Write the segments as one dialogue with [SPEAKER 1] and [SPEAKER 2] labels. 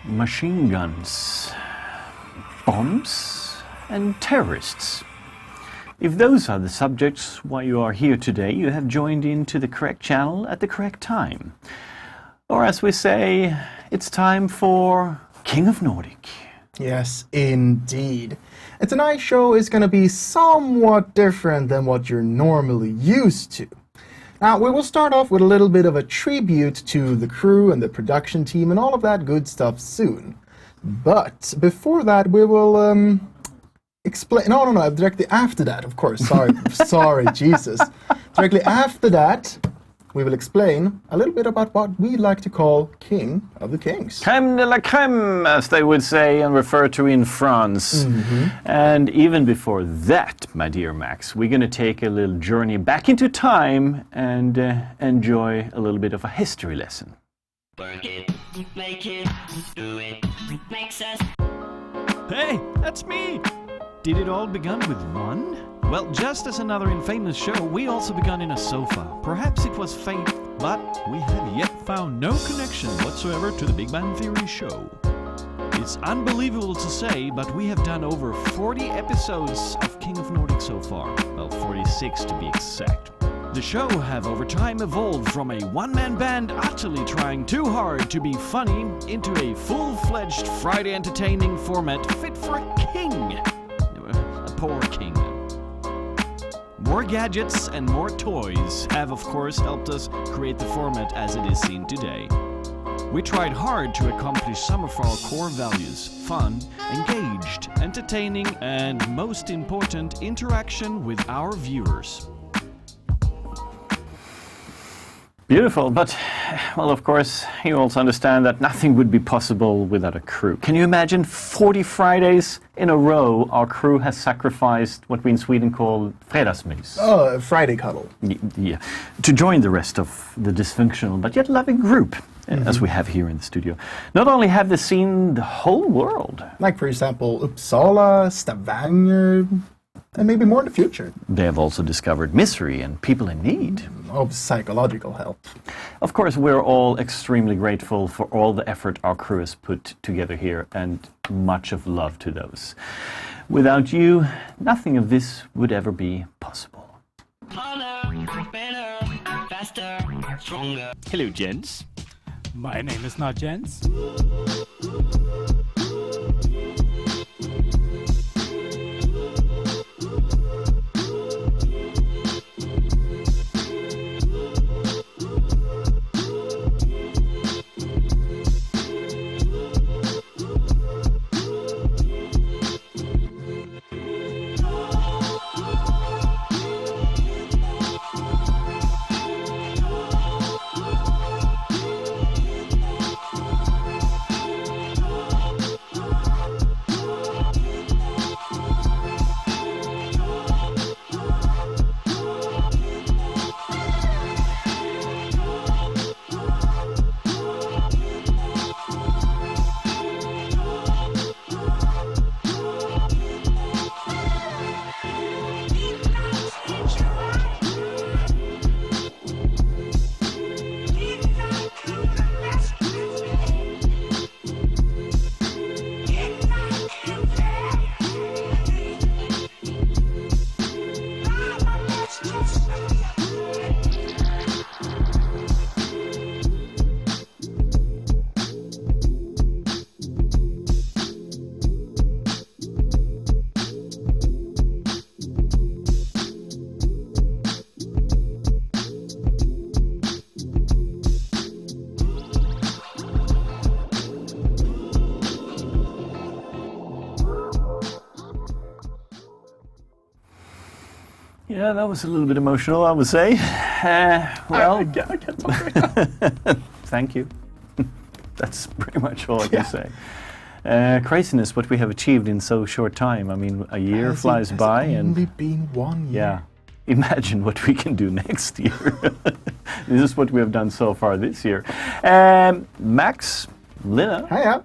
[SPEAKER 1] Machine guns, bombs, and terrorists. If those are the subjects why you are here today, you have joined into the correct channel at the correct time. Or as we say, it's time for King of Nordic.
[SPEAKER 2] Yes, indeed. And tonight's show is going to be somewhat different than what you're normally used to. Now, we will start off with a little bit of a tribute to the crew and the production team and all of that good stuff soon. But before that, we will explain... No, directly after that, of course. Sorry, Jesus. Directly after that, we will explain a little bit about what we like to call King of the Kings.
[SPEAKER 1] Crème de la crème, as they would say and refer to in France.
[SPEAKER 2] Mm-hmm.
[SPEAKER 1] And even before that, my dear Max, we're going to take a little journey back into time and enjoy a little bit of a history lesson.
[SPEAKER 3] Work it, make it, do it, makes us...
[SPEAKER 4] Hey, that's me! Did it all begin with one? Well, just as another infamous show, we also began in a sofa. Perhaps it was fate, but we have yet found no connection whatsoever to the Big Bang Theory show. It's unbelievable to say, but we have done over 40 episodes of King of Nordic so far. Well, 46 to be exact. The show have over time evolved from a one-man band utterly trying too hard to be funny into a full-fledged Friday entertaining format fit for a king. A poor king. More gadgets and more toys have of course helped us create the format as it is seen today. We tried hard to accomplish some of our core values: fun, engaged, entertaining, and most important, interaction with our viewers.
[SPEAKER 1] Beautiful, but, well, of course, you also understand that nothing would be possible without a crew. Can you imagine 40 Fridays in a row our crew has sacrificed what we in Sweden call fredagsmys?
[SPEAKER 2] Oh, Friday cuddle.
[SPEAKER 1] Yeah, to join the rest of the dysfunctional but yet loving group, as we have here in the studio. Not only have they seen the whole world.
[SPEAKER 2] Like, for example, Uppsala, Stavanger, and maybe more in the future.
[SPEAKER 1] They have also discovered misery and people in need.
[SPEAKER 2] Of psychological help.
[SPEAKER 1] Of course, we're all extremely grateful for all the effort our crew has put together here, and much of love to those. Without you, nothing of this would ever be possible.
[SPEAKER 3] Harder, better, faster, stronger.
[SPEAKER 4] Hello, gents.
[SPEAKER 5] My name is not Jens.
[SPEAKER 1] Yeah, that was a little bit emotional, I would say. Well,
[SPEAKER 2] I can't talk right now.
[SPEAKER 1] thank you. That's pretty much all I can say. Craziness, what we have achieved in so short time. I mean, a year flies by, and
[SPEAKER 2] only been 1 year.
[SPEAKER 1] yeah, imagine what we can do next year. This is what we have done so far this year. Max, Lina,
[SPEAKER 2] Hiya.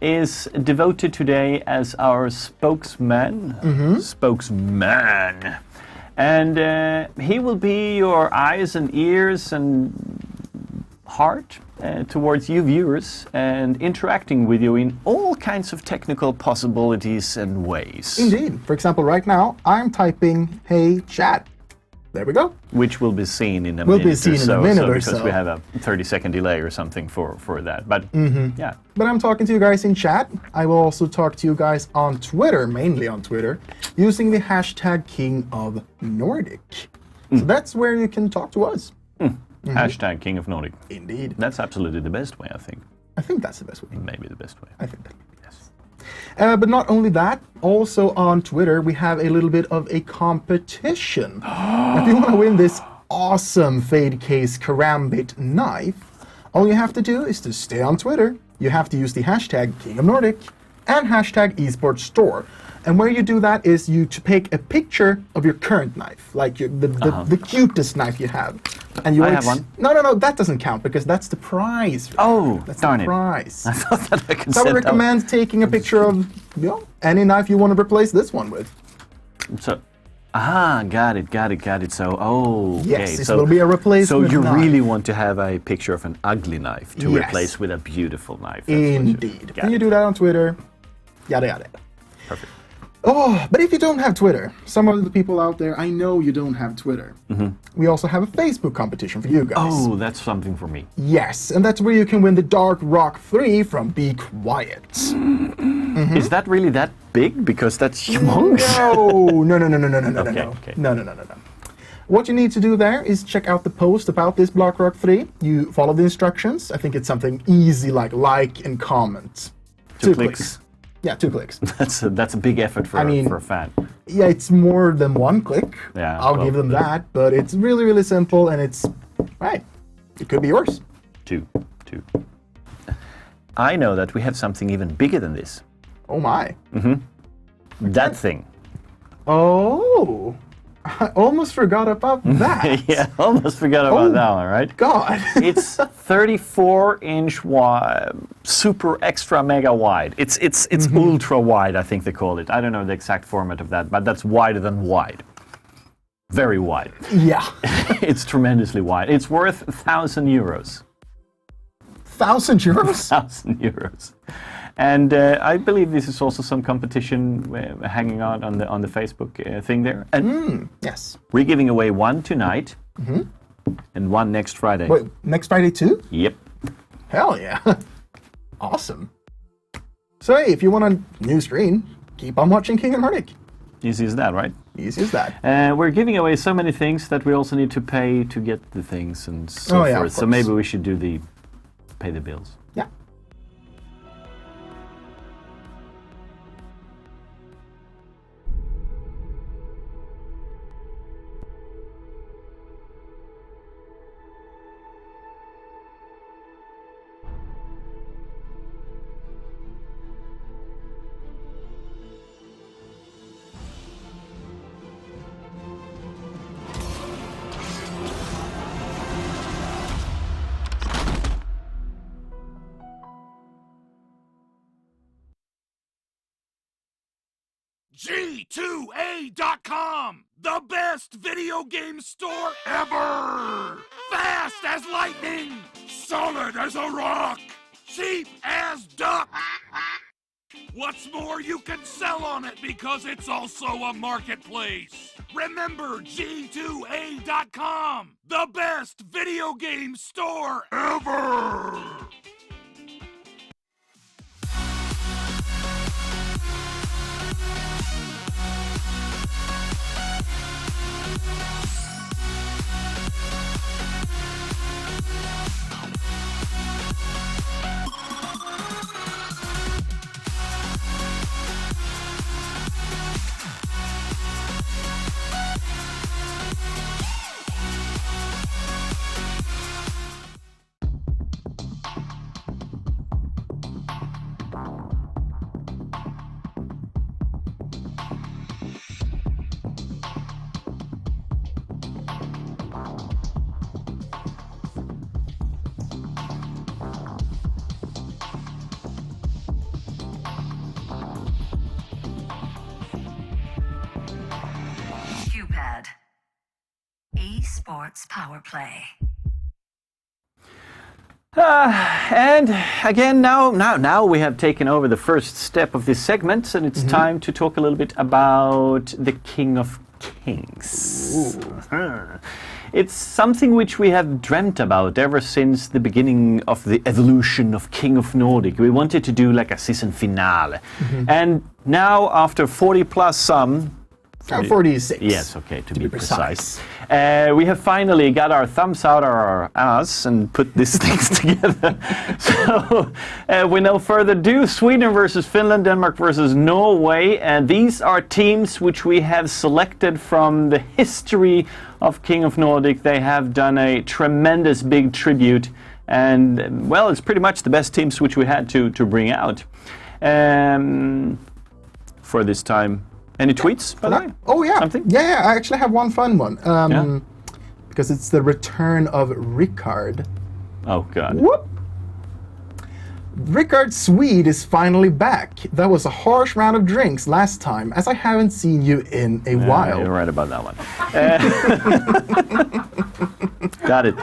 [SPEAKER 1] is devoted today as our spokesman. Spokesman. And he will be your eyes and ears and heart towards you viewers, and interacting with you in all kinds of technical possibilities and ways.
[SPEAKER 2] Indeed. For example, right now, I'm typing, hey, chat. There we go.
[SPEAKER 1] Which will be seen in a
[SPEAKER 2] Will
[SPEAKER 1] minute
[SPEAKER 2] be seen
[SPEAKER 1] or
[SPEAKER 2] in a
[SPEAKER 1] so,
[SPEAKER 2] minute or
[SPEAKER 1] because
[SPEAKER 2] so.
[SPEAKER 1] we have a 30-second delay or something for that. But yeah,
[SPEAKER 2] But I'm talking to you guys in chat. I will also talk to you guys on Twitter, mainly on Twitter, using the hashtag King of Nordic. So that's where you can talk to us.
[SPEAKER 1] hashtag King of Nordic.
[SPEAKER 2] Indeed.
[SPEAKER 1] That's absolutely the best way, I think.
[SPEAKER 2] I think that's the best way.
[SPEAKER 1] Maybe the best way.
[SPEAKER 2] I think that.
[SPEAKER 1] Yes.
[SPEAKER 2] But not only that, also on Twitter, we have a little bit of a competition. If you want to win this awesome Fade Case Karambit knife, all you have to do is to stay on Twitter. You have to use the hashtag King of Nordic and hashtag Esports Store. And where you do that is you to take a picture of your current knife, like the cutest knife you have. And you
[SPEAKER 1] I have one.
[SPEAKER 2] No, that doesn't count because that's the prize.
[SPEAKER 1] Oh,
[SPEAKER 2] That's
[SPEAKER 1] darn
[SPEAKER 2] the
[SPEAKER 1] it.
[SPEAKER 2] prize.
[SPEAKER 1] I thought that I could
[SPEAKER 2] So I
[SPEAKER 1] set
[SPEAKER 2] would recommend taking a picture of any knife you want to replace this one with.
[SPEAKER 1] So, got it. So, okay.
[SPEAKER 2] Yes, this
[SPEAKER 1] so,
[SPEAKER 2] will be a replacement
[SPEAKER 1] So you
[SPEAKER 2] knife.
[SPEAKER 1] really want to have a picture of an ugly knife to
[SPEAKER 2] Yes.
[SPEAKER 1] replace with a beautiful knife. That's what you-
[SPEAKER 2] Indeed.
[SPEAKER 1] got
[SPEAKER 2] And you
[SPEAKER 1] it.
[SPEAKER 2] do that on Twitter, yada yada.
[SPEAKER 1] Perfect.
[SPEAKER 2] Oh, but if you don't have Twitter, some of the people out there, I know you don't have Twitter. We also have a Facebook competition for you guys.
[SPEAKER 1] Oh, that's something for me.
[SPEAKER 2] Yes, and that's where you can win the Dark Rock 3 from Be Quiet.
[SPEAKER 1] Is that really that big? Because that's humongous.
[SPEAKER 2] No.
[SPEAKER 1] Okay.
[SPEAKER 2] No. What you need to do there is check out the post about this Dark Rock 3. You follow the instructions. I think it's something easy like and comment.
[SPEAKER 1] 2 clicks.
[SPEAKER 2] Yeah, 2 clicks.
[SPEAKER 1] That's a big effort for, for a fan.
[SPEAKER 2] Yeah, it's more than 1 click.
[SPEAKER 1] Yeah,
[SPEAKER 2] I'll
[SPEAKER 1] well,
[SPEAKER 2] give them that, but it's really, really simple, and it's right. It could be yours.
[SPEAKER 1] 2. I know that we have something even bigger than this.
[SPEAKER 2] Oh my.
[SPEAKER 1] That thing.
[SPEAKER 2] Oh, I almost forgot about that.
[SPEAKER 1] Yeah, almost forgot about that one, right?
[SPEAKER 2] God.
[SPEAKER 1] It's 34-inch wide, super extra mega wide. It's ultra wide, I think they call it. I don't know the exact format of that, but that's wider than wide. very wide.
[SPEAKER 2] Yeah.
[SPEAKER 1] It's tremendously wide. It's worth 1,000 euros.
[SPEAKER 2] 1,000 euros?
[SPEAKER 1] 1,000 euros. And I believe this is also some competition hanging out on the Facebook thing there. And
[SPEAKER 2] Yes.
[SPEAKER 1] we're giving away one tonight and one next Friday.
[SPEAKER 2] Wait, next Friday too?
[SPEAKER 1] Yep.
[SPEAKER 2] Hell yeah. Awesome. So hey, if you want a new screen, keep on watching King of Nordic.
[SPEAKER 1] Easy as that, right?
[SPEAKER 2] Easy as that.
[SPEAKER 1] We're giving away so many things that we also need to pay to get the things and so
[SPEAKER 2] Oh, yeah,
[SPEAKER 1] forth.
[SPEAKER 2] of
[SPEAKER 1] So
[SPEAKER 2] course.
[SPEAKER 1] maybe we should do pay the bills.
[SPEAKER 2] Yeah.
[SPEAKER 6] G2A.com, the best video game store ever! Fast as lightning, solid as a rock, cheap as duck. What's more, you can sell on it because it's also a marketplace. Remember G2A.com, the best video game store ever!
[SPEAKER 7] QPAD. Esports Power Play.
[SPEAKER 1] And again, now we have taken over the first step of this segment, and it's time to talk a little bit about the King of Kings. It's something which we have dreamt about ever since the beginning of the evolution of King of Nordic. We wanted to do like a season finale. And now, after 40 plus some...
[SPEAKER 2] 46.
[SPEAKER 1] Yes, okay, to be precise. We have finally got our thumbs out our ass and put these things together. So, with no further ado, Sweden versus Finland, Denmark versus Norway. And these are teams which we have selected from the history of King of Nordic. They have done a tremendous big tribute. And, well, it's pretty much the best teams which we had to bring out for this time. Any tweets, by the way?
[SPEAKER 2] Oh, yeah.
[SPEAKER 1] Something?
[SPEAKER 2] Yeah, I actually have one fun one. Because it's the return of Rickard.
[SPEAKER 1] Oh, God.
[SPEAKER 2] Whoop! Rickard Swede is finally back. That was a harsh round of drinks last time, as I haven't seen you in a while.
[SPEAKER 1] You're right about that one. Got it.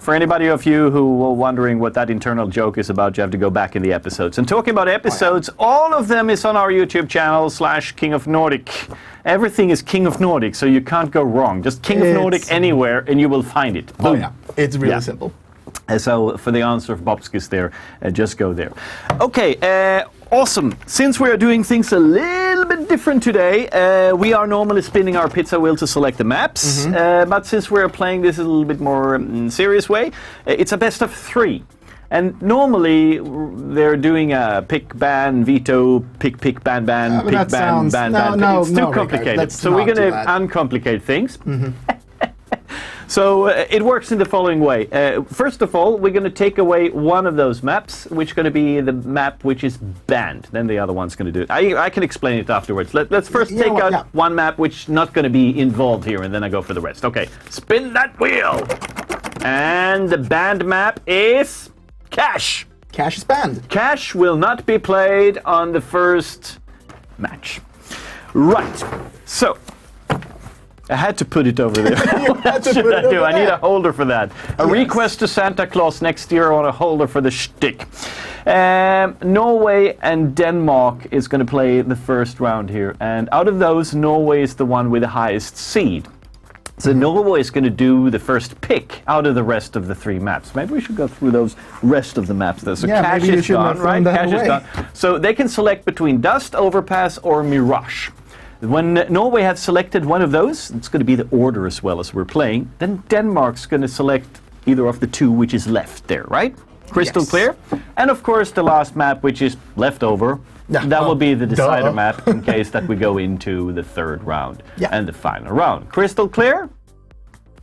[SPEAKER 1] For anybody of you who were wondering what that internal joke is about, you have to go back in the episodes. And talking about episodes, all of them is on our YouTube channel /King of Nordic. Everything is King of Nordic, so you can't go wrong. Just King of Nordic anywhere, and you will find it.
[SPEAKER 2] Oh,
[SPEAKER 1] Boom.
[SPEAKER 2] yeah. It's really simple.
[SPEAKER 1] So for the answer of Bobskis there, just go there. Okay, awesome. Since we are doing things a little bit different today, we are normally spinning our pizza wheel to select the maps. But since we're playing this a little bit more serious way, it's a best of 3. And normally they're doing a pick, ban, veto, pick, ban, pick, ban, ban. It's too complicated. So we're going to uncomplicate things. So it works in the following way. First of all, we're going to take away one of those maps, which is going to be the map which is banned. Then the other one's going to do it. I can explain it afterwards. Let's first take out one map which is not going to be involved here, and then I go for the rest. Okay, spin that wheel. And the banned map is Cash.
[SPEAKER 2] Cash is banned.
[SPEAKER 1] Cash will not be played on the first match. Right. So... I had to put it over there. What should I do? I need a holder for that. A request to Santa Claus next year on a holder for the shtick. Norway and Denmark is going to play the first round here. And out of those, Norway is the one with the highest seed. So Norway is going to do the first pick out of the rest of the 3 maps. Maybe we should go through those rest of the maps there. So Cash is gone, right? Cash is gone. So they can select between Dust, Overpass, or Mirage. When Norway have selected one of those, it's going to be the order as well as we're playing. Then Denmark's going to select either of the 2 which is left there, right? Crystal clear. And of course the last map, which is left over. That will be the decider map in case that we go into the 3rd round and the final round. Crystal clear?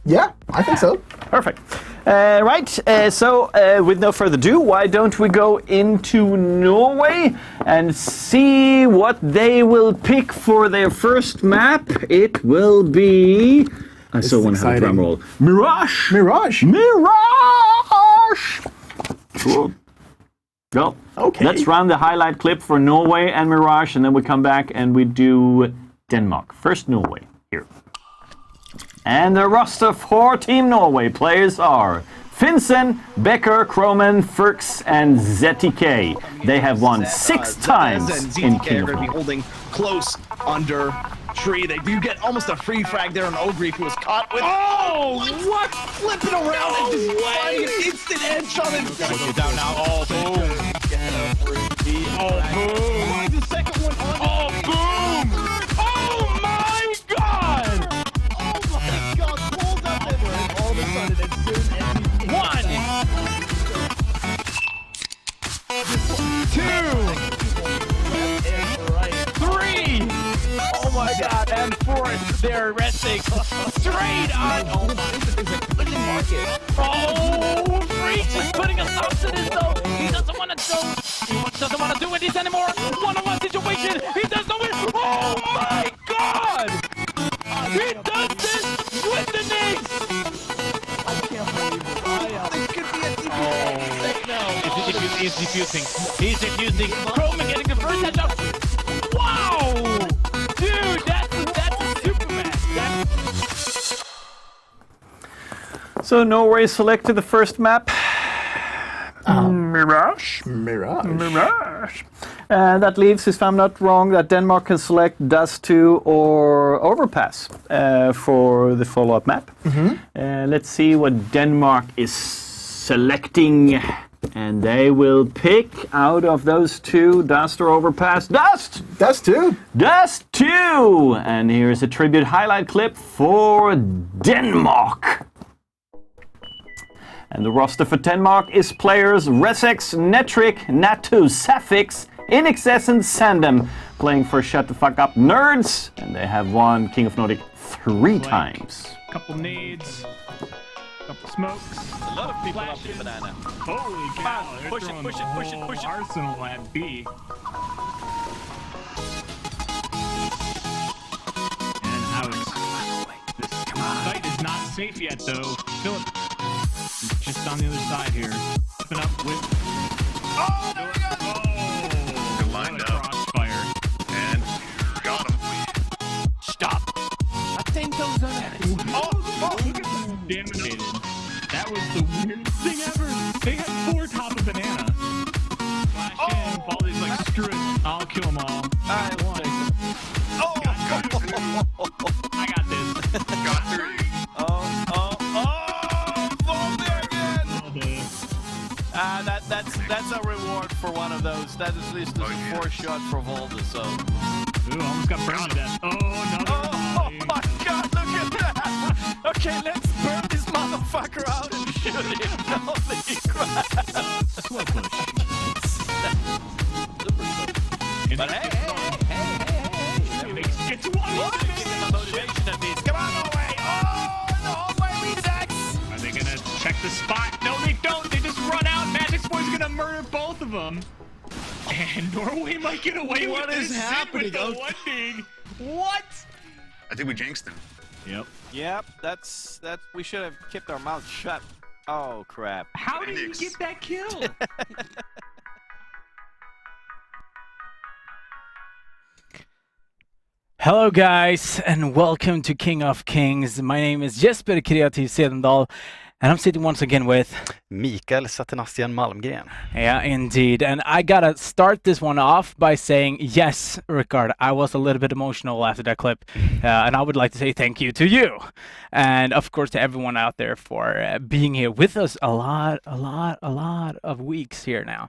[SPEAKER 2] Yeah, I think so.
[SPEAKER 1] Perfect. Right, so with no further ado, why don't we go into Norway and see what they will pick for their first map? It will be... I still want to have a drum roll. Mirage!
[SPEAKER 2] Mirage!
[SPEAKER 1] Mirage! Cool. Go.
[SPEAKER 2] Okay.
[SPEAKER 1] Let's run the highlight clip for Norway and Mirage, and then we come back and we do Denmark. First Norway, here. And the roster for Team Norway players are Finsen, Becker, Kroman, Firks, and ZTK. They have won 6 times in King of
[SPEAKER 8] Norway. Holding close under tree. They do get almost a free frag there on Ogrief, who was caught with... Oh, what? Flipping around and just finding an instant edge on it. Push it down now. Oh, boom. Oh, boom. The second one on. Oh, boom. Oh, my God. Oh, my God. Pulls up everywhere, and all of a sudden, as soon as he... 1, 2, 3. Oh my God, and 4th, they're resting straight on. Oh, Freaks is putting a stop to this though. He doesn't want to go. He doesn't want to do this anymore. 1-on-1 situation. He does not win. Oh my God! He does this with the knees. I can't believe it. This could be a defusing. No. He's defusing. He's defusing. Kroman getting the first headshot. Wow! Dude, that's a Superman.
[SPEAKER 1] So Norway selected the first map. Mirage. That leaves, if I'm not wrong, that Denmark can select Dust 2 or Overpass for the follow-up map. Let's see what Denmark is selecting. And they will pick out of those 2, Dust or Overpass. Dust!
[SPEAKER 2] Dust 2.
[SPEAKER 1] Dust 2! And here's a tribute highlight clip for Denmark. And the roster for Denmark is players Resex, Netric, Natu, Safix, InXS, and Sandem, playing for Shut the Fuck Up Nerds. And they have won King of Nordic 3 times.
[SPEAKER 5] Couple nades, couple smokes.
[SPEAKER 8] A lot of people love the banana.
[SPEAKER 5] Holy cow!
[SPEAKER 8] Push it.
[SPEAKER 5] Arsenal at B. And Alex. This site is not safe yet, though. Philip is just on the other side here. Open up with.
[SPEAKER 6] Oh, there we go!
[SPEAKER 5] Oh,
[SPEAKER 6] lined up.
[SPEAKER 5] Crossfire.
[SPEAKER 6] And got him.
[SPEAKER 8] Stop. A 10,000.
[SPEAKER 5] Dominated. That was the weirdest thing ever. They had 4 top of banana. Flash in. Baldy's like, screw it. I'll kill them all.
[SPEAKER 8] I want it. Oh!
[SPEAKER 5] I got this.
[SPEAKER 6] Got 3.
[SPEAKER 8] Fall there again.
[SPEAKER 5] Well,
[SPEAKER 8] That's a reward for one of those. That at least is a 4 shot for Volta, so.
[SPEAKER 5] Ooh, almost got burned to death. Oh, another
[SPEAKER 8] Oh my God, look at that! Okay, let's burn this motherfucker out and shoot him. Holy crap!
[SPEAKER 5] slow push.
[SPEAKER 8] But hey!
[SPEAKER 5] It's one!
[SPEAKER 8] Motivation at least. Come on, Norway! Oh, the hallway resets!
[SPEAKER 5] Are they gonna check the spot? No, they don't. They just run out. Magic's Boy's gonna murder both of them. And Norway might get away with
[SPEAKER 8] What is
[SPEAKER 5] this
[SPEAKER 8] happening?
[SPEAKER 5] with the one dig. What?
[SPEAKER 6] I think we jinxed him.
[SPEAKER 5] Yep.
[SPEAKER 8] Yep, that's we should have kept our mouths shut. Oh crap.
[SPEAKER 5] How did you
[SPEAKER 6] Phoenix.
[SPEAKER 5] get that kill?
[SPEAKER 8] Hello guys and welcome to King of Kings. My name is Jesper Kreativ Sedendal and I'm sitting once again with
[SPEAKER 9] Mikael Satanastian Malmgren.
[SPEAKER 8] Yeah, indeed. And I gotta start this one off by saying, yes, Rickard, I was a little bit emotional after that clip. And I would like to say thank you to you. And of course to everyone out there for being here with us a lot of weeks here now.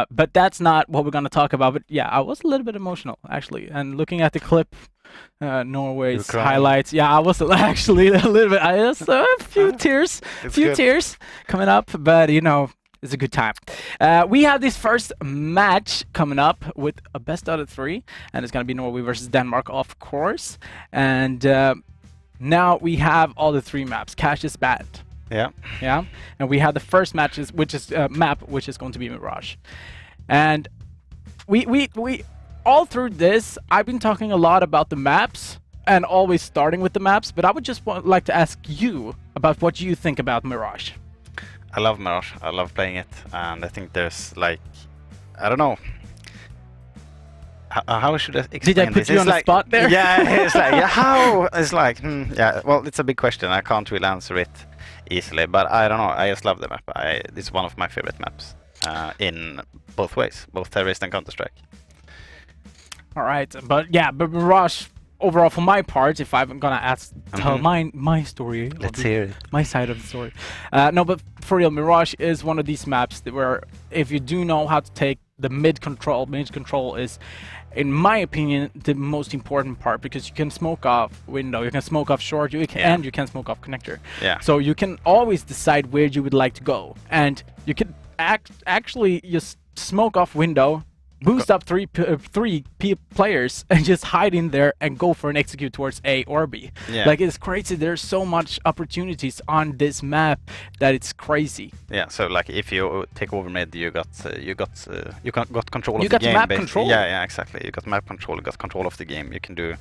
[SPEAKER 8] But that's not what we're gonna talk about. But yeah, I was a little bit emotional actually. And looking at the clip, Norway's highlights. Yeah, I was actually a little bit. I just a few tears, tears coming up, but you know, it's a good time. We have this first match coming up with a best out of 3, and it's gonna be Norway versus Denmark, of course. And now we have all the 3 maps. Cash is banned.
[SPEAKER 9] Yeah.
[SPEAKER 8] Yeah, and we have the first matches, which is map, which is going to be Mirage, and we. All through this, I've been talking a lot about the maps and always starting with the maps, but I would just like to ask you about what you think about Mirage.
[SPEAKER 9] I love Mirage. I love playing it, and I think there's like, I don't know. How should I explain this?
[SPEAKER 8] Did I put you on the spot there?
[SPEAKER 9] Yeah, it's like, yeah, how? It's like, yeah, well, it's a big question. I can't really answer it easily, but I don't know. I just love the map. It's one of my favorite maps in both ways, both Terrorist and Counter-Strike.
[SPEAKER 8] All right, but yeah, but Mirage overall, for my part, if I'm gonna tell my story,
[SPEAKER 9] let's hear it.
[SPEAKER 8] My side of the story. No, but for real, Mirage is one of these maps that where if you do know how to take the mid control is, in my opinion, the most important part, because you can smoke off window, you can smoke off short, and you can smoke off connector.
[SPEAKER 9] Yeah.
[SPEAKER 8] So you can always decide where you would like to go, and you can actually just smoke off window. Boost up three players and just hide in there and go for an execute towards A or B.
[SPEAKER 9] Yeah.
[SPEAKER 8] Like, it's crazy. There's so much opportunities on this map that it's crazy.
[SPEAKER 9] Yeah. So like, if you take over mid, you got control of the game.
[SPEAKER 8] You got map control.
[SPEAKER 9] Yeah, exactly. You got map control. You got control of the game. You can do,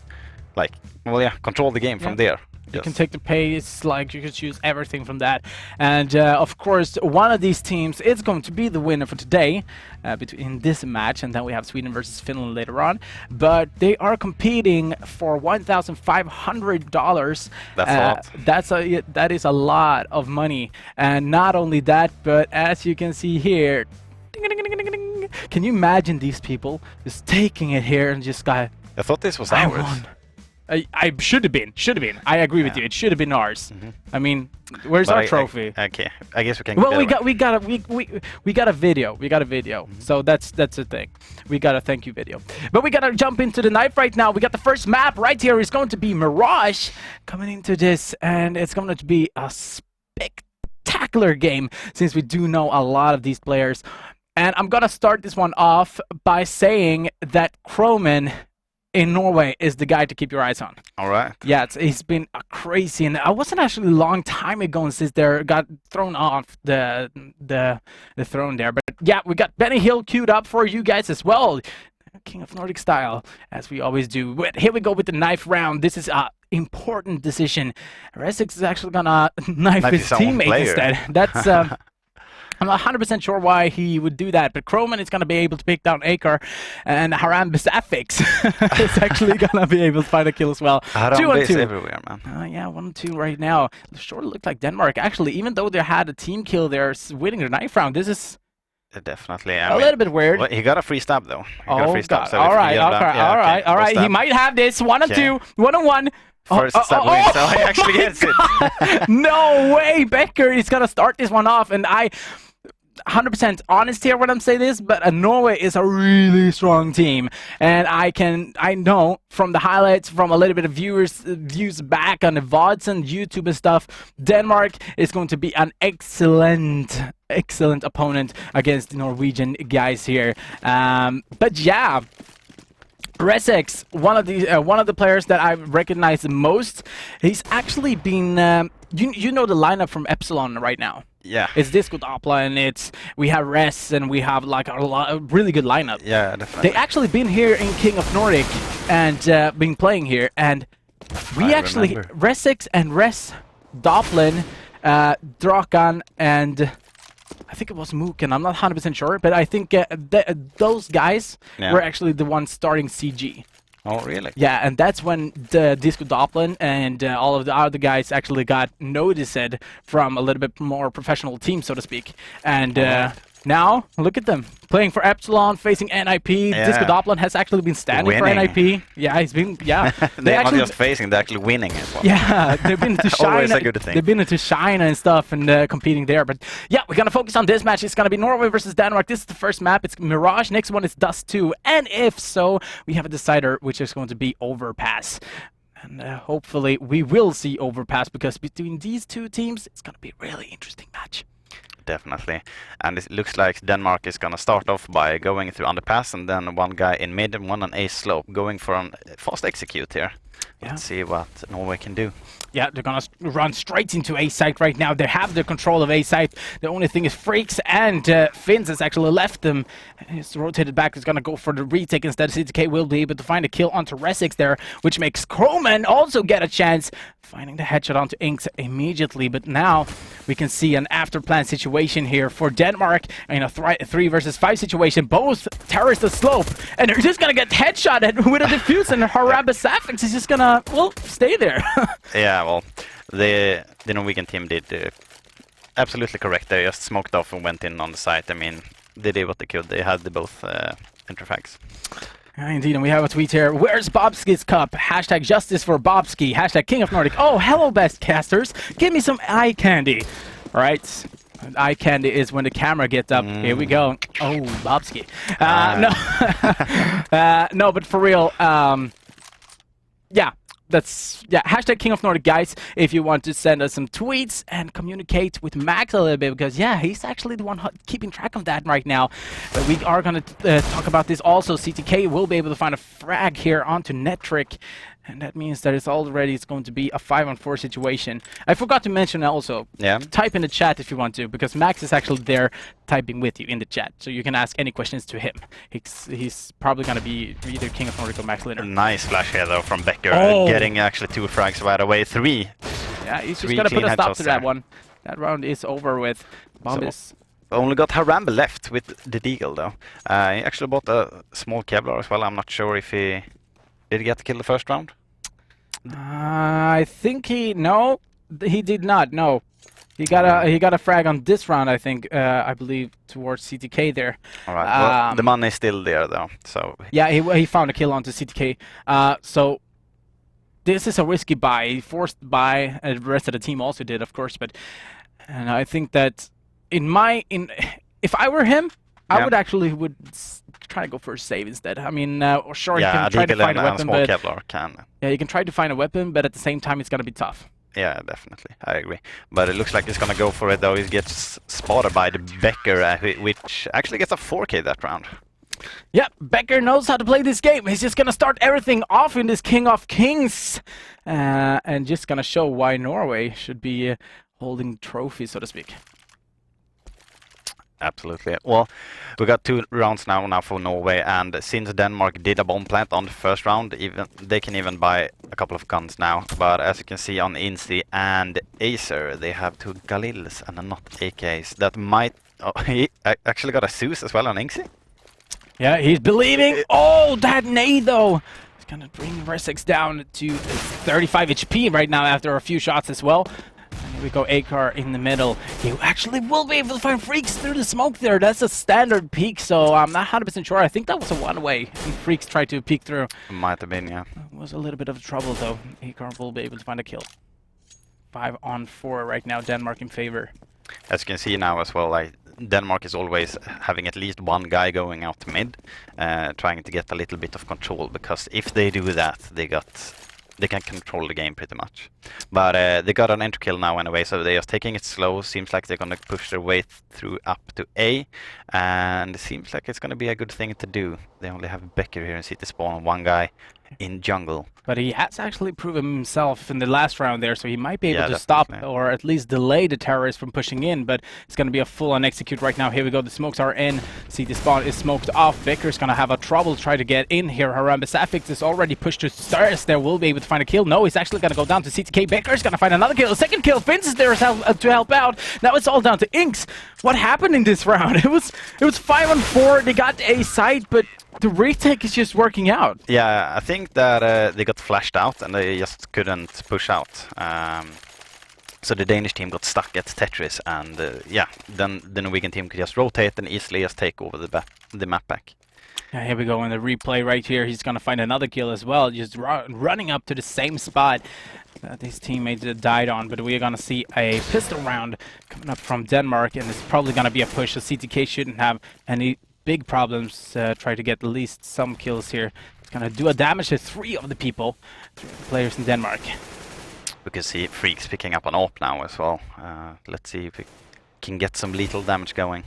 [SPEAKER 9] like, well, yeah, control the game from there.
[SPEAKER 8] You can take the pace, like you can choose everything from that. And of course, one of these teams is going to be the winner for today between this match, and then we have Sweden versus Finland later on. But they are competing for $1,500.
[SPEAKER 9] That's a lot.
[SPEAKER 8] That is a lot of money. And not only that, but as you can see here, can you imagine these people just taking it here and just got?
[SPEAKER 9] I thought this was ours.
[SPEAKER 8] I should have been. I agree with you. It should have been ours. I mean, where's our trophy?
[SPEAKER 9] Okay, I guess we can.
[SPEAKER 8] Well, we got a video. So that's the thing. We got a thank you video. But we gotta jump into the knife right now. We got the first map right here. It's going to be Mirage coming into this, and it's going to be a spectacular game since we do know a lot of these players. And I'm gonna start this one off by saying that Croman in Norway is the guy to keep your eyes on.
[SPEAKER 9] All right.
[SPEAKER 8] Yeah, it's been a crazy, and I wasn't actually a long time ago since they got thrown off the throne there. But yeah, we got Benny Hill queued up for you guys as well, King of Nordic style, as we always do. But here we go with the knife round. This is a important decision. Resix is actually gonna knife his teammate instead. That's I'm not 100% sure why he would do that, but Croman is going to be able to pick down Akar, and Haram Bisafix is actually going to be able to find a kill as well.
[SPEAKER 9] Haram is everywhere, man.
[SPEAKER 8] Yeah, 1-2 right now. It sure looked like Denmark. Actually, even though they had a team kill, they're winning the knife round. This is
[SPEAKER 9] definitely
[SPEAKER 8] a little bit weird.
[SPEAKER 9] Well, he got a free stab, though. All
[SPEAKER 8] right. He might have this. 1-2, 1-1.
[SPEAKER 9] First stab win, so he actually gets it.
[SPEAKER 8] No way, Becker is going to start this one off, and 100% honest here when I'm saying this, but Norway is a really strong team, and I know from the highlights, from a little bit of views back on the VODs and YouTube and stuff, Denmark is going to be an excellent opponent against the Norwegian guys here. But yeah, Resex, one of the players that I recognize the most. He's actually been you know the lineup from Epsilon right now.
[SPEAKER 9] Yeah.
[SPEAKER 8] It's Disco Doppler, and we have Res, and we have like a really good lineup.
[SPEAKER 9] Yeah, definitely.
[SPEAKER 8] They actually been here in King of Nordic and been playing here, and we actually Resex and Res, Doppler, Drakan, and I think it was Mookin. I'm not 100% sure, but I think those guys were actually the ones starting CG.
[SPEAKER 9] Oh, really?
[SPEAKER 10] Yeah, and that's when the Disco Doppler and all of the other guys actually got noticed from a little bit more professional team, so to speak. And now, look at them. Playing for Epsilon, facing NIP.
[SPEAKER 9] Yeah.
[SPEAKER 10] Disco Doppler has actually been standing
[SPEAKER 9] Winning.
[SPEAKER 10] for NIP. Yeah, he's been, yeah.
[SPEAKER 9] They're not just facing, they're actually winning as well.
[SPEAKER 10] Yeah, they've been to China.
[SPEAKER 9] Always a good thing.
[SPEAKER 10] They've been into China and stuff and competing there. But yeah, we're gonna focus on this match. It's gonna be Norway versus Denmark. This is the first map. It's Mirage. Next one is Dust 2. And if so, we have a decider, which is going to be Overpass. And hopefully we will see Overpass, because between these two teams, it's gonna be a really interesting match.
[SPEAKER 9] Definitely. And it looks like Denmark is going to start off by going through underpass, and then one guy in mid and one on A slope, going for a fast execute here.
[SPEAKER 10] Yeah.
[SPEAKER 9] Let's see what Norway can do.
[SPEAKER 10] Yeah, they're gonna run straight into A site right now. They have the control of A site. The only thing is Freaks and Finns has actually left them. He's rotated back. He's gonna go for the retake instead. CTK will be able to find a kill onto Resix there, which makes Kroman also get a chance, finding the headshot onto Inks immediately. But now we can see an after-plan situation here for Denmark in a 3 versus 5 situation. Both terrorists the slope, and they're just gonna get headshotted with a defuse, and Haramba Safix is just gonna, well, stay there.
[SPEAKER 9] Yeah, well, the Norwegian team did absolutely correct. They just smoked off and went in on the site. I mean, they did what they could. They had both interfags.
[SPEAKER 10] Yeah, indeed, and we have a tweet here. Where's Bobski's cup? Hashtag justice for Bobski. Hashtag King of Nordic. Oh, hello, best casters. Give me some eye candy. All right. Eye candy is when the camera gets up. Here we go. Oh, Bobski. No, no, but for real, yeah. That's, yeah, hashtag King of Nordic, guys, if you want to send us some tweets and communicate with Max a little bit, because, yeah, he's actually the one keeping track of that right now. But we are going to talk about this also. CTK will be able to find a frag here onto Netric, and that means that it's going to be a 5-on-4 situation. I forgot to mention also, type in the chat if you want to, because Max is actually there typing with you in the chat, so you can ask any questions to him. He's probably going to be either King of Nordic or Max later.
[SPEAKER 9] Nice flash here, though, from Becker, getting actually 2 frags right away. 3.
[SPEAKER 10] Yeah, he's just going to put a stop to that one. That round is over with. Bomb is...
[SPEAKER 9] Only got Haramba left with the Deagle, though. He actually bought a small Kevlar as well. I'm not sure if he... Did he get to kill the first round?
[SPEAKER 10] I think no, he did not. No, he got a frag on this round. I think, I believe, towards CTK there.
[SPEAKER 9] All right. Well, the money is still there though. So
[SPEAKER 10] yeah, he found a kill onto CTK. So this is a risky buy. He forced buy. The rest of the team also did, of course. But and I think that if I were him, I would actually try to go for a save instead. I mean, or sure, you can try to find a weapon, but yeah, you can try to find a weapon, but at the same time, it's gonna be tough.
[SPEAKER 9] Yeah, definitely, I agree. But it looks like he's gonna go for it though. He gets spotted by the Becker, which actually gets a 4K that round.
[SPEAKER 10] Yeah, Becker knows how to play this game. He's just gonna start everything off in this King of Kings, and just gonna show why Norway should be holding trophies, so to speak.
[SPEAKER 9] Absolutely. Well, we got 2 rounds now for Norway, and since Denmark did a bomb plant on the first round, they can even buy a couple of guns now. But as you can see on Insi and Acer, they have 2 Galils and not AKs. That might... Oh, he actually got a Zeus as well on Insi.
[SPEAKER 10] Yeah, he's believing. Oh, that nade though! He's gonna bring Resix down to 35 HP right now after a few shots as well. And here we go, Akar in the middle. You actually will be able to find Freaks through the smoke there. That's a standard peek, so I'm not 100% sure. I think that was a one-way, and Freaks tried to peek through.
[SPEAKER 9] Might have been, yeah.
[SPEAKER 10] It was a little bit of trouble, though. Akar will be able to find a kill. 5-on-4 right now, Denmark in favor.
[SPEAKER 9] As you can see now as well, like Denmark is always having at least one guy going out mid, trying to get a little bit of control, because if they do that, they can control the game pretty much. But they got an entry kill now anyway, so they're just taking it slow. Seems like they're gonna push their way through up to A, and it seems like it's gonna be a good thing to do. They only have Becker here in city spawn, one guy in jungle.
[SPEAKER 10] But he has actually proven himself in the last round there, so he might be able to stop or at least delay the terrorists from pushing in, but it's going to be a full-on execute right now. Here we go, the smokes are in. CT spawn is smoked off. Becker's going to have a trouble try to get in here. Haramba Safix is already pushed to stairs. There will be able to find a kill. No, he's actually going to go down to CTK. Becker's going to find another kill. A second kill. Finns is there to help out. Now it's all down to Inks. what happened in this round? It was 5-on-4. They got a site, but the retake is just working out.
[SPEAKER 9] Yeah, I think that they got flashed out and they just couldn't push out. So the Danish team got stuck at Tetris, and then the Norwegian team could just rotate and easily just take over the map back.
[SPEAKER 10] Yeah, here we go in the replay right here. He's gonna find another kill as well, just running up to the same spot that his teammates died on. But we're gonna see a pistol round coming up from Denmark, and it's probably gonna be a push. So CTK shouldn't have any big problems. Try to get at least some kills here. It's gonna do a damage to 3 of the players in Denmark.
[SPEAKER 9] We can see Freaks picking up an AWP now as well. Let's see if we can get some lethal damage going.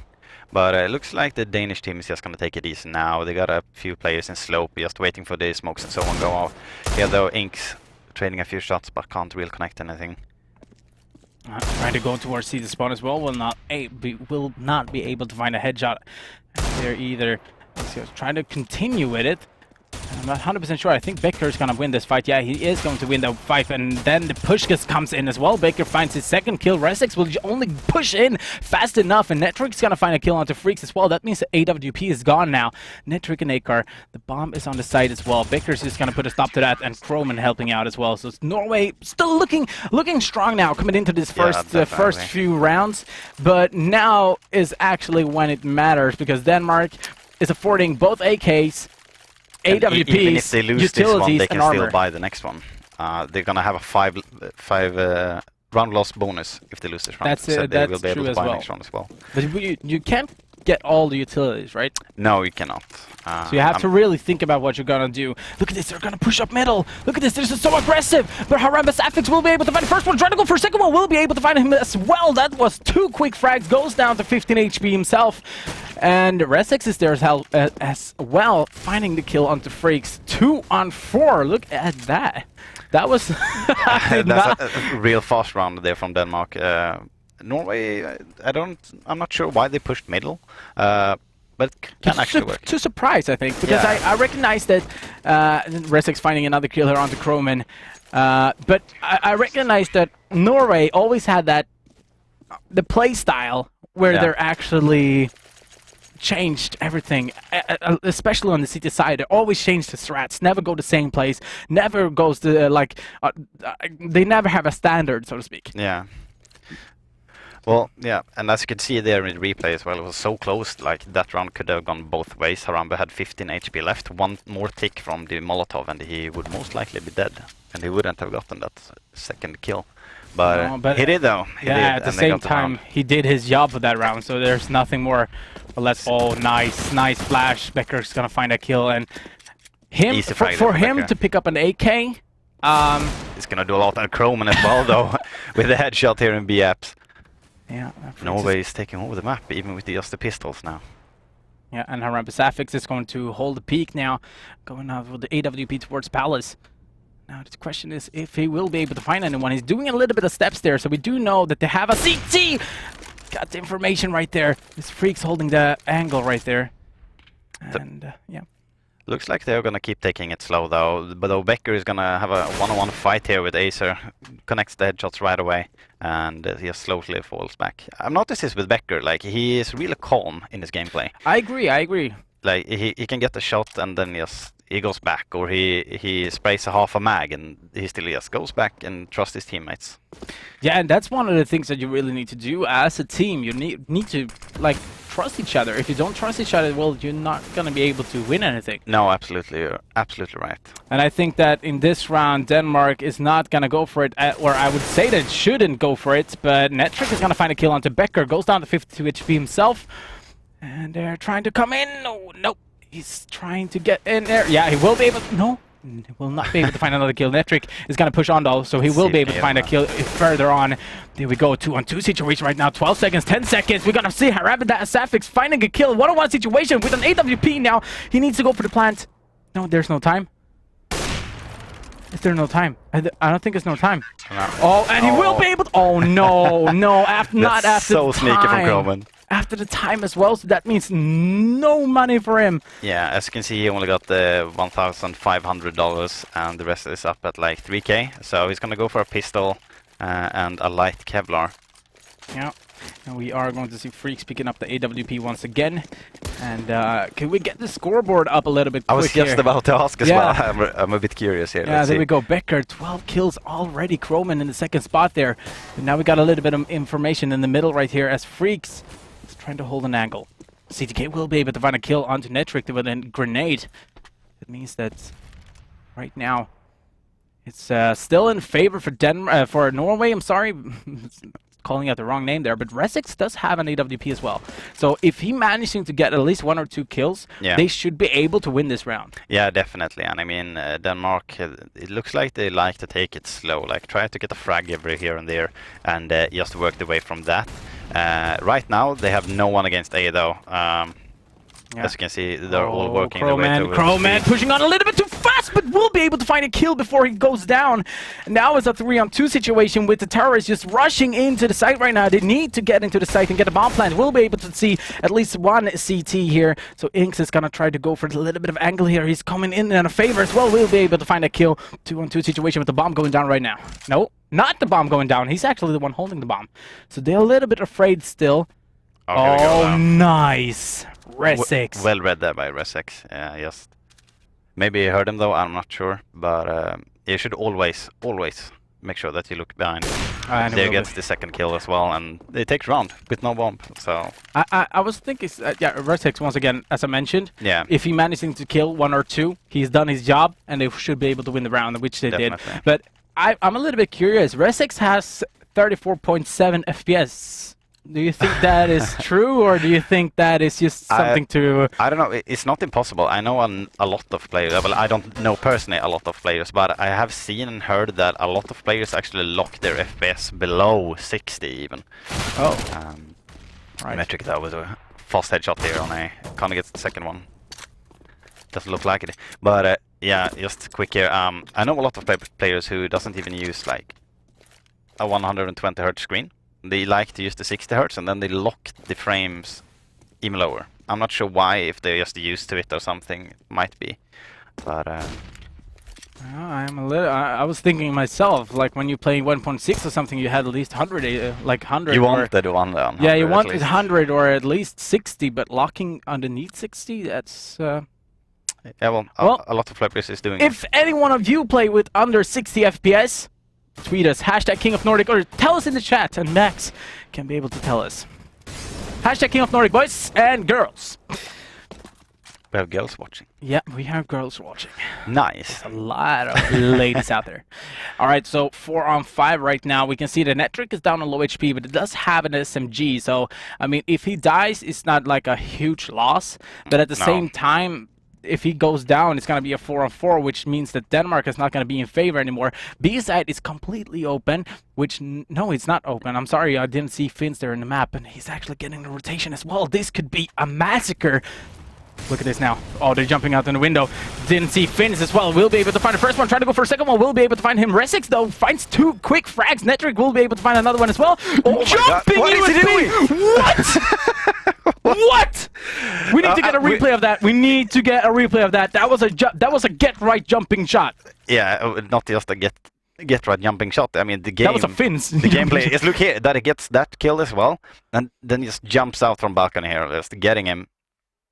[SPEAKER 9] But it looks like the Danish team is just going to take it easy now. They got a few players in slope, just waiting for the smokes and so on go out. Here though, Inks trading a few shots, but can't really connect anything.
[SPEAKER 10] Trying to go towards C the spawn as well. Will not be able to find a headshot there either. So trying to continue with it. I'm not 100% sure. I think Becker is going to win this fight. Yeah, he is going to win the fight. And then the pushkas comes in as well. Becker finds his second kill. Resex will only push in fast enough. And Netrik's going to find a kill onto Freaks as well. That means the AWP is gone now. Netrik and Akar, the bomb is on the side as well. Becker's just going to put a stop to that. And Croman helping out as well. So it's Norway still looking strong now coming into this first few rounds. But now is actually when it matters, because Denmark is affording both AKs, AWPs,
[SPEAKER 9] even if they lose this one, they can still buy the next one. They're gonna have a 5 round loss bonus if they lose this round.
[SPEAKER 10] So
[SPEAKER 9] they will be able to buy the next round as well.
[SPEAKER 10] But you can't get all the utilities, right?
[SPEAKER 9] No, you cannot.
[SPEAKER 10] So you have to really think about what you're gonna do. Look at this, they're gonna push up middle. Look at this, this is so aggressive. But Harambas Affix will be able to find the first one. Trying to go for second one, will be able to find him as well. That was 2 quick frags, goes down to 15 HP himself. And Resex is there as well, finding the kill onto Freaks. 2-on-4, look at that. That was
[SPEAKER 9] that's a real fast round there from Denmark. Norway, I'm not sure why they pushed middle, but it can actually work.
[SPEAKER 10] To surprise, I think, because I recognize that Resex finding another kill here onto Croman, but I recognize that Norway always had the play style where they're actually changed everything, especially on the city side. They always change the strats, never go the same place, never goes to they never have a standard, so to speak.
[SPEAKER 9] Yeah. Well, yeah, and as you can see there in the replay as well, it was so close, like that round could have gone both ways. Harambe had 15 HP left, 1 more tick from the Molotov and he would most likely be dead, and he wouldn't have gotten that second kill. But he did though.
[SPEAKER 10] At the same time, he did his job for that round, so there's nothing more or less. Oh, nice flash. Becker's gonna find a kill, and for him to pick up an AK.
[SPEAKER 9] He's gonna do a lot on Croman as well, though, with the headshot here in B-Apps.
[SPEAKER 10] Yeah.
[SPEAKER 9] Norway is taking over the map, even with just the pistols now.
[SPEAKER 10] Yeah, and Harambas Affix is going to hold the peak now, going out with the AWP towards Palace. Now the question is if he will be able to find anyone. He's doing a little bit of steps there, so we do know that they have a CT! Got the information right there. This Freak's holding the angle right there. And, yeah.
[SPEAKER 9] Looks like they're gonna keep taking it slow though, but Becker is gonna have a one-on-one fight here with Acer. Connects the headshots right away, and he just slowly falls back. I've noticed this with Becker, like he is really calm in his gameplay.
[SPEAKER 10] I agree.
[SPEAKER 9] Like he can get the shot and then he goes back, or he sprays a half a mag and he still just goes back and trusts his teammates.
[SPEAKER 10] Yeah, and that's one of the things that you really need to do as a team. You need to trust each other. If you don't trust each other, well, you're not going to be able to win anything.
[SPEAKER 9] No, absolutely. You're absolutely right. And
[SPEAKER 10] I think that in this round, Denmark is not going to go for it, or I would say that shouldn't go for it, but Netrik is going to find a kill onto Becker, goes down to 52 HP himself, and they're trying to come in. No, nope. He's trying to get in there. Yeah, he will be able to... No, he will not be able to find another kill. Netrik is going to push on though, so he will be able to find a kill further on. There we go, 2-on-2 situation right now. 12 seconds, 10 seconds. We're going to see Harambas Affix finding a kill. 1-on-1 situation with an AWP now. He needs to go for the plant. No, there's no time. Is there no time? I don't think there's no time.
[SPEAKER 9] No.
[SPEAKER 10] Oh, and he will be able to... Oh, no, no. Not after
[SPEAKER 9] so
[SPEAKER 10] the
[SPEAKER 9] sneaky from
[SPEAKER 10] time.
[SPEAKER 9] Croman.
[SPEAKER 10] After the time as well, so that means no money for him.
[SPEAKER 9] Yeah, as you can see, he only got the $1,500, and the rest is up at like 3K. So he's gonna go for a pistol and a light Kevlar.
[SPEAKER 10] Yeah. And we are going to see Freaks picking up the AWP once again. And can we get the scoreboard up a little bit
[SPEAKER 9] I
[SPEAKER 10] quick
[SPEAKER 9] was just
[SPEAKER 10] here?
[SPEAKER 9] about to ask as
[SPEAKER 10] Yeah.
[SPEAKER 9] well. I'm a bit curious here.
[SPEAKER 10] Yeah,
[SPEAKER 9] Let's
[SPEAKER 10] there
[SPEAKER 9] see.
[SPEAKER 10] we go. Becker, 12 kills already. Croman in the second spot there. And now we got a little bit of information in the middle right here as Freaks is trying to hold an angle. CTK will be able to find a kill onto Netric with a grenade. It means that right now it's still in favor for Norway. I'm sorry, calling out the wrong name there, but Resix does have an AWP as well. So if he managing to get at least 1 or 2 kills, they should be able to win this round.
[SPEAKER 9] Yeah, definitely. And I mean, Denmark, it looks like they like to take it slow, like try to get a frag every here and there, and just work the way from that. Right now, they have no one against A though. As you can see, they're all working their way towards
[SPEAKER 10] Crowman pushing on a little bit too fast, but will be able to find a kill before he goes down. Now it's a 3-on-2 situation with the terrorists just rushing into the site right now. They need to get into the site and get a bomb plant. We'll be able to see at least one CT here. So Inks is going to try to go for a little bit of angle here. He's coming in a favor as well. We'll be able to find a kill. 2-on-2 situation with the bomb going down right now. No, not the bomb going down. He's actually the one holding the bomb. So they're a little bit afraid still. Oh, nice. Resix.
[SPEAKER 9] Well read there by Resix. Yeah, just maybe you heard him though. I'm not sure, but you should always make sure that you look behind. There gets the second kill as well, and they take round with no bomb. So
[SPEAKER 10] I was thinking, yeah, Resix once again, as I mentioned.
[SPEAKER 9] Yeah.
[SPEAKER 10] If he manages to kill 1 or 2, he's done his job, and they should be able to win the round, which they did. But I'm a little bit curious. Resix has 34.7 FPS. Do you think that is true, or do you think that is just something to...
[SPEAKER 9] I don't know. It's not impossible. I know a lot of players. Well, I don't know personally a lot of players, but I have seen and heard that a lot of players actually lock their FPS below 60 even.
[SPEAKER 10] Oh.
[SPEAKER 9] Right. Metric, that was a fast headshot there on a... Kinda gets the second one. Doesn't look like it. But yeah, just quick here. I know a lot of players who doesn't even use like a 120 Hz screen. They like to use the 60 Hz and then they lock the frames even lower. I'm not sure why, if they're just used to it or something. It might be, but
[SPEAKER 10] I'm a little. I was thinking myself, like when you play 1.6 or something, you had at least 100, like 100.
[SPEAKER 9] You wanted 100.
[SPEAKER 10] Yeah, you wanted 100 or at least 60, but locking underneath 60, that's.
[SPEAKER 9] Yeah, well, a lot of players is doing.
[SPEAKER 10] If any one of you play with under 60 FPS. Tweet us, #King of Nordic, or tell us in the chat, and Max can be able to tell us. #King of Nordic, boys and girls.
[SPEAKER 9] We have girls watching.
[SPEAKER 10] Yeah, we have girls watching.
[SPEAKER 9] Nice.
[SPEAKER 10] A lot of ladies out there. All right, so 4-on-5 right now. We can see the Netric is down on low HP, but it does have an SMG. So, I mean, if he dies, it's not like a huge loss. But at the same time, if he goes down, it's going to be a 4-on-4, which means that Denmark is not going to be in favor anymore. B side is completely open, which, no, it's not open. I'm sorry, I didn't see Finns there in the map, and he's actually getting the rotation as well. This could be a massacre. Look at this now. Oh, they're jumping out in the window. Didn't see Finns as well. We'll be able to find the first one. Trying to go for a second one. We'll be able to find him. Resix, though, finds 2 quick frags. Netric will be able to find another one as well. Oh, jumping
[SPEAKER 9] what is he doing?
[SPEAKER 10] What? What? We need to get a replay of that. We need to get a replay of that. That was a get-right jumping shot.
[SPEAKER 9] Yeah, not just a get-right jumping shot. I mean, the game...
[SPEAKER 10] That was a Finns.
[SPEAKER 9] The gameplay is, look here, that he gets that kill as well, and then he just jumps out from balcony here, just getting him.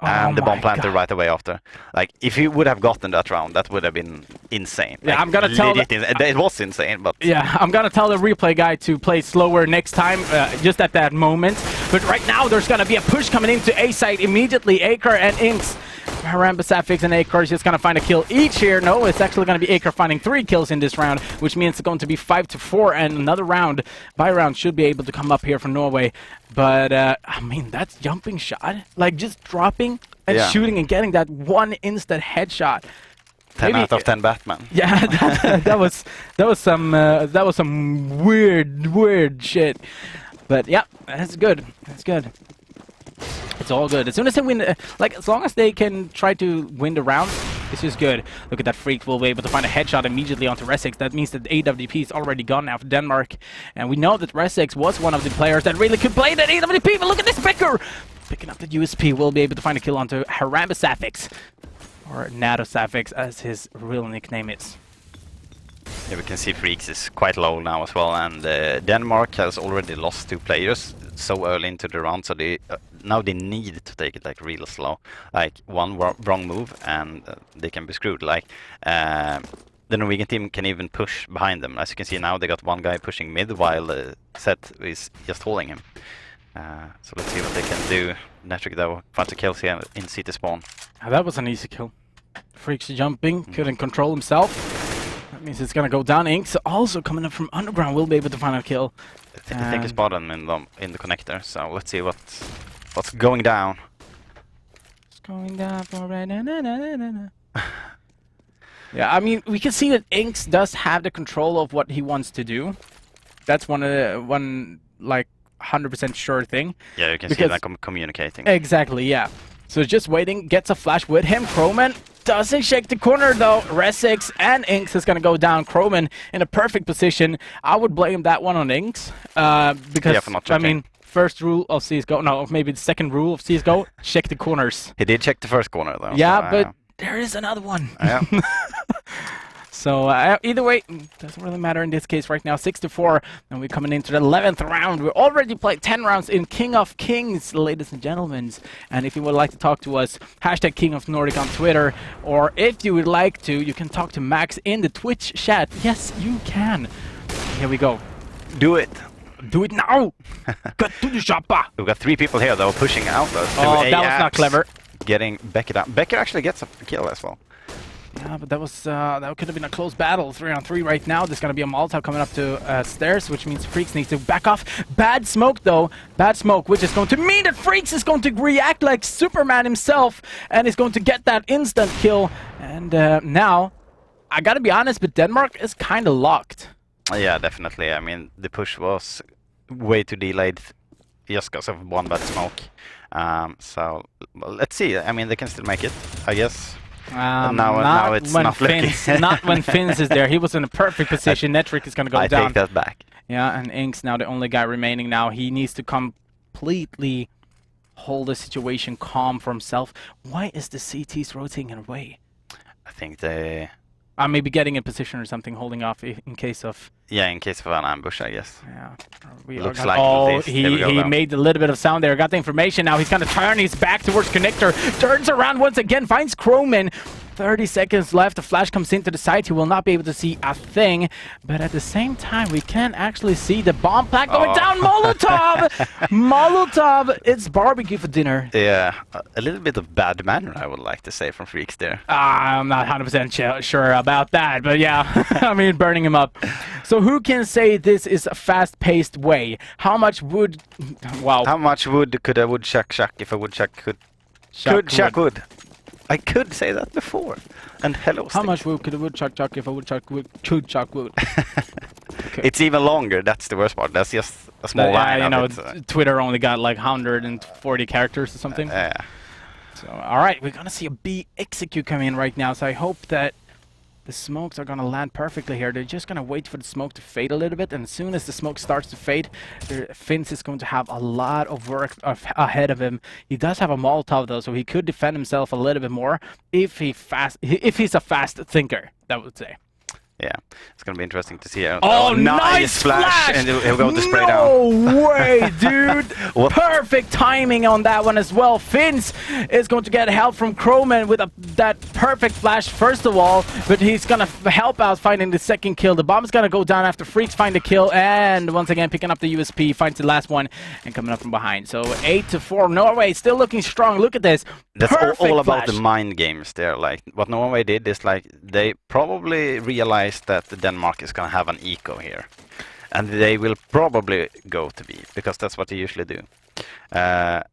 [SPEAKER 9] And the bomb planted right away after. Like, if he would have gotten that round, that would have been insane.
[SPEAKER 10] Yeah,
[SPEAKER 9] like,
[SPEAKER 10] I'm gonna tell
[SPEAKER 9] it was insane, but...
[SPEAKER 10] Yeah, I'm gonna tell the replay guy to play slower next time, just at that moment. But right now, there's gonna be a push coming into A side immediately. Acre and Inks. Harambe, Safix, and Acre is just gonna find a kill each here. No, it's actually gonna be Acre finding 3 kills in this round, which means it's going to be 5-4, and another round, by round, should be able to come up here from Norway. But, I mean, that's jumping shot. Like, just dropping and shooting and getting that one instant headshot.
[SPEAKER 9] 10 out of 10 Batman.
[SPEAKER 10] Yeah, that was some weird shit. But yeah, that's good. That's good. It's all good. As soon as they win, like as long as they can try to win the round, it's just good. Look at that Freak. Will be able to find a headshot immediately onto Resix. That means that AWP is already gone now for Denmark. And we know that Resix was one of the players that really could play that AWP. But look at this Becker! Picking up the USP. Will be able to find a kill onto Harambe Safix. Or Nato Safix, as his real nickname is.
[SPEAKER 9] Yeah, we can see Freaks is quite low now as well. And Denmark has already lost 2 players. so early into the round, so they now they need to take it like real slow. Like one wrong move and they can be screwed. Like the Norwegian team can even push behind them. As you can see now, they got one guy pushing mid while Seth is just holding him. So let's see what they can do. Netric though finds a kill here in CT spawn.
[SPEAKER 10] That was an easy kill. Freaks jumping, couldn't control himself. That means it's gonna go down. Inks also coming up from underground will be able to find a kill.
[SPEAKER 9] I think he spotted him in the connector. So let's see what's going down.
[SPEAKER 10] It's going down for right now. Yeah, I mean, we can see that Inks does have the control of what he wants to do. That's one like 100% sure thing.
[SPEAKER 9] Yeah, you can see that communicating.
[SPEAKER 10] Exactly, yeah. So just waiting, gets a flash with him. Croman doesn't shake the corner though. Resix and Inks is gonna go down. Croman in a perfect position. I would blame that one on Inks because
[SPEAKER 9] yeah, for not checking.
[SPEAKER 10] I mean, first rule of CS:GO, no, maybe the second rule of CS:GO, check the corners.
[SPEAKER 9] He did check the first corner though.
[SPEAKER 10] Yeah,
[SPEAKER 9] so,
[SPEAKER 10] but there is another one.
[SPEAKER 9] Yeah.
[SPEAKER 10] So either way, doesn't really matter in this case right now. 6-4, and we're coming into the 11th round. We already played 10 rounds in King of Kings, ladies and gentlemen. And if you would like to talk to us, hashtag King of Nordic on Twitter, or if you would like to, you can talk to Max in the Twitch chat. Yes, you can. Here we go.
[SPEAKER 9] Do it.
[SPEAKER 10] Do it now. Get to the shopper.
[SPEAKER 9] We've got 3 people here though pushing out though.
[SPEAKER 10] Oh, that was not clever.
[SPEAKER 9] Getting Becky down. Becky actually gets a kill as well.
[SPEAKER 10] Yeah, but that was that could have been a close battle. 3-on-3 right now. There's gonna be a Molotov coming up to stairs, which means Freaks needs to back off. Bad smoke though. Bad smoke, which is going to mean that Freaks is going to react like Superman himself and is going to get that instant kill. And now, I gotta be honest, but Denmark is kind of locked.
[SPEAKER 9] Yeah, definitely. I mean, the push was way too delayed just because of one bad smoke. So well, let's see. I mean, they can still make it, I guess. Now it's not looking.
[SPEAKER 10] Not when Finns is there. He was in a perfect position. Netric is going to go down.
[SPEAKER 9] I take that back.
[SPEAKER 10] Yeah, and Inks now the only guy remaining now. He needs to completely hold the situation calm for himself. Why is the CTs rotating away?
[SPEAKER 9] I think they...
[SPEAKER 10] maybe getting a position or something, holding off in case of...
[SPEAKER 9] Yeah, in case of an ambush, I guess.
[SPEAKER 10] Yeah.
[SPEAKER 9] Looks like
[SPEAKER 10] oh, he made a little bit of sound there. Got the information now. He's going to turn his back towards Connector. Turns around once again. Finds Croman. 30 seconds left. The flash comes into the site. He will not be able to see a thing. But at the same time, we can actually see the bomb pack going down. Molotov! Molotov! It's barbecue for dinner.
[SPEAKER 9] Yeah, a little bit of bad manner, I would like to say, from Freaks there.
[SPEAKER 10] I'm not 100% sure about that. But yeah, I mean, burning him up. So who can say this is a fast-paced way? How much wood... Wow.
[SPEAKER 9] How much wood could a woodchuck chuck if a woodchuck could chuck wood? I could say that before. And hello,
[SPEAKER 10] How much wood could a woodchuck chuck if a woodchuck could chuck wood?
[SPEAKER 9] Okay. It's even longer. That's the worst part. That's just a small line.
[SPEAKER 10] You know, Twitter only got like 140 characters or something.
[SPEAKER 9] Yeah.
[SPEAKER 10] So, all right, we're gonna see a B execute come in right now. So I hope that the smokes are gonna land perfectly here. They're just gonna wait for the smoke to fade a little bit, and as soon as the smoke starts to fade, Finns is going to have a lot of work ahead of him. He does have a Molotov though, so he could defend himself a little bit more if he's a fast thinker, that would say.
[SPEAKER 9] Yeah, it's gonna be interesting to see.
[SPEAKER 10] Oh, nice flash!
[SPEAKER 9] And he'll go to spray
[SPEAKER 10] down.
[SPEAKER 9] No
[SPEAKER 10] way, dude! Perfect timing on that one as well. Finns is going to get help from Croman with that perfect flash first of all, but he's gonna help out finding the second kill. The bomb's gonna go down after Freaks find the kill, and once again picking up the USP, finds the last one and coming up from behind. So 8-4, Norway still looking strong. Look at this.
[SPEAKER 9] That's all about the mind games there. Like what Norway did is like they probably realized that Denmark is going to have an eco here, and they will probably go to B because that's what they usually do.
[SPEAKER 10] Yeah,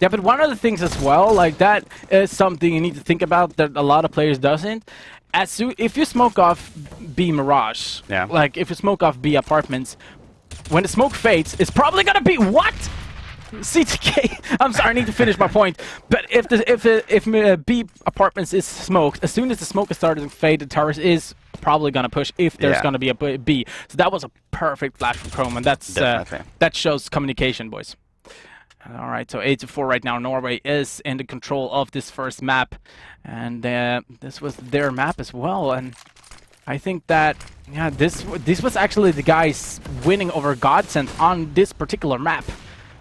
[SPEAKER 10] but one of the things as well, like that is something you need to think about that a lot of players doesn't. If you smoke off B Mirage, like if you smoke off B Apartments, when the smoke fades, it's probably gonna be what? CTK. I'm sorry, I need to finish my point. But if B Apartments is smoked, as soon as the smoke is starting to fade, the towers is probably gonna push if there's gonna be a B. So that was a perfect flash from Chrome, and that's that shows communication, boys. All right, so 8-4 right now. Norway is in the control of this first map, and this was their map as well. And I think that, yeah, this was actually the guys winning over Godsend on this particular map.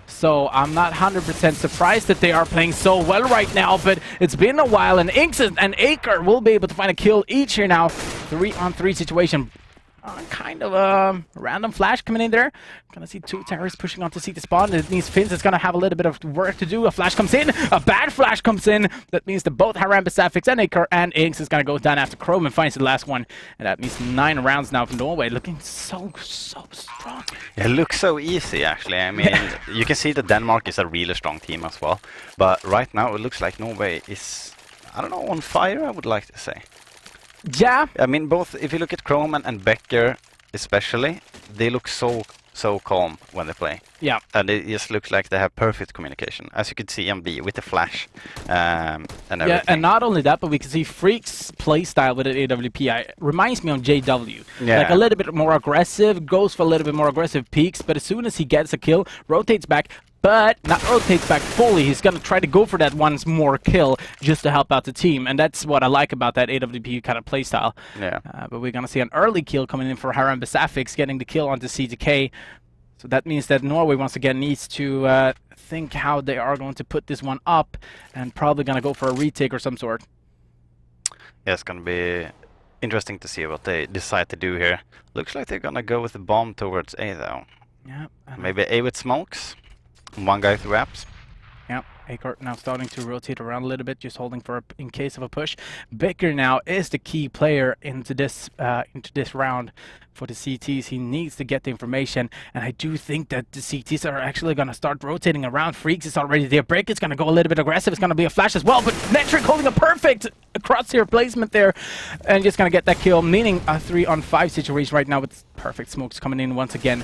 [SPEAKER 10] So I'm not 100% surprised that they are playing so well right now, but it's been a while, and Inks and Acre will be able to find a kill each here now. 3-on-3 situation. Kind of a random flash coming in there. Gonna see two terrorists pushing onto CT spawn. It means Finns is gonna have a little bit of work to do. A flash comes in, a bad flash comes in. That means that both Haram, Besafix, and Acre and Inks is gonna go down after Chrome and finds the last one. And that means 9 rounds now from Norway, looking so strong.
[SPEAKER 9] It looks so easy, actually. I mean, you can see that Denmark is a really strong team as well. But right now, it looks like Norway is, I don't know, on fire, I would like to say.
[SPEAKER 10] Yeah.
[SPEAKER 9] I mean, both, if you look at Kroman and Becker especially, they look so calm when they play.
[SPEAKER 10] Yeah.
[SPEAKER 9] And it just looks like they have perfect communication, as you could see on B with the flash and everything.
[SPEAKER 10] Yeah, and not only that, but we can see Freak's playstyle with an AWP reminds me on JW.
[SPEAKER 9] Yeah.
[SPEAKER 10] Like a little bit more aggressive, goes for a little bit more aggressive peaks, but as soon as he gets a kill, rotates back, but not rotates back fully. He's going to try to go for that once more kill just to help out the team. And that's what I like about that AWP kind of playstyle.
[SPEAKER 9] Yeah.
[SPEAKER 10] But we're going to see an early kill coming in for Haram Besafix, getting the kill onto CTK. So that means that Norway once again needs to think how they are going to put this one up, and probably going to go for a retake or some sort.
[SPEAKER 9] Yeah, it's going to be interesting to see what they decide to do here. Looks like they're going to go with the bomb towards A, though.
[SPEAKER 10] Yeah.
[SPEAKER 9] Maybe A with smokes. One guy through apps.
[SPEAKER 10] Yeah, Acre now starting to rotate around a little bit, just holding for in case of a push. Becker now is the key player into this round for the CTs. He needs to get the information, and I do think that the CTs are actually going to start rotating around. Freaks is already there. Break is going to go a little bit aggressive. It's going to be a flash as well, but Metric holding a perfect crosshair placement there, and just going to get that kill, meaning a 3-on-5 situation right now with perfect smokes coming in once again.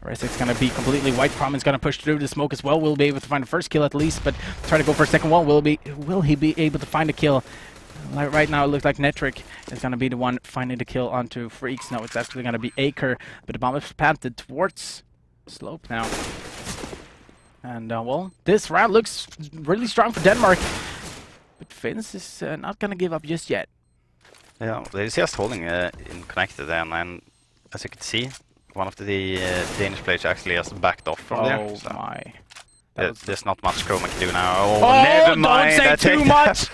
[SPEAKER 10] Resik's gonna be completely white. Promin's gonna push through the smoke as well. Will be able to find the first kill at least, but try to go for a second one. Will he be able to find a kill? Like right now, it looks like Netric is gonna be the one finding the kill onto Freaks. No, it's actually gonna be Acre, but the bomb is planted towards Slope now. And well, this round looks really strong for Denmark, but Finns is not gonna give up just yet.
[SPEAKER 9] Yeah, they're just holding in connected then, and as you can see, one of the Danish players actually just backed off from there.
[SPEAKER 10] Oh
[SPEAKER 9] so
[SPEAKER 10] my.
[SPEAKER 9] There's not much Chroma can do now. Oh,
[SPEAKER 10] oh
[SPEAKER 9] never mind.
[SPEAKER 10] Don't say too much!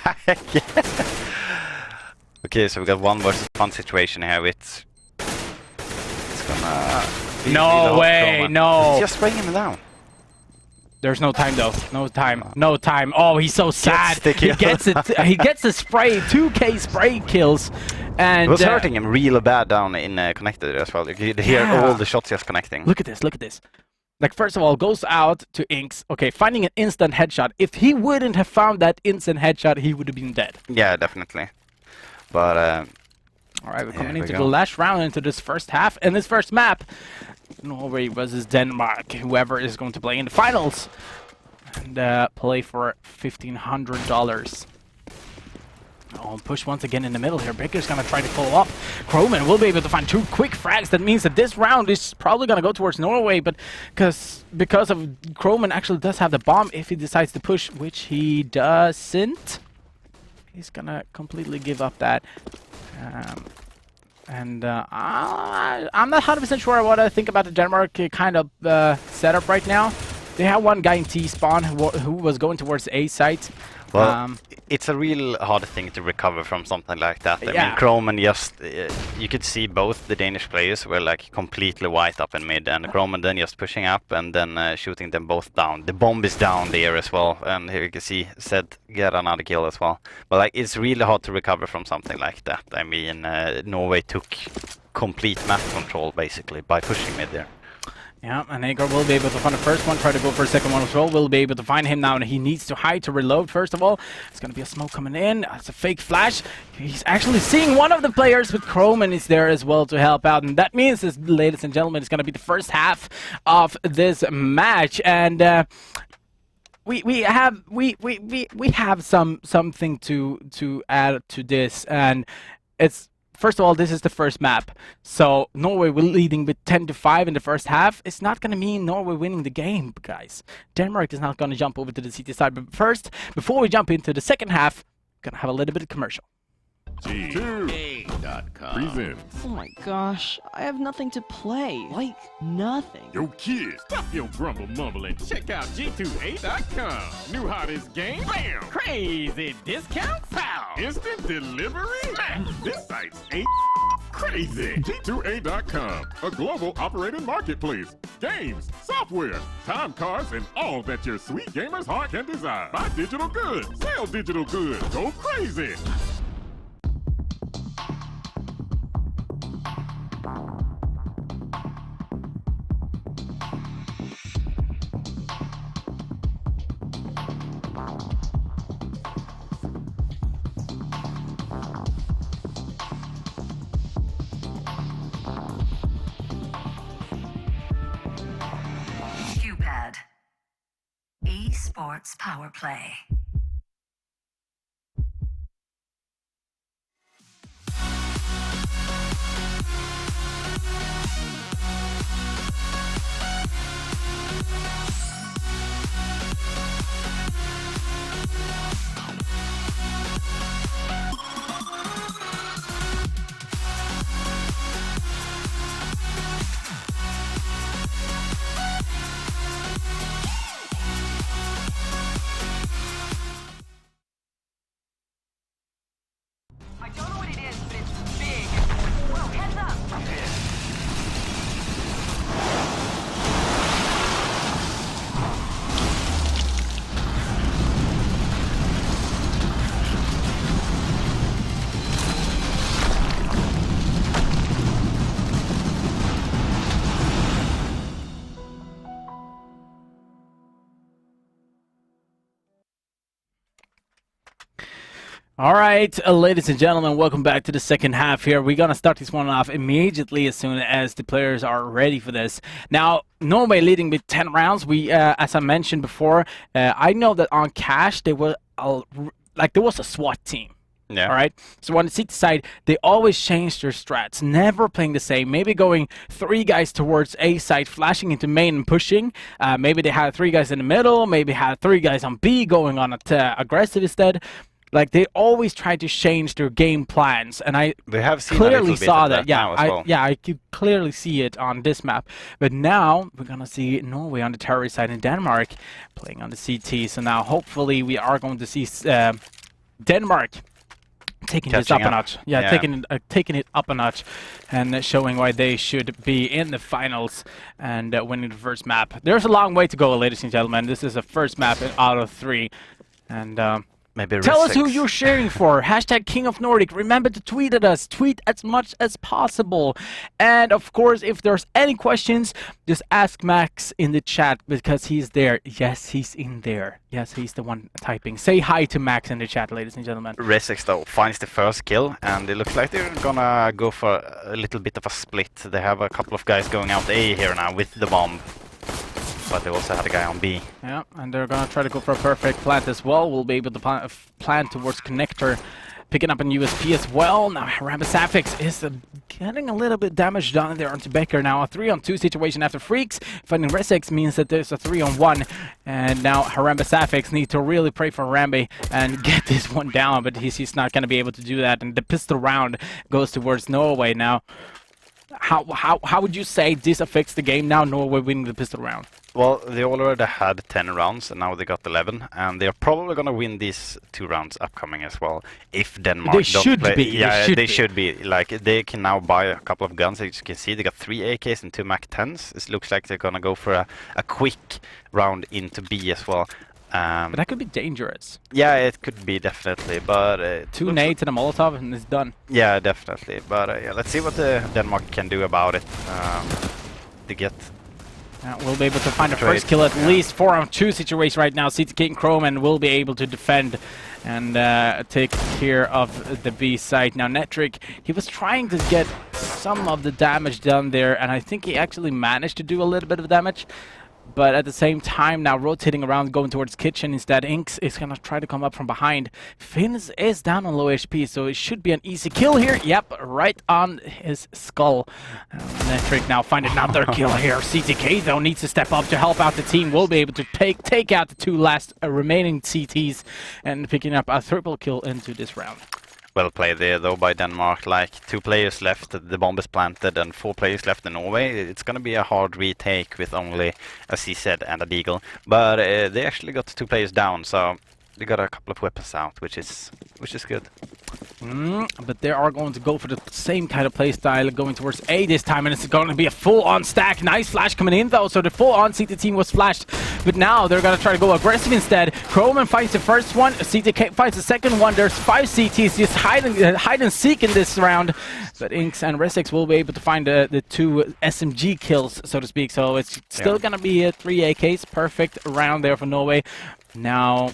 [SPEAKER 9] Okay, so we got 1 versus 1 situation here with... It's gonna...
[SPEAKER 10] No way, no!
[SPEAKER 9] Just spraying him down.
[SPEAKER 10] There's no time though. No time. No time. Oh, he's so sad. He gets it. He gets a spray. 2K spray kills. And
[SPEAKER 9] it was hurting him really bad down in connected as well. You could hear all the shots just connecting.
[SPEAKER 10] Look at this. Look at this. Like, first of all, goes out to Inks. Okay, finding an instant headshot. If he wouldn't have found that instant headshot, he would have been dead.
[SPEAKER 9] Yeah, definitely. But
[SPEAKER 10] all right, we're coming into the last round into this first half and this first map. Norway versus Denmark. Whoever is going to play in the finals and play for $1,500. Oh, push once again in the middle here. Baker's gonna try to follow up. Croman will be able to find 2 quick frags. That means that this round is probably gonna go towards Norway, but because of Croman actually does have the bomb if he decides to push, which he doesn't. He's gonna completely give up that. I'm not 100% sure what I think about the Denmark kind of setup right now. They have one guy in T-spawn who was going towards A site.
[SPEAKER 9] Well, it's a real hard thing to recover from something like that. I mean, Croman just... you could see both the Danish players were like completely white up in mid, and Croman then just pushing up and then shooting them both down. The bomb is down there as well, and here you can see Zed get another kill as well. But like, it's really hard to recover from something like that. I mean, Norway took complete map control basically by pushing mid there.
[SPEAKER 10] Yeah, and Agar will be able to find the first one, try to go for a second one as well. We'll be able to find him now, and he needs to hide to reload first of all. It's going to be a smoke coming in. It's a fake flash. He's actually seeing one of the players with Croman is there as well to help out. And that means, this, ladies and gentlemen, it's going to be the first half of this match. And we have something to add to this, and it's... First of all, this is the first map, so Norway will leading with 10-5 in the first half. It's not going to mean Norway winning the game, guys. Denmark is not going to jump over to the CT side. But first, before we jump into the second half, we're going to have a little bit of commercial.
[SPEAKER 6] G2A.com presents.
[SPEAKER 11] Oh my gosh, I have nothing to play. Like, nothing.
[SPEAKER 6] Yo, kids, stop your grumble mumble and check out G2A.com. New hottest game, bam! Crazy discounts, pow! Instant delivery, man! This site's crazy. G2A.com, a global operating marketplace. Games, software, time cards, and all that your sweet gamer's heart can desire. Buy digital goods, sell digital goods, go crazy.
[SPEAKER 7] Qpad. Esports Power Play.
[SPEAKER 12] I don't know what it is, but it's big. Whoa, heads up!
[SPEAKER 10] All right, ladies and gentlemen, welcome back to the second half here. We're going to start this one off immediately as soon as the players are ready for this. Now, Norway leading with 10 rounds. We, as I mentioned before, I know that on cash, there was a SWAT team.
[SPEAKER 9] Yeah.
[SPEAKER 10] All right. So on the CT side, they always change their strats, never playing the same. Maybe going 3 guys towards A side, flashing into main and pushing. Maybe they had 3 guys in the middle. Maybe had 3 guys on B going on aggressive instead. Like, they always try to change their game plans, and I clearly saw that. Yeah, I could clearly see it on this map. But now we're gonna see Norway on the terrorist side and Denmark playing on the CT. So now hopefully we are going to see Denmark taking this up a notch. Yeah, taking it up a notch, and showing why they should be in the finals and winning the first map. There's a long way to go, ladies and gentlemen. This is the first map out of 3, and
[SPEAKER 9] maybe
[SPEAKER 10] tell us who you're cheering for. Hashtag King of Nordic. Remember to tweet at us. Tweet as much as possible. And of course, if there's any questions, just ask Max in the chat because he's there. Yes, he's in there. Yes, he's the one typing. Say hi to Max in the chat, ladies and gentlemen.
[SPEAKER 9] Resex though finds the first kill, and it looks like they're gonna go for a little bit of a split. They have a couple of guys going out A here now with the bomb. But they also had a guy on B.
[SPEAKER 10] Yeah, and they're gonna try to go for a perfect plant as well. We'll be able to plant towards connector, picking up an USP as well. Now Rambasafix is getting a little bit damage done there onto Becker. Now a 3-on-2 situation after Freaks. Finding Resex means that there's a 3-on-1. And now Rambasafix needs to really pray for Rambe and get this one down, but he's not gonna be able to do that. And the pistol round goes towards Norway now. How would you say this affects the game now, Norway winning the pistol round?
[SPEAKER 9] Well, they already had 10 rounds, and now they got 11, and they're probably gonna win these 2 rounds upcoming as well. If Denmark
[SPEAKER 10] they
[SPEAKER 9] don't
[SPEAKER 10] should
[SPEAKER 9] play,
[SPEAKER 10] be.
[SPEAKER 9] yeah, they should be. Like, they can now buy a couple of guns. As you can see, they got 3 AKs and 2 MAC-10s. It looks like they're gonna go for a quick round into B as well.
[SPEAKER 10] But that could be dangerous.
[SPEAKER 9] Yeah, it could be definitely, but
[SPEAKER 10] 2 nades and a Molotov and it's done.
[SPEAKER 9] Yeah, definitely. But yeah, let's see what Denmark can do about it. They get.
[SPEAKER 10] We'll be able to find a first kill at least. 4-on-2 situation right now. CTK and Chrome and will be able to defend and take care of the B site. Now Netric, he was trying to get some of the damage done there, and I think he actually managed to do a little bit of damage. But at the same time, now rotating around, going towards kitchen instead. Inks is going to try to come up from behind. Finns is down on low HP, so it should be an easy kill here. Yep, right on his skull. Netric now find another kill here. CTK, though, needs to step up to help out the team. Will be able to take out the 2 last remaining CTs and picking up a triple kill into this round.
[SPEAKER 9] well played there though by Denmark. Like 2 players left, the bomb is planted, and 4 players left in Norway. It's gonna be a hard retake with only a CZ and a Deagle. But they actually got 2 players down, so they got a couple of weapons out, which is good.
[SPEAKER 10] But they are going to go for the same kind of play style, going towards A this time, and it's going to be a full-on stack. Nice flash coming in though, so the full-on CT team was flashed, but now they're going to try to go aggressive instead. Croman finds the first one, CTK finds the second one. There's 5 CTs just hide and seek in this round, but Inks and Resix will be able to find the 2 SMG kills, so to speak. So it's still going to be 3 AKs. Perfect round there for Norway. Now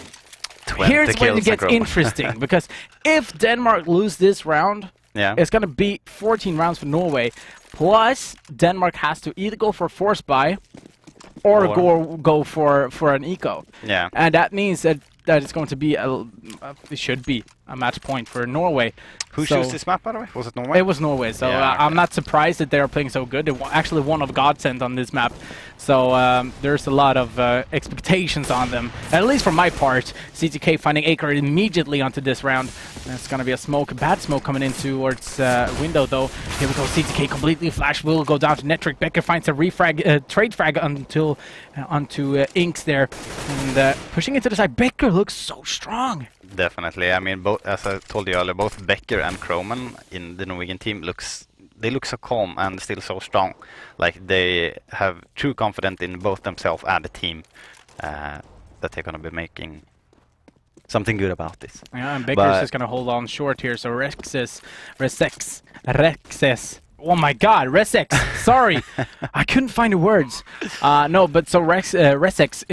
[SPEAKER 10] here's where it gets interesting, because if Denmark lose this round, it's going to be 14 rounds for Norway. Plus, Denmark has to either go for a force buy or go for an eco.
[SPEAKER 9] Yeah.
[SPEAKER 10] And that means that it's going to be it should be a match point for Norway.
[SPEAKER 9] Who chose this map, by the way? Was it Norway?
[SPEAKER 10] It was Norway, so I'm not surprised that they're playing so good. They actually one of godsend on this map, so there's a lot of expectations on them, at least for my part. CTK finding Acre immediately onto this round. It's going to be a bad smoke coming in towards window though. Here we go, CTK completely flashed, will go down to Netric. Becker finds a trade frag onto Inks there, and pushing into the side. Becker looks so strong.
[SPEAKER 9] Definitely. I mean, both, as I told you earlier, both Becker and Croman in the Norwegian team look so calm and still so strong. Like they have true confidence in both themselves and the team that they're gonna be making something good about this.
[SPEAKER 10] Yeah, and Becker's just gonna hold on short here. So Rexes. Oh my God, Resex. Sorry, I couldn't find the words. No, but so Resex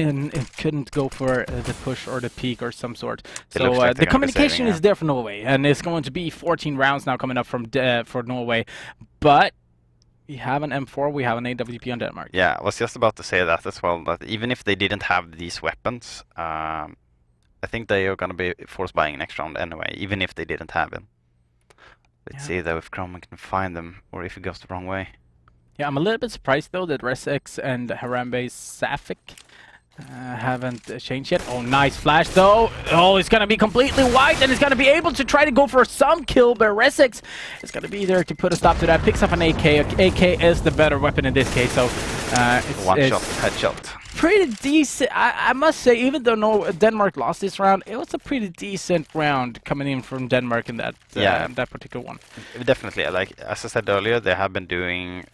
[SPEAKER 10] couldn't go for the push or the peak or some sort. So like the communication is there for Norway, and it's going to be 14 rounds now coming up for Norway. But we have an M4, we have an AWP on Denmark.
[SPEAKER 9] Yeah, I was just about to say that as well. That even if they didn't have these weapons, I think they are going to be force buying next round anyway, even if they didn't have them. Let's see though if Croman can find them or if it goes the wrong way.
[SPEAKER 10] Yeah, I'm a little bit surprised though that Resex and Harambe Safik haven't changed yet. Oh, nice flash though. Oh, it's gonna be completely white and he's gonna be able to try to go for some kill, but Resex is gonna be there to put a stop to that. Picks up an AK. AK is the better weapon in this case, so it's
[SPEAKER 9] one-shot headshot.
[SPEAKER 10] Pretty decent. I must say, even though Denmark lost this round, it was a pretty decent round coming in from Denmark in that that particular one.
[SPEAKER 9] Definitely. Like as I said earlier, they have been doing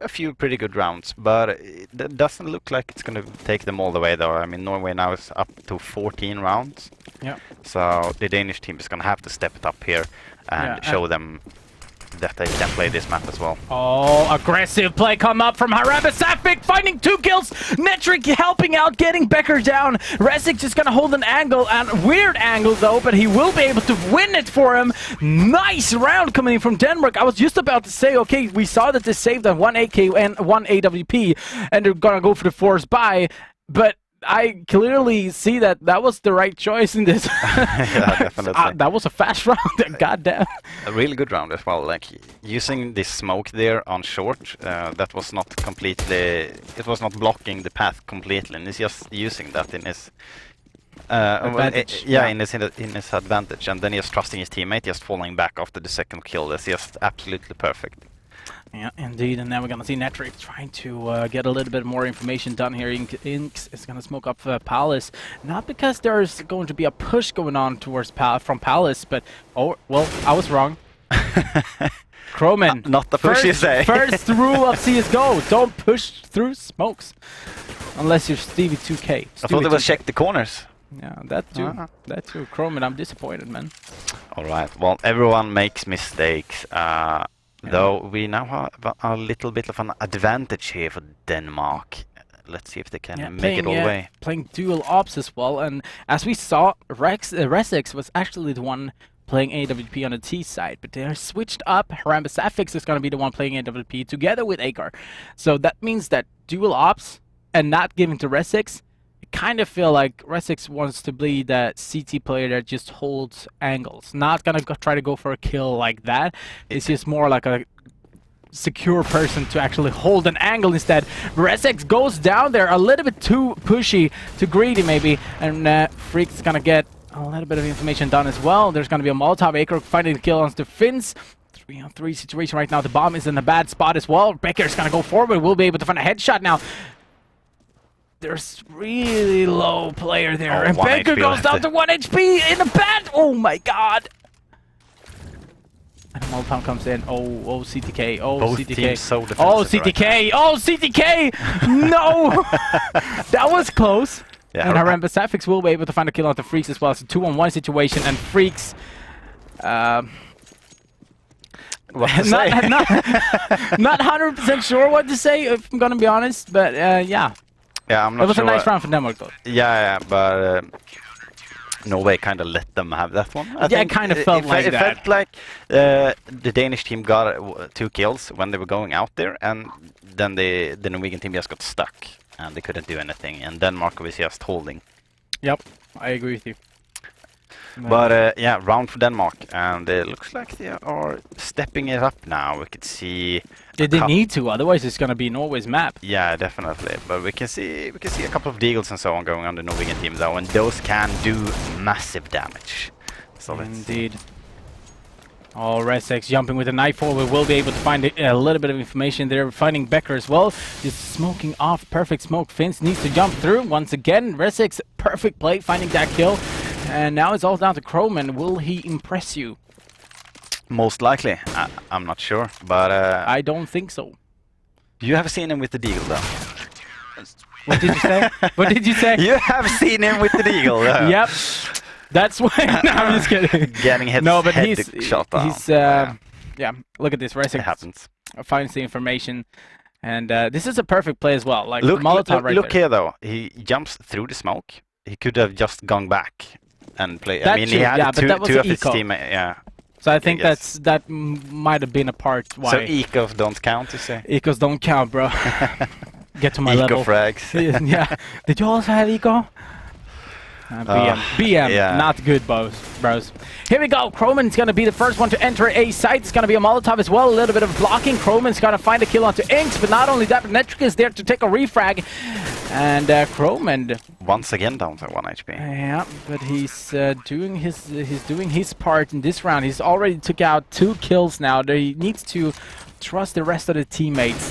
[SPEAKER 9] a few pretty good rounds, but it doesn't look like it's going to take them all the way though. I mean, Norway now is up to 14 rounds.
[SPEAKER 10] Yeah.
[SPEAKER 9] So the Danish team is going to have to step it up here and show them that they can play this map as well.
[SPEAKER 10] Oh, aggressive play come up from Harambe Safik, finding 2 kills. Netric helping out, getting Becker down. Rezik just gonna hold an angle, and weird angle though, but he will be able to win it for him. Nice round coming in from Denmark. I was just about to say, okay, we saw that they saved on 1 AK and 1 AWP, and they're gonna go for the force buy, but I clearly see that was the right choice in this.
[SPEAKER 9] Yeah, definitely.
[SPEAKER 10] That was a fast round. Goddamn.
[SPEAKER 9] A really good round as well. Like using this smoke there on short, that was not completely. It was not blocking the path completely, and he's just using that in his.
[SPEAKER 10] Advantage.
[SPEAKER 9] In his advantage, and then he's trusting his teammate, just falling back after the second kill. That's just absolutely perfect.
[SPEAKER 10] Yeah, indeed, and now we're gonna see Netric trying to get a little bit more information done here. Inks is gonna smoke up Palace, not because there's going to be a push going on towards from Palace, but oh well, I was wrong. Croman,
[SPEAKER 9] not the push you say.
[SPEAKER 10] First rule of CS:GO: don't push through smokes, unless you're Stevie 2K.
[SPEAKER 9] I thought it was check the corners.
[SPEAKER 10] Yeah, that too. That too. Croman, I'm disappointed, man.
[SPEAKER 9] All right. Well, everyone makes mistakes. Though we now have a little bit of an advantage here for Denmark. Let's see if they can make it all the way.
[SPEAKER 10] Playing dual ops as well, and as we saw, Resex was actually the one playing AWP on the T side, but they're switched up. Harambe Safik is going to be the one playing AWP together with Akar. So that means that dual ops and not giving to Resex, kind of feel like Resex wants to be the CT player that just holds angles. Not gonna try to go for a kill like that. It's just more like a secure person to actually hold an angle instead. Resex goes down there a little bit too pushy, too greedy maybe, and Freak's gonna get A little bit of information done as well. There's going to be a Molotov. Acre finding the kill on the Finns. 3-on-3 situation right now. The bomb is in a bad spot as well. Becker's going to go forward. We'll be able to find a headshot now. There's really low player there. And Becker goes down to 1 HP in the bed. Oh my god. And Molotov comes in. Oh, CTK. Oh,
[SPEAKER 9] Both
[SPEAKER 10] CTK.
[SPEAKER 9] teams so defensive
[SPEAKER 10] Oh, CTK.
[SPEAKER 9] right
[SPEAKER 10] Oh, CTK. No. That was close.
[SPEAKER 9] Yeah,
[SPEAKER 10] and Haram Pacifics will be able to find a kill on the Freaks as well. It's a 2-on-1 situation. And Freaks...
[SPEAKER 9] What to say?
[SPEAKER 10] not 100% sure what to say, if I'm gonna be honest, but yeah.
[SPEAKER 9] Yeah, I'm not sure.
[SPEAKER 10] It was a nice round for Denmark, though.
[SPEAKER 9] Yeah, but Norway kind of let them have that one. I think
[SPEAKER 10] it kind of felt like that.
[SPEAKER 9] It felt like the Danish team got 2 kills when they were going out there, and then the Norwegian team just got stuck, and they couldn't do anything, and Denmark was just holding.
[SPEAKER 10] Yep, I agree with you.
[SPEAKER 9] But yeah, round for Denmark, and it looks like they are stepping it up now. We could see
[SPEAKER 10] they need to, otherwise it's gonna be Norway's map.
[SPEAKER 9] Yeah, definitely. But we can see a couple of deagles and so on going on the Norwegian team though, and those can do massive damage. So
[SPEAKER 10] indeed. Oh, Resex jumping with a knife forward. We'll be able to find a little bit of information there. Finding Becker as well. Just smoking off. Perfect smoke. Finns needs to jump through once again. Resex, perfect play, finding that kill. And now it's all down to Croman. Will he impress you?
[SPEAKER 9] Most likely. I'm not sure, but...
[SPEAKER 10] I don't think so.
[SPEAKER 9] You have seen him with the deagle, though.
[SPEAKER 10] What did you say? What did you say?
[SPEAKER 9] You have seen him with the deagle, though.
[SPEAKER 10] Yep. That's why... No, I'm just kidding.
[SPEAKER 9] Getting head shot down.
[SPEAKER 10] He's yeah, look at this. Resex
[SPEAKER 9] it happens.
[SPEAKER 10] Finds the information. And this is a perfect play as well. Like
[SPEAKER 9] look
[SPEAKER 10] Molotov
[SPEAKER 9] here, though. He jumps through the smoke. He could have just gone back and play.
[SPEAKER 10] I
[SPEAKER 9] mean,
[SPEAKER 10] true.
[SPEAKER 9] he had
[SPEAKER 10] yeah, but that was
[SPEAKER 9] two of his
[SPEAKER 10] eco.
[SPEAKER 9] teammates. Yeah.
[SPEAKER 10] So I think that might have been a part why.
[SPEAKER 9] So ecos don't count, you say?
[SPEAKER 10] Ecos don't count, bro. Get to my
[SPEAKER 9] eco
[SPEAKER 10] level.
[SPEAKER 9] Eco frags.
[SPEAKER 10] Yeah. Did you also have eco? BM,
[SPEAKER 9] yeah.
[SPEAKER 10] Not good, bros. Here we go. Croman's going to be the first one to enter a site. It's going to be a Molotov as well. A little bit of blocking. Croman's going to find a kill onto Inks, but not only that, but Netric is there to take a refrag. And Croman...
[SPEAKER 9] Once again down to 1 HP.
[SPEAKER 10] Yeah, but he's doing his part in this round. He's already took out 2 kills now. He needs to trust the rest of the teammates.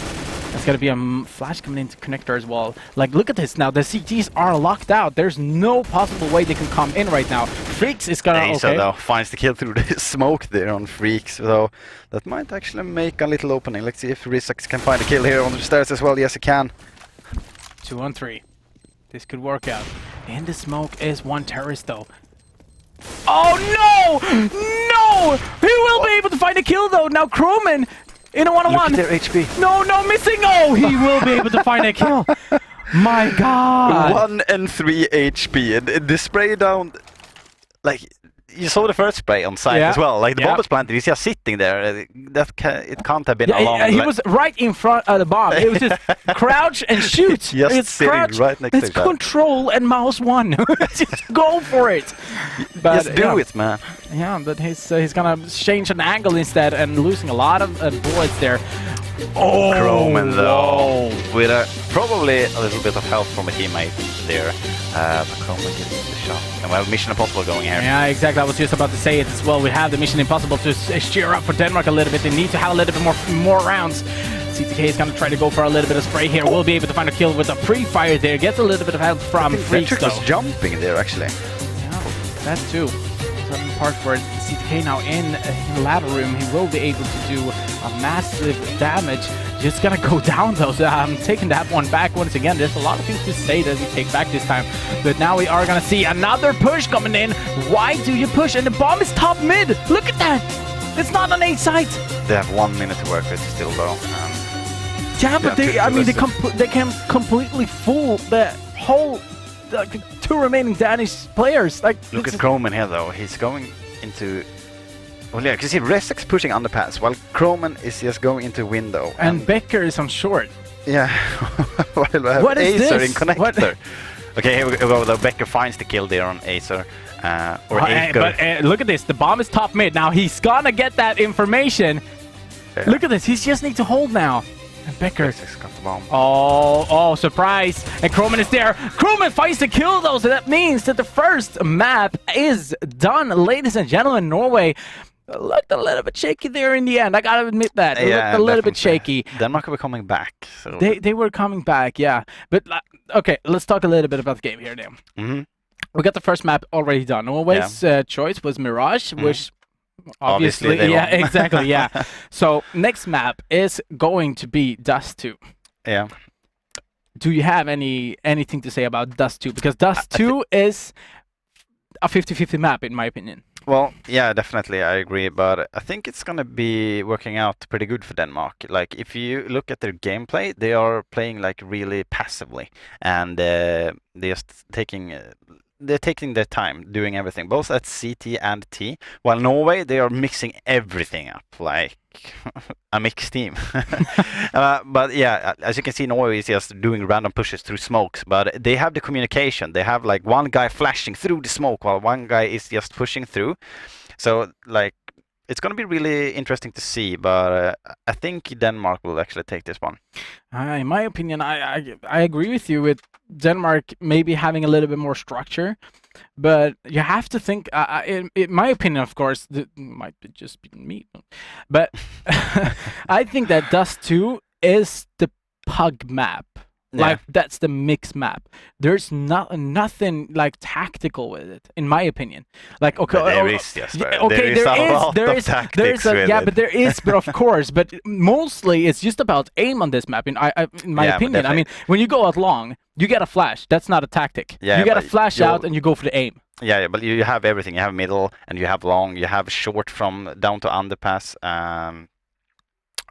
[SPEAKER 10] There's going to be a flash coming into connector as well. Like, look at this now. The CTs are locked out. There's no possible way they can come in right now. Freaks is going to...
[SPEAKER 9] Okay. So finds the kill through the smoke there on Freaks. So that might actually make a little opening. Let's see if Resex can find a kill here on the stairs as well. Yes, he can.
[SPEAKER 10] 2-on-3. This could work out. In the smoke is 1 terrorist, though. Oh, no! No! He will be able to find a kill, though. Now, Croman... In a 1-on-1.
[SPEAKER 9] Look at their HP.
[SPEAKER 10] No, missing. Oh, he will be able to find a kill. My God.
[SPEAKER 9] 1 and 3 HP. And the spray down, like you saw the first spray on site as well. Like the bomb was planted. He's just sitting there. It can't have been a long.
[SPEAKER 10] He was right in front of the bomb. It was just crouch and shoot.
[SPEAKER 9] Just
[SPEAKER 10] it's
[SPEAKER 9] sitting
[SPEAKER 10] crouch,
[SPEAKER 9] right next to
[SPEAKER 10] it's control and mouse 1. Just go for it. But,
[SPEAKER 9] just do it, man.
[SPEAKER 10] Yeah, but he's gonna change an angle instead and losing a lot of bullets there. Oh,
[SPEAKER 9] Croman though, with probably a little bit of help from a teammate there. But Croman gets the shot. And we have Mission Impossible going here.
[SPEAKER 10] Yeah, exactly. I was just about to say it as well. We have the Mission Impossible to cheer up for Denmark a little bit. They need to have a little bit more rounds. CTK is going to try to go for a little bit of spray here. We'll be able to find a kill with a pre-fire there. Gets a little bit of help from Freaks, though.
[SPEAKER 9] was jumping there, actually.
[SPEAKER 10] Yeah, that too. Certain part for CTK now in the ladder room. He will be able to do a massive damage. Just gonna go down though, so I'm taking that one back once again. There's a lot of things to say that we take back this time. But now we are gonna see another push coming in. Why do you push? And the bomb is top mid. Look at that. It's not an 8 site.
[SPEAKER 9] They have 1 minute to work with still though.
[SPEAKER 10] Yeah, but they can completely fool the whole 2 remaining Danish players. Like,
[SPEAKER 9] look at Croman here though. He's going into... Well, yeah, because Resex pushing underpass while Croman is just going into window.
[SPEAKER 10] And Becker is on short.
[SPEAKER 9] Yeah.
[SPEAKER 10] What is
[SPEAKER 9] Acer
[SPEAKER 10] this?
[SPEAKER 9] in connector. Okay, here we go though. Becker finds the kill there on Acer.
[SPEAKER 10] But look at this. The bomb is top mid. Now he's gonna get that information. Yeah. Look at this. He just needs to hold now. And Becker.
[SPEAKER 9] Becker's got the bomb.
[SPEAKER 10] Oh, surprise! And Croman is there. Croman finds the kill though, so that means that the first map is done, ladies and gentlemen. Norway looked a little bit shaky there in the end. I gotta admit that. It looked a little bit shaky.
[SPEAKER 9] Denmark were coming back. So.
[SPEAKER 10] They were coming back, yeah. But okay, let's talk a little bit about the game here now.
[SPEAKER 9] Mm-hmm.
[SPEAKER 10] We got the first map already done. Norway's choice was Mirage, which obviously
[SPEAKER 9] yeah,
[SPEAKER 10] exactly, yeah. So next map is going to be Dust 2.
[SPEAKER 9] Yeah.
[SPEAKER 10] Do you have anything to say about Dust 2? Because Dust 2 is a 50-50 map, in my opinion.
[SPEAKER 9] Well, yeah, definitely, I agree. But I think it's gonna be working out pretty good for Denmark. Like, if you look at their gameplay, they are playing like really passively, and they're just taking. They're taking their time doing everything, both at CT and T. While Norway, they are mixing everything up like a mixed team. But yeah, as you can see, Norway is just doing random pushes through smokes. But they have the communication. They have like one guy flashing through the smoke while one guy is just pushing through. So like, it's going to be really interesting to see. But I think Denmark will actually take this one.
[SPEAKER 10] In my opinion, I agree with you with Denmark maybe having a little bit more structure, but you have to think, in my opinion, of course, it might just be me, but I think that Dust 2 is the pug map.
[SPEAKER 9] Yeah.
[SPEAKER 10] Like, that's the mix map. There's nothing like tactical with it, in my opinion. Like, okay,
[SPEAKER 9] but there is just
[SPEAKER 10] okay, there is
[SPEAKER 9] tactics
[SPEAKER 10] but there is, but of course, but mostly it's just about aim on this map. In my opinion, I mean, when you go out long, you get a flash. That's not a tactic.
[SPEAKER 9] Yeah,
[SPEAKER 10] you get a flash out and you go for the aim.
[SPEAKER 9] Yeah, but you have everything. You have middle and you have long. You have short from down to underpass.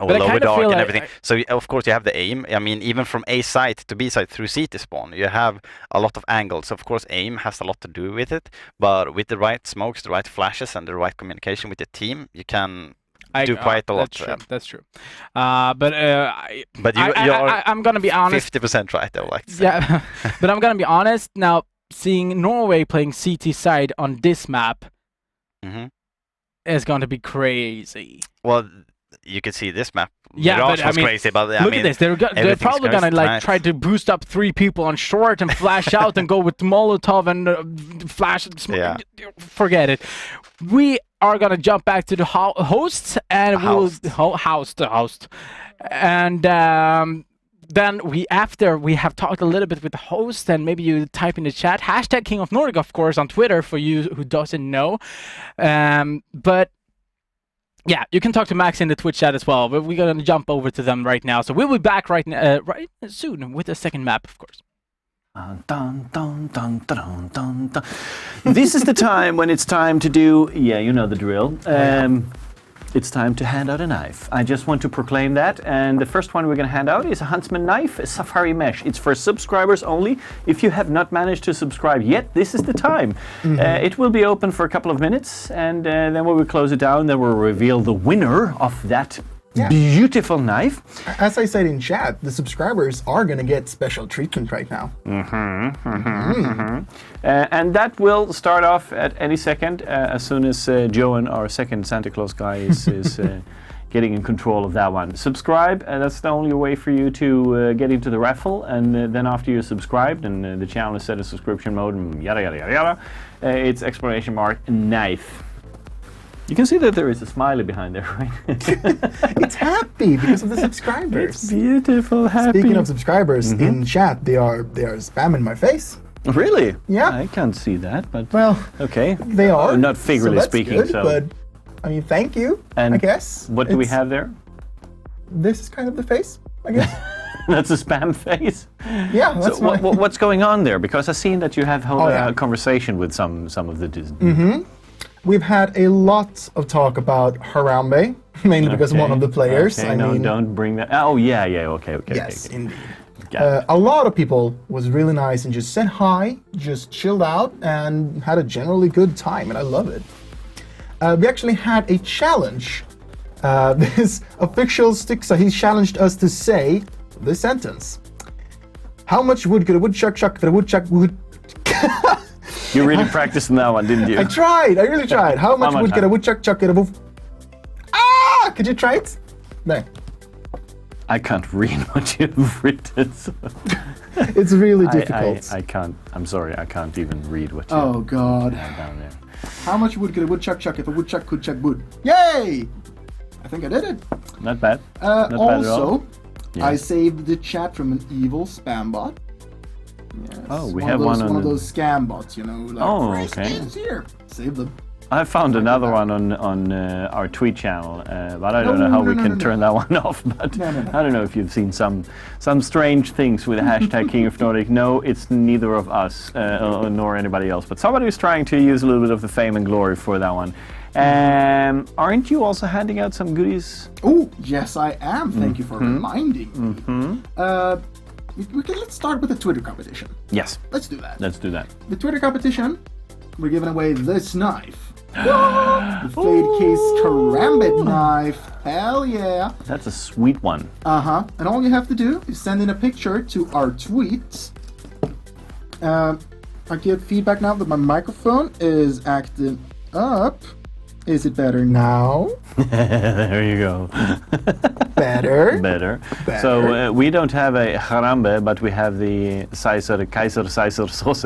[SPEAKER 9] Or lower dark and everything. So of course you have the aim. I mean, even from A site to B site through CT spawn, you have a lot of angles. So of course aim has a lot to do with it. But with the right smokes, the right flashes, and the right communication with the team, you can do quite a lot.
[SPEAKER 10] That's true. But I'm gonna be honest.
[SPEAKER 9] 50% right, I would like to say.
[SPEAKER 10] Yeah, but I'm gonna be honest. Now, seeing Norway playing CT side on this map is going to be crazy.
[SPEAKER 9] Well, you can see this map.
[SPEAKER 10] Yeah, but I mean,
[SPEAKER 9] crazy, but
[SPEAKER 10] look at this. They're probably gonna like try to boost up 3 people on short and flash out and go with Molotov and flash.
[SPEAKER 9] Yeah.
[SPEAKER 10] Forget it. We are gonna jump back to the hosts and we'll host. And then after we have talked a little bit with the host, and maybe you type in the chat hashtag King of Nordic, of course, on Twitter for you who doesn't know. But yeah, you can talk to Max in the Twitch chat as well, but we're going to jump over to them right now. So we'll be back right soon with the second map, of course.
[SPEAKER 1] This is the time when it's time to do, you know the drill. It's time to hand out a knife. I just want to proclaim that. And the first one we're going to hand out is a Huntsman knife, a Safari mesh. It's for subscribers only. If you have not managed to subscribe yet, this is the time. It will be open for a couple of minutes, and then we will close it down. Then we'll reveal the winner of that beautiful knife.
[SPEAKER 2] As I said in chat, the subscribers are going to get special treatment right now.
[SPEAKER 1] And that will start off at any second, as soon as Johan, our second Santa Claus guy, is getting in control of that one. Subscribe, that's the only way for you to get into the raffle, and then after you're subscribed and the channel is set in subscription mode and yada yada yada yada, it's exclamation mark knife. You can see that there is a smiley behind there, right?
[SPEAKER 2] It's happy because of the subscribers.
[SPEAKER 1] It's beautiful, happy.
[SPEAKER 2] Speaking of subscribers, in chat, they are spamming my face.
[SPEAKER 1] Really?
[SPEAKER 2] Yeah.
[SPEAKER 1] I can't see that, but
[SPEAKER 2] well,
[SPEAKER 1] okay.
[SPEAKER 2] They are.
[SPEAKER 1] Not figuratively speaking,
[SPEAKER 2] good, but I mean, thank you.
[SPEAKER 1] And
[SPEAKER 2] I guess.
[SPEAKER 1] What do we have there?
[SPEAKER 2] This is kind of the face, I guess.
[SPEAKER 1] That's a spam face.
[SPEAKER 2] Yeah. That's
[SPEAKER 1] so what's going on there? Because I've seen that you have held a conversation with some of the.
[SPEAKER 2] We've had a lot of talk about Harambe, mainly because of one of the players.
[SPEAKER 1] Okay, don't bring that. Oh, yeah, okay.
[SPEAKER 2] Yes, indeed. A lot of people was really nice and just said hi, just chilled out, and had a generally good time, and I love it. We actually had a challenge. This official stick, so he challenged us to say this sentence. How much wood could a woodchuck chuck that a woodchuck would...
[SPEAKER 1] You really practiced in that one, didn't you?
[SPEAKER 2] I really tried. How much wood could a woodchuck chuck at a woof? Ah! Could you try it? No.
[SPEAKER 1] I can't read what you've written. So
[SPEAKER 2] It's really difficult.
[SPEAKER 1] I can't. I'm sorry. I can't even read what you
[SPEAKER 2] Oh God.
[SPEAKER 1] have down there.
[SPEAKER 2] How much wood could a woodchuck chuck if a woodchuck could chuck wood? Yay! I think I did it.
[SPEAKER 1] Not bad. Not bad at all.
[SPEAKER 2] Also,
[SPEAKER 1] Yeah.
[SPEAKER 2] I saved the chat from an evil spam bot. Yes,
[SPEAKER 1] Oh, we
[SPEAKER 2] one
[SPEAKER 1] have
[SPEAKER 2] of those,
[SPEAKER 1] one on
[SPEAKER 2] one of
[SPEAKER 1] the-
[SPEAKER 2] those scam bots, you know. Like,
[SPEAKER 1] Oh,
[SPEAKER 2] free
[SPEAKER 1] okay.
[SPEAKER 2] skins here. Save them.
[SPEAKER 1] I found another one on our tweet channel, but I don't know how we can turn that one off. But
[SPEAKER 2] No.
[SPEAKER 1] I don't know if you've seen some strange things with the hashtag King of Nordic. No, it's neither of us nor anybody else. But somebody was trying to use a little bit of the fame and glory for that one. Aren't you also handing out some goodies?
[SPEAKER 2] Oh, yes, I am. Thank you for reminding me.
[SPEAKER 1] Mm-hmm.
[SPEAKER 2] Let's start with the Twitter competition.
[SPEAKER 1] Yes.
[SPEAKER 2] Let's do that.
[SPEAKER 1] Let's do that.
[SPEAKER 2] The Twitter competition, we're giving away this knife. The Fade Case Karambit knife. Hell yeah.
[SPEAKER 1] That's a sweet one.
[SPEAKER 2] Uh-huh. And all you have to do is send in a picture to our tweets. I get feedback now that my microphone is acting up. Is it better now?
[SPEAKER 1] There you go.
[SPEAKER 2] Better.
[SPEAKER 1] Better. So we don't have a harambe, but we have the Kaiser sauce.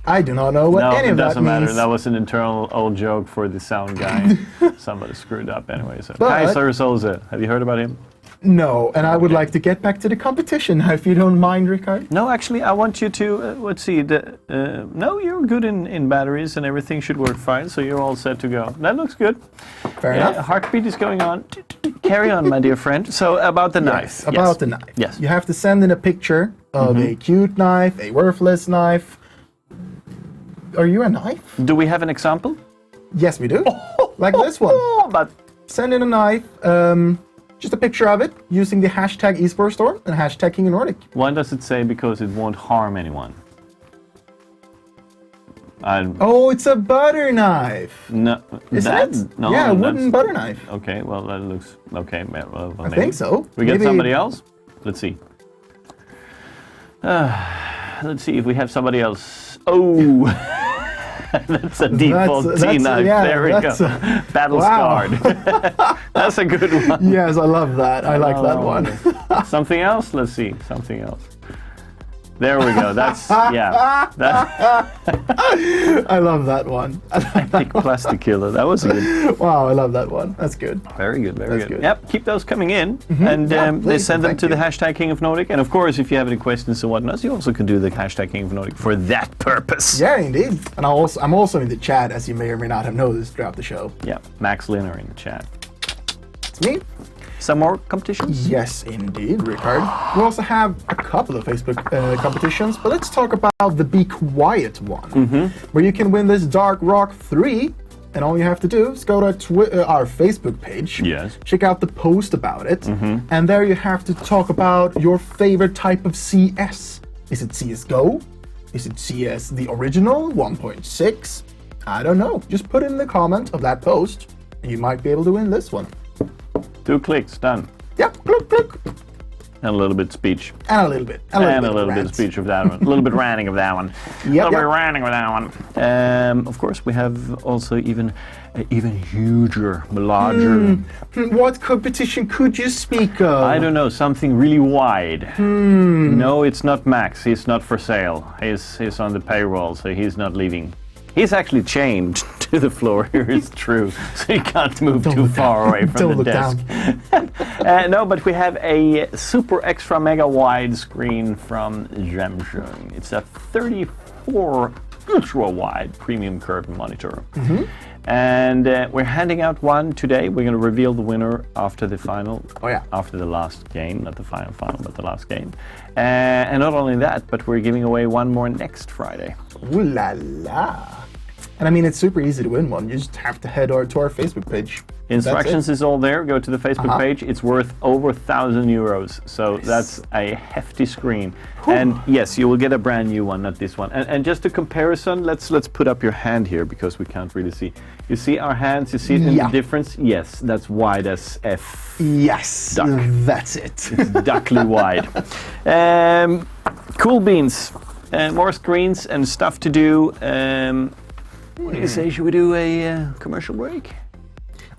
[SPEAKER 2] I do not know what
[SPEAKER 1] No,
[SPEAKER 2] any
[SPEAKER 1] it
[SPEAKER 2] of that
[SPEAKER 1] doesn't matter.
[SPEAKER 2] means.
[SPEAKER 1] That was an internal old joke for the sound guy. Somebody screwed up anyway. So
[SPEAKER 2] But-
[SPEAKER 1] Kaiser Soze. Have you heard about him?
[SPEAKER 2] No, and I would like to get back to the competition, if you don't mind, Rickard.
[SPEAKER 1] No, actually, I want you to, let's see, no, you're good in batteries and everything should work fine, so you're all set to go. That looks good.
[SPEAKER 2] Fair enough.
[SPEAKER 1] Heartbeat is going on. Carry on, my dear friend. So, about the knife.
[SPEAKER 2] Yes, about the knife.
[SPEAKER 1] Yes.
[SPEAKER 2] You have to send in a picture of a cute knife, a worthless knife. Are you a knife?
[SPEAKER 1] Do we have an example?
[SPEAKER 2] Yes, we do. Like this one.
[SPEAKER 1] But
[SPEAKER 2] Send in a knife, just a picture of it, using the hashtag esportstore and hashtag King of Nordic.
[SPEAKER 1] why does it say because it won't harm anyone?
[SPEAKER 2] Oh, it's a butter knife.
[SPEAKER 1] No,
[SPEAKER 2] Isn't it?
[SPEAKER 1] No,
[SPEAKER 2] Yeah, a
[SPEAKER 1] that's-
[SPEAKER 2] wooden butter knife.
[SPEAKER 1] Okay, well, that looks okay. Well,
[SPEAKER 2] I think so.
[SPEAKER 1] We get
[SPEAKER 2] Maybe-
[SPEAKER 1] somebody else? Let's see. Let's see if we have somebody else. Oh, that's a default T knife.
[SPEAKER 2] yeah,
[SPEAKER 1] there we
[SPEAKER 2] that's
[SPEAKER 1] go.
[SPEAKER 2] a-
[SPEAKER 1] Battle
[SPEAKER 2] wow.
[SPEAKER 1] scarred. That's a good one.
[SPEAKER 2] Yes, I love that. I like that one.
[SPEAKER 1] Something else? Let's see. Something else. There we go. That's, yeah.
[SPEAKER 2] I love that one.
[SPEAKER 1] Big plastic killer. That was a good.
[SPEAKER 2] Wow, I love that one. That's good.
[SPEAKER 1] Very good, very
[SPEAKER 2] That's
[SPEAKER 1] good.
[SPEAKER 2] good.
[SPEAKER 1] Yep, keep those coming in, and
[SPEAKER 2] Yeah,
[SPEAKER 1] they
[SPEAKER 2] please,
[SPEAKER 1] send them
[SPEAKER 2] thank
[SPEAKER 1] to the
[SPEAKER 2] you.
[SPEAKER 1] hashtag King of Nordic. And of course, if you have any questions or whatnot, you also can do the hashtag King of Nordic for that purpose.
[SPEAKER 2] Yeah, indeed. And I'm also in the chat, as you may or may not have noticed throughout the show.
[SPEAKER 1] Yeah, Max Linner in the chat.
[SPEAKER 2] It's me.
[SPEAKER 1] Some more competitions?
[SPEAKER 2] Yes, indeed, Rickard. We also have a couple of Facebook competitions, but let's talk about the Be Quiet one, where you can win this Dark Rock 3. And all you have to do is go to our Facebook page.
[SPEAKER 1] Yes.
[SPEAKER 2] Check out the post about it. And there you have to talk about your favorite type of CS. Is it CSGO? Is it CS the original 1.6? I don't know. Just put it in the comment of that post, and you might be able to win this one.
[SPEAKER 1] 2 clicks, done.
[SPEAKER 2] Yep, click, click.
[SPEAKER 1] And a little bit speech.
[SPEAKER 2] And a little bit.
[SPEAKER 1] And a little bit
[SPEAKER 2] rant.
[SPEAKER 1] of speech of that one. A little bit ranting of that one. A little bit ranting of that one. Of course, we have also even huger, larger.
[SPEAKER 2] What competition could you speak of?
[SPEAKER 1] I don't know, something really wide. No, it's not Max. He's not for sale. He's on the payroll, so he's not leaving. He's actually chained to the floor here, it's true. So he can't move too far away from the desk. No, but we have a super extra mega wide screen from Samsung. It's a 34 ultra wide premium curved monitor. And we're handing out one today. We're going to reveal the winner after the final.
[SPEAKER 2] Oh, yeah.
[SPEAKER 1] After the last game, not the final, but the last game. And not only that, but we're giving away one more next Friday.
[SPEAKER 2] Ooh la la. And I mean, it's super easy to win one. You just have to head to our Facebook page.
[SPEAKER 1] Instructions is all there. Go to the Facebook page. It's worth over 1,000 euros. So that's a hefty screen. And yes, you will get a brand new one, not this one. And just a comparison, let's put up your hand here because we can't really see. You see our hands? You see it in the difference? Yes, that's wide as F.
[SPEAKER 2] Yes,
[SPEAKER 1] duck.
[SPEAKER 2] That's it.
[SPEAKER 1] It's duckly wide. Cool beans. More screens and stuff to do. What do you say? Should we do a commercial break?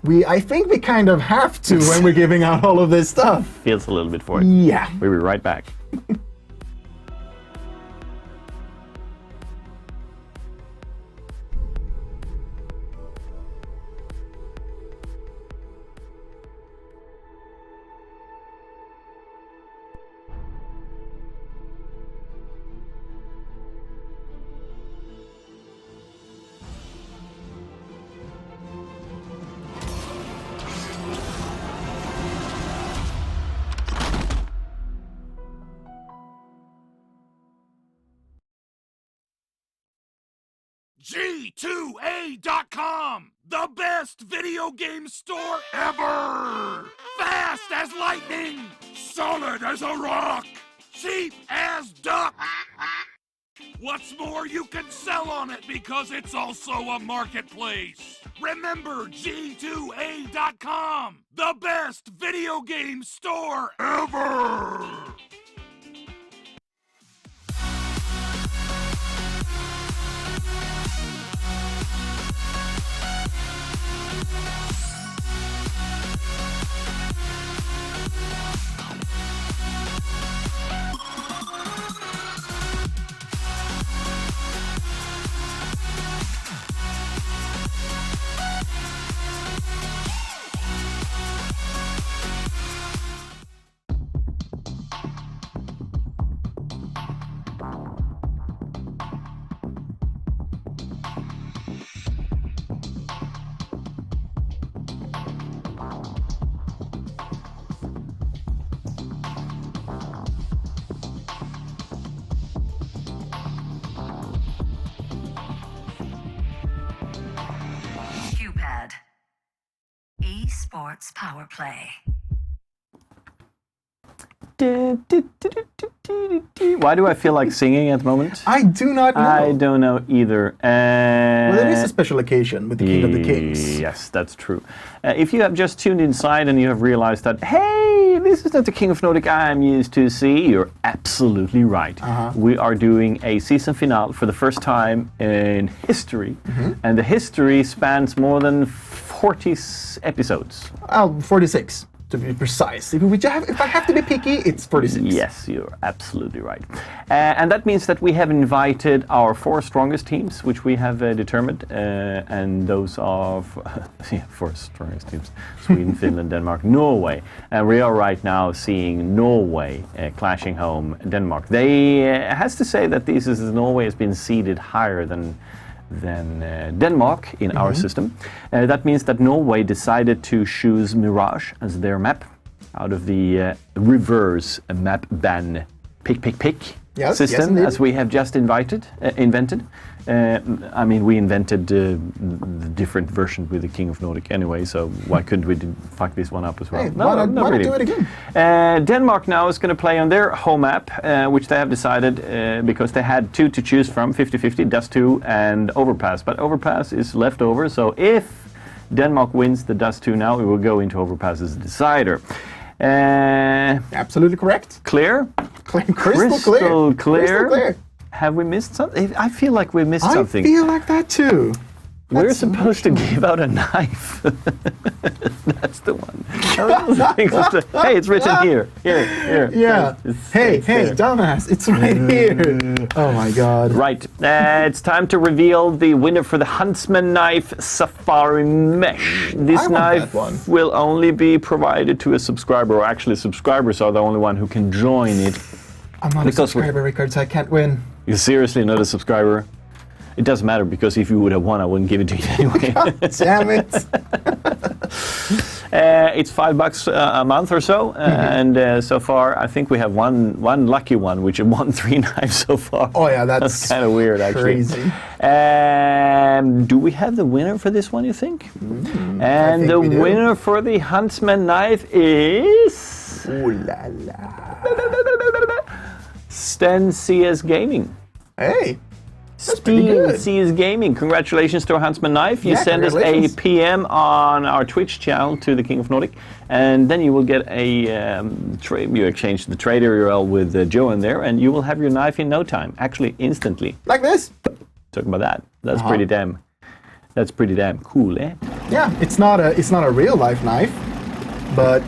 [SPEAKER 2] I think we kind of have to when we're giving out all of this stuff.
[SPEAKER 1] Feels a little bit for it.
[SPEAKER 2] Yeah.
[SPEAKER 1] We'll be right back.
[SPEAKER 6] G2A.com, the best video game store ever! Fast as lightning, solid as a rock, cheap as duck. What's more, you can sell on it because it's also a marketplace. Remember G2A.com, the best video game store ever!
[SPEAKER 7] Qpad. Esports Power Play.
[SPEAKER 1] Why do I feel like singing at the moment?
[SPEAKER 2] I do not know.
[SPEAKER 1] I don't know either.
[SPEAKER 2] Well, it is a special occasion with the King of the Kings.
[SPEAKER 1] Yes, that's true. If you have just tuned inside and you have realized that, hey, this is not the King of Nordic I'm used to see, you're absolutely right. We are doing a season finale for the first time in history. And the history spans more than 40 episodes.
[SPEAKER 2] 46. To be precise. If I have to be picky, it's 46.
[SPEAKER 1] Yes, you're absolutely right. And that means that we have invited our 4 strongest teams, which we have determined. And those are 4 strongest teams. Sweden, Finland, Denmark, Norway. And we are right now seeing Norway clashing home Denmark. They has to say that Norway has been seeded higher than Denmark in our system. That means that Norway decided to choose Mirage as their map out of the reverse map ban pick system, as we have just invented. I mean, we invented the different version with the King of Nordic anyway, so why couldn't we fuck this one up as well?
[SPEAKER 2] Hey, why not do it again?
[SPEAKER 1] Denmark now is going to play on their home map, which they have decided because they had 2 to choose from, 50-50, Dust 2 and Overpass. But Overpass is left over, so if Denmark wins the Dust 2 now, it will go into Overpass as a decider.
[SPEAKER 2] Absolutely correct.
[SPEAKER 1] Clear?
[SPEAKER 2] Crystal clear.
[SPEAKER 1] Have we missed something? I feel like we missed something.
[SPEAKER 2] I feel like that too.
[SPEAKER 1] We're supposed to give out a knife. That's the one. Hey, it's written here. Here.
[SPEAKER 2] Yeah. Hey, dumbass, it's right here. Oh my god.
[SPEAKER 1] Right. It's time to reveal the winner for the Huntsman Knife Safari Mesh. This knife will only be provided to a subscriber, or actually subscribers are the only one who can join it.
[SPEAKER 2] I'm not a subscriber, Rickard, so I can't win.
[SPEAKER 1] You're seriously not a subscriber? It doesn't matter, because if you would have won, I wouldn't give it to you anyway.
[SPEAKER 2] God damn it.
[SPEAKER 1] It's $5 a month or so, and so far I think we have one lucky one, which won 3 knives so far.
[SPEAKER 2] Oh yeah, that's
[SPEAKER 1] kind of weird, actually.
[SPEAKER 2] Crazy.
[SPEAKER 1] Do we have the winner for this one, you think? And the winner for the Huntsman knife is...
[SPEAKER 2] Ooh la la.
[SPEAKER 1] Sten CS Gaming.
[SPEAKER 2] Hey. That's pretty good.
[SPEAKER 1] CS Gaming. Congratulations to our Huntsman knife. You send us a PM on our Twitch channel to the King of Nordic, and then you will get a you exchange the trade URL with Joe in there, and you will have your knife in no time. Actually, instantly.
[SPEAKER 2] Like this.
[SPEAKER 1] Talking about that. That's pretty damn. That's pretty damn cool, eh?
[SPEAKER 2] Yeah, it's not a real life knife, but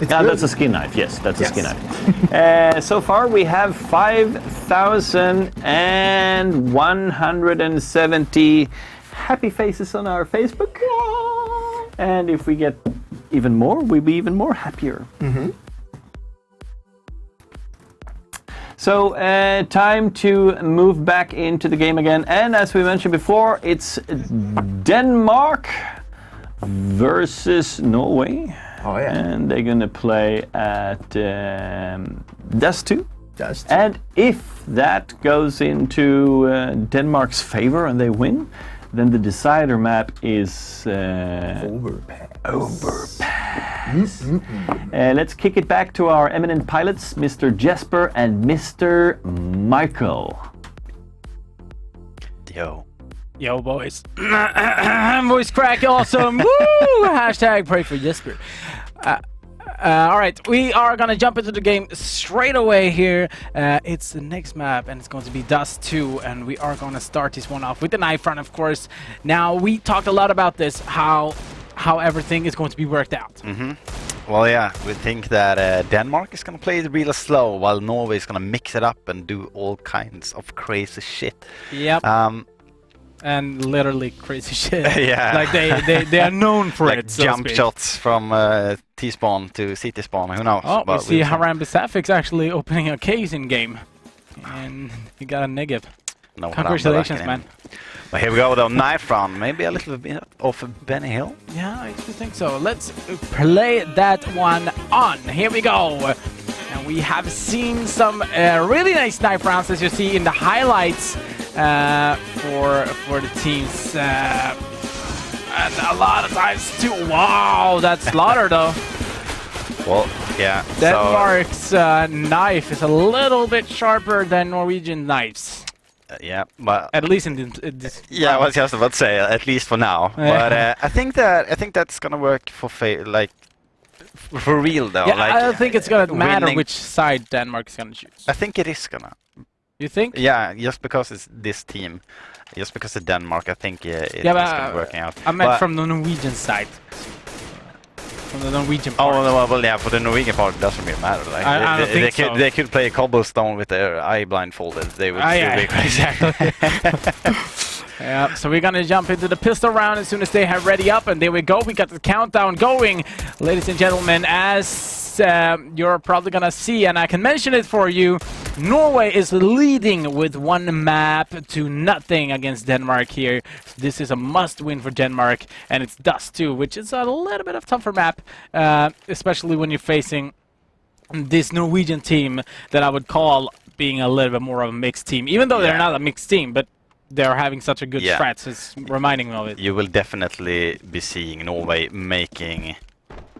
[SPEAKER 2] it's
[SPEAKER 1] Yeah,
[SPEAKER 2] good.
[SPEAKER 1] that's a skin knife. Yes, that's a
[SPEAKER 2] Yes.
[SPEAKER 1] skin knife. So far, we have 5,170 happy faces on our Facebook. And if we get even more, we'll be even more happier. So, time to move back into the game again. And as we mentioned before, it's Denmark versus Norway.
[SPEAKER 2] Oh yeah.
[SPEAKER 1] And they're gonna play at Dust 2.
[SPEAKER 2] Dust 2.
[SPEAKER 1] And if that goes into Denmark's favor and they win, then the decider map is Overpass. Let's kick it back to our eminent pilots, Mr. Jesper and Mr. Michael.
[SPEAKER 10] Yo, boys. Voice crack, awesome. Woo! Hashtag pray for Jesper. All right, we are going to jump into the game straight away here. It's the next map, and it's going to be Dust 2, and we are going to start this one off with the knife run, of course. Now, we talked a lot about this, how everything is going to be worked out.
[SPEAKER 9] Well, yeah, we think that Denmark is going to play it real slow, while Norway is going to mix it up and do all kinds of crazy shit.
[SPEAKER 10] Yep. And literally crazy shit.
[SPEAKER 9] Yeah.
[SPEAKER 10] Like they are known for
[SPEAKER 9] like
[SPEAKER 10] it. So
[SPEAKER 9] jump shots from T-spawn to CT spawn, who knows?
[SPEAKER 10] Oh,
[SPEAKER 9] but
[SPEAKER 10] we see Haram Besafix actually opening a case in game. And he got a negative.
[SPEAKER 9] No,
[SPEAKER 10] congratulations, man.
[SPEAKER 9] Well, here we go though, knife run. Maybe a little bit off of Benny Hill.
[SPEAKER 10] Yeah, I actually think so. Let's play that one on. Here we go. And we have seen some really nice knife rounds, as you see in the highlights for the teams. And a lot of times too. Wow, that's slaughter though.
[SPEAKER 9] Well, yeah.
[SPEAKER 10] Denmark's knife is a little bit sharper than Norwegian knives.
[SPEAKER 9] Yeah, but
[SPEAKER 10] at least in this.
[SPEAKER 9] Yeah, I was just about to say, at least for now. But I think that's gonna work for for real though.
[SPEAKER 10] Yeah,
[SPEAKER 9] like,
[SPEAKER 10] I don't think it's gonna matter
[SPEAKER 9] winning.
[SPEAKER 10] which side Denmark is gonna choose.
[SPEAKER 9] I think it is gonna.
[SPEAKER 10] You think?
[SPEAKER 9] Yeah, just because it's this team, just because of Denmark, I think it's gonna be working out.
[SPEAKER 10] I meant from the Norwegian side. From the Norwegian part.
[SPEAKER 9] Oh, well, yeah, for the Norwegian part, it doesn't really matter. Like,
[SPEAKER 10] I don't think so.
[SPEAKER 9] They could play cobblestone with their eye blindfolded. They would still be crazy.
[SPEAKER 10] Exactly. Yeah, so we're gonna jump into the pistol round as soon as they have ready up, and there we go. We got the countdown going, ladies and gentlemen. As you're probably gonna see, and I can mention it for you, Norway is leading with 1 map to nothing against Denmark here. This is a must-win for Denmark, and it's Dust 2, which is a little bit of tougher map, especially when you're facing this Norwegian team that I would call being a little bit more of a mixed team, even though they're not a mixed team, but they're having such a good strats. It's reminding me of it.
[SPEAKER 9] You will definitely be seeing Norway making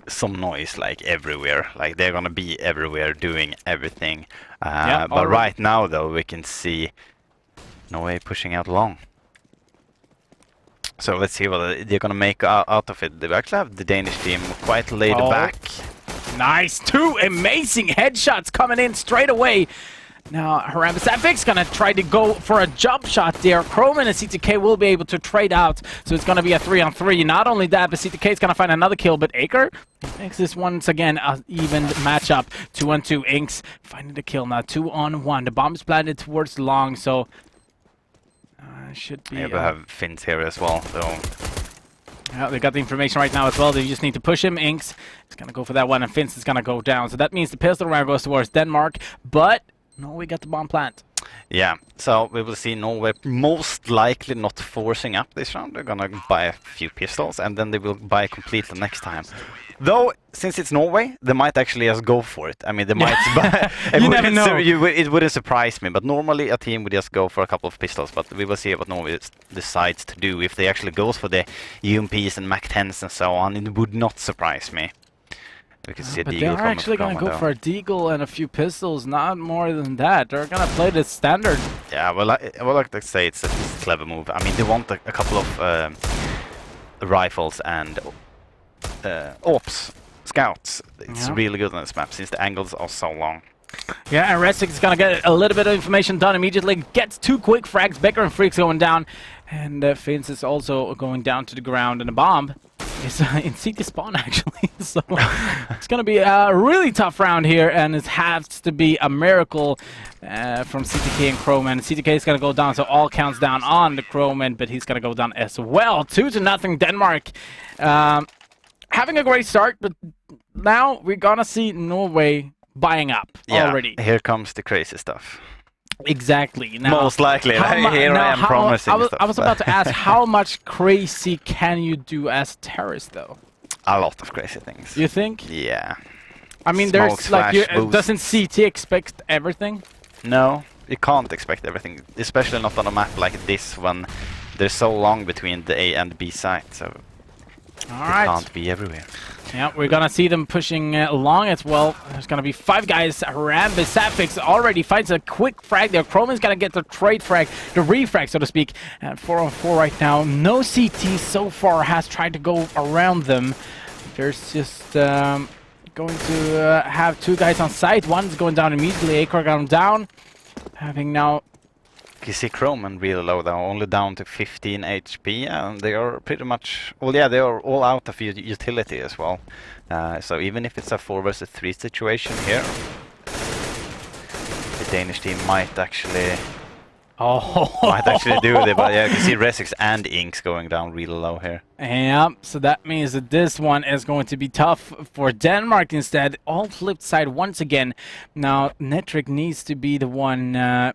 [SPEAKER 9] some noise like everywhere. Like they're gonna be everywhere doing everything. But right now though we can see Norway pushing out long. So let's see what they're gonna make out of it. They actually have the Danish team quite laid back.
[SPEAKER 10] Nice, 2 amazing headshots coming in straight away. Now, Haram Besafix gonna try to go for a jump shot there. Croman and CTK will be able to trade out, so it's gonna be a 3-on-3. Not only that, but CTK is gonna find another kill, but Aker makes this once again an even matchup. 2-on-2, Inks finding the kill now. 2-on-1. The bomb is planted towards long, so should be.
[SPEAKER 9] Yeah, we have Finns here as well, so.
[SPEAKER 10] Yeah, they got the information right now as well. They just need to push him. Inks is gonna go for that one, and Finns is gonna go down. So that means the pistol round goes towards Denmark, but Norway got the bomb plant.
[SPEAKER 9] Yeah, so we will see Norway most likely not forcing up this round. They're gonna buy a few pistols and then they will buy completely next time. Though, since it's Norway, they might actually just go for it. I mean, they might buy...
[SPEAKER 10] You never know.
[SPEAKER 9] It wouldn't surprise me, but normally a team would just go for a couple of pistols, but we will see what Norway decides to do. If they actually goes for the UMPs and MAC-10s and so on, it would not surprise me. We can see a
[SPEAKER 10] but
[SPEAKER 9] Deagle
[SPEAKER 10] they're actually going to go for a Deagle and a few pistols, not more than that. They're going to play the standard.
[SPEAKER 9] Yeah, well, like to say, it's a clever move. I mean, they want a couple of rifles and AWPs, scouts. It's really good on this map, since the angles are so long.
[SPEAKER 10] Yeah, and Restic is going to get a little bit of information done immediately. Gets 2 quick frags. Becker and Freaks going down. And Finns is also going down to the ground, and a bomb is in CT spawn actually. So it's gonna be a really tough round here, and it has to be a miracle from CTK and Crowman. CTK is gonna go down, so all counts down on the Crowman, but he's gonna go down as well. 2-0 Denmark. Having a great start, but now we're gonna see Norway buying up already.
[SPEAKER 9] Here comes the crazy stuff.
[SPEAKER 10] Exactly. Now,
[SPEAKER 9] most likely. Here I am promising stuff.
[SPEAKER 10] I was about to ask, how much crazy can you do as a terrorist, though?
[SPEAKER 9] A lot of crazy things.
[SPEAKER 10] You think?
[SPEAKER 9] Yeah.
[SPEAKER 10] I mean,
[SPEAKER 9] Smokes,
[SPEAKER 10] there's like,
[SPEAKER 9] flash,
[SPEAKER 10] doesn't CT expect everything?
[SPEAKER 9] No, you can't expect everything, especially not on a map like this when there's so long between the A and B site. So
[SPEAKER 10] Alright.
[SPEAKER 9] can't be everywhere.
[SPEAKER 10] Yeah, we're gonna see them pushing along as well. There's gonna be 5 guys around. Sapphix already finds a quick frag there. Chroman's gonna get the trade frag, the refrag, so to speak. And 4-on-4 right now. No CT so far has tried to go around them. There's just going to have 2 guys on site. One's going down immediately. Acre gone down. Having now...
[SPEAKER 9] You see Chroman really low though, only down to 15 HP, and they are pretty much... Well, yeah, they are all out of utility as well. So even if it's a 4 versus 3 situation here, the Danish team might actually... might actually do it, but yeah, you can see Resix and Inks going down really low here.
[SPEAKER 10] Yeah, so that means that this one is going to be tough for Denmark instead. All flipped side once again. Now, Netric needs to be the one...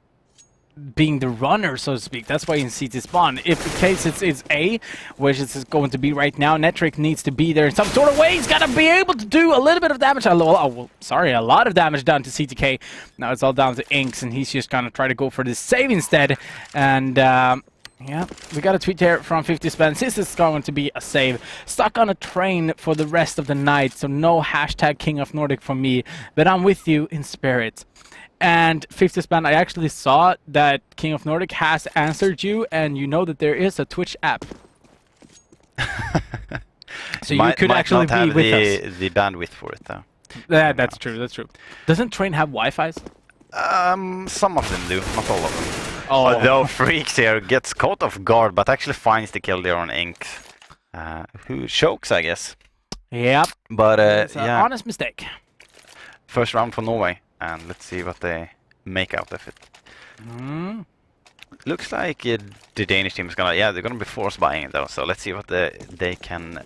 [SPEAKER 10] being the runner, so to speak. That's why in CT spawn. If the case it's A, which it's going to be right now, Netric needs to be there in some sort of way. He's got to be able to do a little bit of damage. A lot of damage done to CTK. Now it's all down to Inks, and he's just going to try to go for the save instead. And yeah, we got a tweet here from 50 Spence. This is going to be a save. Stuck on a train for the rest of the night, so no hashtag King of Nordic from me, but I'm with you in spirit. And 50 Span, I actually saw that King of Nordic has answered you, and you know that there is a Twitch app. So you could actually be with us.
[SPEAKER 9] The bandwidth for it, though.
[SPEAKER 10] That's true. That's true. Doesn't train have Wi-Fi's?
[SPEAKER 9] Some of them do, not all of them.
[SPEAKER 10] Oh.
[SPEAKER 9] Although Freaks here gets caught off guard, but actually finds the kill there on Inks, who chokes, I guess.
[SPEAKER 10] Yep.
[SPEAKER 9] But
[SPEAKER 10] it's an
[SPEAKER 9] yeah,
[SPEAKER 10] honest mistake.
[SPEAKER 9] First round for Norway. And let's see what they make out of it. Looks like the Danish team is gonna, they're gonna be force buying it though. So let's see what they can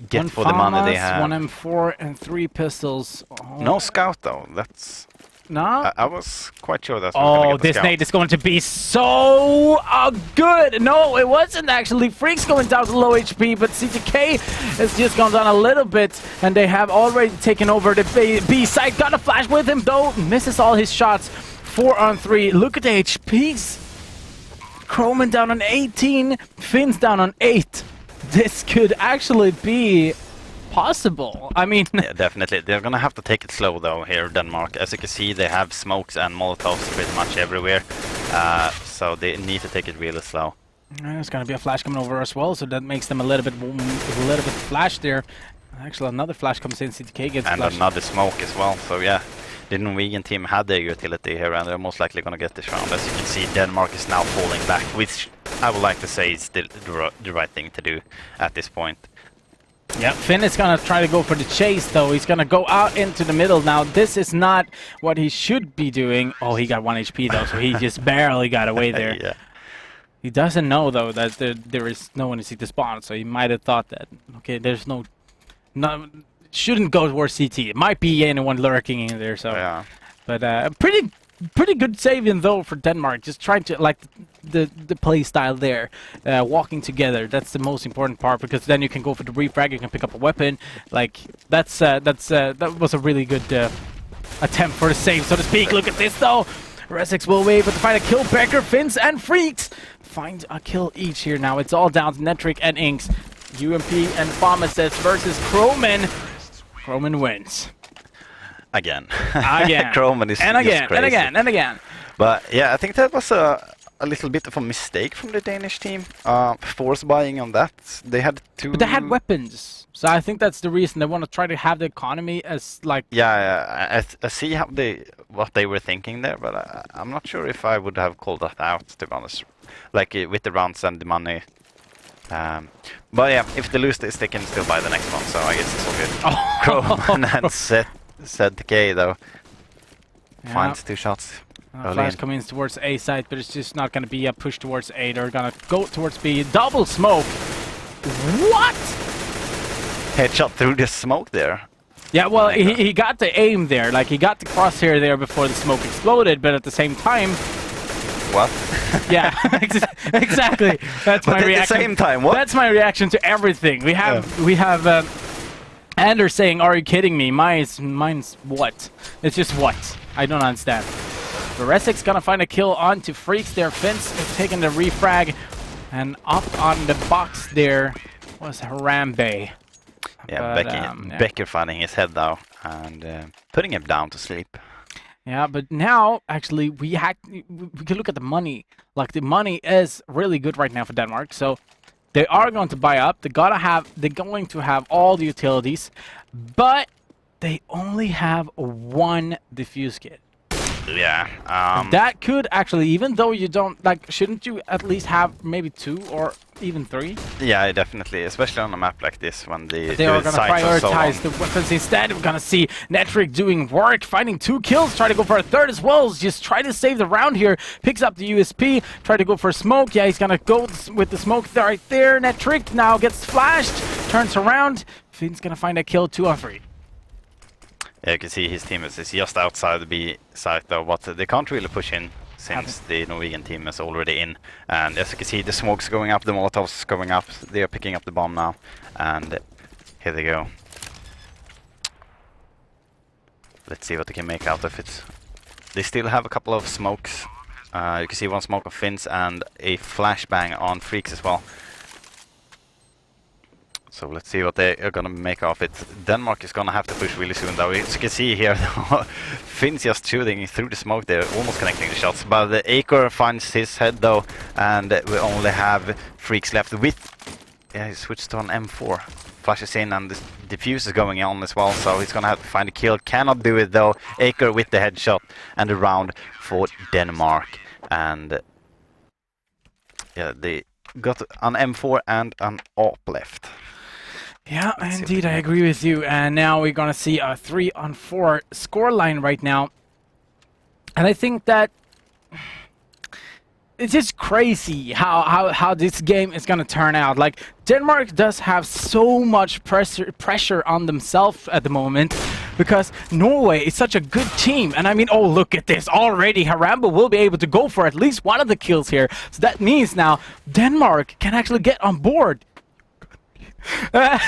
[SPEAKER 9] get
[SPEAKER 10] one
[SPEAKER 9] for the money they have.
[SPEAKER 10] 1 M4 and 3 pistols. Oh.
[SPEAKER 9] No scout though. That's
[SPEAKER 10] no.
[SPEAKER 9] I was quite sure that's. Oh,
[SPEAKER 10] this nade is going to be so good. No, it wasn't actually. Freaks going down to low HP, but CTK has just gone down a little bit, and they have already taken over the B side. Got a flash with him though, misses all his shots. 4-on-3. Look at the HPs. Chroman down on 18, Finn's down on 8. This could actually be possible. I mean...
[SPEAKER 9] Yeah, definitely. They're gonna have to take it slow though here, Denmark. As you can see, they have smokes and molotovs pretty much everywhere. So they need to take it really slow.
[SPEAKER 10] There's gonna be a flash coming over as well, so that makes them a little bit flash there. Actually, another flash comes in, CTK gets
[SPEAKER 9] and
[SPEAKER 10] flashed.
[SPEAKER 9] Another smoke as well, so yeah. The Norwegian team had their utility here, and they're most likely gonna get this round. As you can see, Denmark is now falling back, which I would like to say is the right thing to do at this point.
[SPEAKER 10] Yeah, Finn is gonna try to go for the chase though. He's gonna go out into the middle now. This is not what he should be doing. Oh, he got 1 HP though, so he just barely got away there.
[SPEAKER 9] Yeah.
[SPEAKER 10] He doesn't know though that there is no one to see the spawn, so he might have thought that okay, there's no shouldn't go towards CT. It might be anyone lurking in there, so
[SPEAKER 9] yeah.
[SPEAKER 10] But pretty good saving though for Denmark. Just trying to like the play style there, walking together. That's the most important part, because then you can go for the refrag. You can pick up a weapon. Like that was a really good attempt for the save, so to speak. Look at this though. Resix will be able to find a kill. Becker, Finns, and Freaks find a kill each here. Now it's all down to Netric and Inks. UMP and Pharmacist versus Crowman. Crowman wins.
[SPEAKER 9] Again.
[SPEAKER 10] Crowman
[SPEAKER 9] is
[SPEAKER 10] and again,
[SPEAKER 9] just crazy.
[SPEAKER 10] and again, and again.
[SPEAKER 9] But yeah, I think that was a little bit of a mistake from the Danish team. Force buying on that. They had to...
[SPEAKER 10] But they had weapons. So I think that's the reason they want to try to have the economy as like...
[SPEAKER 9] Yeah, I see how what they were thinking there, but I'm not sure if I would have called that out, to be honest. Like with the rounds and the money But yeah, if they lose this, they can still buy the next one, so I guess it's all good. Chrome and set K though. Finds 2 shots.
[SPEAKER 10] Flash coming in towards A side, but it's just not going to be a push towards A. They're going to go towards B. Double smoke. What?
[SPEAKER 9] Headshot through the smoke there.
[SPEAKER 10] Yeah, well, he got the aim there. Like, he got the crosshair there before the smoke exploded, but at the same time...
[SPEAKER 9] What?
[SPEAKER 10] Yeah, exactly. That's my reaction.
[SPEAKER 9] At the same time, what?
[SPEAKER 10] That's my reaction to everything. We have Anders saying, "Are you kidding me?" Mine's what? It's just what? I don't understand. The Resik's gonna find a kill onto Freaks there. Fence taking the refrag, and up on the box there was Harambe.
[SPEAKER 9] Yeah, but, Becker finding his head though and putting him down to sleep.
[SPEAKER 10] Yeah, but now actually we can look at the money. Like, the money is really good right now for Denmark. So they are going to buy up. They're going to have all the utilities, but they only have 1 defuse kit.
[SPEAKER 9] Yeah.
[SPEAKER 10] That could actually, even though you don't, like, shouldn't you at least have maybe 2 or even 3?
[SPEAKER 9] Yeah, definitely, especially on a map like this when they
[SPEAKER 10] are going to prioritize the weapons instead. We're going to see Netric doing work, finding 2 kills, try to go for a 3rd as well. Just try to save the round here. Picks up the USP, try to go for smoke. Yeah, he's going to go with the smoke right there. Netric now gets flashed, turns around. Finn's going to find a kill, 2 on 3.
[SPEAKER 9] Yeah, you can see his team is just outside the B site though, but they can't really push in since the Norwegian team is already in. And as you can see, the smoke's going up, the Molotov's going up, they are picking up the bomb now, and here they go. Let's see what they can make out of it. They still have a couple of smokes. You can see 1 smoke of Finns and a flashbang on Freaks as well. So let's see what they are gonna make of it. Denmark is gonna have to push really soon though. As you can see here, Finn's just shooting through the smoke there, almost connecting the shots. But the Acre finds his head though, and we only have Freaks left with... Yeah, he switched to an M4. Flashes in and the defuse is going on as well, so he's gonna have to find a kill. Cannot do it though. Acre with the headshot and a round for Denmark. And yeah, they got an M4 and an AWP left.
[SPEAKER 10] Yeah, indeed, I agree with you. And now we're going to see a 3-on-4 scoreline right now. And I think that it's just crazy how this game is going to turn out. Like, Denmark does have so much pressure on themselves at the moment because Norway is such a good team. And I mean, oh, look at this. Already, Harambe will be able to go for at least 1 of the kills here. So that means now Denmark can actually get on board. Alright,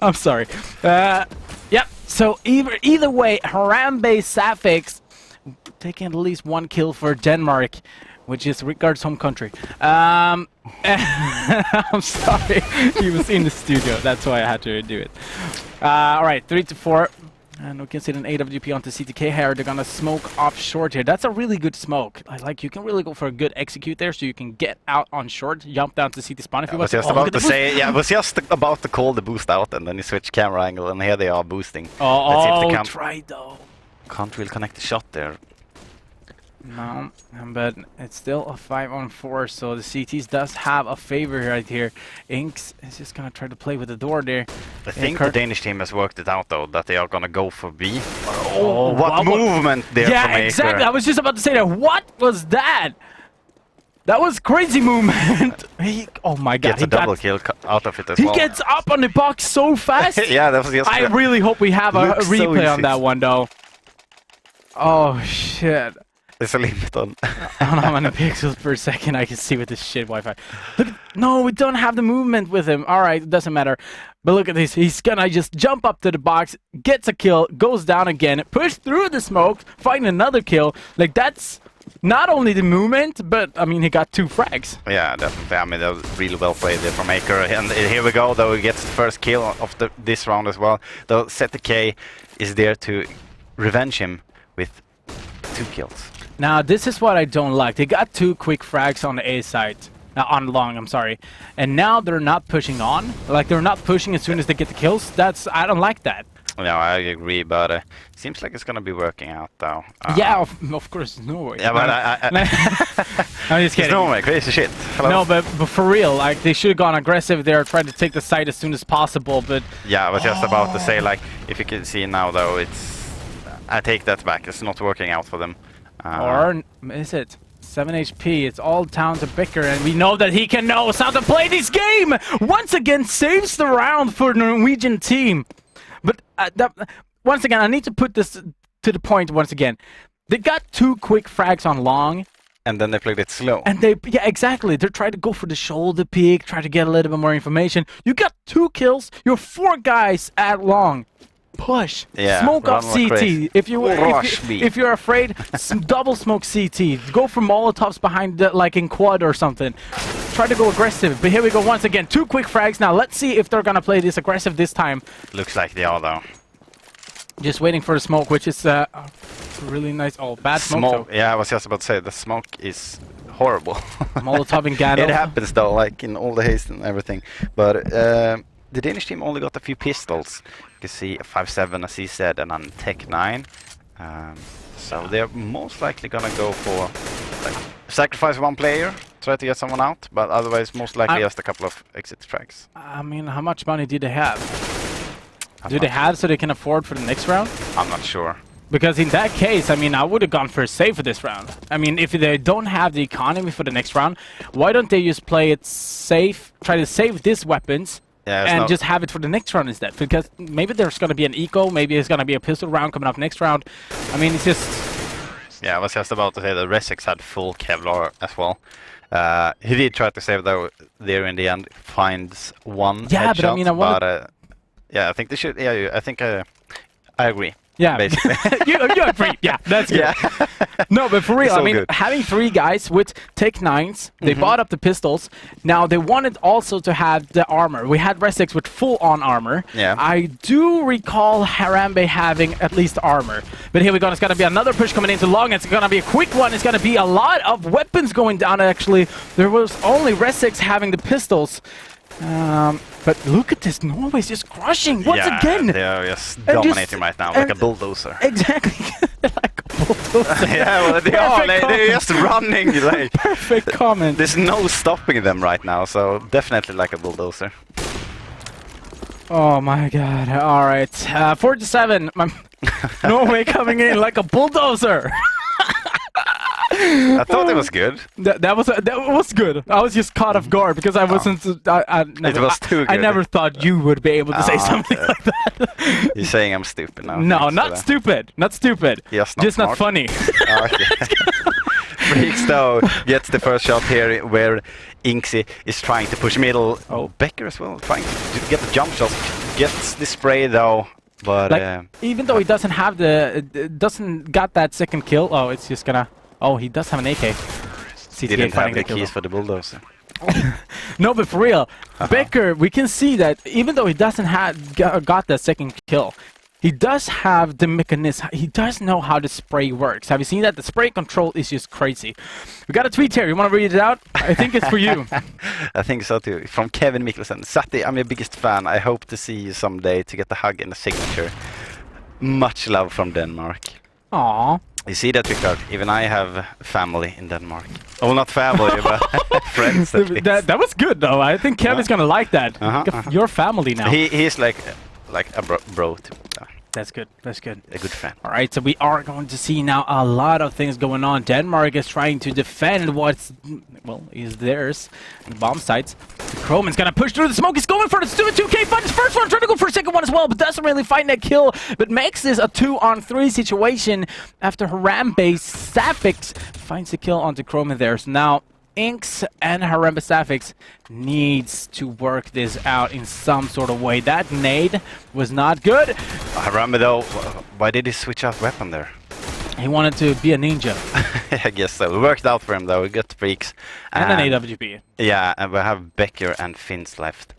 [SPEAKER 10] I'm sorry. Yep, so either way, Harambe Safix taking at least 1 kill for Denmark, which is Ricard's home country. I'm sorry, he was in the studio, that's why I had to do it. Alright, 3-4. And we can see an AWP onto CTK here. They're gonna smoke off short here. That's a really good smoke. Like, you can really go for a good execute there, so you can get out on short, jump down to CT spawn if you want.
[SPEAKER 9] I was just about to say, yeah, I was just about to call the boost out, and then you switch camera angle, and here they are boosting.
[SPEAKER 10] Oh, try though.
[SPEAKER 9] Can't really connect the shot there.
[SPEAKER 10] No, but it's still a 5-on-4, so the CTs does have a favor right here. Inks is just gonna try to play with the door there.
[SPEAKER 9] I think the Danish team has worked it out though, that they are gonna go for B. Oh, what movement there from
[SPEAKER 10] Yeah, exactly. I was just about to say that. What was that? That was crazy movement. Oh my god.
[SPEAKER 9] Gets a double kill out of it as well.
[SPEAKER 10] He gets up on the box so fast.
[SPEAKER 9] Yeah, that was just...
[SPEAKER 10] I really hope we have a replay on that one though. Oh shit.
[SPEAKER 9] There's a limit on.
[SPEAKER 10] I don't know how many pixels per second I can see with this shit Wi-Fi. Look, no, we don't have the movement with him. Alright, it doesn't matter. But look at this. He's gonna just jump up to the box, gets a kill, goes down again, push through the smoke, find another kill. Like, that's not only the movement, but, I mean, he got 2 frags.
[SPEAKER 9] Yeah, definitely. I mean, that was really well played there from Acre. And here we go, though. He gets the first kill of this round as well. Though ZTK is there to revenge him with 2 kills.
[SPEAKER 10] Now, this is what I don't like. They got 2 quick frags on the A side. On long, I'm sorry. And now they're not pushing on. Like, they're not pushing as soon as they get the kills. I don't like that.
[SPEAKER 9] No, I agree, but seems like it's gonna be working out though.
[SPEAKER 10] Yeah, of course, Norway.
[SPEAKER 9] Yeah, but
[SPEAKER 10] I'm just kidding.
[SPEAKER 9] It's Norway, crazy shit. Hello?
[SPEAKER 10] No, but for real, like they should have gone aggressive there, tried to take the site as soon as possible. But
[SPEAKER 9] yeah, I was just about to say, like, if you can see now though, I take that back. It's not working out for them.
[SPEAKER 10] Or is it 7 HP? It's all down to Becker, and we know that he knows how to play this game. Once again, saves the round for the Norwegian team. But once again, I need to put this to the point once again. They got 2 quick frags on long.
[SPEAKER 9] And then they played it slow.
[SPEAKER 10] And yeah, exactly. They're trying to go for the shoulder peek, try to get a little bit more information. You got 2 kills. You're 4 guys at long. Push.
[SPEAKER 9] Yeah,
[SPEAKER 10] smoke up CT. If you're afraid, double smoke CT. Go for Molotovs behind like in quad or something. Try to go aggressive. But here we go once again. 2 quick frags. Now let's see if they're gonna play this aggressive this time.
[SPEAKER 9] Looks like they are though.
[SPEAKER 10] Just waiting for the smoke, which is really nice. Oh, bad smoke.
[SPEAKER 9] Yeah, I was just about to say the smoke is horrible.
[SPEAKER 10] Molotov and Gano.
[SPEAKER 9] It happens though, like in all the haste and everything. But the Danish team only got a few pistols. You can see a 5.7 as he said, and a Tech 9. So they're most likely gonna go for like sacrifice 1 player, try to get someone out, but otherwise most likely just a couple of exit tracks.
[SPEAKER 10] I mean, how much money do they have? Do they have so they can afford for the next round?
[SPEAKER 9] I'm not sure.
[SPEAKER 10] Because in that case, I mean, I would have gone for a save for this round. I mean, if they don't have the economy for the next round, why don't they just play it safe, try to save these weapons, and just have it for the next round instead? Because maybe there's going to be an eco, maybe it's going to be a pistol round coming up next round. I mean, it's just...
[SPEAKER 9] Yeah, I was just about to say that Resix had full Kevlar as well. He did try to save though there in the end, finds 1 headshot,
[SPEAKER 10] but I mean,
[SPEAKER 9] yeah, I think they should. Yeah, I think I agree.
[SPEAKER 10] Yeah,
[SPEAKER 9] basically.
[SPEAKER 10] you agree. Yeah, that's good.
[SPEAKER 9] Yeah.
[SPEAKER 10] No, but for real,
[SPEAKER 9] It's
[SPEAKER 10] I
[SPEAKER 9] all
[SPEAKER 10] mean,
[SPEAKER 9] good.
[SPEAKER 10] having 3 guys with Tech 9s, they bought up the pistols. Now they wanted also to have the armor. We had Resix with full-on armor.
[SPEAKER 9] Yeah.
[SPEAKER 10] I do recall Harambe having at least armor. But here we go. It's going to be another push coming into long. It's going to be a quick one. It's going to be a lot of weapons going down. Actually, there was only Resix having the pistols. But look at this, Norway's just crushing once again.
[SPEAKER 9] They are just dominating right now, like a bulldozer.
[SPEAKER 10] Exactly, like a bulldozer.
[SPEAKER 9] Yeah, well, they are. They're just running. Like,
[SPEAKER 10] perfect comment.
[SPEAKER 9] There's no stopping them right now, so definitely like a bulldozer.
[SPEAKER 10] Oh my god! All right, 4-7. Norway coming in like a bulldozer.
[SPEAKER 9] I thought it was good.
[SPEAKER 10] That was good. I was just caught off guard because I wasn't.
[SPEAKER 9] It was too good.
[SPEAKER 10] I never thought you would be able to say something like that.
[SPEAKER 9] You're saying I'm stupid now.
[SPEAKER 10] No, not stupid. Not stupid.
[SPEAKER 9] Just
[SPEAKER 10] not funny.
[SPEAKER 9] Okay. Freaks though gets the first shot here where Inksy is trying to push middle. Oh, Becker as well, trying to get the jump shots. Gets the spray though. But
[SPEAKER 10] like, even though he doesn't have got that second kill. Oh, it's just gonna. Oh, he does have an AK.
[SPEAKER 9] Didn't have the keys for the bulldozer.
[SPEAKER 10] No, but for real, Becker, we can see that even though he doesn't have got that second kill, he does have the mechanism. He does know how the spray works. Have you seen that? The spray control is just crazy. We got a tweet here. You want to read it out? I think it's for you.
[SPEAKER 9] I think so too. From Kevin Mikkelsen. Sati, I'm your biggest fan. I hope to see you someday to get the hug and the signature. Much love from Denmark.
[SPEAKER 10] Aww.
[SPEAKER 9] You see that, Rickard? Even I have family in Denmark. Oh, not family, but friends at least.
[SPEAKER 10] That was good, though. I think Kevin's gonna like that. Your family now.
[SPEAKER 9] He's like a bro to
[SPEAKER 10] That's good. That's good.
[SPEAKER 9] A good friend.
[SPEAKER 10] All right, so we are going to see now a lot of things going on. Denmark is trying to defend what's, well, is theirs. The bomb sites. Croman's going to push through the smoke. He's going for the 2K fight. His first one, trying to go for a second one as well, but doesn't really find that kill. But makes this a 2-on-3 situation after Harambe Safix finds the kill onto Croman there. So now Inks and Harambe Safix needs to work this out in some sort of way. That nade was not good.
[SPEAKER 9] Harambe though, why did he switch out weapon there?
[SPEAKER 10] He wanted to be a ninja.
[SPEAKER 9] I guess so. It worked out for him though. We got Freaks.
[SPEAKER 10] And an AWP.
[SPEAKER 9] Yeah, and we have Becker and Finns left.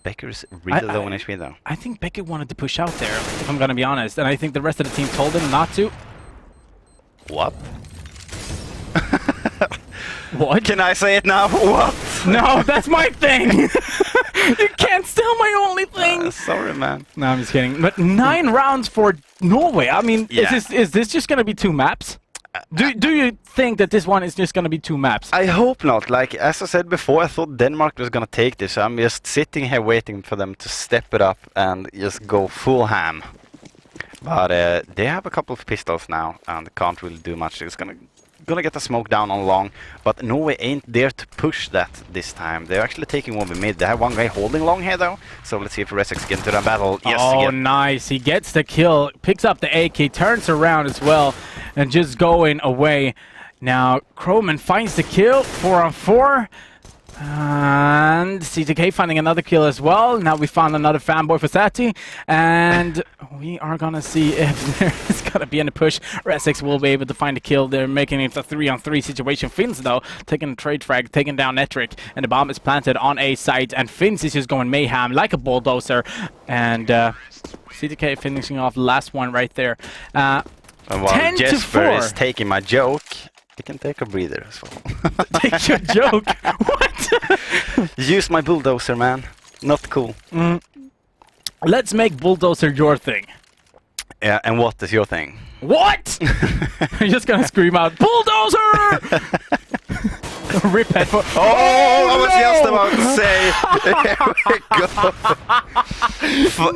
[SPEAKER 9] Becker's really low on HP though.
[SPEAKER 10] I think Becker wanted to push out there, if I'm gonna be honest. And I think the rest of the team told him not to.
[SPEAKER 9] What?
[SPEAKER 10] What?
[SPEAKER 9] Can I say it now? What?
[SPEAKER 10] No, that's my thing! You can't steal my only thing!
[SPEAKER 9] Sorry, man.
[SPEAKER 10] No, I'm just kidding. But 9 rounds for Norway. I mean,
[SPEAKER 9] Yeah.
[SPEAKER 10] is this just gonna be 2 maps? Do you think that this one is just gonna be 2 maps?
[SPEAKER 9] I hope not. Like, as I said before, I thought Denmark was gonna take this. So I'm just sitting here waiting for them to step it up and just go full ham. But they have a couple of pistols now and can't really do much. It's gonna get the smoke down on long, but Norway ain't there to push that this time. They're actually taking over mid. They have one guy holding long here though, so let's see if Resex get into the battle. Yes,
[SPEAKER 10] oh, nice. He gets the kill, picks up the AK, turns around as well, and just going away. Now, Croman finds the kill, 4 on 4. And CTK finding another kill as well. Now we found another fanboy for Sati. And we are gonna see if there's gonna be any push. Resex will be able to find a kill. They're making it a 3-on-3 situation. Finns though, taking a trade frag, taking down Netric. And the bomb is planted on A site. And Finns is just going mayhem like a bulldozer. And CTK finishing off the last one right there.
[SPEAKER 9] And while
[SPEAKER 10] 10 to 4.
[SPEAKER 9] Jesper is taking my joke, he can take a breather as well.
[SPEAKER 10] Take your joke? What?
[SPEAKER 9] Use my bulldozer, man. Not cool.
[SPEAKER 10] Let's make bulldozer your thing.
[SPEAKER 9] Yeah, and what is your thing?
[SPEAKER 10] What? You're just gonna scream out, bulldozer! Rip headphone.
[SPEAKER 9] Oh, I was just about to say. Here we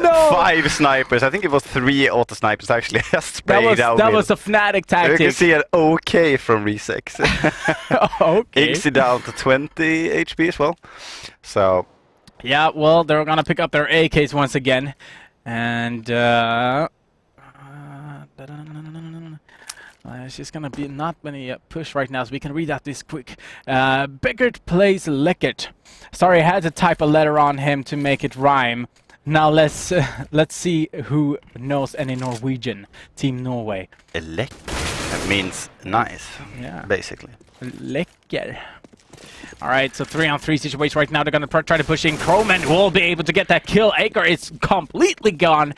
[SPEAKER 9] go. 5 snipers. I think it was 3 auto snipers actually. Sprayed out.
[SPEAKER 10] That was a Fnatic tactic.
[SPEAKER 9] You can see an OK from Resex.
[SPEAKER 10] Okay.
[SPEAKER 9] Ixie down to 20 HP as well. So.
[SPEAKER 10] Yeah, well, they're gonna pick up their AKs once again. And it's just gonna be not many push right now, so we can read out this quick. Beckert plays Leckert. Sorry, I had to type a letter on him to make it rhyme. Now let's see who knows any Norwegian. Team Norway.
[SPEAKER 9] Leck. That means nice.
[SPEAKER 10] Yeah.
[SPEAKER 9] Basically.
[SPEAKER 10] Lecker. Alright, so 3-on-3 situation right now. They're gonna try to push in. Croman will be able to get that kill. Aker is completely gone,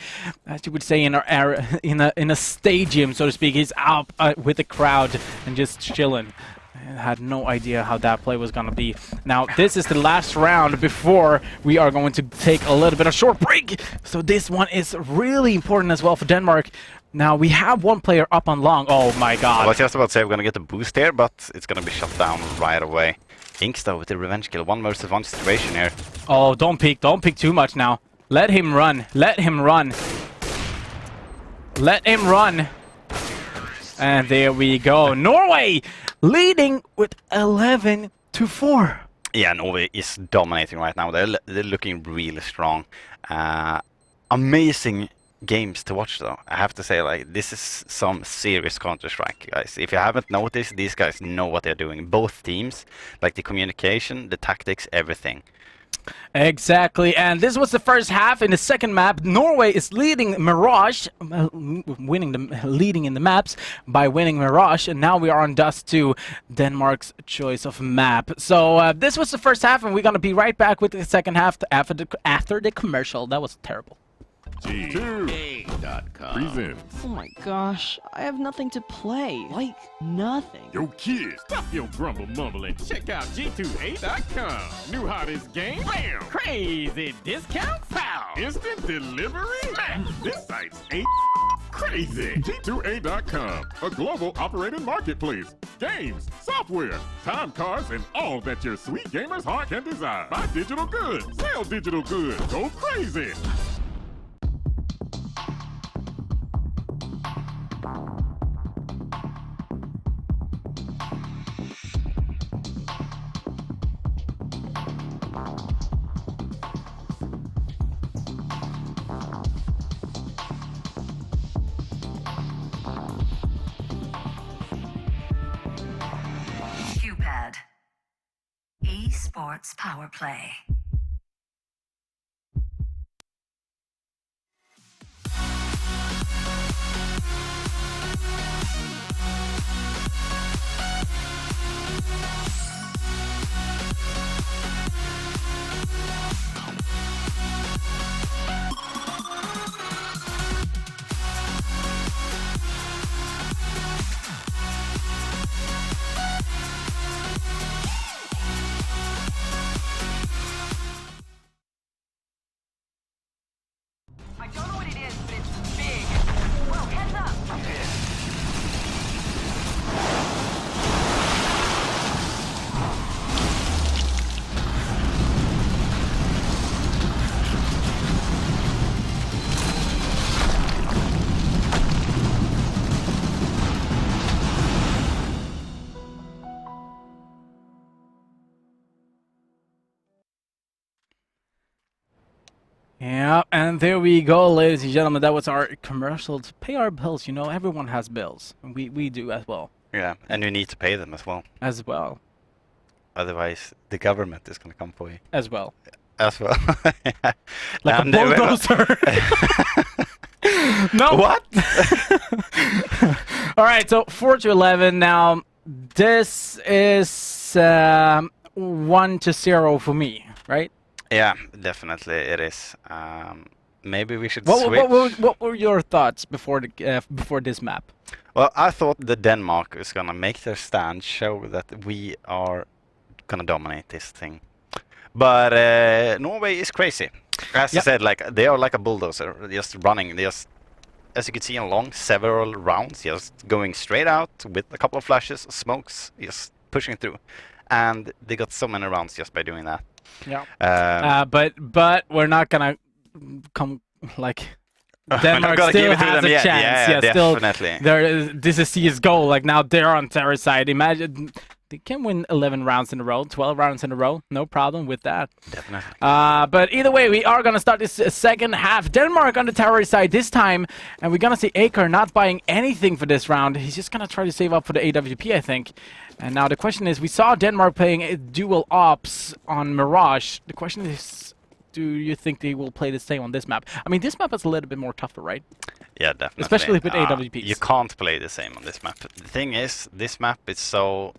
[SPEAKER 10] as you would say in a stadium, so to speak. He's out with the crowd and just chilling. I had no idea how that play was gonna be. Now, this is the last round before we are going to take a little bit of short break. So this one is really important as well for Denmark. Now, we have one player up on long. Oh my god.
[SPEAKER 9] I was just about to say we're gonna get a boost here, but it's gonna be shut down right away. Inks though with the revenge kill, 1 versus 1 situation here.
[SPEAKER 10] Oh, don't peek too much now. Let him run, let him run. Let him run. And there we go. Norway leading with 11 to 4.
[SPEAKER 9] Yeah, Norway is dominating right now. They're looking really strong. Amazing games to watch though. I have to say, like, this is some serious Counter-Strike, guys. If you haven't noticed, these guys know what they're doing. Both teams, like the communication, the tactics, everything.
[SPEAKER 10] Exactly, and this was the first half. In the second map, Norway is leading Mirage, leading in the maps by winning Mirage, and now we are on Dust 2, Denmark's choice of map. So this was the first half, and we're gonna be right back with the second half after the commercial. That was terrible.
[SPEAKER 6] G2A.com presents.
[SPEAKER 11] Oh my gosh, I have nothing to play. Like, nothing.
[SPEAKER 6] Yo, kids, stop your grumble mumble and check out G2A.com. New hottest game, bam! Crazy discounts, pow! Instant delivery, man! This site's crazy. G2A.com, a global operating marketplace. Games, software, time cards, and all that your sweet gamer's heart can desire. Buy digital goods, sell digital goods, go crazy.
[SPEAKER 7] QPad. Esports Power Play.
[SPEAKER 10] Yeah, and there we go, ladies and gentlemen. That was our commercial to pay our bills. You know, everyone has bills. And we do as well.
[SPEAKER 9] Yeah, and you need to pay them as well.
[SPEAKER 10] As well.
[SPEAKER 9] Otherwise, the government is going to come for you.
[SPEAKER 10] As well.
[SPEAKER 9] As well. Yeah.
[SPEAKER 10] Like
[SPEAKER 9] And
[SPEAKER 10] a bulldozer. No.
[SPEAKER 9] What?
[SPEAKER 10] All right, so 4-11 now. This is 1-0 for me, right?
[SPEAKER 9] Yeah, definitely it is. Maybe we should switch.
[SPEAKER 10] What were your thoughts before the before this map?
[SPEAKER 9] Well, I thought that Denmark is gonna make their stand, show that we are gonna dominate this thing. But Norway is crazy. As I said, like they are like a bulldozer, just running. Just as you can see along several rounds, just going straight out with a couple of flashes, smokes, just pushing through, and they got so many rounds just by doing that.
[SPEAKER 10] Yeah. But we're not gonna come like. Denmark
[SPEAKER 9] gonna give
[SPEAKER 10] still
[SPEAKER 9] it to
[SPEAKER 10] has
[SPEAKER 9] them
[SPEAKER 10] a
[SPEAKER 9] yet.
[SPEAKER 10] chance.
[SPEAKER 9] Yeah,
[SPEAKER 10] definitely.
[SPEAKER 9] definitely.
[SPEAKER 10] This is CS:GO. Like now they're on Terra's side. Imagine they can win 11 rounds in a row, 12 rounds in a row. No problem with that.
[SPEAKER 9] Definitely.
[SPEAKER 10] But either way, we are gonna start this second half. Denmark on the Terra's side this time, and we're gonna see Aker not buying anything for this round. He's just gonna try to save up for the AWP, I think. And now the question is, we saw Denmark playing a dual ops on Mirage. The question is, do you think they will play the same on this map? I mean, this map is a little bit more tougher, right?
[SPEAKER 9] Yeah, definitely.
[SPEAKER 10] Especially with AWPs.
[SPEAKER 9] You can't play the same on this map. The thing is, this map is so...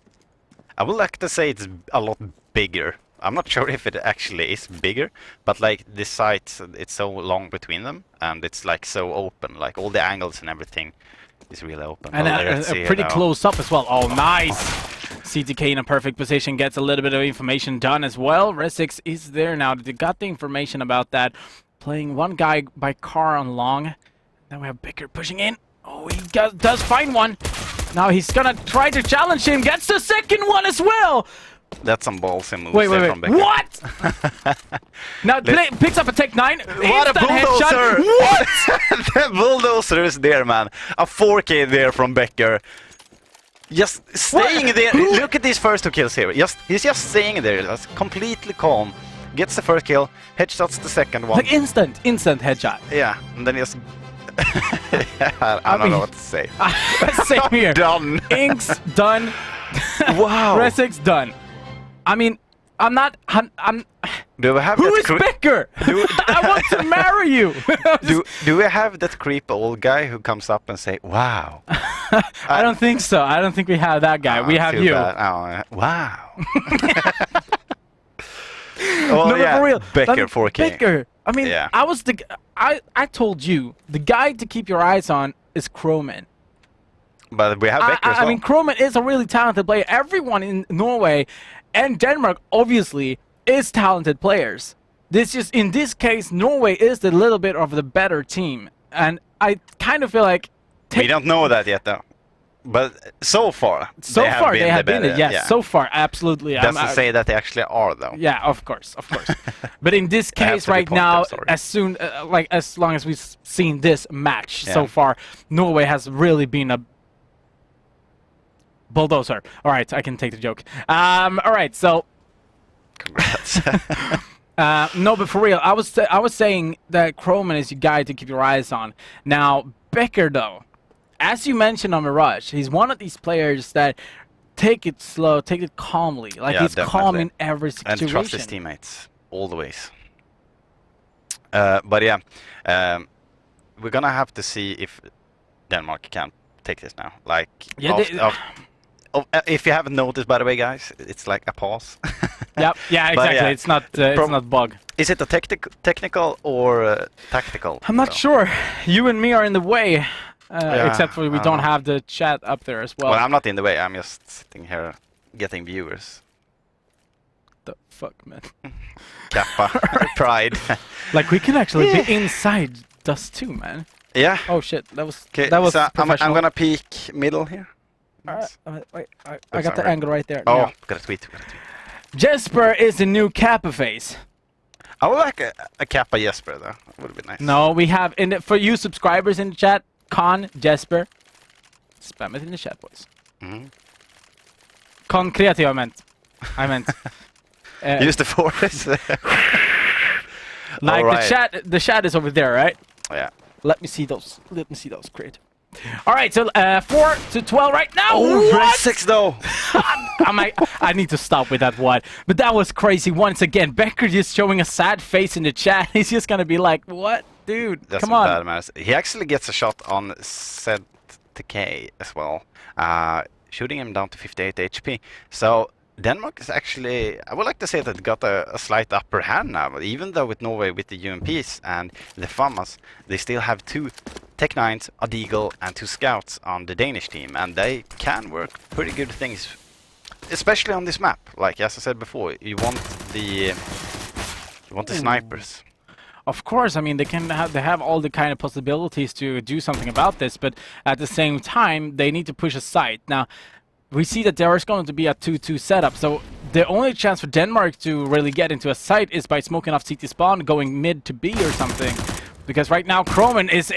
[SPEAKER 9] I would like to say it's a lot bigger. I'm not sure if it actually is bigger, but like the sites, it's so long between them, and it's like so open. Like all the angles and everything is really open.
[SPEAKER 10] And pretty close up as well. Oh, nice! CTK in a perfect position, gets a little bit of information done as well. Resix is there now. They got the information about that. Playing one guy by car on long. Then we have Bicker pushing in. Oh, he does find one. Now he's gonna try to challenge him. Gets the second one as well.
[SPEAKER 9] That's some ballsy moves
[SPEAKER 10] wait.
[SPEAKER 9] from Becker.
[SPEAKER 10] What? Now picks up a Tech 9.
[SPEAKER 9] What a bulldozer!
[SPEAKER 10] Headshot. What?
[SPEAKER 9] The bulldozer is there, man. A 4K there from Becker. Just staying there. Look at these first two kills here. He's just staying there. That's completely calm. Gets the first kill. Headshots the second one.
[SPEAKER 10] Like instant headshot.
[SPEAKER 9] Yeah, and then just... I don't know what to say.
[SPEAKER 10] Same here.
[SPEAKER 9] Done.
[SPEAKER 10] Inks done.
[SPEAKER 9] Wow.
[SPEAKER 10] Resix done. I mean, I'm not.
[SPEAKER 9] Do we have
[SPEAKER 10] Who
[SPEAKER 9] that
[SPEAKER 10] is Becker? I want to marry you.
[SPEAKER 9] do we have that creep old guy who comes up and say, "Wow"?
[SPEAKER 10] I don't think so. I don't think we have that guy. We have you.
[SPEAKER 9] Oh, wow. Well,
[SPEAKER 10] no,
[SPEAKER 9] yeah,
[SPEAKER 10] for real.
[SPEAKER 9] Becker 4K.
[SPEAKER 10] Becker. I mean,
[SPEAKER 9] yeah.
[SPEAKER 10] I told you the guy to keep your eyes on is Kroman.
[SPEAKER 9] But we have Becker as well.
[SPEAKER 10] I mean, Kroman is a really talented player. Everyone in Norway and Denmark, obviously, is talented players. In this case, Norway is the little bit of the better team. And I kind of feel like...
[SPEAKER 9] We don't know that yet, though. But so far, they have been it.
[SPEAKER 10] Yes, so far, absolutely.
[SPEAKER 9] Doesn't say that they actually are, though.
[SPEAKER 10] Yeah, of course. But in this case right now, as long as we've seen this match so far, Norway has really been a bulldozer. All right, I can take the joke. All right, so...
[SPEAKER 9] Congrats.
[SPEAKER 10] No, but for real, I was saying that Kroman is your guy to keep your eyes on. Now, Becker, though, as you mentioned on Mirage, he's one of these players that take it slow, take it calmly. Like he's calm in every situation.
[SPEAKER 9] And trust his teammates, all the ways. But yeah, we're gonna have to see if Denmark can take this now. Like, if you haven't noticed, by the way, guys, it's like a pause.
[SPEAKER 10] Yep. Yeah, exactly. Yeah. It's not bug.
[SPEAKER 9] Is it a technical or tactical?
[SPEAKER 10] I'm not sure. You and me are in the way. Except for we don't have the chat up there as well.
[SPEAKER 9] Well, I'm not in the way. I'm just sitting here getting viewers.
[SPEAKER 10] The fuck, man.
[SPEAKER 9] Kappa. Pride.
[SPEAKER 10] Like, we can actually be inside Dust 2, man.
[SPEAKER 9] Yeah.
[SPEAKER 10] Oh, shit. That was
[SPEAKER 9] so
[SPEAKER 10] professional.
[SPEAKER 9] I'm gonna peek middle here.
[SPEAKER 10] Wait, I got the angle right there.
[SPEAKER 9] Oh,
[SPEAKER 10] yeah.
[SPEAKER 9] got a tweet.
[SPEAKER 10] Jesper is the new Kappa face.
[SPEAKER 9] I would like a Kappa Jesper, though. Would be nice.
[SPEAKER 10] No, we have, for you subscribers in the chat, Con Jesper. Spam it in the chat, boys. Konkret, I meant.
[SPEAKER 9] Use the forest.
[SPEAKER 10] Like
[SPEAKER 9] Alright.
[SPEAKER 10] the chat is over there, right?
[SPEAKER 9] Yeah.
[SPEAKER 10] Let me see those. Let me see those, Crit. All right, so 4 to 12 right now.
[SPEAKER 9] Oh,
[SPEAKER 10] What?
[SPEAKER 9] 6 though.
[SPEAKER 10] I need to stop with that one. But that was crazy once again. Becker just showing a sad face in the chat. He's just gonna be like, "What, dude?
[SPEAKER 9] That's
[SPEAKER 10] Come on."
[SPEAKER 9] bad manners. He actually gets a shot on Z as well, shooting him down to 58 HP. So Denmark is actually, I would like to say that got a slight upper hand now. Even though with Norway with the UMPs and the FAMAS, they still have 2 Tech 9s, a Deagle, and 2 Scouts on the Danish team, and they can work pretty good things, especially on this map. Like as I said before, you want the snipers.
[SPEAKER 10] Of course, I mean they have all the kind of possibilities to do something about this, but at the same time they need to push a site. Now we see that there is going to be a 2-2 setup, so the only chance for Denmark to really get into a site is by smoking off CT spawn, going mid to B or something. Because right now Croman is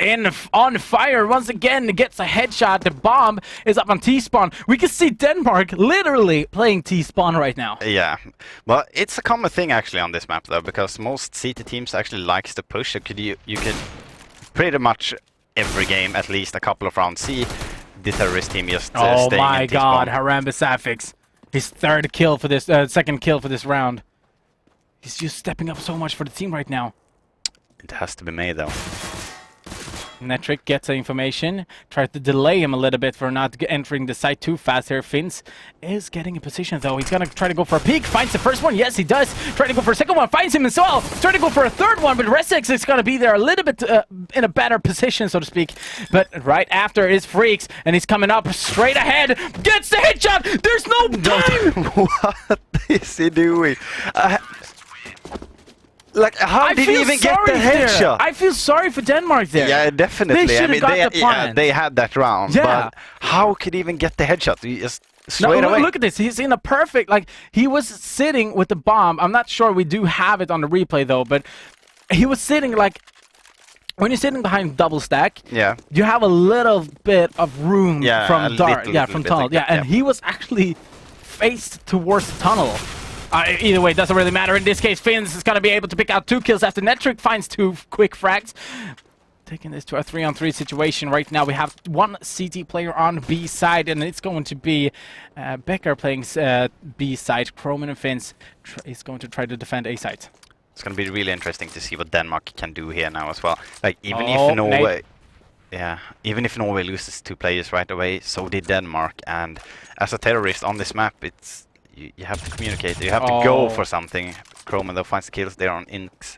[SPEAKER 10] on fire once again, gets a headshot, the bomb is up on T-spawn. We can see Denmark literally playing T-spawn right now.
[SPEAKER 9] Yeah, well, it's a common thing actually on this map though, because most CT teams actually likes to push. So you could pretty much every game, at least a couple of rounds, see the terrorist team just
[SPEAKER 10] oh
[SPEAKER 9] staying
[SPEAKER 10] my
[SPEAKER 9] in
[SPEAKER 10] god,
[SPEAKER 9] T-spawn.
[SPEAKER 10] Harambe Safix. His third kill for this, second kill for this round. He's just stepping up so much for the team right now.
[SPEAKER 9] It has to be made though.
[SPEAKER 10] Netric gets the information, tries to delay him a little bit for not entering the site too fast here. Finns is getting in position though. He's gonna try to go for a peek, finds the first one, yes he does. Trying to go for a second one, finds him as well. Trying to go for a third one, but Resex is gonna be there a little bit in a better position, so to speak. But right after is Freaks, and he's coming up straight ahead, gets the headshot! There's no time!
[SPEAKER 9] What is he doing? Like, how did he even get the headshot?
[SPEAKER 10] I feel sorry for Denmark there.
[SPEAKER 9] Yeah, definitely.
[SPEAKER 10] They
[SPEAKER 9] I mean,
[SPEAKER 10] got the plan.
[SPEAKER 9] they had that round.
[SPEAKER 10] Yeah.
[SPEAKER 9] But how could he even get the headshot? He just straight away.
[SPEAKER 10] Look at this. He's in a perfect, like, he was sitting with the bomb. I'm not sure we do have it on the replay, though, but he was sitting, like, when you're sitting behind double stack,
[SPEAKER 9] yeah,
[SPEAKER 10] you have a little bit of room from dart, from tunnel.
[SPEAKER 9] Like
[SPEAKER 10] and he was actually faced towards the tunnel. Either way, it doesn't really matter. In this case, Finns is going to be able to pick out 2 kills after Netric finds 2 quick frags. Taking this to a 3-on-3 situation right now. We have 1 CT player on B side, and it's going to be Becker playing B side. Croman and Finns is going to try to defend A side.
[SPEAKER 9] It's going to be really interesting to see what Denmark can do here now as well. Like, even if Norway... Yeah, even if Norway loses 2 players right away, so did Denmark. And as a terrorist on this map, it's... You have to communicate, you have to go for something. Croman though finds the kills there on Inks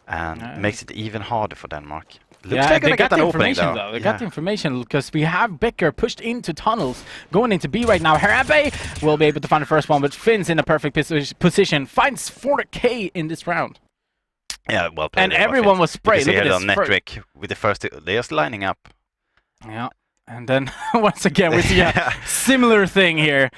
[SPEAKER 9] and makes it even harder for Denmark. Looks like
[SPEAKER 10] they got the information
[SPEAKER 9] though.
[SPEAKER 10] They got the information because we have Becker pushed into tunnels, going into B right now. Harambe will be able to find the first one, but Finn's in a perfect position, finds 4K in this round.
[SPEAKER 9] Yeah, well played.
[SPEAKER 10] And everyone was sprayed.
[SPEAKER 9] Look at this on Netric with the first 2, they're just lining up.
[SPEAKER 10] Yeah, and then once again we see a similar thing here.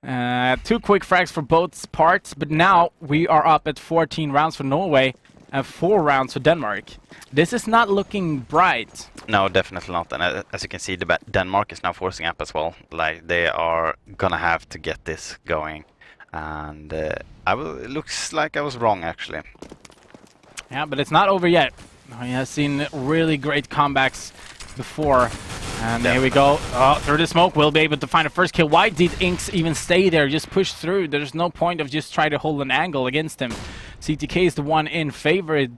[SPEAKER 10] 2 quick frags for both parts, but now we are up at 14 rounds for Norway and 4 rounds for Denmark. This is not looking bright.
[SPEAKER 9] No, definitely not. And as you can see, Denmark is now forcing up as well. Like, they are gonna have to get this going. And it looks like I was wrong, actually.
[SPEAKER 10] Yeah, but it's not over yet. He has seen really great comebacks before. And here we go. Through the smoke, we'll be able to find a first kill. Why did Inks even stay there? Just push through. There's no point of just trying to hold an angle against him. CTK is the one in favor in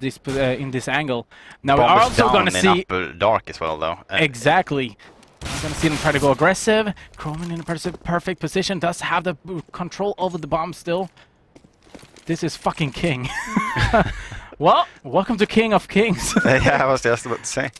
[SPEAKER 10] this angle. Now we're also going to see...
[SPEAKER 9] upper dark as well, though.
[SPEAKER 10] Exactly. We're going to see them try to go aggressive. Croman in a perfect position. Does have the control over the bomb still. This is fucking king. Well, welcome to King of Kings.
[SPEAKER 9] Yeah, I was just about to say.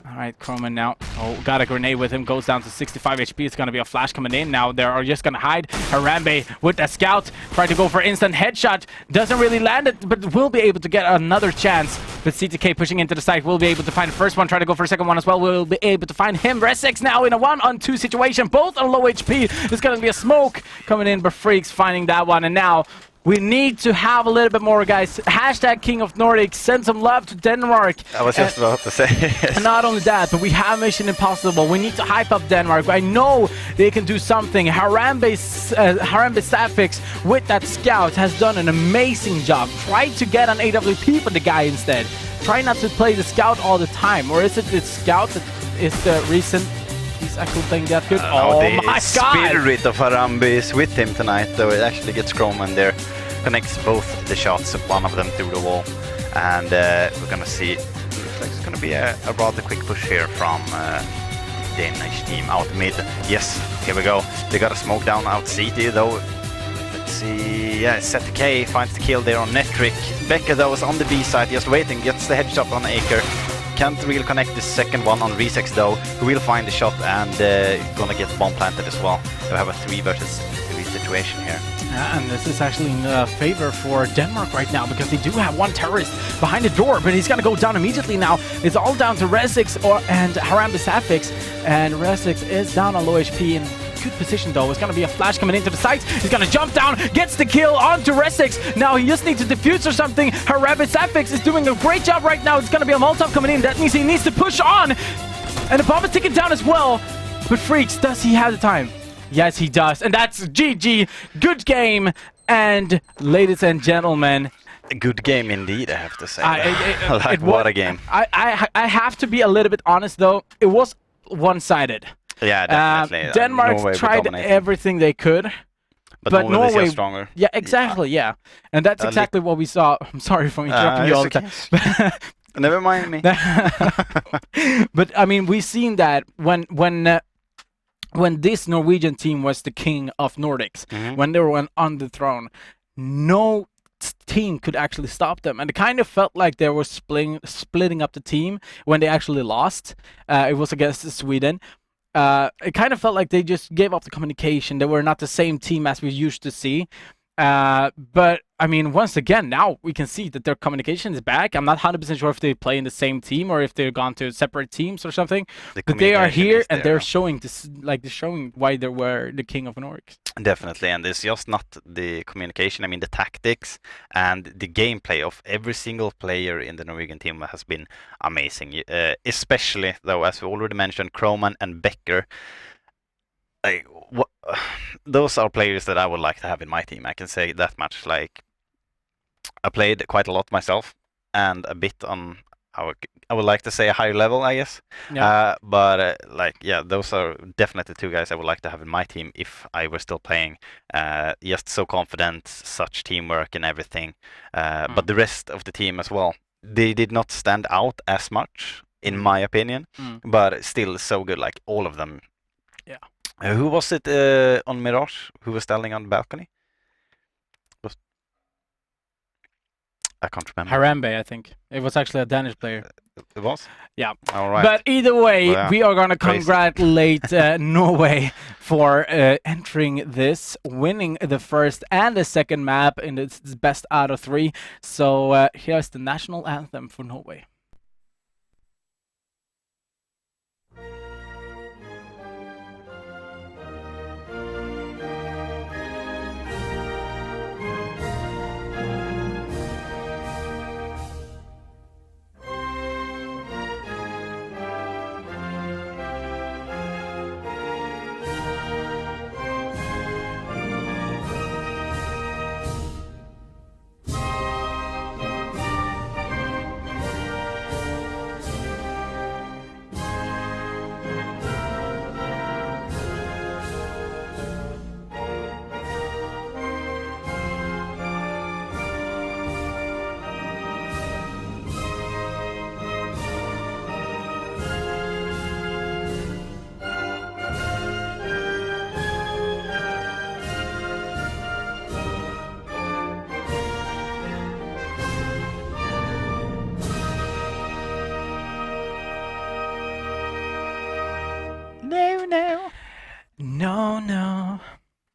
[SPEAKER 10] All right, Croman now. Oh, got a grenade with him. Goes down to 65 HP. It's going to be a flash coming in. Now they are just going to hide. Harambe with a scout. Trying to go for instant headshot. Doesn't really land it, but will be able to get another chance. But CTK pushing into the site. Will be able to find the first one. Try to go for a second one as well. Will be able to find him. Resex now in a 1-on-2 situation. Both on low HP. There's going to be a smoke coming in, but Freaks finding that one. And now We need to have a little bit more, guys. Hashtag King of Nordic. Send some love to Denmark.
[SPEAKER 9] I was just about to say.
[SPEAKER 10] And not only that, but we have Mission Impossible. We need to hype up Denmark. I know they can do something. Harambe Safix with that scout has done an amazing job. Try to get an AWP for the guy instead. Try not to play the scout all the time. Or is it the scout that is the reason he's actually playing that good? Oh my god!
[SPEAKER 9] The spirit of Harambe is with him tonight, though. It actually gets Croman there. Connects both the shots, one of them through the wall. And we're gonna see, looks like it's gonna be a rather quick push here from Danish team out mid. Yes, here we go. They got a smoke down out CT though. Let's see, yeah, ZK finds the kill there on Netric. Becker though is on the B side, just waiting, gets the headshot on Aker. Can't really connect the second one on Resex though, who will find the shot and gonna get bomb planted as well. We have a 3 versus 3 situation here.
[SPEAKER 10] And this is actually in favor for Denmark right now because they do have one terrorist behind the door, but he's gonna go down immediately now. It's all down to Resix and Harambe Safix, and Resix is down on low HP in good position though. It's gonna be a flash coming into the site. He's gonna jump down, gets the kill onto Resix. Now he just needs to defuse or something. Harambe Safix is doing a great job right now. It's gonna be a Molotov coming in. That means he needs to push on, and the bomb is ticking down as well. But Freaks, does he have the time? Yes, he does. And that's GG. Good game. And ladies and gentlemen,
[SPEAKER 9] a good game indeed, I have to say.
[SPEAKER 10] What
[SPEAKER 9] a game.
[SPEAKER 10] I have to be a little bit honest, though. It was one-sided.
[SPEAKER 9] Yeah, definitely.
[SPEAKER 10] Denmark
[SPEAKER 9] Norway
[SPEAKER 10] tried everything they could.
[SPEAKER 9] But Norway is stronger.
[SPEAKER 10] Yeah, exactly, yeah. And that's exactly what we saw. I'm sorry for interrupting you all the time.
[SPEAKER 9] Never mind me.
[SPEAKER 10] But, I mean, we've seen that when this Norwegian team was the king of Nordics, when they were on the throne, no team could actually stop them. And it kind of felt like they were splitting up the team when they actually lost. It was against Sweden. It kind of felt like they just gave up the communication. They were not the same team as we used to see. But I mean, once again, now we can see that their communication is back. I'm not 100% sure if they play in the same team or if they've gone to separate teams or something. But they are here and they're showing this, like they're showing why they were the king of Nordic.
[SPEAKER 9] Definitely, and it's just not the communication. I mean, the tactics and the gameplay of every single player in the Norwegian team has been amazing. Especially though, as we already mentioned, Croman and Becker. Those are players that I would like to have in my team. I can say that much. Like, I played quite a lot myself, and a bit on I would like to say a higher level, I guess. Yeah. Those are definitely 2 guys I would like to have in my team if I were still playing. Just so confident, such teamwork and everything. But the rest of the team as well, they did not stand out as much, in my opinion. But still so good, like all of them.
[SPEAKER 10] Yeah.
[SPEAKER 9] Who was it on Mirage who was standing on the balcony? I can't remember.
[SPEAKER 10] Harambe, I think. It was actually a Danish player.
[SPEAKER 9] It was?
[SPEAKER 10] Yeah.
[SPEAKER 9] All right.
[SPEAKER 10] But either way, we are going to congratulate Norway for entering this, winning the first and the second map in its best out of 3. So here's the national anthem for Norway. No.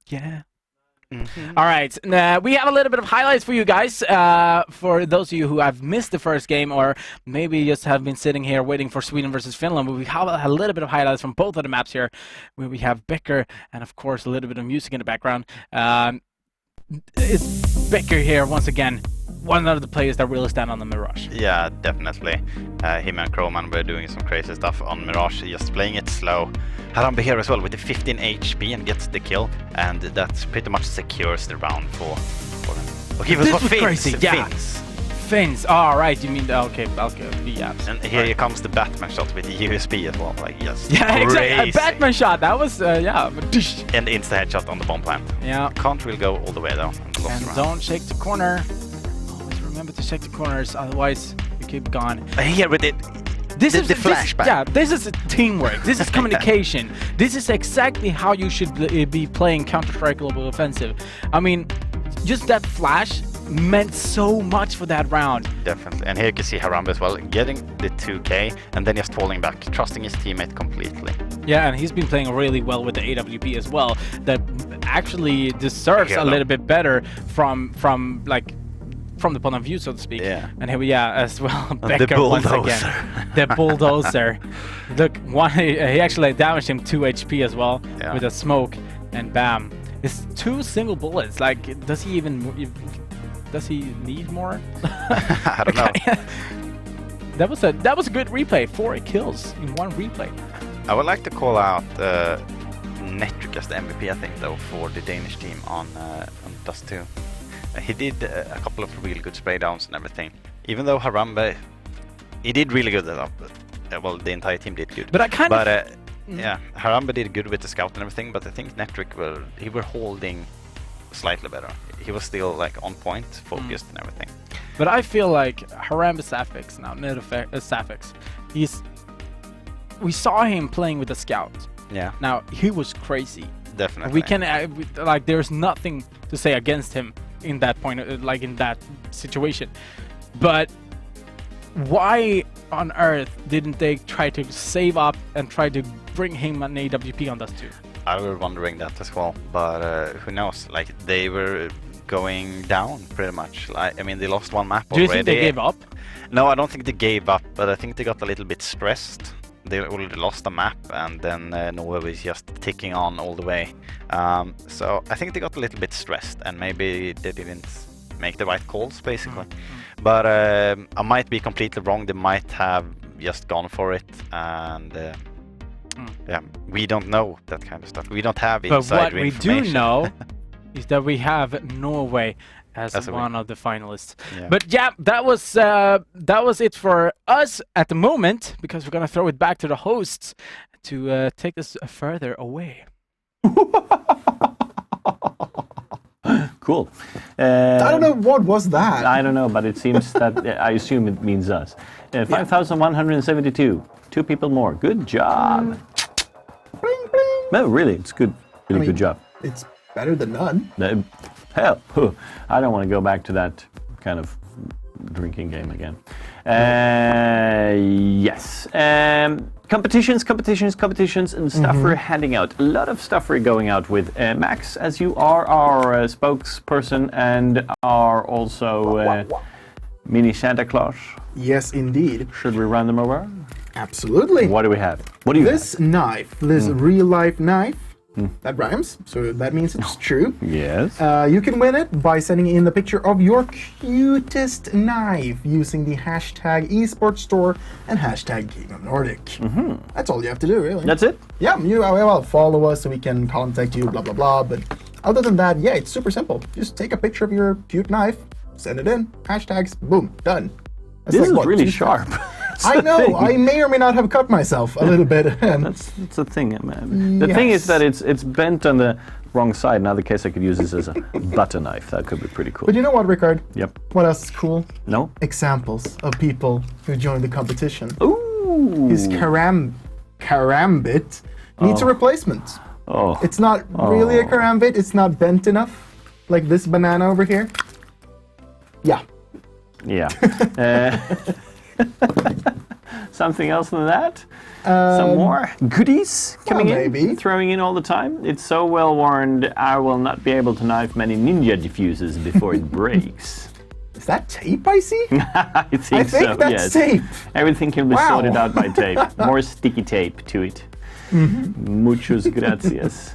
[SPEAKER 10] Yeah. All right. We have a little bit of highlights for you guys. For those of you who have missed the first game or maybe just have been sitting here waiting for Sweden versus Finland, we have a little bit of highlights from both of the maps here, where we have Becker and, of course, a little bit of music in the background. it's Becker here once again. One of the players that really stand on the Mirage.
[SPEAKER 9] Yeah, definitely. Him and Crowman were doing some crazy stuff on Mirage, just playing it slow. Harambe here as well with the 15 HP and gets the kill, and that pretty much secures the round for them. Okay,
[SPEAKER 10] This was
[SPEAKER 9] Finns,
[SPEAKER 10] crazy, yeah. Fins. Oh, right. You mean okay? Yeah.
[SPEAKER 9] And here comes the Batman shot with the USB as well, like just
[SPEAKER 10] Yeah, exactly. A
[SPEAKER 9] crazy.
[SPEAKER 10] Batman shot. That was yeah.
[SPEAKER 9] And the insta headshot on the bomb plant.
[SPEAKER 10] Yeah.
[SPEAKER 9] Can't really go all the way though.
[SPEAKER 10] And don't shake the corner. Always remember to shake the corners, otherwise you keep gone.
[SPEAKER 9] Here with it.
[SPEAKER 10] This is
[SPEAKER 9] the flashback.
[SPEAKER 10] Yeah, this is teamwork. This is communication. This is exactly how you should be playing Counter-Strike Global Offensive. I mean, just that flash meant so much for that round.
[SPEAKER 9] Definitely. And here you can see Harambe as well, getting the 2K and then just falling back, trusting his teammate completely.
[SPEAKER 10] Yeah, and he's been playing really well with the AWP as well. That actually deserves a little bit better from the point of view, so to speak.
[SPEAKER 9] Yeah.
[SPEAKER 10] And here we as well.
[SPEAKER 9] The
[SPEAKER 10] Becker once
[SPEAKER 9] bulldozer.
[SPEAKER 10] again. The bulldozer. Look, he actually damaged him 2 HP as well with a smoke, and bam. It's 2 single bullets. Like, does he need more?
[SPEAKER 9] I don't know.
[SPEAKER 10] That was a good replay. 4 kills in 1 replay.
[SPEAKER 9] I would like to call out Netric as the MVP, I think, though, for the Danish team on Dust 2. He did a couple of really good spray downs and everything. Even though Harambe, he did really good at that. Well, the entire team did good.
[SPEAKER 10] But I kind of...
[SPEAKER 9] yeah, Harambe did good with the scout and everything, but I think Netric were holding slightly better. He was still like on point, focused and everything.
[SPEAKER 10] But I feel like Harambe Safix now, not Safix. We saw him playing with the scout.
[SPEAKER 9] Yeah.
[SPEAKER 10] Now he was crazy.
[SPEAKER 9] Definitely.
[SPEAKER 10] We can like there's nothing to say against him in that point, like in that situation. But why on earth didn't they try to save up and try to bring him an AWP on Dust 2?
[SPEAKER 9] I was wondering that as well, but who knows? Like they were going down pretty much. Like, I mean, they lost 1 map already.
[SPEAKER 10] Do you think they gave up?
[SPEAKER 9] No, I don't think they gave up, but I think they got a little bit stressed. They already lost a map, and then Norway was just ticking on all the way. So I think they got a little bit stressed, and maybe they didn't make the right calls, basically. But I might be completely wrong. They might have just gone for it, and yeah, we don't know that kind of stuff. We don't have inside information.
[SPEAKER 10] But what we do know is that we have Norway as one of the finalists.
[SPEAKER 9] Yeah.
[SPEAKER 10] But yeah, that was it for us at the moment, because we're gonna throw it back to the hosts to take us further away.
[SPEAKER 1] Cool.
[SPEAKER 2] I don't know, what was that?
[SPEAKER 1] I don't know, but it seems that I assume it means us. 5,172. 2 people more. Good job.
[SPEAKER 2] Bling, bling.
[SPEAKER 1] No, really, it's good. Really good job.
[SPEAKER 2] It's better than none.
[SPEAKER 1] Hell, I don't want to go back to that kind of drinking game again. Yes. Competitions, and stuff we're handing out. A lot of stuff we're going out with. Max, as you are our spokesperson and are also mini Santa Claus.
[SPEAKER 2] Yes, indeed.
[SPEAKER 1] Should we run them over?
[SPEAKER 2] Absolutely.
[SPEAKER 1] What do we have? What do you
[SPEAKER 2] This knife, this real-life knife, that rhymes, so that means it's true.
[SPEAKER 1] Yes.
[SPEAKER 2] You can win it by sending in the picture of your cutest knife using the hashtag esportstore and hashtag King of Nordic. That's all you have to do, really.
[SPEAKER 1] That's it?
[SPEAKER 2] Yeah, well, follow us so we can contact you, blah, blah, blah. But other than that, yeah, it's super simple. Just take a picture of your cute knife, send it in, hashtags, boom, done. That's
[SPEAKER 1] this
[SPEAKER 2] like,
[SPEAKER 1] is really sharp.
[SPEAKER 2] I know. I may or may not have cut myself a little bit.
[SPEAKER 1] That's the thing. The thing is that it's bent on the wrong side. In other case, I could use this as a butter knife. That could be pretty cool.
[SPEAKER 2] But you know what, Rickard?
[SPEAKER 1] Yep.
[SPEAKER 2] What else is cool?
[SPEAKER 1] No?
[SPEAKER 2] Examples of people who joined the competition.
[SPEAKER 1] Ooh.
[SPEAKER 2] His karambit needs a replacement.
[SPEAKER 1] Oh.
[SPEAKER 2] It's not really a karambit. It's not bent enough. Like this banana over here. Yeah.
[SPEAKER 1] Yeah. Something else than that? Some more goodies coming in, throwing in all the time. It's so well warned, I will not be able to knife many ninja diffusers before it breaks.
[SPEAKER 2] Is that tape I see?
[SPEAKER 1] I think so,
[SPEAKER 2] that's
[SPEAKER 1] yes.
[SPEAKER 2] tape.
[SPEAKER 1] Everything can be sorted out by tape. More sticky tape to it. Muchos gracias.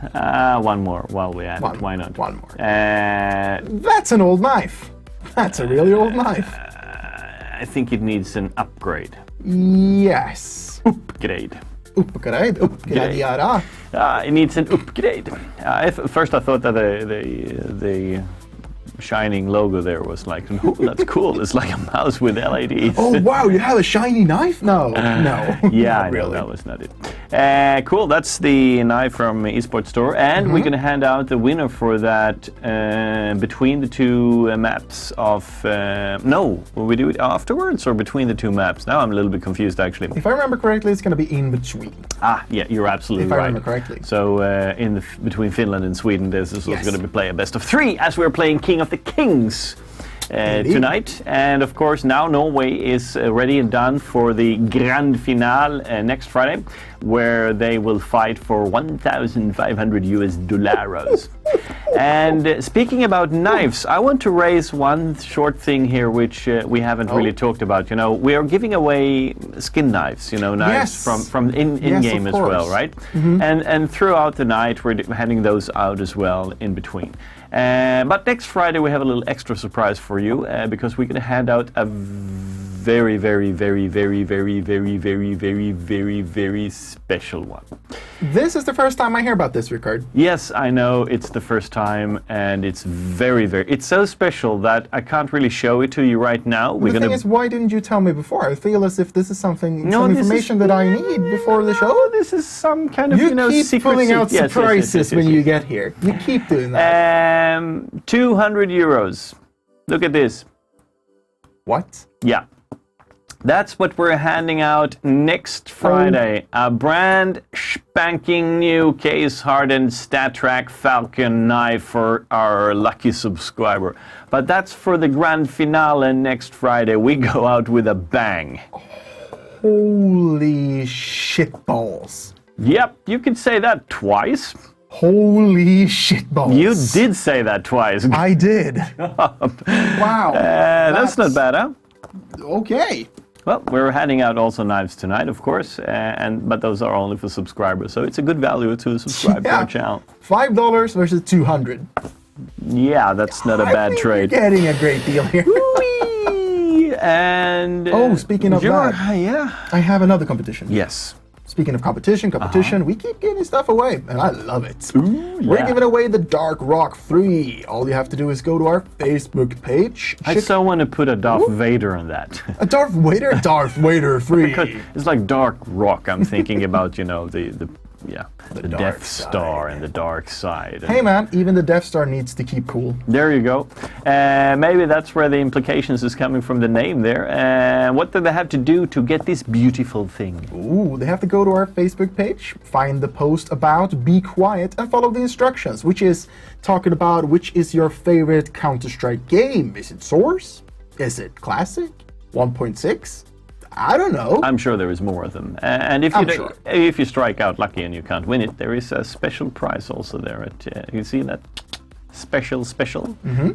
[SPEAKER 1] One more while we at it. Why not?
[SPEAKER 2] One more.
[SPEAKER 1] That's
[SPEAKER 2] an old knife. That's a really old knife.
[SPEAKER 1] I think it needs an upgrade.
[SPEAKER 2] Yes.
[SPEAKER 1] Upgrade.
[SPEAKER 2] Upgrade. Uppgradera.
[SPEAKER 1] It needs an upgrade. First I thought that the shining logo there was like, oh, that's cool. It's like a mouse with LEDs.
[SPEAKER 2] Oh wow, you have a shiny knife? No, no.
[SPEAKER 1] Yeah, I know, that was not it. Cool, that's the knife from Esports Store, and we're gonna hand out the winner for that between the two maps of. No, will we do it afterwards or between the two maps? Now I'm a little bit confused actually.
[SPEAKER 2] If I remember correctly, it's gonna be in between.
[SPEAKER 1] Yeah, you're absolutely right.
[SPEAKER 2] If I remember correctly.
[SPEAKER 1] So between Finland and Sweden, this is going to be play a best of 3 as we're playing King of the Kings tonight. And of course now Norway is ready and done for the grand finale next Friday, where they will fight for 1,500 US dollars. And speaking about knives, I want to raise one short thing here which we haven't really talked about. You know, we are giving away skin knives, you know, knives from in-game as well, right? And throughout the night we're handing those out as well in between. But next Friday we have a little extra surprise for you because we're going to hand out a very, very, very, very, very, very, very, very, very, very special one.
[SPEAKER 2] This is the first time I hear about this, Rickard.
[SPEAKER 1] Yes, I know it's the first time, and it's very, very. It's so special that I can't really show it to you right now.
[SPEAKER 2] The thing is, why didn't you tell me before? I feel as if this is some information that I need before the show.
[SPEAKER 1] This is some kind of
[SPEAKER 2] keep
[SPEAKER 1] secret.
[SPEAKER 2] pulling out surprises when you get here. You keep doing
[SPEAKER 1] that. 200 euros. Look at this.
[SPEAKER 2] What?
[SPEAKER 1] Yeah. That's what we're handing out next Friday. A brand spanking new case-hardened StatTrak Falcon knife for our lucky subscriber. But that's for the grand finale next Friday. We go out with a bang.
[SPEAKER 2] Holy shitballs.
[SPEAKER 1] Yep, you could say that twice.
[SPEAKER 2] Holy shitballs.
[SPEAKER 1] You did say that twice.
[SPEAKER 2] I did. Wow.
[SPEAKER 1] That's not bad, huh?
[SPEAKER 2] Okay.
[SPEAKER 1] Well, we're handing out also knives tonight, of course, but those are only for subscribers, so it's a good value to subscribe to our channel.
[SPEAKER 2] $5 versus $200.
[SPEAKER 1] Yeah, that's not a bad trade.
[SPEAKER 2] You're getting a great deal here.
[SPEAKER 1] And
[SPEAKER 2] speaking of that, I have another competition.
[SPEAKER 1] Yes.
[SPEAKER 2] Speaking of competition, we keep giving stuff away, and I love it. We're giving away the Dark Rock 3. All you have to do is go to our Facebook page.
[SPEAKER 1] I so want to put a Darth Vader on that.
[SPEAKER 2] A Darth Vader? Darth Vader 3.
[SPEAKER 1] Because it's like Dark Rock. I'm thinking about, you know, the Death Star and the dark side.
[SPEAKER 2] Hey man, even the Death Star needs to keep cool.
[SPEAKER 1] There you go. Maybe that's where the implications is coming from the name there. What do they have to do to get this beautiful thing?
[SPEAKER 2] Ooh, they have to go to our Facebook page, find the post about Be Quiet, and follow the instructions, which is talking about which is your favorite Counter-Strike game. Is it Source? Is it Classic? 1.6? I don't know.
[SPEAKER 1] I'm sure there is more of them. And if you strike out lucky and you can't win it, there is a special prize also there. You see that? Special.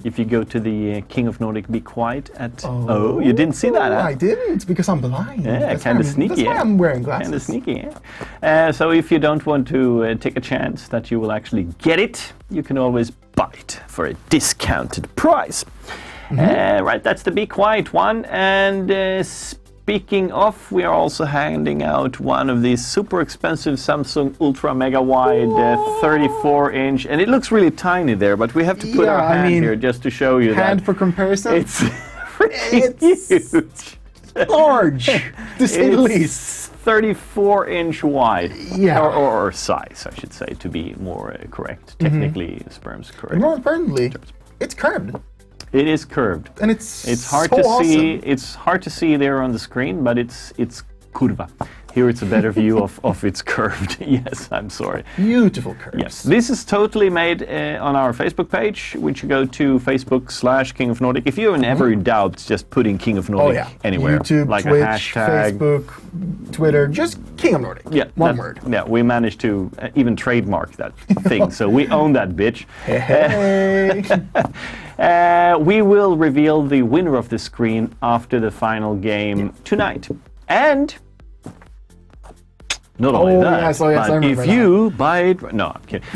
[SPEAKER 1] If you go to the King of Nordic Be Quiet at... Oh, you didn't see that, huh?
[SPEAKER 2] I didn't, because I'm blind.
[SPEAKER 1] Yeah, kind of sneaky.
[SPEAKER 2] That's why I'm wearing glasses.
[SPEAKER 1] Kind of sneaky, yeah. So if you don't want to take a chance that you will actually get it, you can always buy it for a discounted price. Right, that's the Be Quiet one. And... Speaking of, we are also handing out one of these super expensive Samsung Ultra Mega Wide 34-inch, and it looks really tiny there, but we have to put our hand here just to show you
[SPEAKER 2] hand for comparison.
[SPEAKER 1] It's huge.
[SPEAKER 2] Large, to say the least.
[SPEAKER 1] 34-inch wide,
[SPEAKER 2] yeah,
[SPEAKER 1] or size, I should say, to be more correct. Technically, sperm's correct.
[SPEAKER 2] More importantly, it's curved.
[SPEAKER 1] It is curved,
[SPEAKER 2] and it's
[SPEAKER 1] hard to see. It's hard to see there on the screen, but it's curva. Here it's a better view of it's curved. Yes, I'm sorry.
[SPEAKER 2] Beautiful curves.
[SPEAKER 1] Yes, this is totally made on our Facebook page, which you go to Facebook/King of Nordic. If you have ever doubt, just putting King of Nordic anywhere,
[SPEAKER 2] YouTube,
[SPEAKER 1] like
[SPEAKER 2] Twitch,
[SPEAKER 1] a hashtag,
[SPEAKER 2] Facebook, Twitter, just King of Nordic.
[SPEAKER 1] Yeah,
[SPEAKER 2] one word.
[SPEAKER 1] Yeah, we managed to even trademark that thing, so we own that bitch.
[SPEAKER 2] Hey.
[SPEAKER 1] We will reveal the winner of the screen after the final game tonight. And Not only
[SPEAKER 2] Oh,
[SPEAKER 1] that,
[SPEAKER 2] yes, I
[SPEAKER 1] but
[SPEAKER 2] remember
[SPEAKER 1] if
[SPEAKER 2] that.
[SPEAKER 1] you buy it... No, I'm kidding.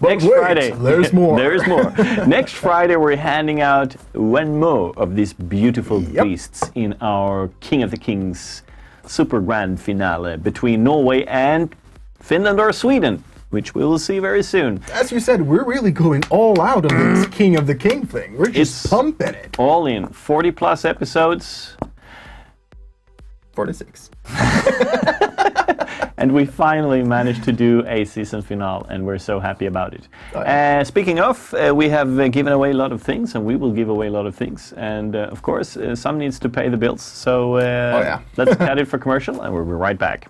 [SPEAKER 1] Next
[SPEAKER 2] wait,
[SPEAKER 1] Friday...
[SPEAKER 2] there's more.
[SPEAKER 1] There's more. Next Friday, we're handing out one more of these beautiful beasts in our King of the Kings Super Grand Finale between Norway and Finland or Sweden, which we will see very soon.
[SPEAKER 2] As you said, we're really going all out on this King of the King thing. We're just pumping it.
[SPEAKER 1] All in. 40 plus episodes.
[SPEAKER 2] 46.
[SPEAKER 1] And we finally managed to do a season finale, and we're so happy about it. Speaking of, we have given away a lot of things, and we will give away a lot of things. And of course, some needs to pay the bills. So let's cut it for commercial, and we'll be right back.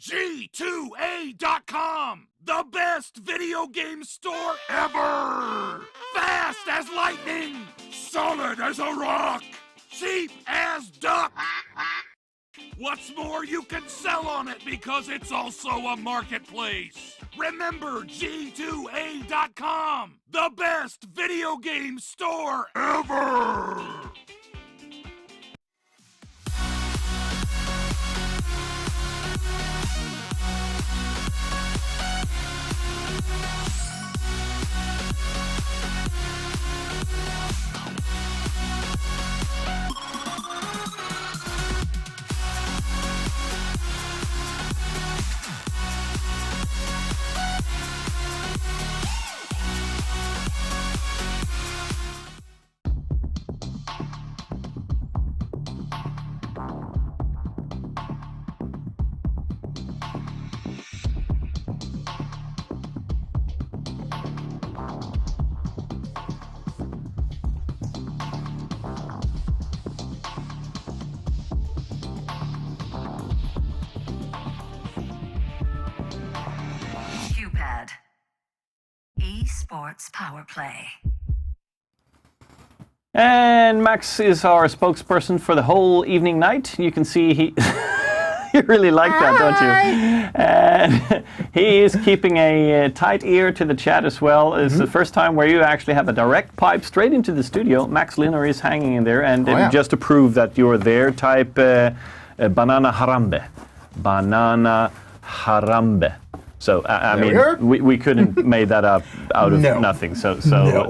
[SPEAKER 6] G2A.com, the best video game store ever! Fast as lightning, solid as a rock, cheap as duck. What's more, you can sell on it because it's also a marketplace. Remember G2A.com, the best video game store ever!
[SPEAKER 7] Q-Pad. Esports Power Play.
[SPEAKER 1] And Max is our spokesperson for the whole evening night. You can see he... You really like that, don't you? And he is keeping a tight ear to the chat as well. It's the first time where you actually have a direct pipe straight into the studio. Max Linner is hanging in there, and just to prove that you're there, type banana harambe. Banana harambe. So, I mean, we couldn't make that up out of nothing. So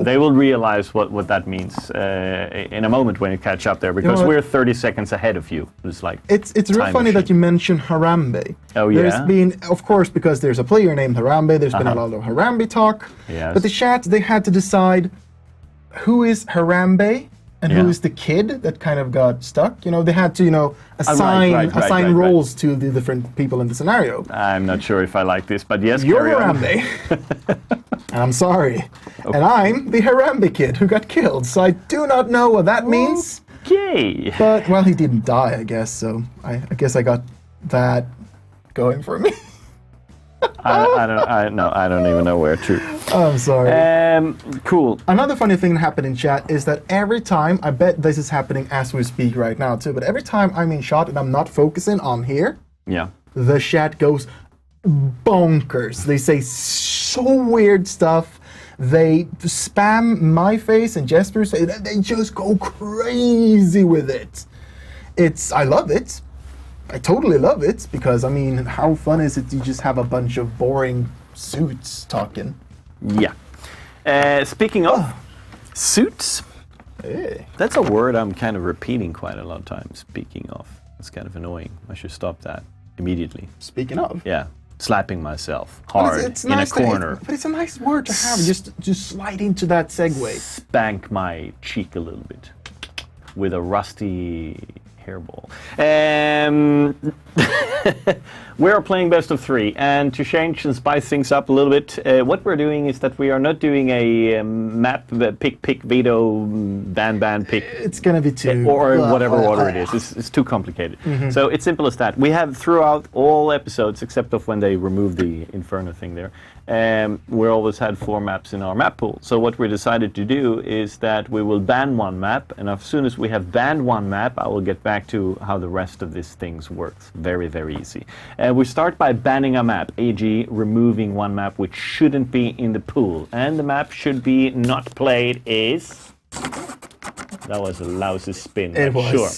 [SPEAKER 1] they will realize what that means in a moment when you catch up there, because we're 30 seconds ahead of you. It's like
[SPEAKER 2] it's real funny that you mention Harambe.
[SPEAKER 1] Oh, yeah?
[SPEAKER 2] There's been, of course, because there's a player named Harambe, there's been a lot of Harambe talk.
[SPEAKER 1] Yes.
[SPEAKER 2] But the chat, they had to decide who is Harambe and who is the kid that kind of got stuck. You know, they had to, assign roles to the different people in the scenario.
[SPEAKER 1] I'm not sure if I like this, but yes,
[SPEAKER 2] You're
[SPEAKER 1] carry on.
[SPEAKER 2] Harambe. I'm sorry. Okay. And I'm the Harambe kid who got killed, so I do not know what that means.
[SPEAKER 1] Okay.
[SPEAKER 2] But, well, he didn't die, I guess, so I guess I got that going for me.
[SPEAKER 1] I don't even know where to.
[SPEAKER 2] I'm sorry.
[SPEAKER 1] Cool.
[SPEAKER 2] Another funny thing that happened in chat is that every time, I bet this is happening as we speak right now too, but every time I'm in shot and I'm not focusing on here, the chat goes bonkers. They say so weird stuff. They spam my face and Jesper's face. They just go crazy with it. I love it. I totally love it, because, I mean, how fun is it to just have a bunch of boring suits talking?
[SPEAKER 1] Yeah. Speaking of suits, that's a word I'm kind of repeating quite a lot of times. Speaking of. It's kind of annoying. I should stop that immediately.
[SPEAKER 2] Speaking of?
[SPEAKER 1] Yeah. Slapping myself hard
[SPEAKER 2] it's
[SPEAKER 1] in
[SPEAKER 2] nice
[SPEAKER 1] a corner.
[SPEAKER 2] But it's a nice word to have, just slide into that segue.
[SPEAKER 1] Spank my cheek a little bit with a rusty hairball. We are playing best of 3, and to change and spice things up a little bit, what we're doing is that we are not doing a map pick veto ban pick.
[SPEAKER 2] It's gonna be too
[SPEAKER 1] or whatever order it is. It's too complicated. So it's simple as that. We have throughout all episodes, except of when they removed the Inferno thing there. We always had 4 maps in our map pool. So what we decided to do is that we will ban 1 map, and as soon as we have banned 1 map, I will get back to how the rest of these things works. Very, very easy. We start by banning a map, e.g. removing 1 map which shouldn't be in the pool. And the map should be not played is... That was a lousy spin.
[SPEAKER 2] It was.
[SPEAKER 1] Sure.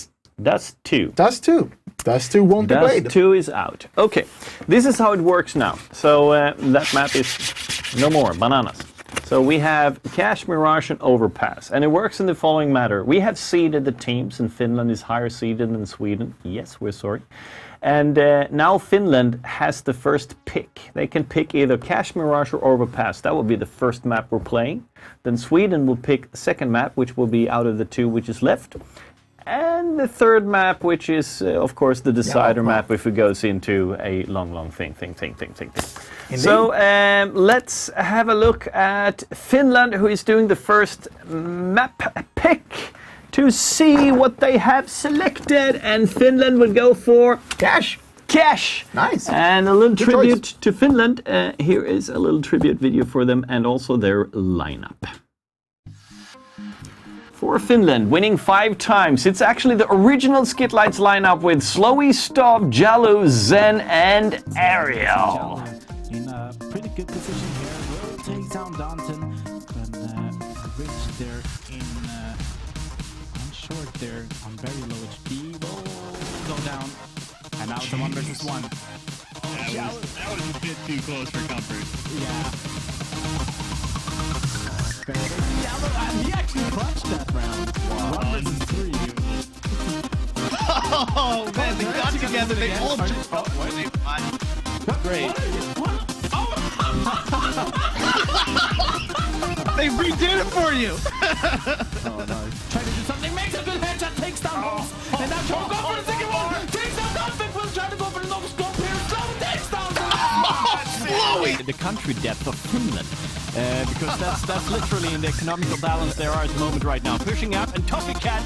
[SPEAKER 1] Dust 2.
[SPEAKER 2] Dust 2. Dust 2 won't be played.
[SPEAKER 1] Dust 2 is out. Okay, this is how it works now. So that map is no more, bananas. So we have Cache, Mirage, and Overpass. And it works in the following manner. We have seeded the teams, and Finland is higher seeded than Sweden. Yes, we're sorry. And now Finland has the first pick. They can pick either Cache, Mirage, or Overpass. That will be the first map we're playing. Then Sweden will pick the second map, which will be out of the 2 which is left. And the third map, which is, of course, the decider map if it goes into a long thing.
[SPEAKER 2] Indeed.
[SPEAKER 1] So let's have a look at Finland, who is doing the first map pick to see what they have selected. And Finland would go for
[SPEAKER 2] Cache.
[SPEAKER 1] Cache.
[SPEAKER 2] Nice.
[SPEAKER 1] And a little
[SPEAKER 2] Good
[SPEAKER 1] tribute
[SPEAKER 2] choice.
[SPEAKER 1] to Finland. Here is a little tribute video for them and also their lineup. For Finland, winning 5 times. It's actually the original Skitlights lineup with Slowy, Stop, Jalu, Zen, and Ariel.
[SPEAKER 4] In a pretty good position here. Will take down Danton. And Rich there on short there on very low HP. Will go down. And now it's a 1 versus 1.
[SPEAKER 5] That was a bit too close for comfort.
[SPEAKER 4] Yeah. He actually clutched that round. 1 versus 3.
[SPEAKER 5] Oh man, they got together. They all just great. They redid it for you.
[SPEAKER 4] Oh no. Trying to do something. Makes a good headshot. Takes down both. And now Joe go for the second one. Takes down Dumping. Will try to go for the no scope here. Slow takes down.
[SPEAKER 5] Slowy.
[SPEAKER 4] The country depth of Finland. Because that's literally in the economical balance there are at the moment right now. Pushing up and Toffee Cat.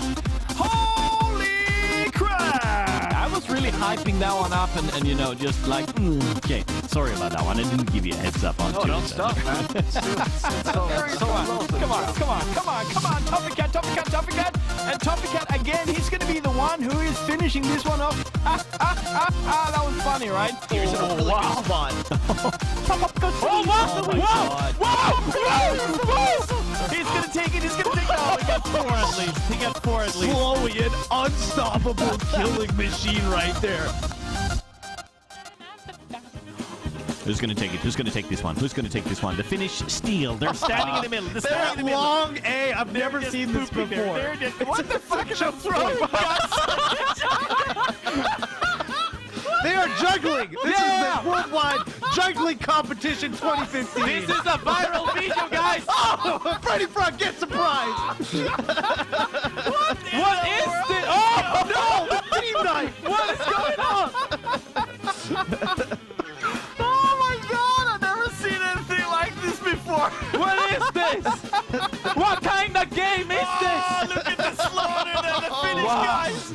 [SPEAKER 4] Holy crap! I was really hyping that one up and you know, just like, okay, sorry about that one. I didn't give you a heads up on
[SPEAKER 5] No, don't stop, man.
[SPEAKER 4] Come on, Toffee Cat. And Toffee Cat again, he's gonna be the one who is finishing this one off. That was funny, right?
[SPEAKER 5] Here's a really good spot.
[SPEAKER 4] He's gonna take it. Oh, he got 4 at least. He got 4 at least.
[SPEAKER 5] Slowy, an unstoppable killing machine right there.
[SPEAKER 4] Who's gonna take it? Who's gonna take this one? The Finnish steal. They're standing in the middle.
[SPEAKER 5] They're at long A. I've never seen this before.
[SPEAKER 4] What the fuck is a throw?
[SPEAKER 5] They are juggling. This is the worldwide juggling competition 2015.
[SPEAKER 4] This is a viral video, guys.
[SPEAKER 5] Oh, Freddy Frog gets a prize.
[SPEAKER 4] What is this? Oh
[SPEAKER 5] No, the team night.
[SPEAKER 4] What is going on? Oh my god, I've never seen anything like this before. What is this? What kind of game is this?
[SPEAKER 5] Look at the slaughter and the Finnish guys.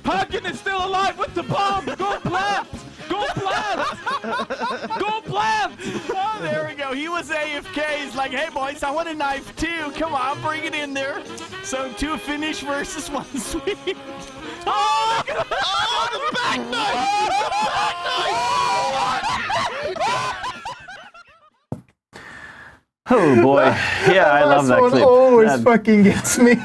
[SPEAKER 4] Hagen is still alive with the bomb. Go plant. Oh, there we go. He was AFK. He's like, hey boys, I want a knife too. Come on, bring it in there. So 2 Finnish versus 1 Swede. Oh, look at
[SPEAKER 5] the back knife!
[SPEAKER 1] Oh boy. Yeah, I love that
[SPEAKER 2] one
[SPEAKER 1] clip.
[SPEAKER 2] always fucking gets me.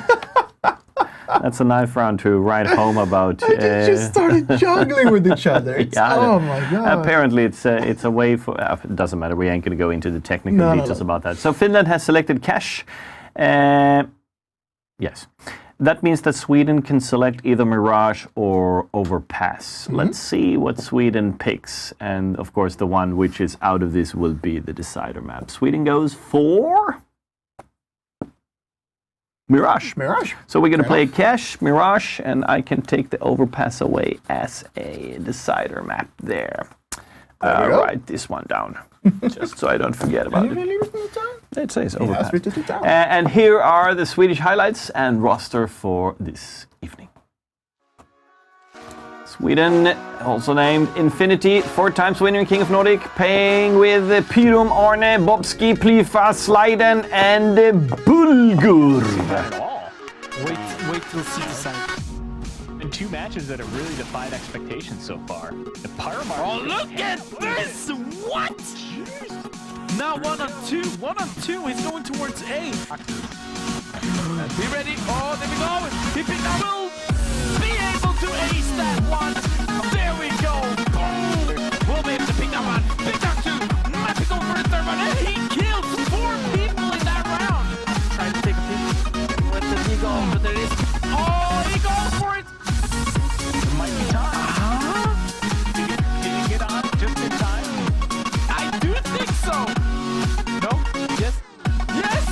[SPEAKER 1] That's a nice round to write home about.
[SPEAKER 2] They just started juggling with each other. Oh my god.
[SPEAKER 1] Apparently it's a way for... it doesn't matter, we ain't going to go into the technical details about that. So Finland has selected Cache. Yes. That means that Sweden can select either Mirage or Overpass. Let's see what Sweden picks. And of course the one which is out of this will be the decider map. Sweden goes for... Mirage.
[SPEAKER 2] Mirage.
[SPEAKER 1] So we're going to
[SPEAKER 2] Fair
[SPEAKER 1] play
[SPEAKER 2] enough.
[SPEAKER 1] Cache, Mirage, and I can take the Overpass away as a decider map there.
[SPEAKER 2] There we go.
[SPEAKER 1] Write this one down, just so I don't forget about it. It says Overpass. And here are the Swedish highlights and roster for this evening. Sweden, also named Infinity, 4 times winner in King of Nordic, playing with Pyrum, Arne, Bobski, Plifa, Sliden, and Bulgur.
[SPEAKER 5] At all.
[SPEAKER 10] Wait till City side.
[SPEAKER 5] In 2 matches that have really defied expectations so far. The Paramar.
[SPEAKER 8] Oh, look at this! What?
[SPEAKER 10] Now 1 on 2. 1 on 2. He's going towards A.
[SPEAKER 8] Be ready. Oh, there we go. He picked up. Will be able to ace that one. There we go. Boom. We'll be able to pick that one. Pick that 2. Might be going for a 3rd one. And he killed 4 people in that round.
[SPEAKER 10] Trying to take a peek with the Eagle, but there is.
[SPEAKER 8] Oh, he goes for it.
[SPEAKER 5] It might be time. Did he get on just in time?
[SPEAKER 8] I do think so.
[SPEAKER 5] No?
[SPEAKER 10] Yes.
[SPEAKER 8] Yes.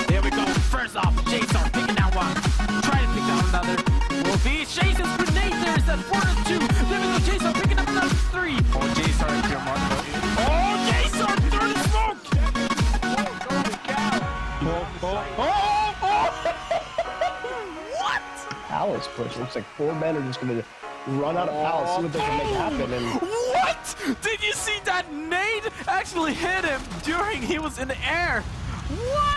[SPEAKER 8] There we go. First off, Jason picking that one. Try to pick down another. Will be Jason's grenade. There is that 4 to 2. There we go. Jason picking up another 3.
[SPEAKER 5] Oh, Jason, if you're Mark.
[SPEAKER 8] Oh, Jason through the smoke.
[SPEAKER 13] What? Palace push. Looks like 4 men are just going to run out of palace, see what they can make happen. And
[SPEAKER 10] What? Did you see that nade actually hit him during he was in the air? What?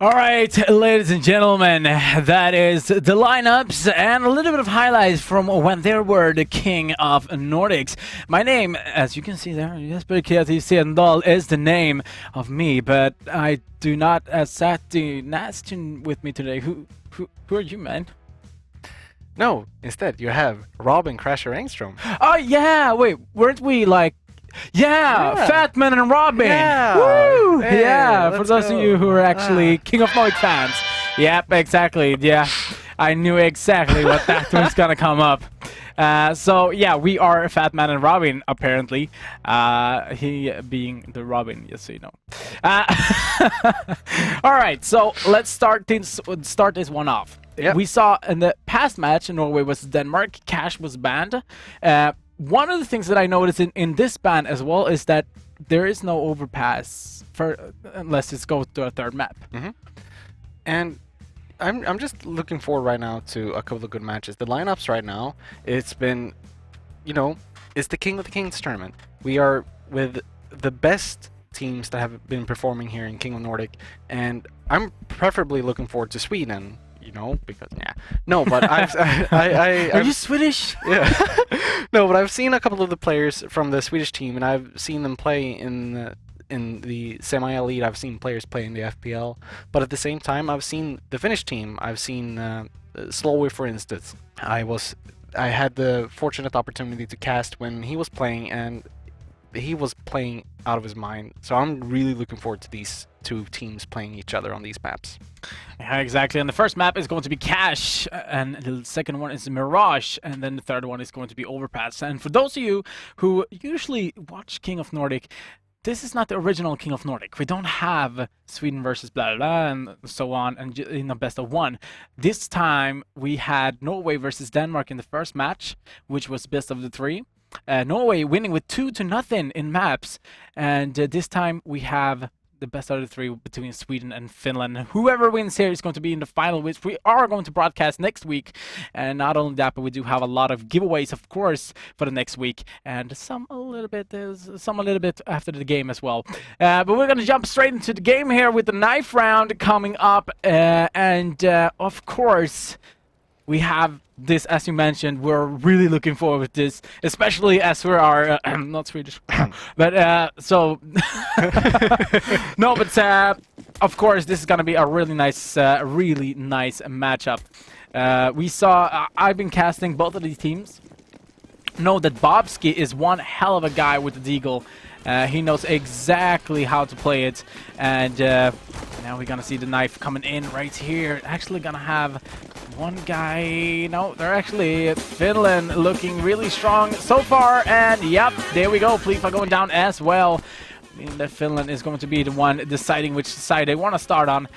[SPEAKER 10] All right, ladies and gentlemen, that is the lineups and a little bit of highlights from when they were the king of Nordics. My name, as you can see there, Jesper Kreativ Sendal is the name of me, but I do not have Sati Nastin with me today. Who are you, man?
[SPEAKER 14] No, instead you have Robin Crasher Engstrom.
[SPEAKER 10] Oh yeah, wait, weren't we like? Yeah, Fat Man and Robin.
[SPEAKER 14] Yeah.
[SPEAKER 10] Woo!
[SPEAKER 14] Hey,
[SPEAKER 10] yeah, for
[SPEAKER 14] let's
[SPEAKER 10] those of you who are actually King of Nordic fans. Yep, exactly. Yeah, I knew exactly what that was gonna come up. So yeah, we are Fat Man and Robin apparently. He being the Robin, just so you know. All right, so let's start this one off.
[SPEAKER 14] Yep.
[SPEAKER 10] We saw in the past match, Norway was Denmark. Cache was banned. One of the things that I noticed in this ban as well is that there is no overpass for unless it goes to a 3rd map.
[SPEAKER 14] Mm-hmm. And I'm just looking forward right now to a couple of good matches. The lineups right now, it's been, it's the King of the Kings tournament. We are with the best teams that have been performing here in King of Nordic, and I'm preferably looking forward to Sweden. Because but
[SPEAKER 10] Are you Swedish?
[SPEAKER 14] Yeah. No, but I've seen a couple of the players from the Swedish team, and I've seen them play in the semi-elite. I've seen players play in the FPL, but at the same time, I've seen the Finnish team. I've seen Slowy, for instance. I had the fortunate opportunity to cast when he was playing, and he was playing out of his mind. So I'm really looking forward to these 2 teams playing each other on these maps.
[SPEAKER 10] Yeah, exactly. And the first map is going to be Cache, and the second one is Mirage, and then the third one is going to be Overpass. And for those of you who usually watch King of Nordic, this is not the original King of Nordic. We don't have Sweden versus blah, blah, blah, and so on, and in a best of 1. This time, we had Norway versus Denmark in the first match, which was best of the 3. Norway winning with 2-0 in maps, and this time we have the best out of the 3 between Sweden and Finland. Whoever wins here is going to be in the final, which we are going to broadcast next week. And not only that, but we do have a lot of giveaways, of course, for the next week, and some a little bit after the game as well. But we're going to jump straight into the game here with the knife round coming up, and of course, we have this, as you mentioned. We're really looking forward to this, especially as we are not Swedish, but no, but of course this is gonna be a really nice matchup. We saw I've been casting both of these teams. Know that Bobski is one hell of a guy with the deagle. He knows exactly how to play it, and now we're gonna see the knife coming in right here. Actually gonna have one guy. No, they're actually Finland looking really strong so far, and yep, there we go. Plifa going down as well. meaning that Finland is going to be the one deciding which side they want to start on.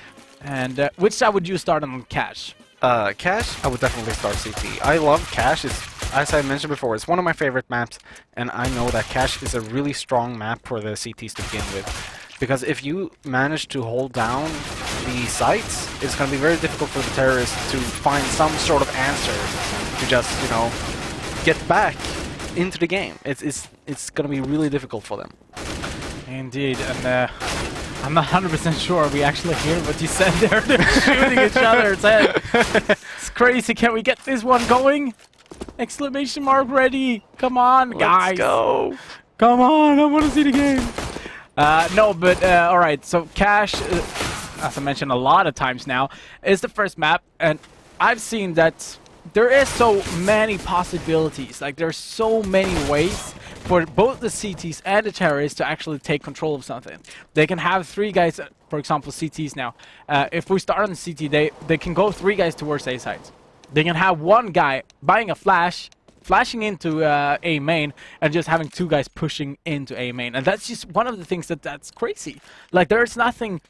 [SPEAKER 10] And which side would you start on, Cash?
[SPEAKER 14] Cache, I would definitely start CT. I love Cache. It's, as I mentioned before, it's one of my favorite maps, and I know that Cache is a really strong map for the CTs to begin with. Because if you manage to hold down the sites, it's going to be very difficult for the terrorists to find some sort of answer to just, you know, get back into the game. It's going to be really difficult for them.
[SPEAKER 10] Indeed, and I'm not 100% sure we actually hear what you said there. They're shooting each other's head. It's crazy. Can we get this one going? Exclamation mark ready. Come on, guys.
[SPEAKER 14] Let's go.
[SPEAKER 10] Come on, I want to see the game. No, but alright, so Cache, as I mentioned a lot of times now, is the first map, and I've seen that there is so many possibilities. Like, there's so many ways for both the CTs and the terrorists to actually take control of something. They can have 3 guys, for example, CTs now. If we start on the CT, they can go 3 guys towards A sites. They can have 1 guy buying a flash, flashing into A main, and just having 2 guys pushing into A main. And that's just one of the things that's crazy. Like, there's nothing,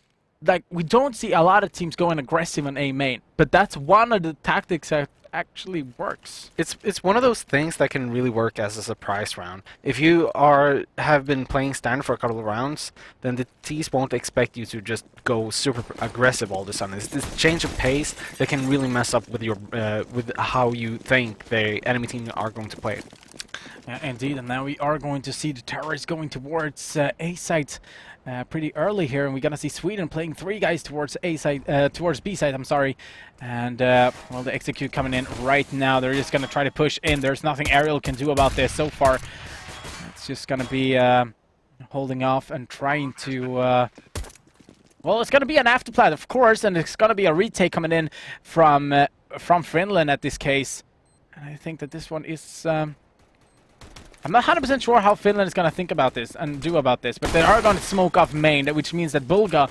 [SPEAKER 10] like, we don't see a lot of teams going aggressive on A main, but that's one of the tactics that actually works.
[SPEAKER 14] It's one of those things that can really work as a surprise round. If you have been playing standard for a couple of rounds, then the T's won't expect you to just go super aggressive all of a sudden. It's this change of pace that can really mess up with your with how you think the enemy team are going to play it.
[SPEAKER 10] Yeah, indeed, and now we are going to see the terrorists going towards A site pretty early here, and we're gonna see Sweden playing 3 guys towards A site, towards B site. I'm sorry, and well, the execute coming in right now. They're just gonna try to push in. There's nothing Ariel can do about this so far. It's just gonna be holding off and trying to. Well, it's gonna be an afterplant, of course, and it's gonna be a retake coming in from Finland at this case. And I think that this one is. I'm not 100% sure how Finland is going to think about this and do about this, but they are going to smoke off main, which means that Bulgur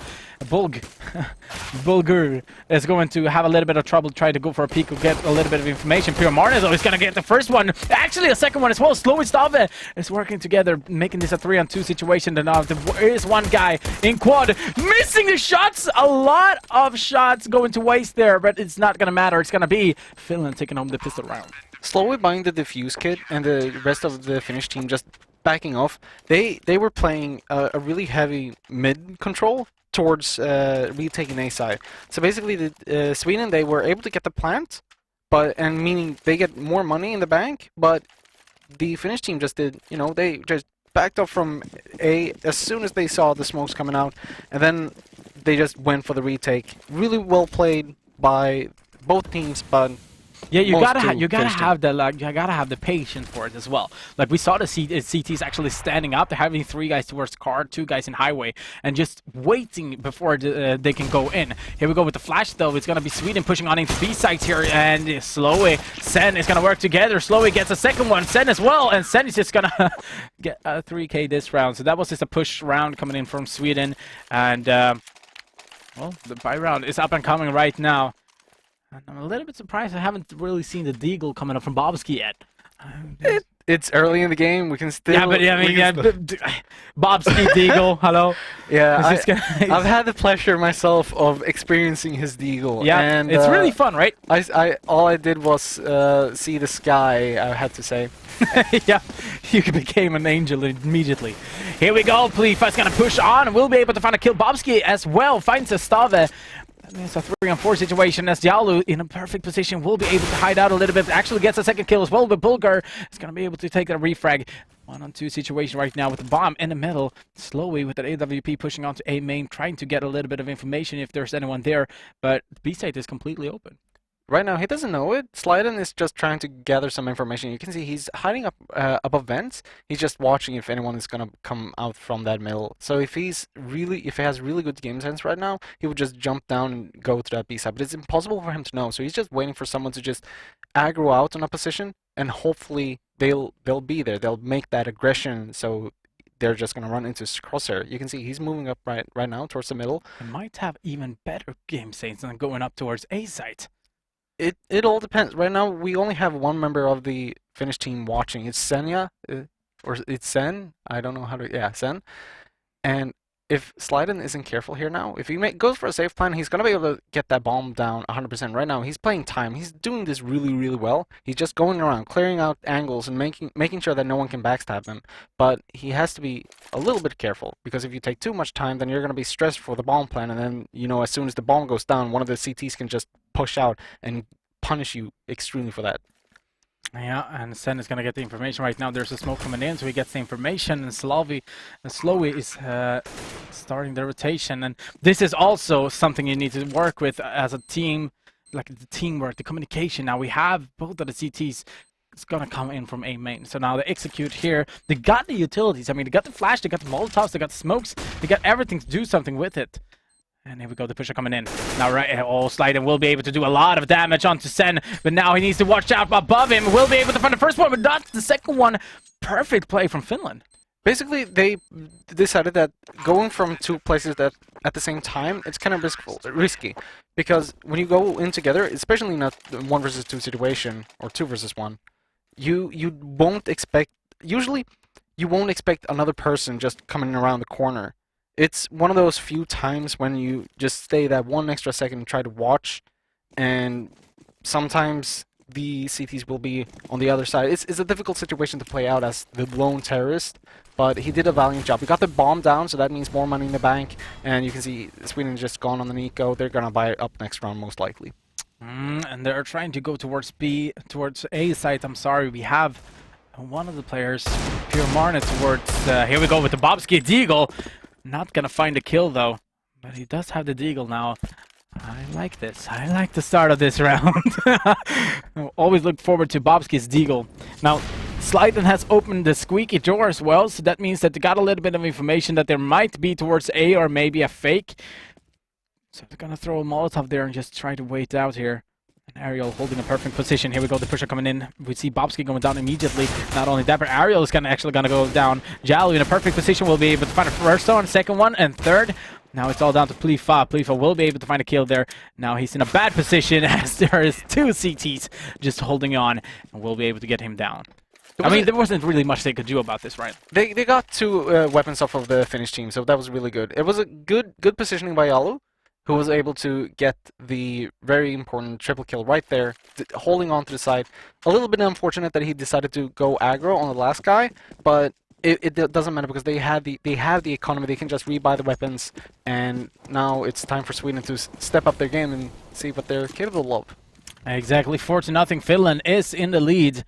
[SPEAKER 10] is going to have a little bit of trouble trying to go for a peek or get a little bit of information. Pure Marnes is going to get the first one, actually a second one as well. Slow and Stave is working together, making this a 3-on-2 situation. And now there is 1 guy in quad, missing the shots. A lot of shots going to waste there, but it's not going to matter. It's going to be Finland taking home the pistol round.
[SPEAKER 14] Slowly buying the defuse kit and the rest of the Finnish team just backing off. They were playing a really heavy mid control towards retaking A side. So basically, the Sweden, they were able to get the plant, and meaning they get more money in the bank. But the Finnish team just did, you know, they just backed off from A as soon as they saw the smokes coming out, and then they just went for the retake. Really well played by both teams, but.
[SPEAKER 10] Yeah, you gotta have the patience for it as well. Like, we saw the CTs actually standing up. They're having 3 guys towards car, 2 guys in highway, and just waiting before they can go in. Here we go with the flash though. It's gonna be Sweden pushing on into B sites here, and Slowy, Sen is gonna work together. Slowy gets a second one, Sen as well, and Sen is just gonna get a 3K this round. So that was just a push round coming in from Sweden, and well, the buy round is up and coming right now. And I'm a little bit surprised I haven't really seen the deagle coming up from Bobski yet.
[SPEAKER 14] It's early in the game. We can still.
[SPEAKER 10] Yeah, but I mean, Bobski deagle. Hello.
[SPEAKER 14] Yeah, I've had the pleasure myself of experiencing his deagle.
[SPEAKER 10] Yeah,
[SPEAKER 14] and
[SPEAKER 10] it's really fun, right?
[SPEAKER 14] All I did was see the sky. I had to say.
[SPEAKER 10] Yeah, you became an angel immediately. Here we go. Plifa's gonna push on, and we'll be able to find a kill. Bobski as well finds a Stave. It's a 3-on-4 situation as Diallo in a perfect position will be able to hide out a little bit. Actually gets a second kill as well, but Bulgur is going to be able to take a refrag. 1-on-2 situation right now with the bomb in the middle. Slowly with that AWP pushing onto A main, trying to get a little bit of information if there's anyone there, but B site is completely open.
[SPEAKER 14] Right now, he doesn't know it. Slyden is just trying to gather some information. You can see he's hiding up above vents. He's just watching if anyone is gonna come out from that middle. So if he has really good game sense right now, he would just jump down and go to that B side. But it's impossible for him to know. So he's just waiting for someone to just aggro out on a position, and hopefully they'll be there. They'll make that aggression. So they're just gonna run into crosshair. You can see he's moving up right now towards the middle.
[SPEAKER 10] He might have even better game sense than going up towards A site.
[SPEAKER 14] It all depends. Right now, we only have 1 member of the Finnish team watching. It's Senja, or it's Sen. I don't know how to. Yeah, Sen. And if Slyden isn't careful here now, if he goes for a safe plan, he's going to be able to get that bomb down 100%. Right now, he's playing time. He's doing this really, really well. He's just going around, clearing out angles and making sure that no one can backstab him. But he has to be a little bit careful, because if you take too much time, then you're going to be stressed for the bomb plan. And then, you know, as soon as the bomb goes down, one of the CTs can just push out and punish you extremely for that.
[SPEAKER 10] Yeah, and Sen is gonna get the information right now. There's a smoke coming in, so he gets the information, and Slowy is starting the rotation. And this is also something you need to work with as a team, like the teamwork, the communication. Now we have both of the CTs. It's gonna come in from A main. So now they execute here. They got the utilities. I mean, they got the flash, they got the molotovs, they got the smokes, they got everything to do something with it. And here we go, the pusher coming in. Now, Slyden will be able to do a lot of damage onto Sen, but now he needs to watch out above him. Will be able to find the first one, but not the second one. Perfect play from Finland.
[SPEAKER 14] Basically, they decided that going from two places that at the same time, it's kind of risky. Because when you go in together, especially in a 1 versus 2 situation, or 2 versus 1, you won't expect... Usually, you won't expect another person just coming around the corner. It's one of those few times when you just stay that 1 extra second and try to watch, and sometimes the CTs will be on the other side. It's a difficult situation to play out as the lone terrorist, but he did a valiant job. He got the bomb down, so that means more money in the bank, and you can see Sweden just gone on the Nico. They're gonna buy it up next round most likely.
[SPEAKER 10] And they're trying to go towards towards A site. I'm sorry, we have one of the players, Pure Marna, towards... here we go with the Bobski Deagle. Not gonna find a kill though, but he does have the Deagle now. I like this. I like the start of this round. Always look forward to Bobski's Deagle. Now, Slyden has opened the squeaky door as well, so that means that they got a little bit of information that there might be towards A or maybe a fake. So they're gonna throw a Molotov there and just try to wait out here. And Ariel holding a perfect position. Here we go, the pusher coming in. We see Bobski going down immediately. Not only that, but Ariel is actually gonna go down. Jalu in a perfect position will be able to find a first one, second one, and third. Now it's all down to Plifa. Plifa will be able to find a kill there. Now he's in a bad position as there is 2 CTs just holding on, and we'll be able to get him down. I mean, there wasn't really much they could do about this, right?
[SPEAKER 14] They got 2 weapons off of the Finnish team, so that was really good. It was a good positioning by Jalu, who was able to get the very important triple kill right there, holding on to the side. A little bit unfortunate that he decided to go aggro on the last guy, but it doesn't matter because they have the economy. They can just rebuy the weapons, and now it's time for Sweden to step up their game and see what they're capable of.
[SPEAKER 10] Exactly, 4-0. Finland is in the lead.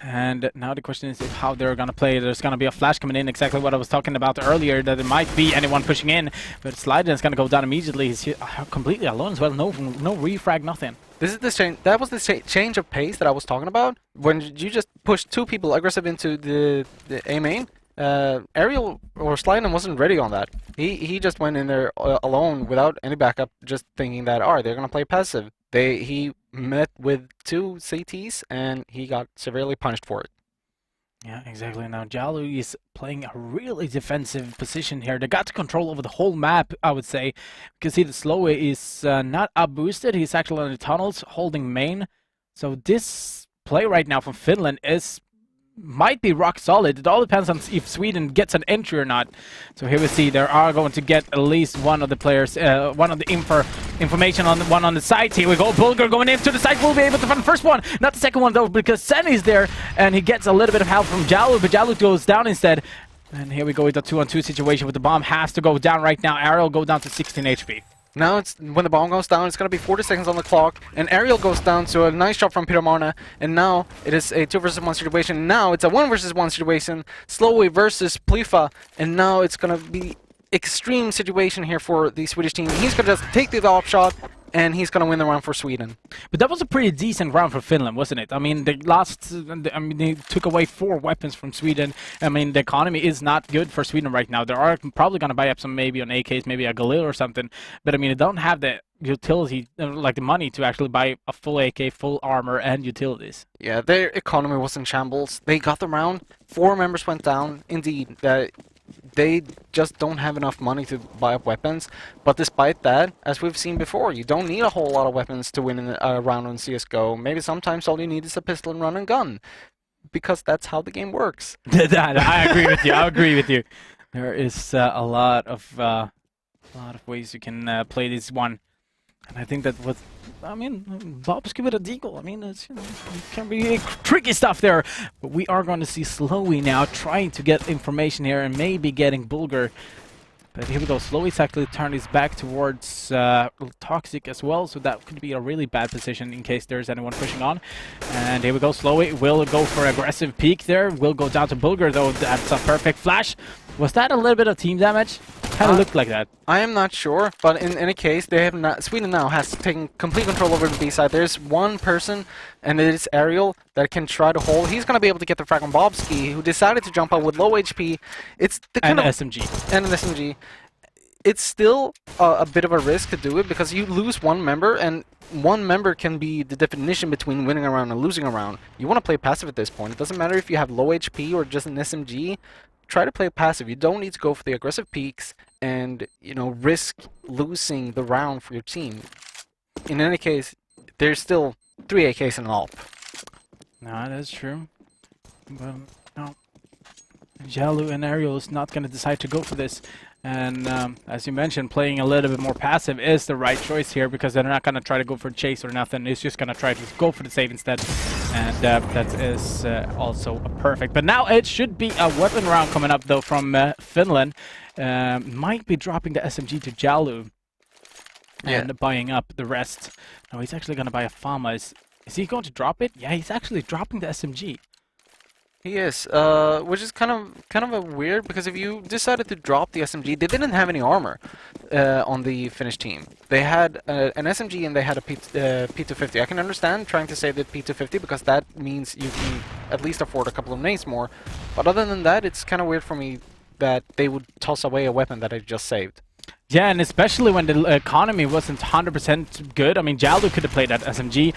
[SPEAKER 10] And now the question is how they're going to play. There's going to be a flash coming in, exactly what I was talking about earlier, that there might be anyone pushing in. But Slyden is going to go down immediately. He's completely alone as well. No refrag, nothing.
[SPEAKER 14] This is the change. That was the change of pace that I was talking about. When you just push 2 people aggressive into the A main, Ariel or Slyden wasn't ready on that. He just went in there alone without any backup, just thinking that, alright, they're going to play passive. He met with 2 CTs and he got severely punished for it.
[SPEAKER 10] Yeah, exactly. Now Jalu is playing a really defensive position here. They got control over the whole map, I would say. You can see the Slowy is not up boosted. He's actually in the tunnels holding main. So this play right now from Finland might be rock solid. It all depends on if Sweden gets an entry or not. So here we see they are going to get at least one of the players, one of the information on the site. Here we go, Bulgar going into the site. Will be able to find the first one, not the second one though, because Sen is there and he gets a little bit of help from Jalu, but Jalu goes down instead. And here we go with the 2-on-2 situation with the bomb has to go down right now. Ariel go down to 16 HP.
[SPEAKER 14] Now it's when the bomb goes down, it's going to be 40 seconds on the clock, and Ariel goes down to a nice shot from Peter Marna, and now it is a 2 versus 1 situation. Now it's a 1 versus 1 situation, Slowway versus Plifa, and now it's going to be extreme situation here for the Swedish team. He's going to just take the top shot, and he's going to win the round for Sweden.
[SPEAKER 10] But that was a pretty decent round for Finland, wasn't it? I mean, they took away 4 weapons from Sweden. I mean, the economy is not good for Sweden right now. They are probably going to buy up some maybe on AKs, maybe a Galil or something. But I mean, they don't have the utility, like the money to actually buy a full AK, full armor, and utilities.
[SPEAKER 14] Yeah, their economy was in shambles. They got the round. 4 members went down. Indeed, they just don't have enough money to buy up weapons. But despite that, as we've seen before, you don't need a whole lot of weapons to win a round on CSGO. Maybe sometimes all you need is a pistol and run and gun. Because that's how the game works.
[SPEAKER 10] I agree with you. I agree with you. There is a lot of ways you can play this one, and I think that with, I mean, Bobski with a deagle. I mean, it's, you know, it can be tricky stuff there. But we are going to see Slowy now trying to get information here and maybe getting Bulgur. But here we go. Slowy's actually turned his back towards Toxic as well, so that could be a really bad position in case there's anyone pushing on. And here we go. Slowy will go for aggressive peek there. Will go down to Bulgur though. That's a perfect flash. Was that a little bit of team damage? Kind of looked like that.
[SPEAKER 14] I am not sure, but in any case, they have not. Sweden now has taken complete control over the B side. There's one person, and it is Ariel, that can try to hold. He's going to be able to get the frag on Bobski, who decided to jump out with low HP. It's the kind
[SPEAKER 10] and
[SPEAKER 14] of
[SPEAKER 10] SMG.
[SPEAKER 14] And an SMG. It's still a bit of a risk to do it because you lose one member, and one member can be the definition between winning a round and losing a round. You want to play passive at this point. It doesn't matter if you have low HP or just an SMG. Try to play passive. You don't need to go for the aggressive peaks and, you know, risk losing the round for your team. In any case, there's still 3 AKs and an AWP.
[SPEAKER 10] No, that's true. But no, Jalu and Ariel is not going to decide to go for this. And as you mentioned, playing a little bit more passive is the right choice here because they're not going to try to go for chase or nothing. It's just going to try to go for the save instead. And that is also perfect. But now it should be a weapon round coming up, though, from Finland. Might be dropping the SMG to Jalu and buying up the rest. No, he's actually going to buy a Fama. Is he going to drop it? Yeah, he's actually dropping the SMG.
[SPEAKER 14] He is, which is kind of a weird, because if you decided to drop the SMG, they didn't have any armor on the Finnish team. They had an SMG and they had a P250. I can understand trying to save the P250 because that means you can at least afford a couple of nades more. But other than that, it's kind of weird for me that they would toss away a weapon that I just saved.
[SPEAKER 10] Yeah, and especially when the economy wasn't 100% good. I mean, Jalu could have played that SMG,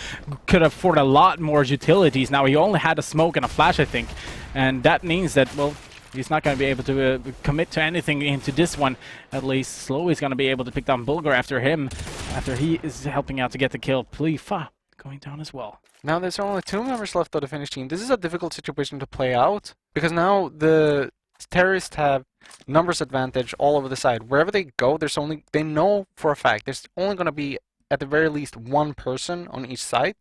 [SPEAKER 10] could afford a lot more utilities. Now, he only had a smoke and a flash, I think. And that means that, well, he's not going to be able to commit to anything into this one. At least Slowy's going to be able to pick down Bulgur after him, after he is helping out to get the kill. Plifa going down as well.
[SPEAKER 14] Now, there's only 2 members left of the Finnish team. This is a difficult situation to play out, because now the terrorists have numbers advantage all over the side. Wherever they go, they know for a fact there's only going to be at the very least one person on each side,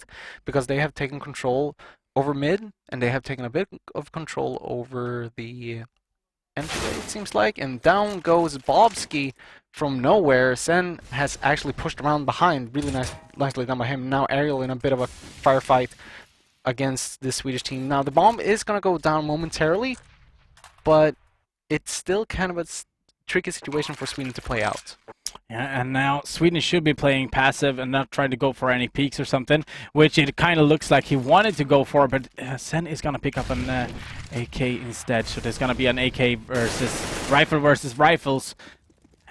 [SPEAKER 14] because they have taken control over mid and they have taken a bit of control over the entryway, it seems like. And down goes Bobski from nowhere. Sen has actually pushed around behind, really nicely done by him. Now Ariel in a bit of a firefight against the Swedish team. Now the bomb is going to go down momentarily, but it's still kind of a tricky situation for Sweden to play out.
[SPEAKER 10] Yeah, and now Sweden should be playing passive and not trying to go for any peaks or something, which it kind of looks like he wanted to go for, but Sen is going to pick up an AK instead. So there's going to be an AK versus rifles.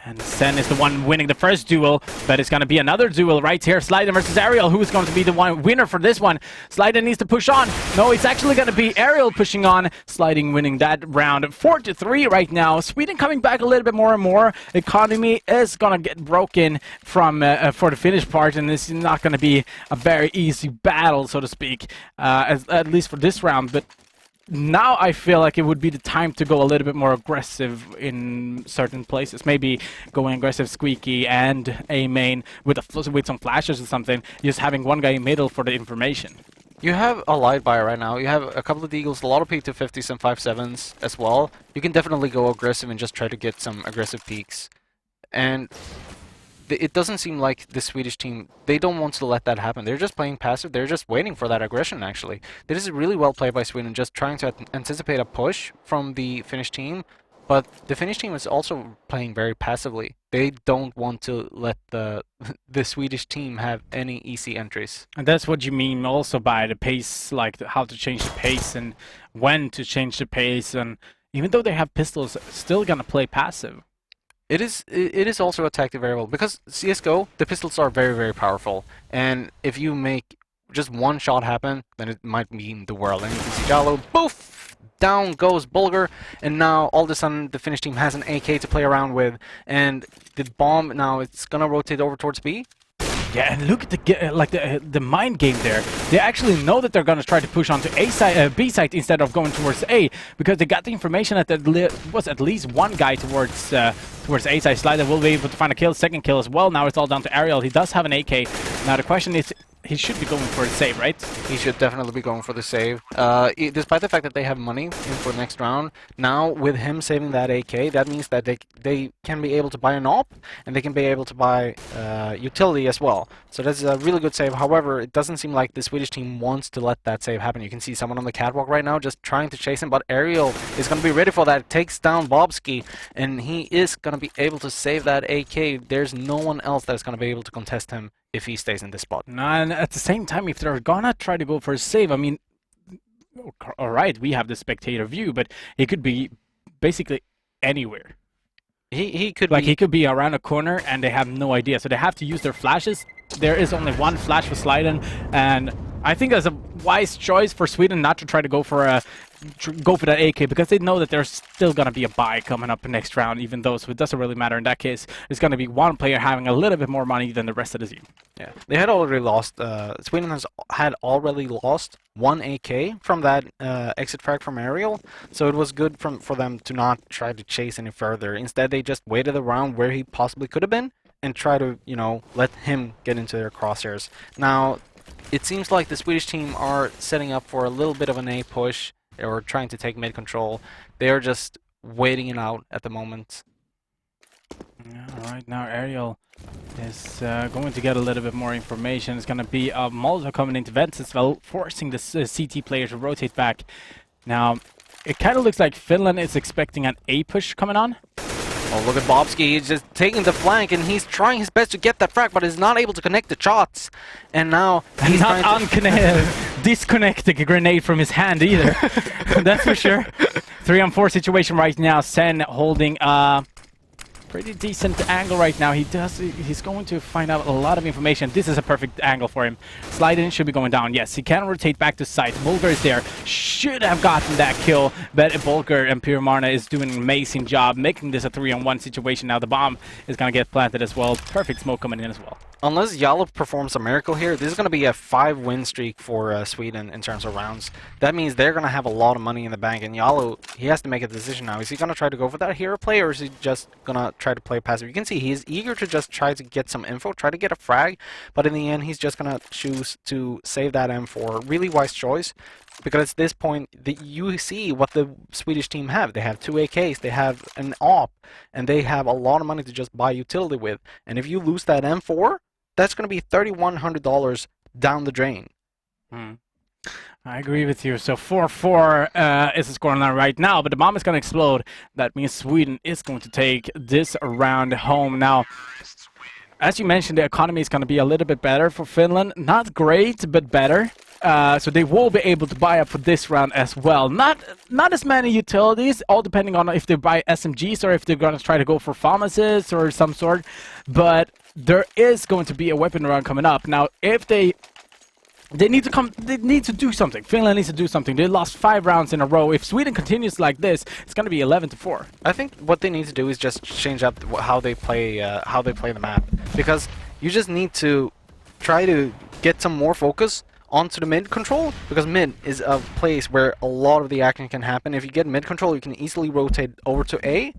[SPEAKER 10] And Sen is the one winning the first duel, but it's going to be another duel right here. Slider versus Ariel, who is going to be the one winner for this one. Slider needs to push on. No, it's actually going to be Ariel pushing on. Sliding winning that round. 4-3 right now. Sweden coming back a little bit more and more. Economy is going to get broken from for the Finnish part, and this is not going to be a very easy battle, so to speak, at least for this round. But now I feel like it would be the time to go a little bit more aggressive in certain places. Maybe going aggressive squeaky and a main with some flashes or something. Just having one guy in middle for the information.
[SPEAKER 14] You have a light buyer right now. You have a couple of Deagles, a lot of P250s and 5.7s as well. You can definitely go aggressive and just try to get some aggressive peaks. And it doesn't seem like the Swedish team, they don't want to let that happen. They're just playing passive. They're just waiting for that aggression, actually. This is really well played by Sweden, just trying to anticipate a push from the Finnish team. But the Finnish team is also playing very passively. They don't want to let the Swedish team have any easy entries.
[SPEAKER 10] And that's what you mean also by the pace, like how to change the pace and when to change the pace. And even though they have pistols, still gonna play passive.
[SPEAKER 14] It is also a tactic variable, because CSGO, the pistols are very, very powerful. And if you make just one shot happen, then it might mean the world. And you can see Jalo, boof! Down goes Bulgur, and now all of a sudden the Finnish team has an AK to play around with. And the bomb, now it's gonna rotate over towards B.
[SPEAKER 10] Yeah, and look at the mind game there. They actually know that they're gonna try to push onto A side, B side instead of going towards A, because they got the information that there was at least one guy towards A side. Slider will be able to find a kill, second kill as well. Now it's all down to Ariel. He does have an AK. Now the question is, he should be going for a save, right?
[SPEAKER 14] He should definitely be going for the save. Despite the fact that they have money in for next round, now with him saving that AK, that means that they can be able to buy an AWP, and they can be able to buy utility as well. So that's a really good save. However, it doesn't seem like the Swedish team wants to let that save happen. You can see someone on the catwalk right now just trying to chase him, but Ariel is going to be ready for that. Takes down Bobski, and he is going to be able to save that AK. There's no one else that's going to be able to contest him if he stays in this spot.
[SPEAKER 10] And at the same time, if they're gonna try to go for a save, I mean, alright, we have the spectator view, but he could be basically anywhere.
[SPEAKER 14] He could
[SPEAKER 10] he could be around a corner and they have no idea, so they have to use their flashes. There is only one flash for Sliden, and I think that's a wise choice for Sweden not to try to go for that AK, because they know that there's still gonna be a buy coming up next round, even though, so it doesn't really matter in that case. It's gonna be one player having a little bit more money than the rest of the team.
[SPEAKER 14] Yeah, they had already lost. Sweden had already lost one AK from that exit frag from Ariel, so it was good for them to not try to chase any further. Instead, they just waited around where he possibly could have been and try to, you know, let him get into their crosshairs. Now, it seems like the Swedish team are setting up for a little bit of an A push, or trying to take mid control. They are just waiting it out at the moment.
[SPEAKER 10] Yeah, right now Ariel is going to get a little bit more information. It's going to be a Molotov coming into vents as well, forcing the CT player to rotate back. Now, it kind of looks like Finland is expecting an A push coming on.
[SPEAKER 14] Oh, look at Bobski. He's just taking the flank, and he's trying his best to get that frag, but is not able to connect the shots. And now he's
[SPEAKER 10] not disconnect the grenade from his hand either. That's for sure. 3-on-4 situation right now. Sen holding pretty decent angle right now. He's going to find out a lot of information. This is a perfect angle for him. Slide in, should be going down. Yes, he can rotate back to site. Bulgar is there. Should have gotten that kill, but Bulgar and Pyromarna is doing an amazing job making this a 3-on-1 situation. Now the bomb is going to get planted as well. Perfect smoke coming in as well.
[SPEAKER 14] Unless Yalo performs a miracle here, this is going to be a 5-win streak for Sweden in terms of rounds. That means they're going to have a lot of money in the bank, and Yalo, he has to make a decision now. Is he going to try to go for that hero play, or is he just going to try to play passive? You can see he is eager to just try to get some info, try to get a frag, but in the end, he's just going to choose to save that M4. Really wise choice, because at this point, you see what the Swedish team have. They have 2 AKs, they have an AWP, and they have a lot of money to just buy utility with. And if you lose that M4, that's going to be $3,100 down the drain.
[SPEAKER 10] I agree with you. So 4-4 is the score line right now, but the bomb is going to explode. That means Sweden is going to take this round home. Now, as you mentioned, the economy is going to be a little bit better for Finland. Not great, but better. So they will be able to buy up for this round as well. Not as many utilities, all depending on if they buy SMGs or if they're going to try to go for pharmacists or some sort. But there is going to be a weapon round coming up. Now, if they need to do something. Finland needs to do something. They lost 5 rounds in a row. If Sweden continues like this, it's going to be 11-4.
[SPEAKER 14] I think what they need to do is just change up how they play the map, because you just need to try to get some more focus onto the mid control, because mid is a place where a lot of the action can happen. If you get mid control, you can easily rotate over to A,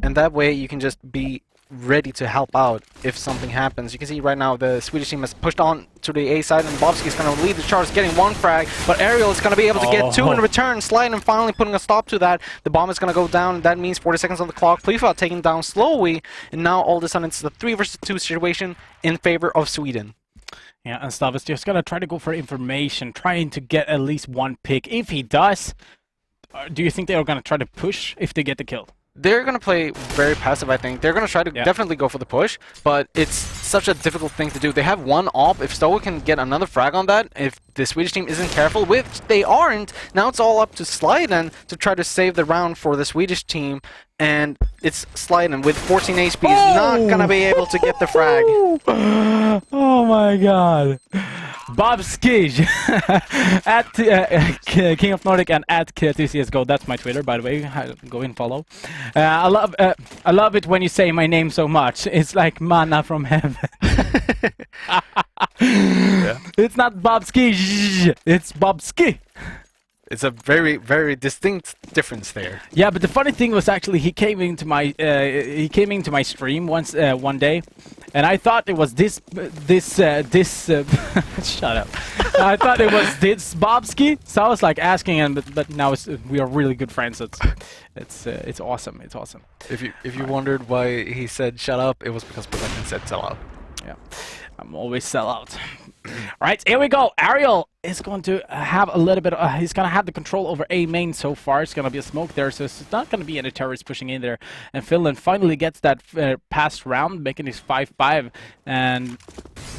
[SPEAKER 14] and that way you can just be ready to help out if something happens. You can see right now the Swedish team has pushed on to the A side, and Bobski is going to lead the charge, getting 1 frag, but Ariel is going to be able to get 2 in return. Slide and finally putting a stop to that. The bomb is going to go down. That means 40 seconds on the clock. Plifa taken down slowly, and now all of a sudden it's the 3 versus 2 situation in favor of Sweden.
[SPEAKER 10] Yeah, and Stav is just going to try to go for information, trying to get at least 1 pick. If he does, do you think they are going to try to push if they get the kill?
[SPEAKER 14] They're going to play very passive, I think. They're going to try to definitely go for the push, but it's such a difficult thing to do. They have 1 AWP. If Stoa can get another frag on that, if the Swedish team isn't careful, which they aren't, now it's all up to Sliden to try to save the round for the Swedish team, and it's Sliden with 14 HP is not going to be able to get the frag.
[SPEAKER 10] Oh my god. Bob Skij at King of Nordic and at CSGO. That's my Twitter, by the way. Go and follow. I love it when you say my name so much. It's like manna from heaven. It's not Bobski, it's Bobski.
[SPEAKER 14] It's a very, very distinct difference there.
[SPEAKER 10] Yeah, but the funny thing was actually he came into my stream once one day, and I thought it was this shut up. I thought it was this Bobski, so I was like asking him, but now we are really good friends. So it's awesome. It's awesome.
[SPEAKER 14] If you wondered why he said shut up, it was because production said sell out.
[SPEAKER 10] Yeah, I'm always sell out. Right, here we go. Ariel is going to have a little bit. He's going to have the control over A main so far. It's going to be a smoke there, so it's not going to be any terrorists pushing in there. And Finland finally gets that passed round, making it 5-5, and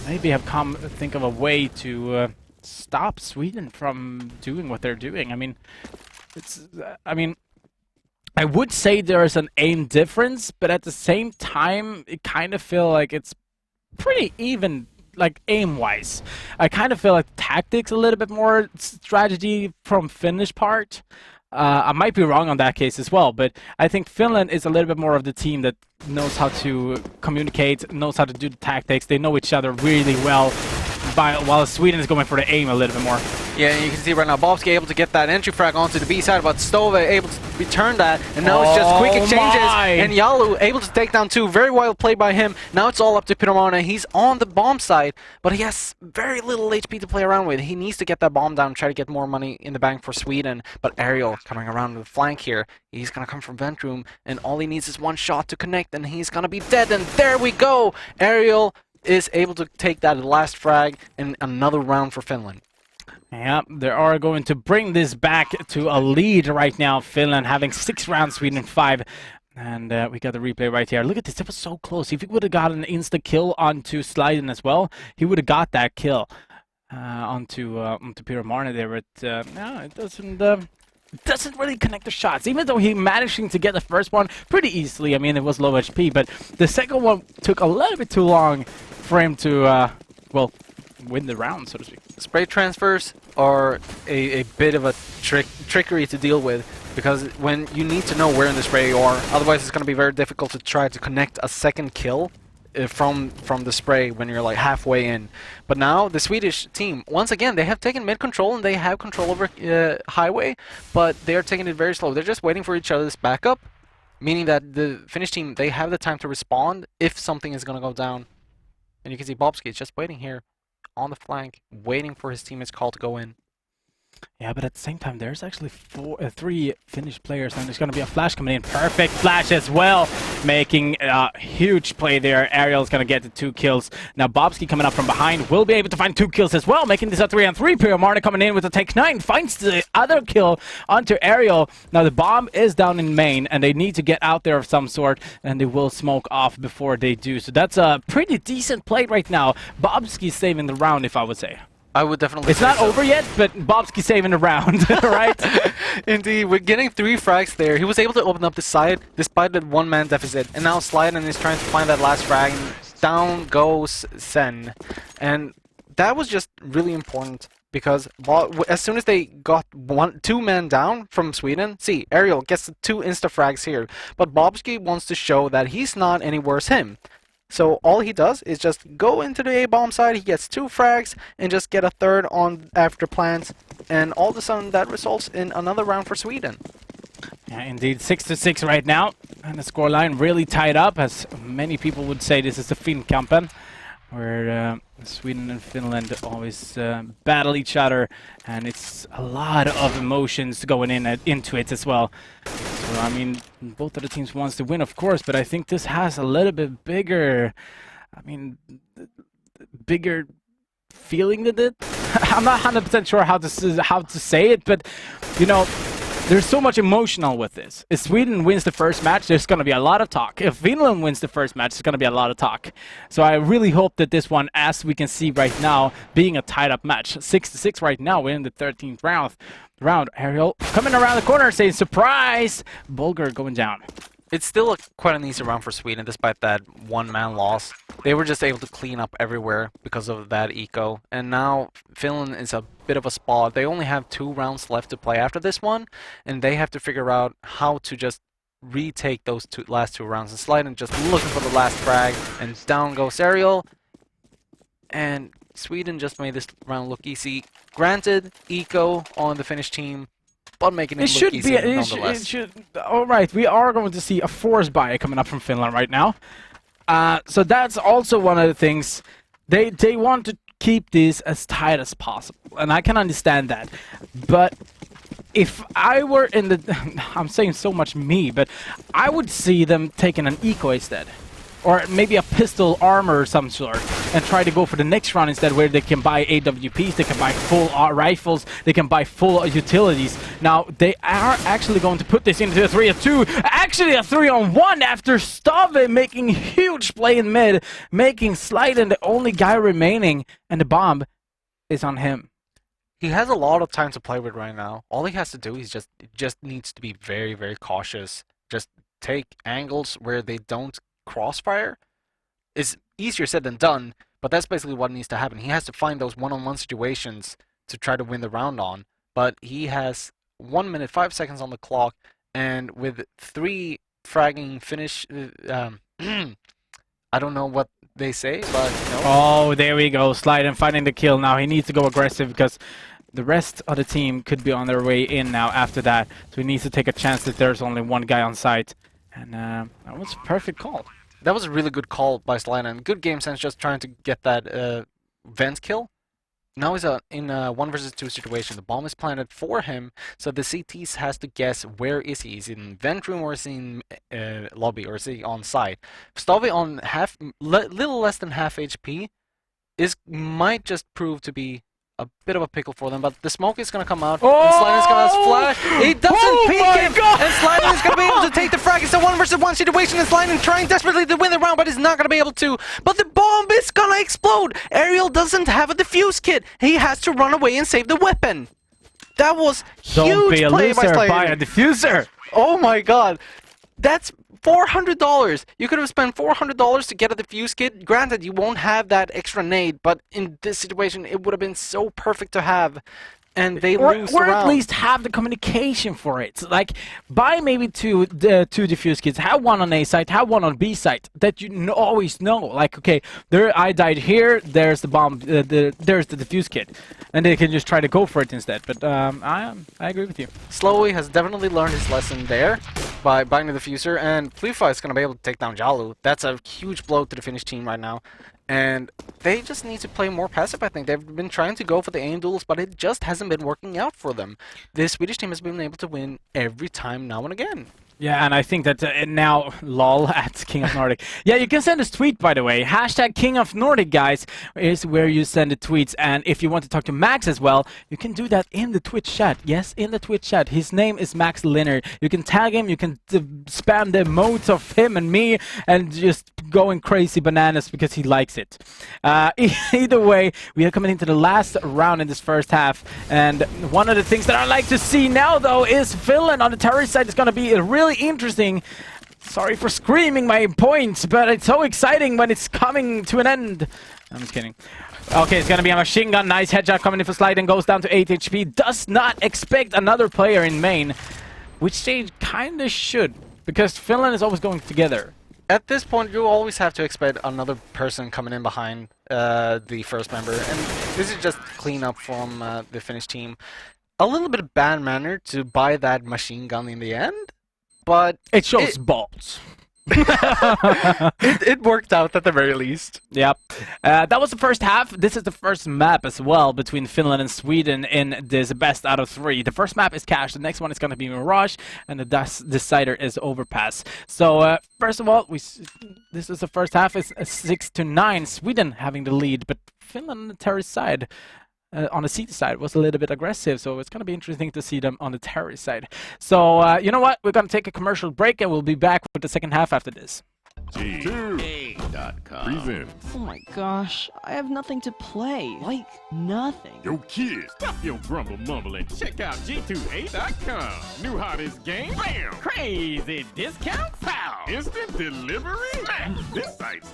[SPEAKER 10] maybe think of a way to stop Sweden from doing what they're doing. I mean, I would say there is an aim difference, but at the same time, it kind of feel like it's pretty even. Like aim-wise, I kind of feel like tactics a little bit more strategy from Finnish part. I might be wrong on that case as well, but I think Finland is a little bit more of the team that knows how to communicate, knows how to do the tactics. They know each other really well, while Sweden is going for the aim a little bit more.
[SPEAKER 14] Yeah, and you can see right now Bobski able to get that entry frag onto the B side, but Stove able to return that, and now it's just quick exchanges, and Yalu able to take down 2. Very well played by him. Now it's all up to Piromana. He's on the bomb side, but he has very little HP to play around with. He needs to get that bomb down, try to get more money in the bank for Sweden, but Ariel coming around the flank here. He's gonna come from vent room, and all he needs is one shot to connect, and he's gonna be dead, and there we go! Ariel is able to take that last frag in another round for Finland.
[SPEAKER 10] Yeah, they are going to bring this back to a lead right now. Finland having 6 rounds, Sweden 5. And we got the replay right here. Look at this, it was so close. If he would have got an insta-kill onto Sliden as well, he would have got that kill onto Pyromarna there. But no, it doesn't really connect the shots. Even though he managing to get the first one pretty easily. I mean, it was low HP, but the second one took a little bit too long for him to, well, win the round, so to speak.
[SPEAKER 14] Spray transfers are a bit of a trickery to deal with, because when you need to know where in the spray you are, otherwise it's going to be very difficult to try to connect a second kill from the spray when you're like halfway in. But now the Swedish team, once again, they have taken mid control and they have control over highway, but they are taking it very slow. They're just waiting for each other's backup, meaning that the Finnish team, they have the time to respond if something is going to go down. And you can see Bobski is just waiting here on the flank, waiting for his teammate's call to go in.
[SPEAKER 10] Yeah, but at the same time, there's actually 3 Finnish players, and there's going to be a flash coming in. Perfect flash as well, making a huge play there. Ariel's going to get the 2 kills. Now Bobski coming up from behind will be able to find 2 kills as well, making this a 3-on-3. Pyromarna coming in with a take 9, finds the other kill onto Ariel. Now the bomb is down in main, and they need to get out there of some sort, and they will smoke off before they do. So that's a pretty decent play right now. Bobski's saving the round, if I would say.
[SPEAKER 14] I would definitely
[SPEAKER 10] It's not over yet, but Bobski's saving the round, right?
[SPEAKER 14] Indeed, we're getting 3 frags there. He was able to open up the side despite that 1-man deficit. And now Sliden is trying to find that last frag. And down goes Sen. And that was just really important, because as soon as they got 2 men down from Sweden, see, Ariel gets the 2 insta-frags here. But Bobski wants to show that he's not any worse him. So all he does is just go into the A-bomb side, he gets 2 frags, and just get a 3rd on after plants, and all of a sudden that results in another round for Sweden.
[SPEAKER 10] Yeah, indeed, 6-6 right now, and the scoreline really tied up, as many people would say this is the Finnkampen, where Sweden and Finland always battle each other, and it's a lot of emotions going into it as well. So, I mean, both of the teams wants to win, of course, but I think this has a little bit bigger, bigger feeling than it. I'm not 100% sure how to say it, but, you know, there's so much emotional with this. If Sweden wins the first match, there's going to be a lot of talk. If Finland wins the first match, there's going to be a lot of talk. So I really hope that this one, as we can see right now, being a tied-up match. 6-6 right now. We're in the 13th round. Ariel coming around the corner saying, surprise! Bulgar going down.
[SPEAKER 14] It's still quite an easy round for Sweden, despite that 1-man loss. They were just able to clean up everywhere because of that eco. And now Finland is a bit of a spot. They only have 2 rounds left to play after this one, and they have to figure out how to just retake those last 2 rounds. And Sliden just looking for the last frag, and down goes Ariel. and Sweden just made this round look easy. Granted, eco on the Finnish team, but making it look easy nonetheless.
[SPEAKER 10] All right, we are going to see a force buy coming up from Finland right now. So that's also one of the things. They want to keep this as tight as possible, and I can understand that. But if I were in the... I'm saying so much me, but I would see them taking an eco instead. Or maybe a pistol armor or some sort, and try to go for the next round instead, where they can buy AWPs, they can buy full rifles, they can buy full utilities. Now, they are actually going to put this into a 3-2, actually a 3-on-1 after Stave making huge play in mid, making Slyden the only guy remaining, and the bomb is on him.
[SPEAKER 14] He has a lot of time to play with right now. All he has to do is just needs to be very, very cautious. Just take angles where they don't crossfire. Is easier said than done, but that's basically what needs to happen. He has to find those one-on-one situations to try to win the round on, but he has 1 minute 5 seconds on the clock, and with 3 fragging finish, I don't know what they say, but no.
[SPEAKER 10] Oh, there we go. Slyden finding the kill. Now he needs to go aggressive because the rest of the team could be on their way in now after that, so he needs to take a chance that there's only one guy on site. And that was a perfect call.
[SPEAKER 14] That was a really good call by Slyden. Good game sense, just trying to get that vent kill. Now he's in a 1 versus 2 situation. The bomb is planted for him, so the CTs has to guess where is he. Is he in vent room, or is he in lobby, or is he on site? Stave on little less than half HP might just prove to be a bit of a pickle for them, but the smoke is going to come out, and Slyden's going to flash. He doesn't peek him, and Slyden is going to be able to take the frag. It's a 1 versus 1 situation, and Slyden trying desperately to win the round, but he's not going to be able to. But the bomb is going to explode. Ariel doesn't have a defuse kit. He has to run away and save the weapon. That was huge.
[SPEAKER 10] Don't be a
[SPEAKER 14] play
[SPEAKER 10] loser,
[SPEAKER 14] by
[SPEAKER 10] buy a diffuser.
[SPEAKER 14] Oh my god. That's $400. You could have spent $400 to get a defuse kit. Granted, you won't have that extra nade, but in this situation, it would have been so perfect to have. And they lose the
[SPEAKER 10] Or
[SPEAKER 14] round.
[SPEAKER 10] at least have the communication for it. Like, buy maybe two defuse kits. Have one on A site, have one on B site. That you always know. Like, okay, I died here. There's the bomb. There's the defuse kit, and they can just try to go for it instead. But I agree with you.
[SPEAKER 14] Slowly has definitely learned his lesson there by buying the diffuser, and Flufa is going to be able to take down Jalu. That's a huge blow to the Finnish team right now. And they just need to play more passive, I think. They've been trying to go for the aim duels, but it just hasn't been working out for them. The Swedish team has been able to win every time now and again.
[SPEAKER 10] Yeah, and I think that now, lol, at King of Nordic. Yeah, you can send us tweet, by the way. Hashtag King of Nordic, guys, is where you send the tweets. And if you want to talk to Max as well, you can do that in the Twitch chat. Yes, in the Twitch chat. His name is Max Linner. You can tag him, you can spam the emotes of him and me, and just going crazy bananas because he likes it. Either way, we are coming into the last round in this first half. And one of the things that I like to see now, though, is Finland on the terrorist side is going to be really interesting. Sorry for screaming my points, but it's so exciting when it's coming to an end. I'm just kidding. Okay, it's gonna be a machine gun. Nice headshot coming in for Slyden. Goes down to 8 HP. Does not expect another player in main, which they kinda should, because Finland is always going together.
[SPEAKER 14] At this point, you always have to expect another person coming in behind the first member, and this is just cleanup from the Finnish team. A little bit of bad manner to buy that machine gun in the end, but
[SPEAKER 10] it shows balls.
[SPEAKER 14] it worked out at the very least.
[SPEAKER 10] Yep. That was the first half. This is the first map as well between Finland and Sweden in this best out of 3. The first map is Cache. The next one is going to be Mirage, and the decider is Overpass. So first of all, this is the first half. It's 6-9. Sweden having the lead, but Finland on the terrorist side. On the CT side was a little bit aggressive, so it's going to be interesting to see them on the terrorist side. So, you know what? We're going to take a commercial break, and we'll be back with the second half after this.
[SPEAKER 6] G2A.com presents.
[SPEAKER 11] Oh my gosh, I have nothing to play. Like, nothing.
[SPEAKER 6] Yo, kids, stop your grumble mumbling. Check out G2A.com. New hottest game, bam!
[SPEAKER 8] Crazy discounts, pow!
[SPEAKER 6] Instant delivery? Man, this site's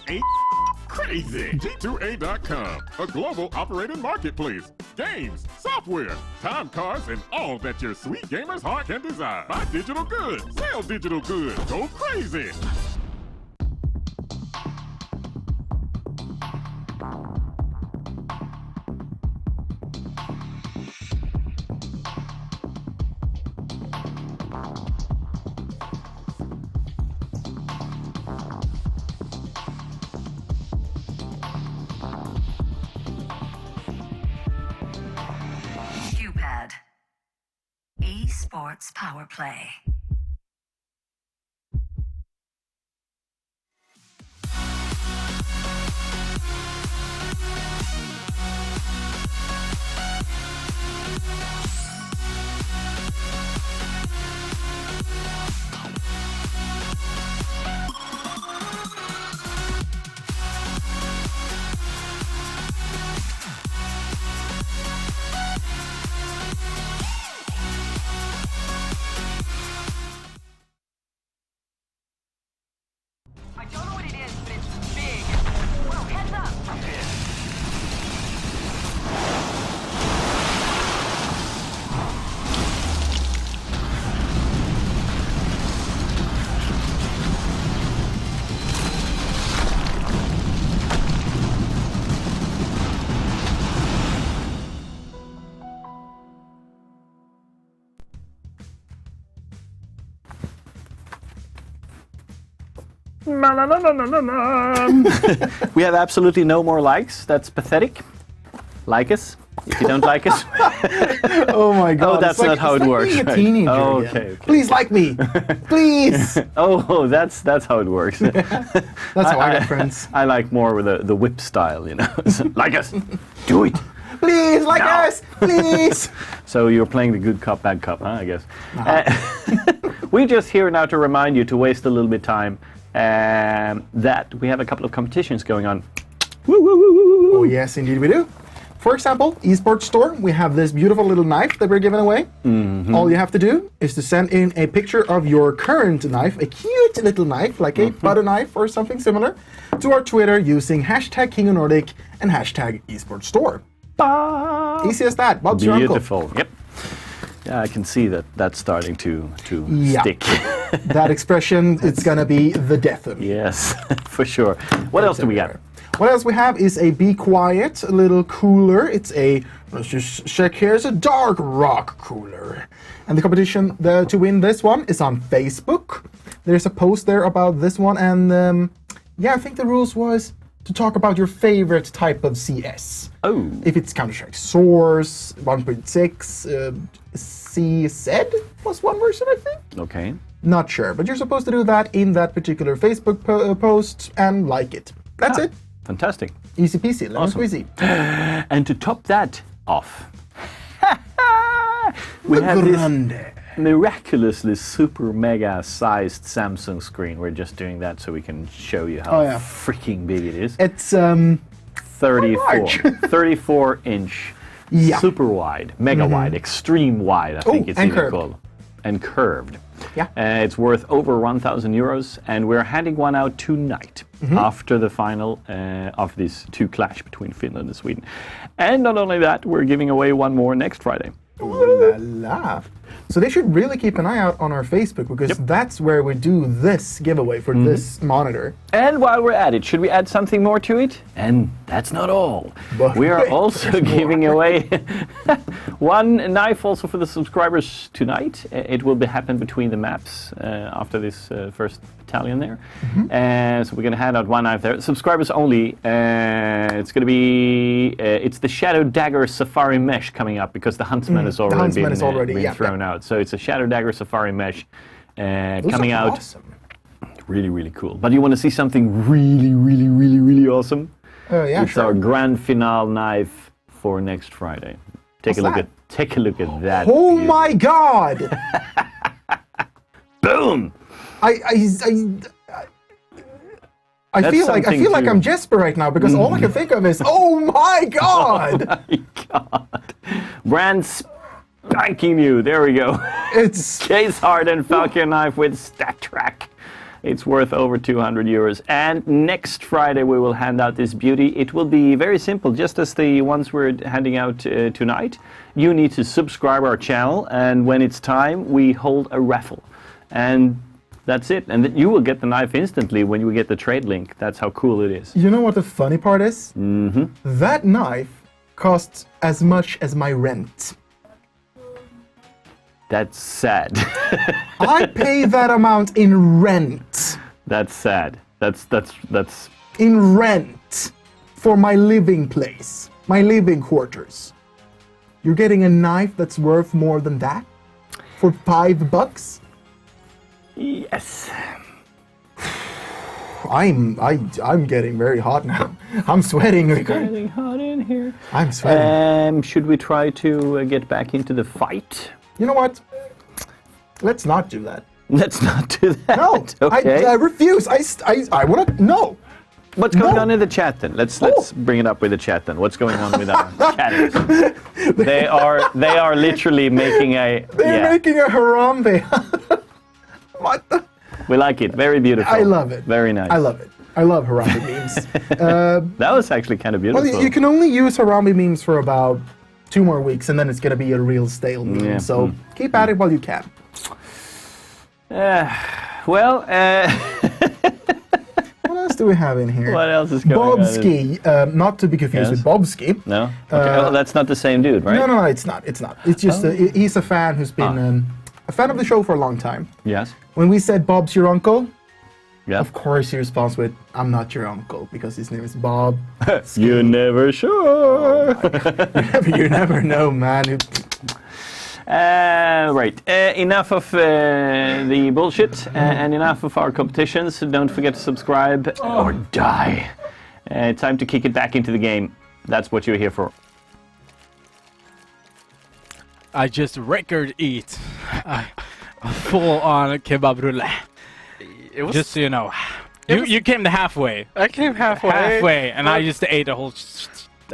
[SPEAKER 6] crazy. G2A.com, a global operating marketplace. Games, software, time cards, and all that your sweet gamer's heart can desire. Buy digital goods, sell digital goods, go crazy.
[SPEAKER 7] Esports Power Play.
[SPEAKER 12] I don't know what it is, but it's big. Whoa, heads up!
[SPEAKER 1] We have absolutely no more likes. That's pathetic. Like us. If you don't like us.
[SPEAKER 2] Oh my god.
[SPEAKER 1] Oh, that's
[SPEAKER 2] it's
[SPEAKER 1] not how
[SPEAKER 2] it's
[SPEAKER 1] it
[SPEAKER 2] like
[SPEAKER 1] works.
[SPEAKER 2] being a
[SPEAKER 1] right?
[SPEAKER 2] teenager
[SPEAKER 1] Oh,
[SPEAKER 2] again.
[SPEAKER 1] okay.
[SPEAKER 2] Please like me. Please.
[SPEAKER 1] Oh, that's how it works.
[SPEAKER 2] That's how I got friends.
[SPEAKER 1] I like more with the whip style, you know. So, like us. Do it.
[SPEAKER 2] Please like us. Please.
[SPEAKER 1] So you're playing the good cop, bad cop, huh? I guess. We're just here now to remind you to waste a little bit of time that we have a couple of competitions going on. Woo, woo, woo, woo, woo.
[SPEAKER 2] Oh yes, indeed we do. For example, esports store, we have this beautiful little knife that we're giving away.
[SPEAKER 1] Mm-hmm.
[SPEAKER 2] All you have to do is to send in a picture of your current knife, a cute little knife, like a butter knife or something similar, to our Twitter using hashtag King of Nordic and hashtag esports store. Easy as that. Bob's your uncle.
[SPEAKER 1] Beautiful. Yep. Yeah, I can see that that's starting to stick.
[SPEAKER 2] That expression, it's gonna be the death of me.
[SPEAKER 1] Yes, for sure. What else do we got?
[SPEAKER 2] What else we have is a Be Quiet, a little cooler. It's a, let's just check here, it's a dark rock cooler. And the competition to win this one is on Facebook. There's a post there about this one, and yeah, I think the rules was to talk about your favorite type of CS.
[SPEAKER 1] Oh.
[SPEAKER 2] If it's Counter-Strike Source, 1.6, CZ was one version, I think.
[SPEAKER 1] Okay.
[SPEAKER 2] Not sure, but you're supposed to do that in that particular Facebook post and like it. That's it.
[SPEAKER 1] Fantastic.
[SPEAKER 2] Easy peasy, lemon squeezy.
[SPEAKER 1] And to top that off, we have this miraculously super mega sized Samsung screen. We're just doing that so we can show you how freaking big it is.
[SPEAKER 2] It's
[SPEAKER 1] 34-inch, super wide, mega wide, extreme wide, I think it's even called. And curved.
[SPEAKER 2] Yeah.
[SPEAKER 1] It's worth over 1,000 euros, and we're handing one out tonight after the final of these two clash between Finland and Sweden. And not only that, we're giving away one more next Friday.
[SPEAKER 2] Ooh la la. So they should really keep an eye out on our Facebook, because that's where we do this giveaway for this monitor.
[SPEAKER 1] And while we're at it, should we add something more to it? And that's not all. But we are also giving away one knife also for the subscribers tonight. It will happen between the maps after this first battalion there. So we're going to hand out one knife there. Subscribers only. It's going to be it's the Shadow Dagger Safari Mesh coming up, because the Huntsman has already been thrown out. So it's a Shadow Dagger Safari Mesh coming out.
[SPEAKER 2] Awesome.
[SPEAKER 1] Really, really cool. But you want to see something really, really, really, really awesome?
[SPEAKER 2] Oh yeah,
[SPEAKER 1] it's our grand finale knife for next Friday. Take a look at that.
[SPEAKER 2] Oh my god!
[SPEAKER 1] Boom!
[SPEAKER 2] I feel like I'm Jesper right now, because all I can think of is, oh my god!
[SPEAKER 1] Oh my god! Brand spanking new. There we go.
[SPEAKER 2] It's
[SPEAKER 1] Case Hardened Falcon knife with StatTrack. It's worth over 200 euros. And next Friday we will hand out this beauty. It will be very simple, just as the ones we're handing out tonight. You need to subscribe our channel, and when it's time, we hold a raffle. And that's it. And you will get the knife instantly when you get the trade link. That's how cool it is.
[SPEAKER 2] You know what the funny part is? That knife costs as much as my rent.
[SPEAKER 1] That's sad.
[SPEAKER 2] I pay that amount in rent.
[SPEAKER 1] That's sad. That's
[SPEAKER 2] in rent for my living place, my living quarters. You're getting a knife that's worth more than that? for $5?
[SPEAKER 1] Yes.
[SPEAKER 2] I'm getting very hot now. I'm sweating.
[SPEAKER 1] It's getting hot in here.
[SPEAKER 2] I'm sweating.
[SPEAKER 1] Should we try to get back into the fight?
[SPEAKER 2] You know what? Let's not do that.
[SPEAKER 1] Let's not do that.
[SPEAKER 2] No,
[SPEAKER 1] Okay.
[SPEAKER 2] I refuse. I want to. No.
[SPEAKER 1] What's going on in the chat then? Let's bring it up with the chat then. What's going on with our chatters? They are literally making a.
[SPEAKER 2] They're making a Harambe. What the?
[SPEAKER 1] We like it. Very beautiful.
[SPEAKER 2] I love it.
[SPEAKER 1] Very nice.
[SPEAKER 2] I love it. I love Harambe memes.
[SPEAKER 1] That was actually kind of beautiful.
[SPEAKER 2] Well, you can only use Harambe memes for about 2 more weeks, and then it's going to be a real stale meme.
[SPEAKER 1] Yeah.
[SPEAKER 2] So keep at it while you can.
[SPEAKER 1] Well,
[SPEAKER 2] what else do we have in here?
[SPEAKER 1] What else is going on?
[SPEAKER 2] Bobski, not to be confused with Bobski.
[SPEAKER 1] No? Okay. Well, that's not the same dude, right?
[SPEAKER 2] No, it's not. It's not. It's just he's a fan who's been a fan of the show for a long time.
[SPEAKER 1] Yes.
[SPEAKER 2] When we said Bob's your uncle,
[SPEAKER 1] yeah.
[SPEAKER 2] Of course he responds with, "I'm not your uncle," because his name is Bob.
[SPEAKER 1] You never sure.
[SPEAKER 2] You never know, man.
[SPEAKER 1] Right. Enough of the bullshit and enough of our competitions. Don't forget to subscribe or die. Time to kick it back into the game. That's what you're here for.
[SPEAKER 10] I just record eat a full-on kebab roulette. Just so you know. You came to halfway.
[SPEAKER 14] I came halfway.
[SPEAKER 10] Halfway, and I just ate a whole...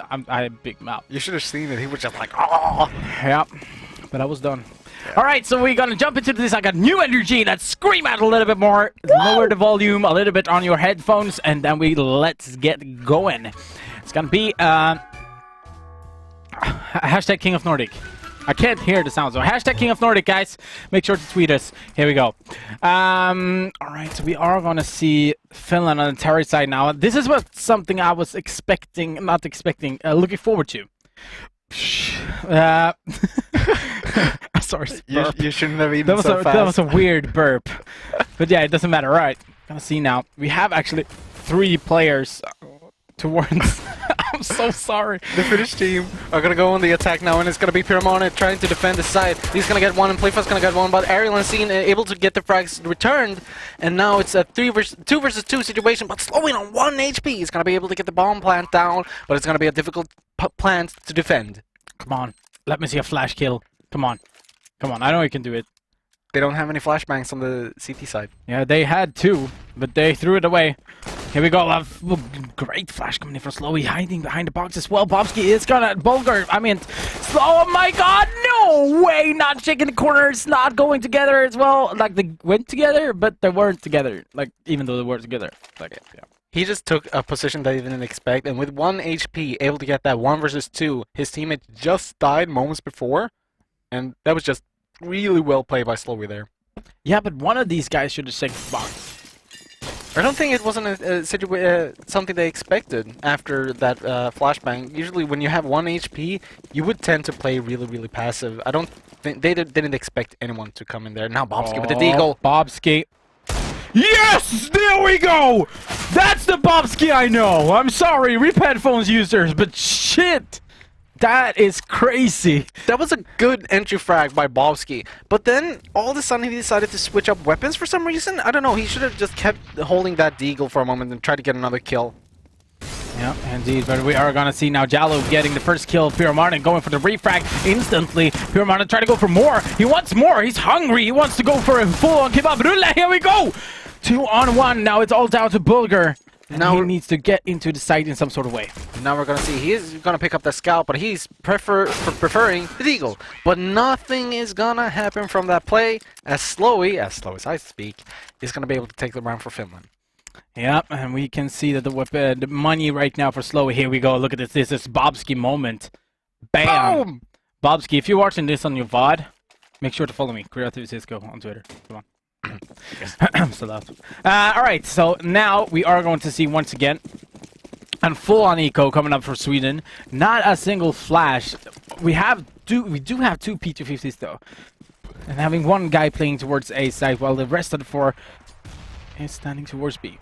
[SPEAKER 10] I had a big mouth.
[SPEAKER 14] You should have seen it. He was just like, oh.
[SPEAKER 10] Yeah, but I was done. All right, so we're gonna jump into this. I got new energy. Let's scream out a little bit more. Lower the volume a little bit on your headphones, and then let's get going. It's gonna be hashtag King of Nordic. I can't hear the sound, so hashtag King of Nordic, guys. Make sure to tweet us. Here we go. All right, so we are gonna see Finland on the Terry side now. This is something I was looking forward to. Sorry,
[SPEAKER 14] you shouldn't have eaten so fast.
[SPEAKER 10] That was a weird burp. But yeah, it doesn't matter. All right, gonna see now. We have actually 3 players towards... I'm so sorry.
[SPEAKER 14] The Finnish team are going to go on the attack now, and it's going to be Pyramone trying to defend the side. He's going to get one, and Playful's going to get one, but Ariel and Scene able to get the frags returned, and now it's a 2 versus 2 situation, but slowing on 1 HP. He's going to be able to get the bomb plant down, but it's going to be a difficult plant to defend.
[SPEAKER 10] Come on. Let me see a flash kill. Come on. Come on. I know you can do it.
[SPEAKER 14] They don't have any flashbangs on the CT side.
[SPEAKER 10] Yeah, they had 2, but they threw it away. Here we go. Great flash coming in from Slowy, hiding behind the box as well. Bobski is gonna Bulgar. Oh my God! No way! Not checking the corners. Not going together as well. Like they went together, but they weren't together. Like even though they were together. Like yeah.
[SPEAKER 14] He just took a position that he didn't expect, and with 1 HP, able to get that 1 versus 2. His teammate just died moments before, and that was just really well played by Slowy there.
[SPEAKER 10] Yeah, but one of these guys should have checked the box.
[SPEAKER 14] I don't think it wasn't something they expected after that flashbang. Usually when you have 1 HP, you would tend to play really, really passive. I don't think they didn't expect anyone to come in there. Now Bobski with the deagle.
[SPEAKER 10] Bobski. Yes! There we go! That's the Bobski I know! I'm sorry, RIP headphones users, but shit! That is crazy.
[SPEAKER 14] That was a good entry frag by Bobski. But then, all of a sudden, he decided to switch up weapons for some reason. I don't know, he should have just kept holding that deagle for a moment and tried to get another kill.
[SPEAKER 10] Yeah, indeed, but we are gonna see now Jallo getting the first kill. Pyramone going for the refrag instantly. Pyramone trying to go for more. He wants more. He's hungry. He wants to go for a full-on kebab rulle. Here we go! 2-on-1. Now it's all down to Bulgar. And now he needs to get into the site in some sort of way.
[SPEAKER 14] Now we're gonna see he's gonna pick up the scout, but he's preferring the deagle. But nothing is gonna happen from that play as slow as I speak, is gonna be able to take the round for Finland.
[SPEAKER 10] Yep, and we can see that the money right now for Slowy. Here we go. Look at this. This is Bobski moment. Bam! Boom! Bobski, if you're watching this on your VOD, make sure to follow me. Creative Cisco on Twitter. Come on. I'm so loud. Alright, so now we are going to see once again and full-on eco coming up for Sweden. Not a single flash. We do have 2 P250s though. And having one guy playing towards A side while the rest of the 4 is standing towards B.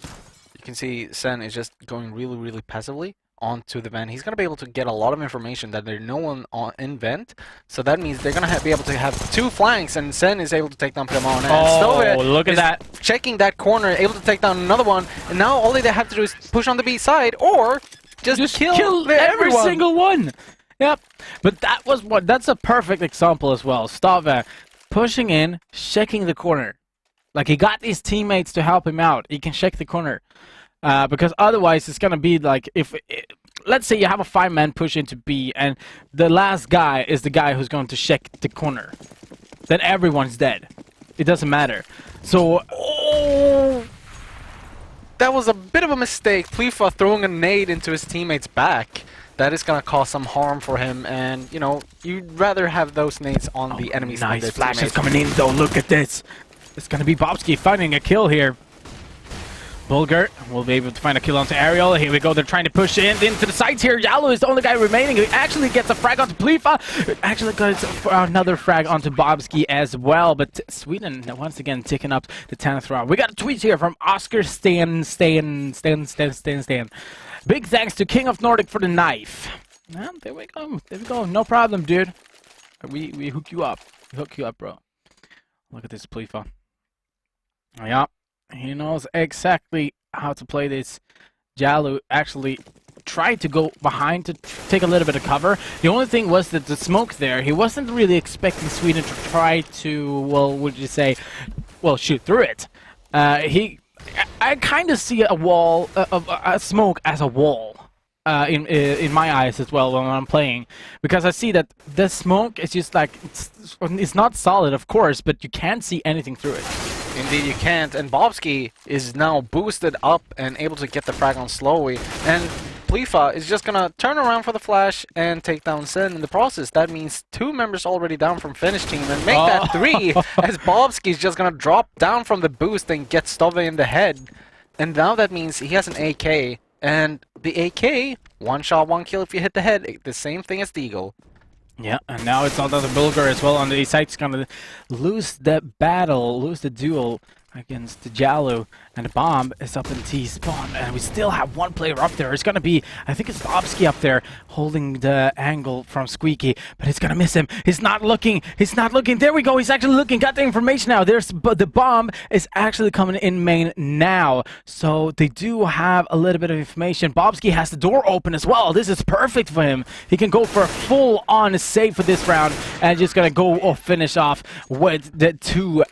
[SPEAKER 14] You can see Sen is just going really, really passively. onto the vent, he's going to be able to get a lot of information that there's no one in vent. So that means they're going to be able to have 2 flanks, and Sen is able to take down Plemon.
[SPEAKER 10] Oh, look at that.
[SPEAKER 14] Checking that corner, able to take down another one. And now all they have to do is push on the B side or just kill
[SPEAKER 10] every
[SPEAKER 14] everyone.
[SPEAKER 10] single one. Yep. But that's a perfect example as well. Stave pushing in, checking the corner. Like, he got his teammates to help him out. He can check the corner. Because otherwise it's going to be like, let's say you have a 5-man push into B and the last guy is the guy who's going to check the corner. Then everyone's dead. It doesn't matter. So,
[SPEAKER 14] that was a bit of a mistake. Plifa throwing a nade into his teammate's back. That is going to cause some harm for him, and, you know, you'd rather have those nades on the enemies.
[SPEAKER 10] Nice flashes coming in, though. Look at this. It's going to be Bobski finding a kill here. Bulgar will be able to find a kill onto Ariel. Here we go. They're trying to push into the sides here. Yalo is the only guy remaining who actually gets a frag onto Plifa. Actually gets another frag onto Bobski as well. But Sweden once again ticking up the 10th round. We got a tweet here from Oscar Stan. Big thanks to King of Nordic for the knife. Well, there we go. There we go. No problem, dude. We hook you up. We hook you up, bro. Look at this Plifa. Yeah. He knows exactly how to play this. Jalu actually tried to go behind to take a little bit of cover. The only thing was that the smoke there, he wasn't really expecting Sweden to try to, well, would you say, well, shoot through it. I kind of see a wall, a smoke as a wall. In my eyes as well when I'm playing, because I see that the smoke is just like, it's not solid, of course, but you can't see anything through it.
[SPEAKER 14] Indeed you can't, and Bobski is now boosted up and able to get the frag on Slowly, and Plifa is just gonna turn around for the flash and take down Sen in the process. That means 2 members already down from Finnish team, and make that 3, as Bobski is just gonna drop down from the boost and get Stove in the head. And now that means he has an AK, and the AK, 1 shot, 1 kill if you hit the head, the same thing as the Eagle.
[SPEAKER 10] Yeah, and now it's all down to Bulgar as well on the east side. He's gonna lose the battle, lose the duel against the Jalu, and the bomb is up in T-spawn, and we still have 1 player up there. It's gonna be, I think it's Bobski up there holding the angle from Squeaky, but it's gonna miss him. He's not looking, there we go, he's actually looking, got the information now. But the bomb is actually coming in main now, so they do have a little bit of information. Bobski has the door open as well. This is perfect for him. He can go for a full-on save for this round, and just gonna go or finish off with the 2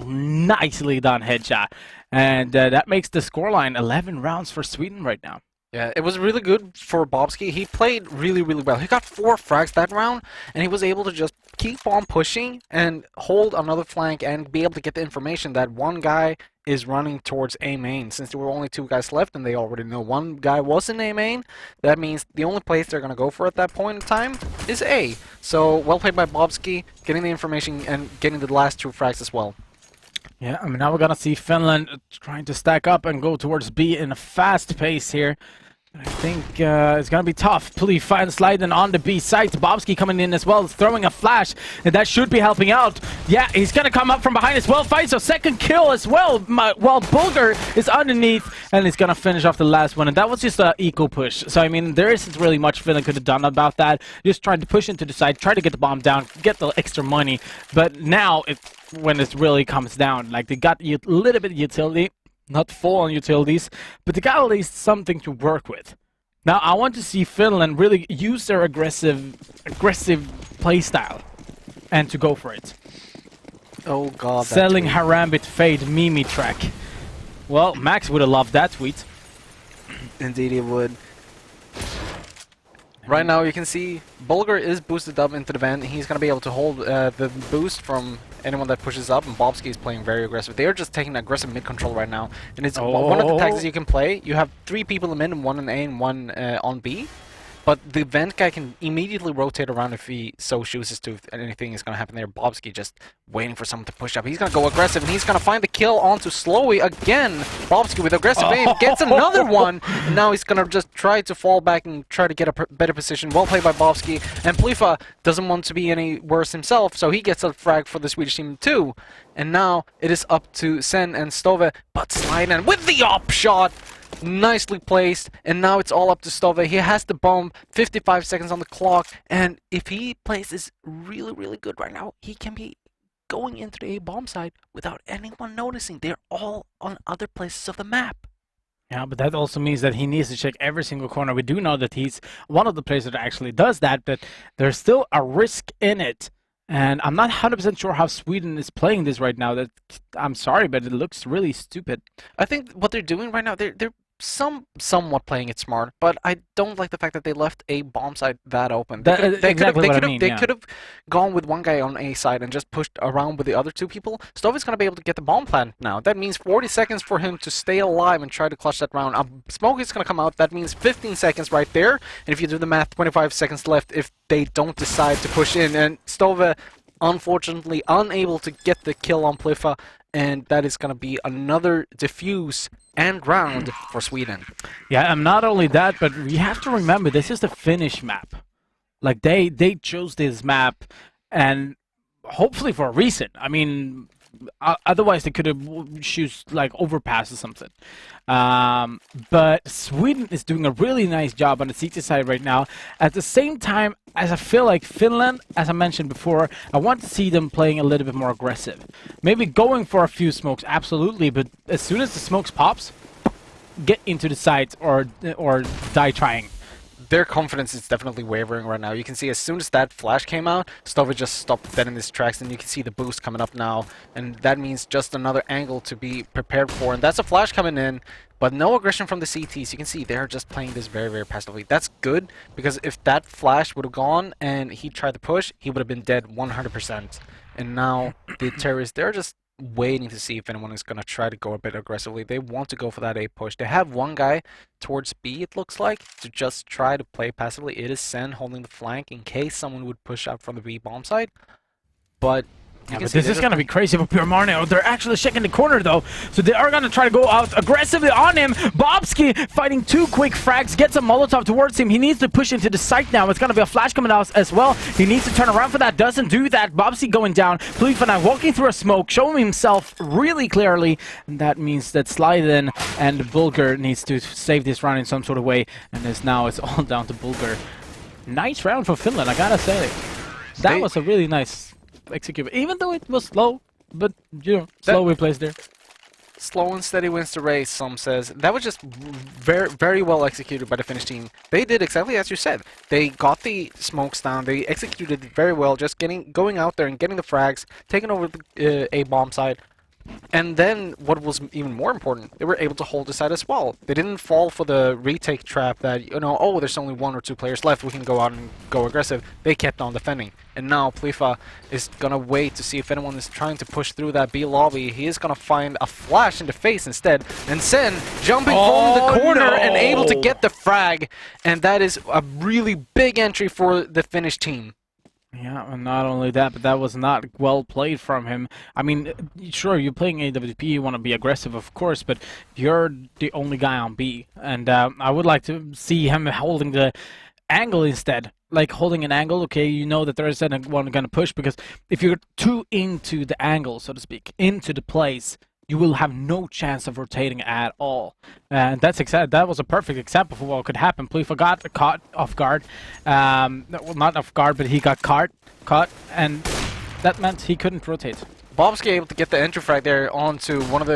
[SPEAKER 10] nicely done headshot, and that makes the scoreline 11 rounds for Sweden right now.
[SPEAKER 14] Yeah, it was really good for Bobski. He played really, really well. He got 4 frags that round, and he was able to just keep on pushing and hold another flank and be able to get the information that 1 guy is running towards A main. Since there were only 2 guys left and they already know 1 guy was in A main, that means the only place they're going to go for at that point in time is A. So, well played by Bobski, getting the information and getting the last 2 frags as well.
[SPEAKER 10] Yeah, I mean, now we're gonna see Finland trying to stack up and go towards B in a fast pace here. I think it's gonna be tough. Please find sliding on the B side. Bobski coming in as well, throwing a flash, and that should be helping out. Yeah, he's gonna come up from behind as well. Fight, so second kill as well. While Bulgar is underneath, and he's gonna finish off the last one. And that was just an eco push. So I mean, there isn't really much Finland could have done about that. Just trying to push into the side, try to get the bomb down, get the extra money. But now, when it really comes down, like they got a little bit of utility. Not full on utilities, but they got at least something to work with. Now, I want to see Finland really use their aggressive playstyle and to go for it.
[SPEAKER 14] Oh god,
[SPEAKER 10] Selling Harambit Fade Mimi track. Well, Max would have loved that tweet.
[SPEAKER 14] Indeed he would. Right now you can see Bulgar is boosted up into the vent. He's going to be able to hold the boost from anyone that pushes up, and Bobski is playing very aggressive. They are just taking aggressive mid control right now, and it's one of the tactics you can play. You have 3 people in mid and 1 in A and 1 on B. But the vent guy can immediately rotate around if he so chooses to, if anything is going to happen there. Bobski just waiting for someone to push up. He's going to go aggressive, and he's going to find the kill onto Slowy again. Bobski with aggressive aim gets another one, and now he's going to just try to fall back and try to get a better position. Well played by Bobski, and Plifa doesn't want to be any worse himself, so he gets a frag for the Swedish team too. And now it is up to Sen and Stove, but Sliden with the op shot! Nicely placed, and now it's all up to Stove. He has the bomb, 55 seconds on the clock, and if he plays this really, really good right now, he can be going into the A bomb side without anyone noticing. They're all on other places of the map.
[SPEAKER 10] Yeah, but that also means that he needs to check every single corner. We do know that he's one of the players that actually does that, but there's still a risk in it. And I'm not 100% sure how Sweden is playing this right now. That I'm sorry, but it looks really stupid.
[SPEAKER 14] I think what they're doing right now, they're somewhat playing it smart, but I don't like the fact that they left A bomb side that open. They could have gone with one guy on A side and just pushed around with the other two people. Stove is going to be able to get the bomb plant now. That means 40 seconds for him to stay alive and try to clutch that round. Smoke is going to come out. That means 15 seconds right there. And if you do the math, 25 seconds left if they don't decide to push in. And Stove, unfortunately, unable to get the kill on Pliffa. And that is going to be another defuse and round for Sweden.
[SPEAKER 10] Yeah, and not only that, but we have to remember this is the Finnish map. Like they chose this map, and hopefully for a reason. I mean, otherwise they could have choose like overpass or something. But Sweden is doing a really nice job on the CT side right now. At the same time, as I feel like Finland, as I mentioned before, I want to see them playing a little bit more aggressive. Maybe going for a few smokes, absolutely, but as soon as the smokes pops, get into the sides or die trying.
[SPEAKER 14] Their confidence is definitely wavering right now. You can see as soon as that flash came out, Stove just stopped dead in his tracks, and you can see the boost coming up now. And that means just another angle to be prepared for. And that's a flash coming in, but no aggression from the CTs. You can see they're just playing this very, very passively. That's good, because if that flash would have gone and he tried to push, he would have been dead 100%. And now the terrorists, they're just waiting to see if anyone is going to try to go a bit aggressively. They want to go for that A push. They have one guy towards B, it looks like, to just try to play passively. It is Sen holding the flank in case someone would push out from the B bomb side. But
[SPEAKER 10] yeah, but this is going to be crazy for Pure Marno. They're actually checking the corner, though. So they are going to try to go out aggressively on him. Bobski fighting two quick frags, gets a Molotov towards him. He needs to push into the site now. It's going to be a flash coming out as well. He needs to turn around for that. Doesn't do that. Bobski going down. Pliffa now walking through a smoke, showing himself really clearly. And that means that Sliden and Bulgar needs to save this round in some sort of way. And now it's all down to Bulgar. Nice round for Finland, I gotta say. That was a really nice execute, even though it was slow, but you know, slow plays there.
[SPEAKER 14] Slow and steady wins the race, some says. That was just very, very well executed by the Finnish team. They did exactly as you said. They got the smokes down. They executed it very well, just going out there and getting the frags, taking over the A bomb side. And then, what was even more important, they were able to hold the side as well. They didn't fall for the retake trap that, you know, oh, there's only 1 or 2 players left, we can go out and go aggressive. They kept on defending. And now Pliffa is gonna wait to see if anyone is trying to push through that B lobby. He is gonna find a flash in the face instead. And Sen jumping from the corner and able to get the frag. And that is a really big entry for the Finnish team.
[SPEAKER 10] Yeah, and not only that, but that was not well played from him. I mean, sure, you're playing AWP, you want to be aggressive, of course, but you're the only guy on B. And I would like to see him holding the angle instead. Like, holding an angle, okay, you know that there is anyone going to push, because if you're too into the angle, so to speak, into the place, you will have no chance of rotating at all. And that was a perfect example for what could happen. Pliffa got caught off guard. Well, not off guard, but he got caught, and that meant he couldn't rotate.
[SPEAKER 14] Bobski able to get the entry frag there onto one of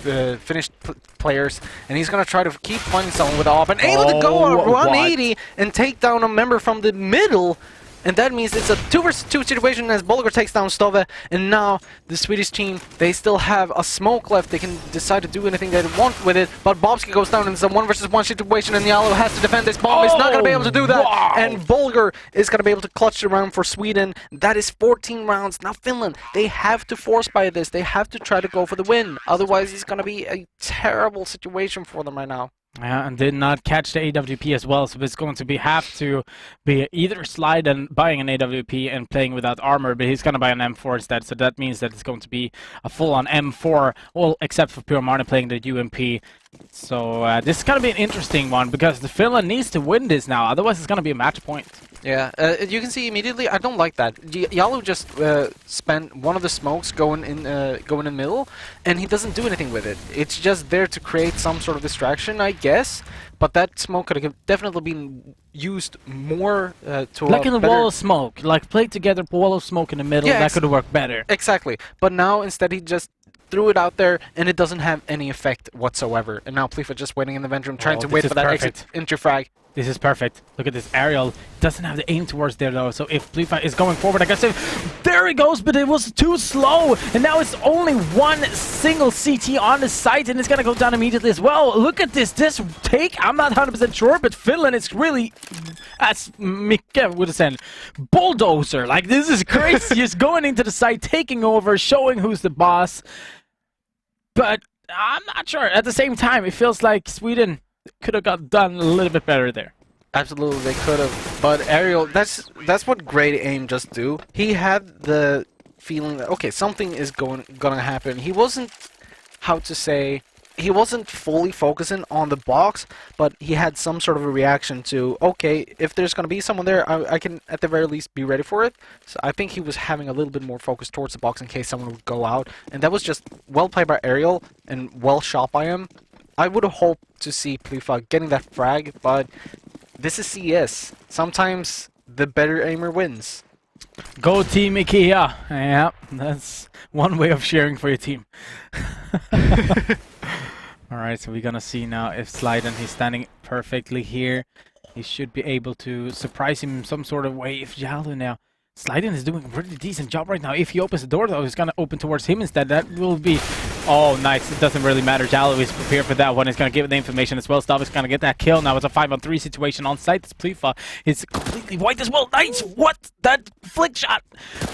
[SPEAKER 14] the Finnish players, and he's going to try to keep finding someone with AWP, and able to go 180 and take down a member from the middle. And that means it's a 2 versus 2 situation as Bulgar takes down Stove. And now the Swedish team, they still have a smoke left. They can decide to do anything they want with it. But Bobski goes down and it's a 1 versus 1 situation, and Yalo has to defend this bomb. He's not going to be able to do that. Wow. And Bulgar is going to be able to clutch the round for Sweden. That is 14 rounds. Now Finland, they have to force by this. They have to try to go for the win. Otherwise, it's going to be a terrible situation for them right now.
[SPEAKER 10] Yeah, and did not catch the AWP as well, so it's going to have to be either Slide and buying an AWP and playing without armor, but he's going to buy an M4 instead, so that means that it's going to be a full-on M4, all except for Pure Marno playing the UMP. So this is going to be an interesting one, because the Finland needs to win this now, otherwise it's going to be a match point.
[SPEAKER 14] Yeah, you can see immediately. I don't like that. Yalu just spent one of the smokes going in the middle, and he doesn't do anything with it. It's just there to create some sort of distraction, I guess. But that smoke could have definitely been used more to
[SPEAKER 10] like in a
[SPEAKER 14] better...
[SPEAKER 10] wall of smoke, like play together, wall of smoke in the middle.
[SPEAKER 14] Yeah,
[SPEAKER 10] that could have worked better.
[SPEAKER 14] Exactly. But now instead he just threw it out there, and it doesn't have any effect whatsoever. And now Plifa just waiting in the vent room, trying to wait for that exit into frag.
[SPEAKER 10] This is perfect. Look at this. Ariel doesn't have the aim towards there, though. So if Plifa is going forward, I guess there he goes, but it was too slow. And now it's only one single CT on the site, and it's going to go down immediately as well. Look at this. This take, I'm not 100% sure, but Finland is really, as Mika would have said, bulldozer. Like, this is crazy. Just going into the site, taking over, showing who's the boss. But I'm not sure. At the same time, it feels like Sweden could have got done a little bit better there.
[SPEAKER 14] Absolutely, they could have. But Ariel, that's what great aim just do. He had the feeling that, okay, something is gonna happen. He wasn't, how to say, he wasn't fully focusing on the box, but he had some sort of a reaction to, okay, if there's gonna be someone there, I can at the very least be ready for it. So I think he was having a little bit more focus towards the box in case someone would go out. And that was just well played by Ariel and well shot by him. I would have hoped to see Plifa getting that frag, but this is CS. Sometimes the better aimer wins.
[SPEAKER 10] Go Team IKEA. Yeah, that's one way of cheering for your team. Alright, so we're gonna see now if Slyden, he's standing perfectly here. He should be able to surprise him in some sort of way. If Yalu now... Slyden is doing a pretty decent job right now. If he opens the door, though, he's gonna open towards him instead. That will be... Oh, nice. It doesn't really matter. Jalo is prepared for that one. He's going to give it the information as well. Stav is going to get that kill. Now it's a 5-on-3 situation on site. This Plifa is completely white as well. Nice! What? That flick shot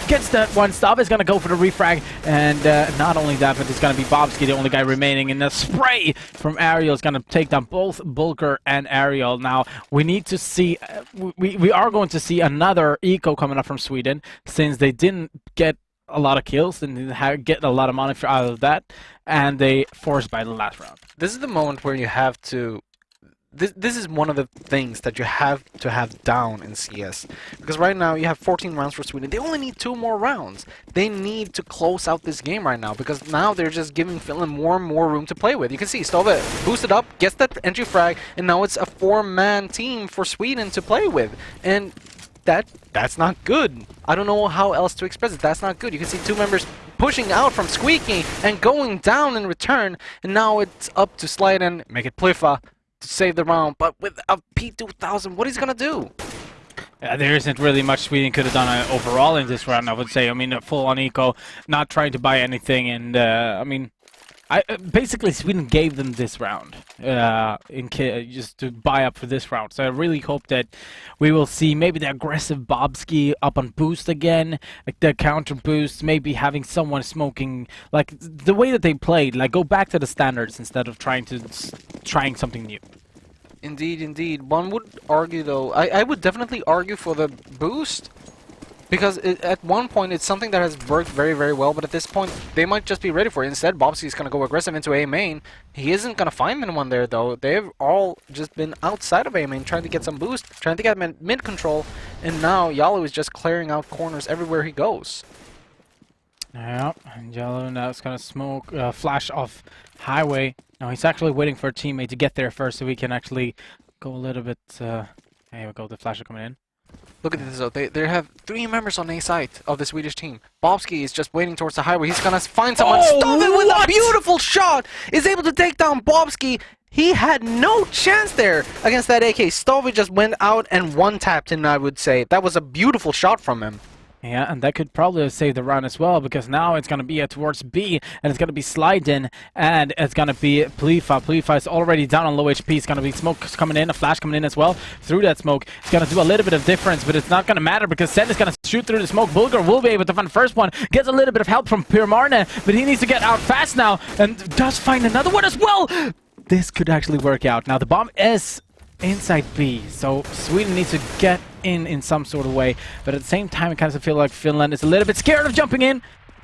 [SPEAKER 10] gets that one. Stav is going to go for the refrag. And not only that, but it's going to be Bobski, the only guy remaining. And the spray from Ariel is going to take down both Bulger and Ariel. Now, we need to see... we are going to see another eco coming up from Sweden, since they didn't get a lot of kills and get a lot of money out of that, and they forced by the last round.
[SPEAKER 14] This is the moment where you have to... This is one of the things that you have to have down in CS. Because right now you have 14 rounds for Sweden. They only need 2 more rounds. They need to close out this game right now, because now they're just giving Finland more and more room to play with. You can see Stove boosted up, gets that entry frag, and now it's a 4-man team for Sweden to play with. And that's not good. I don't know how else to express it. That's not good. You can see 2 members pushing out from Squeaky and going down in return. And now it's up to Slide and make it Plifa to save the round. But with a P2000, what is he going to do?
[SPEAKER 10] There isn't really much Sweden could have done overall in this round, I would say. I mean, full on eco, not trying to buy anything. And, I mean... basically, Sweden gave them this round just to buy up for this round. So I really hope that we will see maybe the aggressive Bobski up on boost again, like the counter boost, maybe having someone smoking, like the way that they played, like go back to the standards instead of trying something new.
[SPEAKER 14] Indeed, indeed. One would argue, though, I would definitely argue for the boost. Because at one point, it's something that has worked very, very well, but at this point, they might just be ready for it. Instead, Bobsky's going to go aggressive into A main. He isn't going to find anyone there, though. They've all just been outside of A main, trying to get some boost, trying to get mid control, and now Yalu is just clearing out corners everywhere he goes.
[SPEAKER 10] Yeah, and Yalu now is going to smoke, flash off highway. Now he's actually waiting for a teammate to get there first, so we can actually go a little bit... Here we go, the flasher coming in.
[SPEAKER 14] Look at this though, they have 3 members on A side of the Swedish team. Bobski is just waiting towards the highway. He's gonna find someone. Stop it with a beautiful shot! Is able to take down Bobski. He had no chance there against that AK. Stove just went out and one-tapped him, I would say. That was a beautiful shot from him.
[SPEAKER 10] Yeah, and that could probably have saved the round as well, because now it's going to be towards B, and it's going to be Slyden, and it's going to be Plifa. Plifa is already down on low HP. It's going to be smoke coming in, a flash coming in as well. Through that smoke, it's going to do a little bit of difference, but it's not going to matter, because Sen is going to shoot through the smoke. Bulgar will be able to find the first one, gets a little bit of help from Pierre Marne, but he needs to get out fast now, and does find another one as well! This could actually work out. Now, the bomb is inside B, so Sweden needs to get in some sort of way, but at the same time it kind of feels like Finland is a little bit scared of jumping in.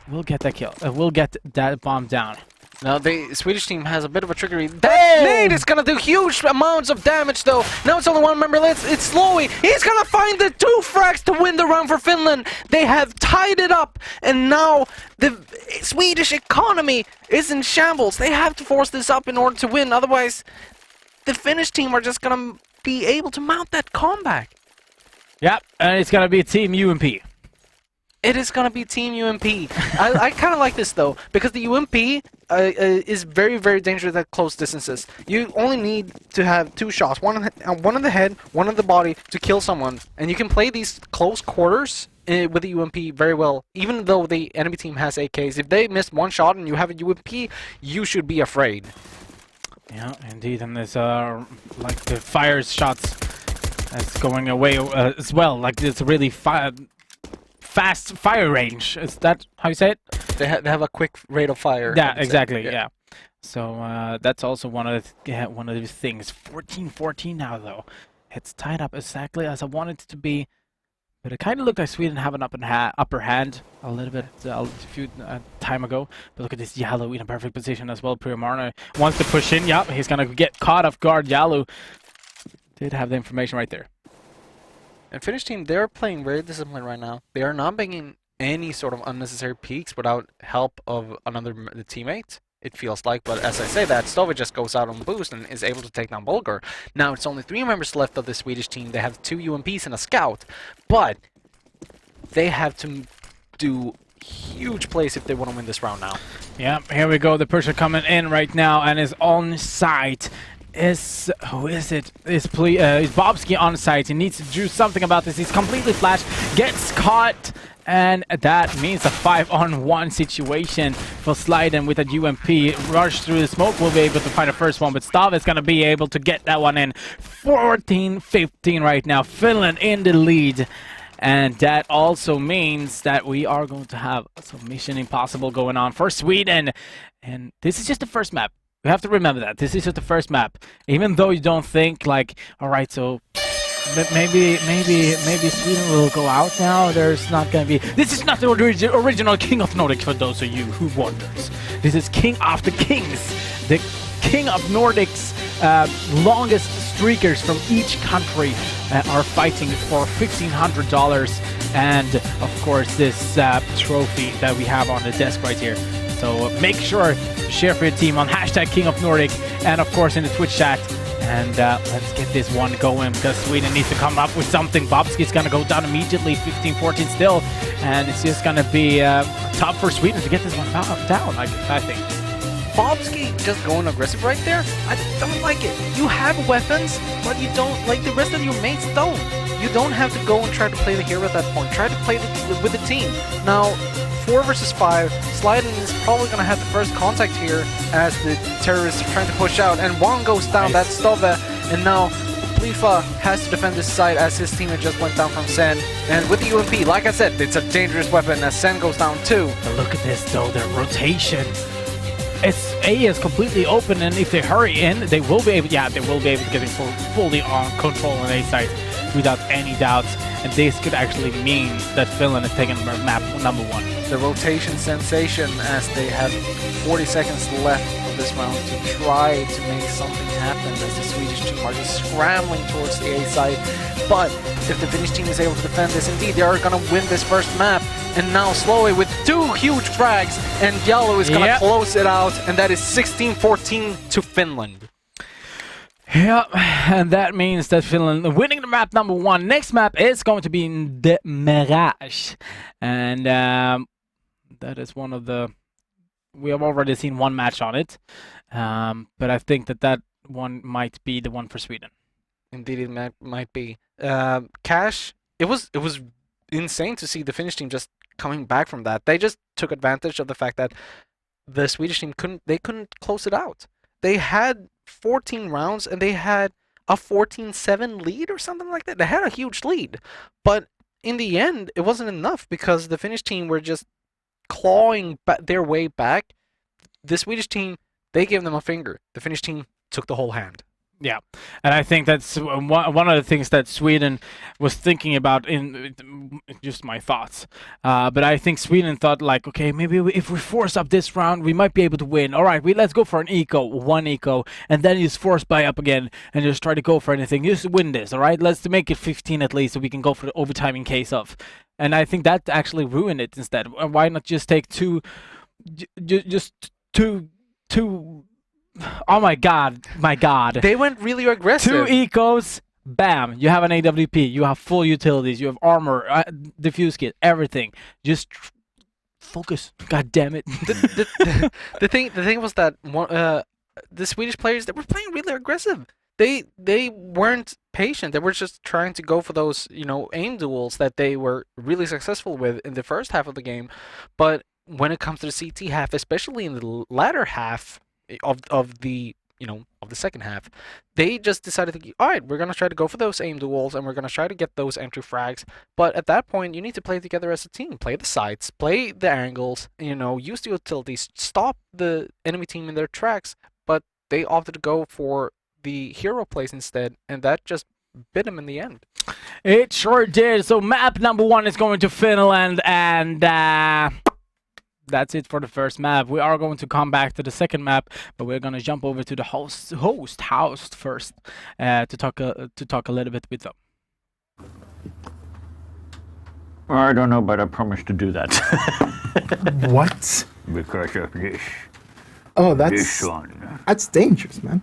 [SPEAKER 10] We'll get that kill. We'll get that bomb down.
[SPEAKER 14] Now the Swedish team has a bit of a trickery. That nade is gonna do huge amounts of damage though. Now it's only one member left. It's Slowy. He's gonna find the 2 frags to win the round for Finland. They have tied it up, and now the Swedish economy is in shambles. They have to force this up in order to win. Otherwise, the Finnish team are just gonna be able to mount that comeback.
[SPEAKER 10] Yep, and it's gonna be Team UMP.
[SPEAKER 14] It is going to be Team UMP. I kind of like this, though, because the UMP is very, very dangerous at close distances. You only need to have 2 shots, one in the head, one in the body, to kill someone. And you can play these close quarters with the UMP very well, even though the enemy team has AKs. If they miss 1 shot and you have a UMP, you should be afraid.
[SPEAKER 10] Yeah, indeed, and there's like the fire shots that's going away as well. Like it's really fast fire range. Is that how you say it?
[SPEAKER 14] They have a quick rate of fire.
[SPEAKER 10] Yeah, exactly. Yeah. So that's also one of the things. 14-14 now though. It's tied up exactly as I wanted it to be, but it kind of looked like Sweden have an upper hand a little bit a few time ago. But look at this Yellow in a perfect position as well. Primarna wants to push in. Yep, he's gonna get caught off guard. Yellow did have the information right there.
[SPEAKER 14] And Finnish team, they're playing very disciplined right now. They are not making any sort of unnecessary peaks without help of another teammate, it feels like. But as I say that, Stove just goes out on boost and is able to take down Bulgar. Now it's only 3 members left of the Swedish team. They have 2 UMPs and a scout. But they have to do huge plays if they want to win this round now.
[SPEAKER 10] Yeah, here we go. The pressure coming in right now and is on site. Who is it? Is Bobski on site? He needs to do something about this. He's completely flashed, gets caught, and that means a 5-on-1 situation for Slyden with a UMP. Rush through the smoke, will be able to find the first one, but Stav is going to be able to get that one in. 14-15 right now. Finland in the lead. And that also means that we are going to have some Mission Impossible going on for Sweden. And this is just the first map. You have to remember that. This is just the first map. Even though you don't think like, alright, so maybe Sweden will go out now. There's not gonna be... This is not the original King of Nordic for those of you who wonders. This is King of the Kings. The King of Nordic's longest streakers from each country are fighting for $1,500. And of course this trophy that we have on the desk right here. So make sure to share for your team on #KingOfNordic and of course in the Twitch chat. And let's get this one going because Sweden needs to come up with something. Bobski's going to go down immediately, 15-14 still. And it's just going to be tough for Sweden to get this one down, I think.
[SPEAKER 14] Bobski just going aggressive right there? I don't like it. You have weapons, but you don't, like the rest of your mates don't. You don't have to go and try to play the hero at that point. Try to play with the team. Now, 4 versus 5, Slyden is probably going to have the first contact here as the terrorists are trying to push out, and one goes down, that's Stove, and now Plifa has to defend this side as his teammate just went down from Sen, and with the UMP, like I said, it's a dangerous weapon as Sen goes down too.
[SPEAKER 10] But look at this though, their rotation. A is completely open, and if they hurry in, they will be able, to get it fully on control on A side without any doubts. And this could actually mean that Finland is taking map number 1.
[SPEAKER 14] The rotation sensation as they have 40 seconds left of this round to try to make something happen as the Swedish team are just scrambling towards the A side. But if the Finnish team is able to defend this, indeed they are going to win this first map. And now Slowy with 2 huge frags, and Yellow is going to close it out, and that is 16-14 to Finland.
[SPEAKER 10] Yeah, and that means that Finland winning the map number 1. Next map is going to be in the Mirage. And that is one of the... We have already seen one match on it. But I think that one might be the one for Sweden.
[SPEAKER 14] Indeed, it might be. Cash, it was insane to see the Finnish team just coming back from that. They just took advantage of the fact that the Swedish team couldn't close it out. They had 14 rounds and they had a 14-7 lead or something like that. They had a huge lead, but in the end it wasn't enough because the Finnish team were just clawing their way back. The Swedish team, they gave them a finger. The Finnish team took the whole hand.
[SPEAKER 10] Yeah, and I think that's one of the things that Sweden was thinking about in just my thoughts. But I think Sweden thought like, okay, maybe if we force up this round, we might be able to win. All right, let's go for one eco, and then just force buy up again and just try to go for anything. Just win this, all right? Let's make it 15 at least so we can go for the overtime in case of. And I think that actually ruined it instead. Why not just take two? Oh my god.
[SPEAKER 14] They went really aggressive.
[SPEAKER 10] 2 ecos, bam, you have an AWP, you have full utilities, you have armor, diffuse kit, everything. Just focus. God damn it.
[SPEAKER 14] The thing was that the Swedish players, they were playing really aggressive. They weren't patient. They were just trying to go for those, aim duels that they were really successful with in the first half of the game. But when it comes to the CT half, especially in the latter half of the second half, they just decided to, all right, we're gonna try to go for those aim duels and we're gonna try to get those entry frags. But at that point, you need to play together as a team, play the sides, play the angles, use the utilities, stop the enemy team in their tracks. But they opted to go for the hero plays instead, and that just bit them in the end.
[SPEAKER 10] It sure did. So map number 1 is going to Finland, and that's it for the first map. We are going to come back to the second map, but we're going to jump over to the host first to talk a little bit with them.
[SPEAKER 1] I don't know, but I promise to do that.
[SPEAKER 2] What?
[SPEAKER 1] Because of this.
[SPEAKER 2] Oh,
[SPEAKER 1] This one.
[SPEAKER 2] that's dangerous, man.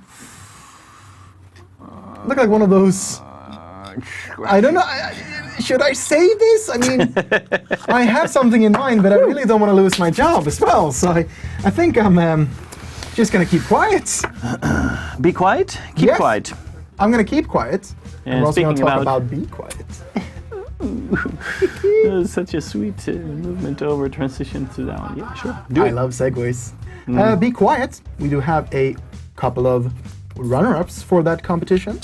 [SPEAKER 2] Look like one of those. I don't know. Should I say this? I mean, I have something in mind, but I really don't want to lose my job as well. So I think I'm just gonna keep quiet.
[SPEAKER 1] Be quiet. Keep quiet.
[SPEAKER 2] I'm gonna keep quiet.
[SPEAKER 1] And
[SPEAKER 2] we're also gonna
[SPEAKER 1] speaking
[SPEAKER 2] talk about be quiet.
[SPEAKER 1] That was such a sweet movement over transition to that one. Yeah, sure. Do
[SPEAKER 2] I
[SPEAKER 1] it.
[SPEAKER 2] love segues. Be quiet. We do have a couple of runner-ups for that competition.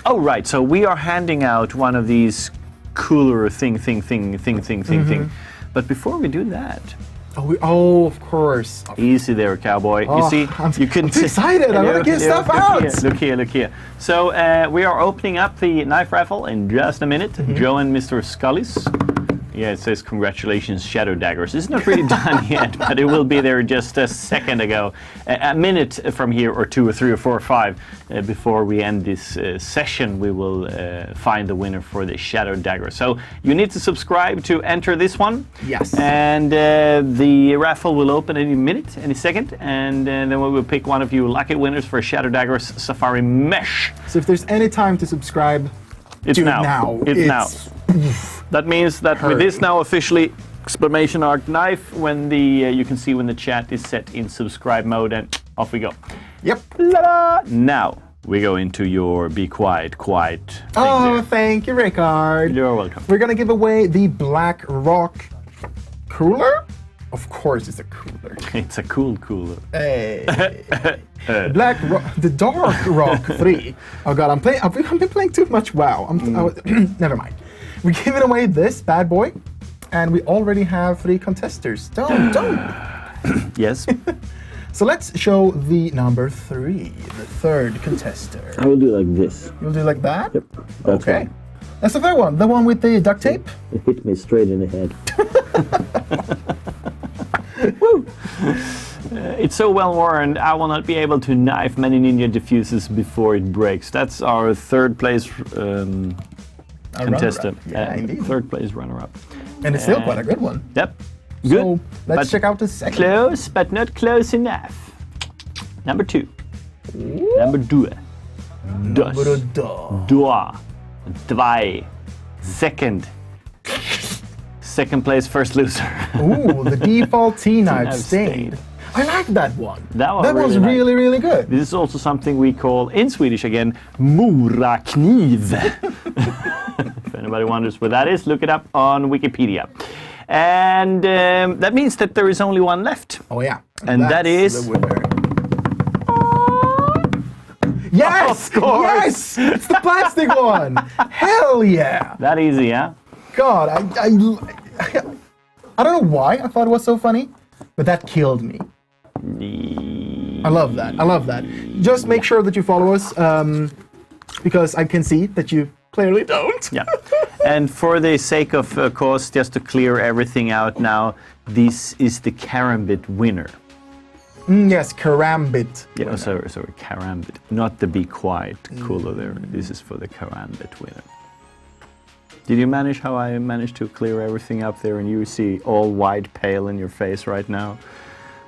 [SPEAKER 1] Oh, right. So we are handing out one of these cooler thing. But before we do that...
[SPEAKER 2] Oh, of course.
[SPEAKER 1] Easy there, cowboy. You see,
[SPEAKER 2] I'm too excited. I want to get stuff out.
[SPEAKER 1] Look here. So we are opening up the knife raffle in just a minute. Joe and Mr. Scully's. Yeah, it says congratulations, Shadow Daggers. It's not really done yet, but it will be there just a second ago. A minute from here, or 2 or 3 or 4 or 5, before we end this session, we will find the winner for the Shadow Dagger. So you need to subscribe to enter this one.
[SPEAKER 2] Yes.
[SPEAKER 1] And the raffle will open any minute, any second, and then we will pick one of you lucky winners for Shadow Daggers Safari Mesh.
[SPEAKER 2] So if there's any time to subscribe,
[SPEAKER 1] it's
[SPEAKER 2] do
[SPEAKER 1] now.
[SPEAKER 2] it now.
[SPEAKER 1] It's now. That means that with this now officially exclamation arc knife, when the you can see when the chat is set in subscribe mode, and off we go.
[SPEAKER 2] Yep.
[SPEAKER 1] La-da! Now we go into your be quiet thing there.
[SPEAKER 2] Thank you, Rickard.
[SPEAKER 1] You're welcome.
[SPEAKER 2] We're gonna give away the Black Rock cooler. Of course, it's a cooler.
[SPEAKER 1] It's a cool cooler.
[SPEAKER 2] Hey. The Dark Rock 3. Oh god, I've been playing too much WoW. Never mind. We're giving away this bad boy, and we already have 3 contesters. Don't.
[SPEAKER 1] Yes.
[SPEAKER 2] So let's show the number 3, the third contester.
[SPEAKER 1] I will do like this.
[SPEAKER 2] You'll do like that?
[SPEAKER 1] Yep. That's
[SPEAKER 2] okay.
[SPEAKER 1] right.
[SPEAKER 2] That's the third one, the one with the duct tape.
[SPEAKER 1] It hit me straight in the head. Woo! It's so well worn, I will not be able to knife many ninja diffuses before it breaks. That's our third place contestant.
[SPEAKER 2] Yeah, indeed.
[SPEAKER 1] Third place runner-up.
[SPEAKER 2] And it's still quite a good one.
[SPEAKER 1] Yep. Good.
[SPEAKER 2] So let's check out the second.
[SPEAKER 1] Close, but not close enough. Number 2. Number 2.
[SPEAKER 2] Number
[SPEAKER 1] 2. Second place, first loser.
[SPEAKER 2] Ooh, the default T-knife stayed. I like that one. That was really, really good.
[SPEAKER 1] This is also something we call, in Swedish again, morakniv. If anybody wonders what that is, look it up on Wikipedia. And that means that there is only one left.
[SPEAKER 2] Oh yeah.
[SPEAKER 1] And that is...
[SPEAKER 2] the winner. Yes!
[SPEAKER 1] Of course!
[SPEAKER 2] Yes! It's the plastic one! Hell yeah!
[SPEAKER 1] That easy, huh?
[SPEAKER 2] God, I don't know why I thought it was so funny, but that killed me. I love that. I love that. Just make sure that you follow us, because I can see that you clearly don't.
[SPEAKER 1] Yeah. And for the sake of course, just to clear everything out now, this is the Karambit winner.
[SPEAKER 2] Yes, Karambit.
[SPEAKER 1] Yeah, sorry, Karambit. Not the Be Quiet cooler there. This is for the Karambit winner. Did you manage how I managed to clear everything up there and you see all white pale in your face right now?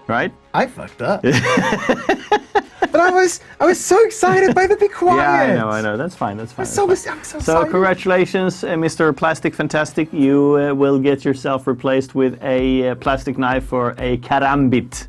[SPEAKER 1] Right?
[SPEAKER 2] I fucked up. But I was so excited by the Be Quiet.
[SPEAKER 1] Yeah, I know. That's fine. I'm so
[SPEAKER 2] excited.
[SPEAKER 1] Congratulations, Mr. Plastic Fantastic. You will get yourself replaced with a plastic knife for a Karambit.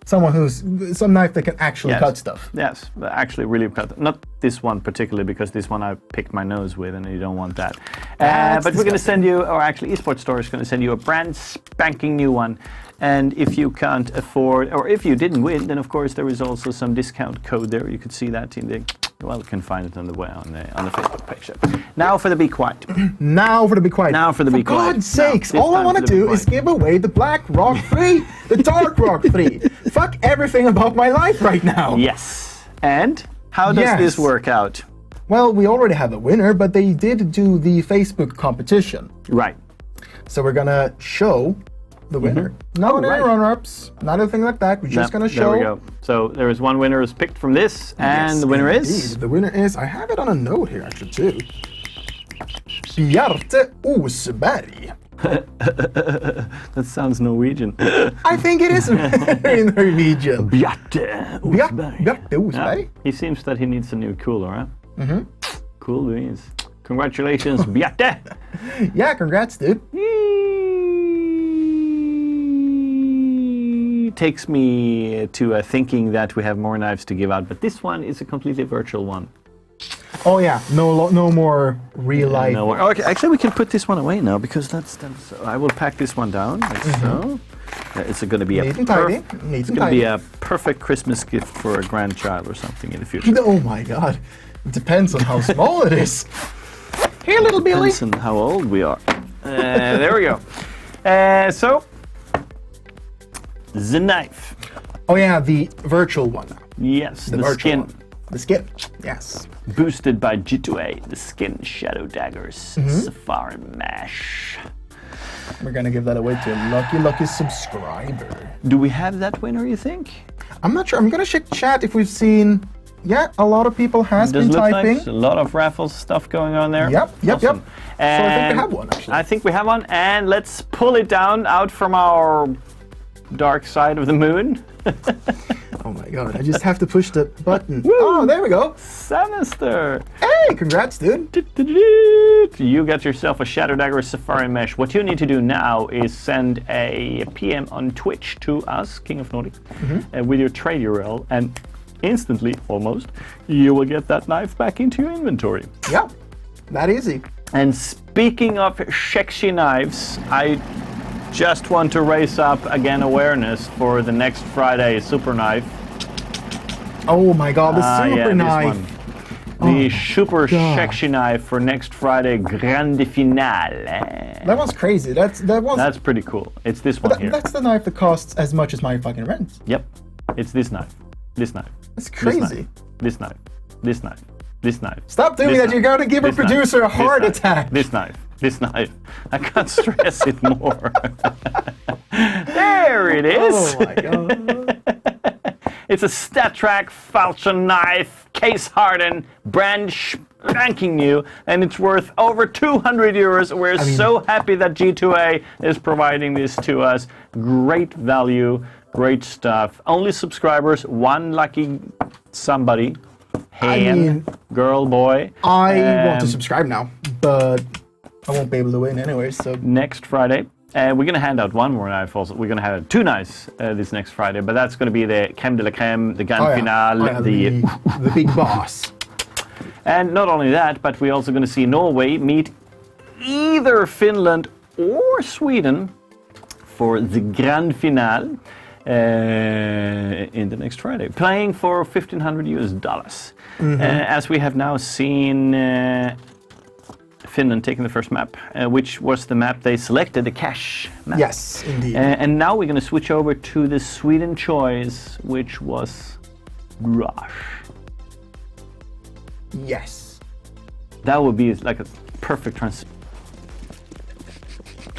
[SPEAKER 2] Some knife that can actually cut stuff.
[SPEAKER 1] Yes, actually really cut. Not this one particularly, because this one I picked my nose with and you don't want that. But we're going to send you, or actually eSports Store is going to send you a brand spanking new one. And if you can't afford, or if you didn't win, then of course there is also some discount code there. You could see that in the, well, you can find it on the Facebook page. Now for the Be Quiet.
[SPEAKER 2] Now for the Be Quiet.
[SPEAKER 1] Now for the Be Quiet.
[SPEAKER 2] For God's sakes, all I want to do is give away the Black Rock 3, the Dark Rock 3. Fuck everything about my life right now.
[SPEAKER 1] Yes. And how does this work out?
[SPEAKER 2] Well, we already have a winner, but they did do the Facebook competition.
[SPEAKER 1] Right.
[SPEAKER 2] So we're gonna show the winner. Not any runner-ups, not anything like that. We're just gonna show.
[SPEAKER 1] There we go. So there is one winner who's picked from this, and the winner is?
[SPEAKER 2] The winner is, I have it on a note here actually too. Bjarte Osberg.
[SPEAKER 1] That sounds Norwegian.
[SPEAKER 2] I think it is very Norwegian.
[SPEAKER 1] Bjarte Osberg.
[SPEAKER 2] Bjarte Osberg.
[SPEAKER 1] Yeah. He seems that he needs a new cooler, huh? Cool beans. Congratulations, Bjarte.
[SPEAKER 2] Yeah, congrats, dude.
[SPEAKER 1] Takes me to thinking that we have more knives to give out, but this one is a completely virtual one.
[SPEAKER 2] Oh yeah, no more real life.
[SPEAKER 1] No more. Okay, actually we can put this one away now, because that's I will pack this one down. So it's going to be a perfect Christmas gift for a grandchild or something in the future.
[SPEAKER 2] Oh my god, it depends on how small it is. Here, little Billy.
[SPEAKER 1] Depends on how old we are. There we go. So. The knife.
[SPEAKER 2] Oh yeah, the virtual one.
[SPEAKER 1] Yes, the skin.
[SPEAKER 2] One. The skin, yes.
[SPEAKER 1] Boosted by G2A, the skin shadow daggers, Safari Mesh.
[SPEAKER 2] We're gonna give that away to a lucky subscriber.
[SPEAKER 1] Do we have that winner, you think?
[SPEAKER 2] I'm not sure. I'm gonna check chat if we've seen. Yeah, a lot of people has been typing.
[SPEAKER 1] Like a lot of raffles stuff going on there.
[SPEAKER 2] Yep.
[SPEAKER 1] Awesome.
[SPEAKER 2] So I think we have one actually.
[SPEAKER 1] I think we have one, and let's pull it down out from our dark side of the moon.
[SPEAKER 2] Oh my god, I just have to push the button. Oh, there we go.
[SPEAKER 1] Sinister.
[SPEAKER 2] Hey, congrats, dude.
[SPEAKER 1] You got yourself a Shadow Dagger Safari Mesh. What you need to do now is send a PM on Twitch to us, King of Nordic, with your trade URL, and instantly, almost, you will get that knife back into your inventory.
[SPEAKER 2] Yeah, that easy.
[SPEAKER 1] And speaking of sexy knives, I just want to raise up again awareness for the next Friday super knife.
[SPEAKER 2] Oh my god, the super knife.
[SPEAKER 1] The super sexy knife for next Friday grande finale.
[SPEAKER 2] That was crazy. That's
[SPEAKER 1] pretty cool. It's this one here.
[SPEAKER 2] That's the knife that costs as much as my fucking rent.
[SPEAKER 1] Yep. It's this knife. This knife.
[SPEAKER 2] That's crazy.
[SPEAKER 1] This knife. This knife. This knife.
[SPEAKER 2] Stop doing that. You're going to give a producer a heart attack.
[SPEAKER 1] This knife. This knife. I can't stress it more. There it is.
[SPEAKER 2] Oh my god.
[SPEAKER 1] It's a StatTrak falchion knife, case hardened, brand spanking new, and it's worth over 200 euros. We're so happy that G2A is providing this to us. Great value, great stuff. Only subscribers, one lucky somebody. Girl, boy.
[SPEAKER 2] I want to subscribe now, but I won't be able to win anyway, so...
[SPEAKER 1] Next Friday, we're going to hand out one more knife also. We're going to have two knives this next Friday, but that's going to be the crème de la crème, the grand finale,
[SPEAKER 2] the big boss.
[SPEAKER 1] And not only that, but we're also going to see Norway meet either Finland or Sweden for the grand finale in the next Friday, playing for $1,500 US. As we have now seen Finland taking the first map, which was the map they selected, the cache map.
[SPEAKER 2] Yes, indeed.
[SPEAKER 1] And now we're going to switch over to the Sweden choice, which was Rush.
[SPEAKER 2] Yes.
[SPEAKER 1] That would be like a perfect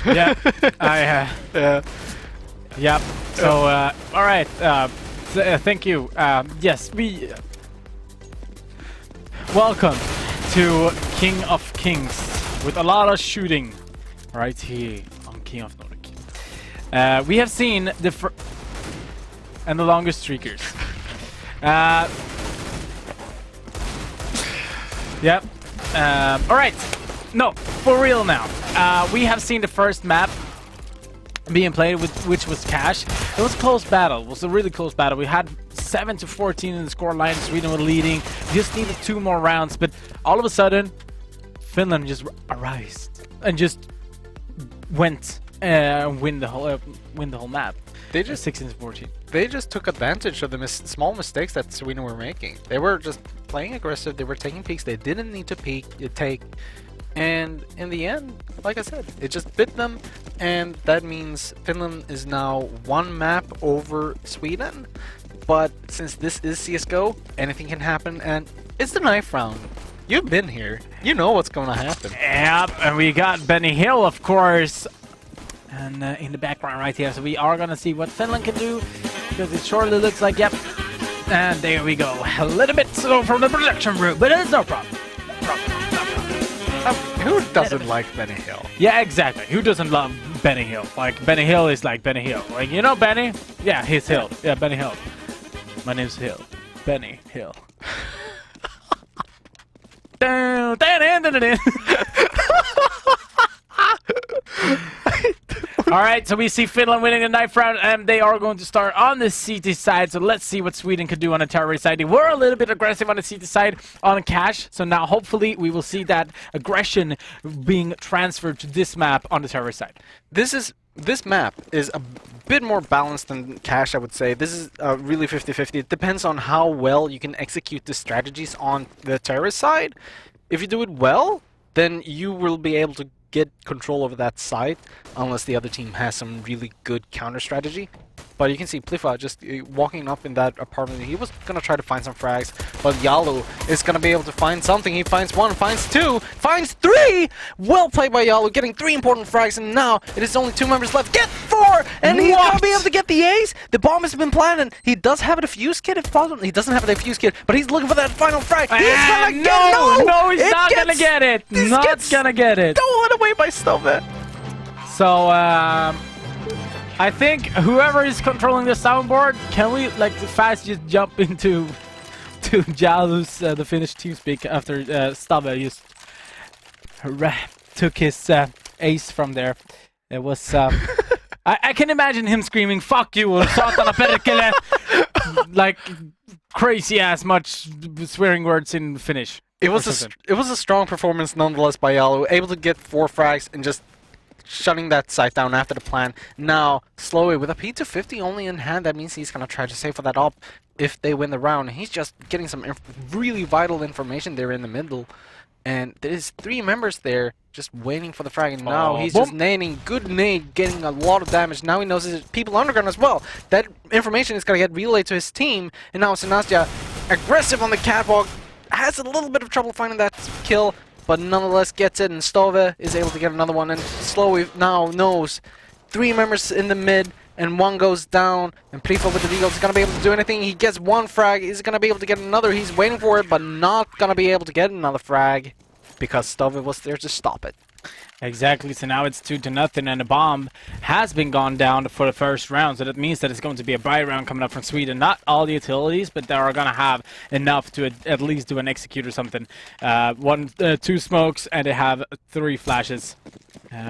[SPEAKER 10] Yeah, yeah. Yep. So, all right. Thank you. Yes, we welcome to King of Kings with a lot of shooting right here on King of Nordic. We have seen the and the longest streakers. Yep. All right. No, for real now. We have seen the first map being played, which was Cache. It was a close battle. It was a really close battle. We had 7-14 in the score line. Sweden were leading. We just needed 2 more rounds, but all of a sudden, Finland just arose and just went win the whole map.
[SPEAKER 14] They just
[SPEAKER 10] 16-14.
[SPEAKER 14] They just took advantage of the small mistakes that Sweden were making. They were just playing aggressive. They were taking peeks they didn't need to take. And in the end, like I said, it just bit them, and that means Finland is now 1 map over Sweden. But since this is CSGO, anything can happen, and it's the 9th round. You've been here. You know what's going to happen.
[SPEAKER 10] Yep, and we got Benny Hill, of course, and in the background right here. So we are going to see what Finland can do, because it surely looks like, yep. And there we go. A little bit slow from the production room, but it's no problem.
[SPEAKER 14] Who doesn't like Benny Hill?
[SPEAKER 10] Yeah, exactly. Who doesn't love Benny Hill? Like, Benny Hill is like Benny Hill. Like, you know Benny? Yeah, he's Hill. Yeah, Benny Hill. My name's Hill. Benny Hill. Alright, so we see Finland winning the 9th round, and they are going to start on the CT side. So let's see what Sweden could do on the terrorist side. They were a little bit aggressive on the CT side on Cache, so now hopefully we will see that aggression being transferred to this map on the terrorist side.
[SPEAKER 14] This map is a bit more balanced than Cache, I would say. This is really 50-50. It depends on how well you can execute the strategies on the terrorist side. If you do it well, then you will be able to get control over that site, unless the other team has some really good counter strategy. But you can see Pliffa just walking up in that apartment. He was going to try to find some frags, but Yalu is going to be able to find something. He finds 1, finds 2, finds 3! Well played by Yalu, getting 3 important frags, and now it is only 2 members left. Get 4! And he's going to be able to get the ace! The bomb has been planted. He does have a defuse kit, if possible. He doesn't have a defuse kit, but he's looking for that final frag. He's going to get it!
[SPEAKER 10] No, he's not going to get it! Not going to get it!
[SPEAKER 14] Stolen away by Stove.
[SPEAKER 10] So, I think whoever is controlling the soundboard, can we like fast just jump into Jalu's the Finnish TeamSpeak after Stave just took his ace from there. It was I can imagine him screaming "Fuck you, satana perkele," like crazy ass much swearing words in Finnish.
[SPEAKER 14] It was a strong performance nonetheless by Yalu, able to get 4 frags and just shutting that site down after the plan. Now, Slowly with a P250 only in hand, that means he's going to try to save for that op if they win the round. He's just getting some really vital information there in the middle. And there's 3 members there just waiting for the frag. And now he's just nading, good nade, getting a lot of damage. Now he knows there's people underground as well. That information is going to get relayed to his team. And now Sinastia, aggressive on the catwalk, has a little bit of trouble finding that kill, but nonetheless gets it, and Stove is able to get another one, and Slowly now knows 3 members in the mid, and 1 goes down, and Pliffa with the deagle is going to be able to do anything. He gets 1 frag, he's going to be able to get another, he's waiting for it, but not going to be able to get another frag, because Stove was there to stop it.
[SPEAKER 10] Exactly, so now it's 2-0, and the bomb has been gone down for the first round, so that means that it's going to be a buy round coming up from Sweden. Not all the utilities, but they are going to have enough to at least do an execute or something. 2 smokes, and they have 3 flashes.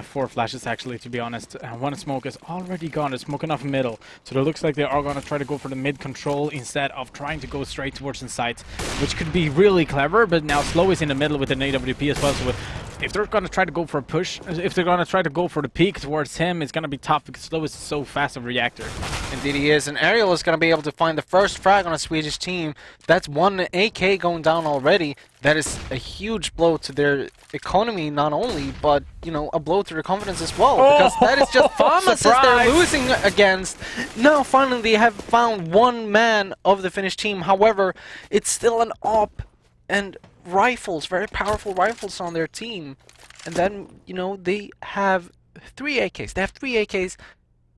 [SPEAKER 10] 4 flashes actually, to be honest. 1 smoke is already gone. They're smoking off middle, so it looks like they are going to try to go for the mid control instead of trying to go straight towards the site, which could be really clever. But now Slow is in the middle with an AWP as well, so with if they're gonna try to go for a push, if they're gonna try to go for the peak towards him, it's gonna be tough because Slow is so fast of a reactor.
[SPEAKER 14] Indeed he is, and Ariel is going to be able to find the first frag on a Swedish team. That's one AK going down already. That is a huge blow to their economy, not only, but, you know, a blow to their confidence as well. Because that is just pharmacists they're losing against. Now, finally, they have found one man of the Finnish team. However, it's still an op and rifles, very powerful rifles on their team. And then, you know, they have 3 AKs. They have 3 AKs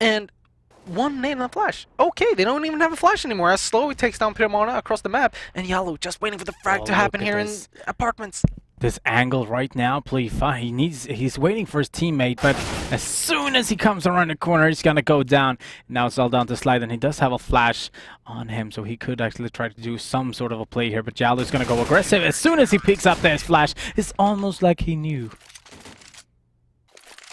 [SPEAKER 14] and 1 nade and a flash. Okay, they don't even have a flash anymore as Slowly takes down Piramona across the map, and Yellow just waiting for the frag to happen here in apartments.
[SPEAKER 10] This angle right now, Plifa, he's waiting for his teammate, but as soon as he comes around the corner, he's gonna go down. Now it's all down to Slide, and he does have a flash on him, so he could actually try to do some sort of a play here, but Yellow's gonna go aggressive. As soon as he picks up this flash, it's almost like he knew.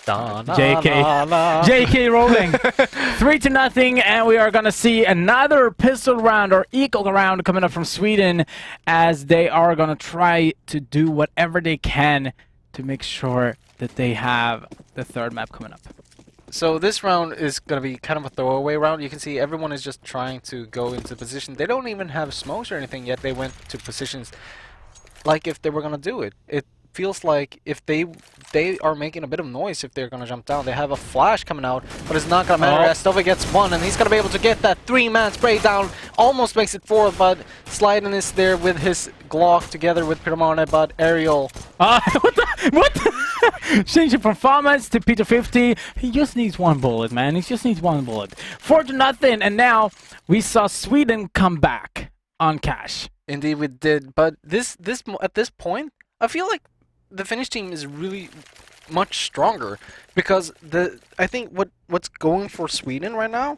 [SPEAKER 10] JK rolling 3-0, and we are gonna see another pistol round or equal round coming up from Sweden, as they are gonna try to do whatever they can to make sure that they have the 3rd map coming up.
[SPEAKER 14] So this round is going to be kind of a throwaway round. You can see everyone is just trying to go into position. They don't even have smokes or anything yet. They went to positions like if they were going to do it. It feels like if they are making a bit of noise if they're going to jump down. They have a flash coming out, but it's not going to matter as Stova gets 1, and he's going to be able to get that 3-man spray down. Almost makes it 4, but Sliden is there with his Glock together with Piramona, but Ariel...
[SPEAKER 10] what the? Changing from Farmans to Peter 50. He just needs 1 bullet, man. He just needs 1 bullet. 4-0, and now we saw Sweden come back on cash.
[SPEAKER 14] Indeed we did, but at this point, I feel like the Finnish team is really much stronger, because I think what's going for Sweden right now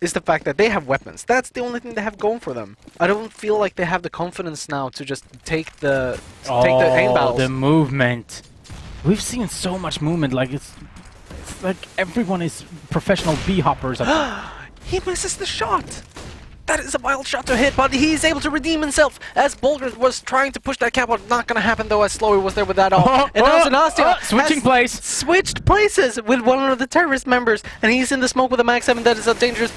[SPEAKER 14] is the fact that they have weapons. That's the only thing they have going for them. I don't feel like they have the confidence now to just take the aim battles.
[SPEAKER 10] The movement. We've seen so much movement, like it's like everyone is professional bee-hoppers.
[SPEAKER 14] He misses the shot! That is a wild shot to hit, but he's able to redeem himself as Bolger was trying to push that cap out. Not gonna happen though, as Slowy was there with that all. And now Zanastia
[SPEAKER 10] switching place.
[SPEAKER 14] Switched places with one of the terrorist members, and he's in the smoke with a Mag 7. That is a dangerous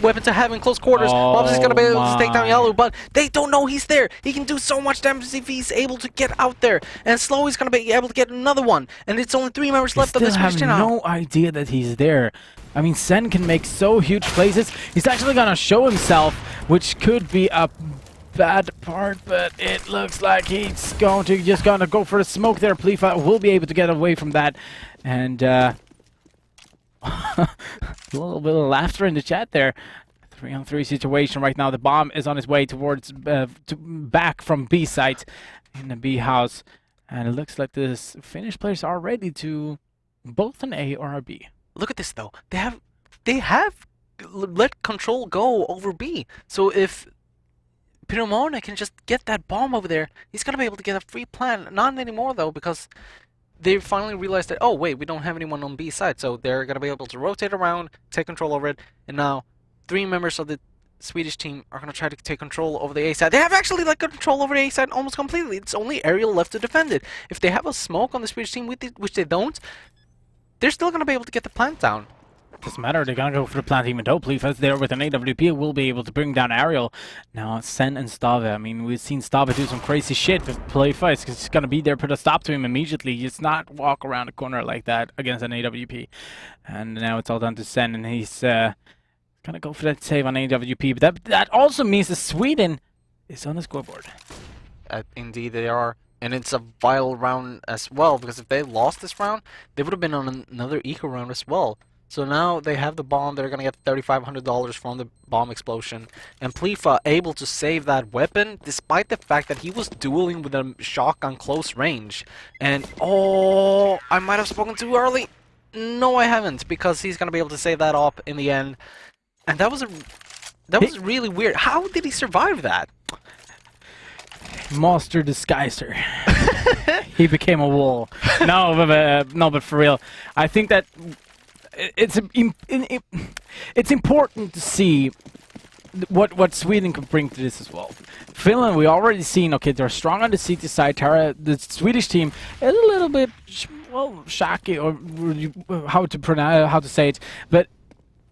[SPEAKER 14] weapon to have in close quarters. Bob's is gonna be able to take down Yalu, but they don't know he's there. He can do so much damage if he's able to get out there. And Slowy's gonna be able to get another one. And it's only 3 members left of this Swedish team now.
[SPEAKER 10] No idea that he's there. I mean, Sen can make so huge places. He's actually gonna show himself, which could be a bad part, but it looks like he's just gonna go for the smoke there. Plifa will be able to get away from that, and a little bit of laughter in the chat there. 3-on-3 situation right now. The bomb is on his way towards back from B site in the B house, and it looks like this Finnish players are ready to both an A or a B.
[SPEAKER 14] Look at this though. They have let control go over B. So if Piramona can just get that bomb over there, he's gonna be able to get a free plan. Not anymore though, because they finally realized that, oh wait, we don't have anyone on B side, so they're gonna be able to rotate around, take control over it, and now 3 members of the Swedish team are gonna try to take control over the A side. They have actually like control over the A side almost completely. It's only Ariel left to defend it. If they have a smoke on the Swedish team, which they don't, they're still going to be able to get the plant down.
[SPEAKER 10] Doesn't matter, they're going to go for the plant even though Plifa's there with an AWP will be able to bring down Ariel. Now, Sen and Stave, I mean, we've seen Stave do some crazy shit, but Plifa is going to be there, put a stop to him immediately. He's not walk around the corner like that against an AWP. And now it's all down to Sen, and he's going to go for that save on AWP. But that also means that Sweden is on the scoreboard.
[SPEAKER 14] Indeed, they are. And it's a vital round as well, because if they lost this round, they would have been on another eco round as well. So now they have the bomb, they're going to get $3,500 from the bomb explosion. And Plifa able to save that weapon, despite the fact that he was dueling with a shotgun close range. And, oh, I might have spoken too early. No, I haven't, because he's going to be able to save that up in the end. And that was really weird. How did he survive that?
[SPEAKER 10] Master Disguiser. He became a wall. No, but for real, I think that it's important to see what Sweden could bring to this as well. Finland, we already seen. Okay, they're strong on the CT side. The Swedish team is a little bit shaky, or how to say it. But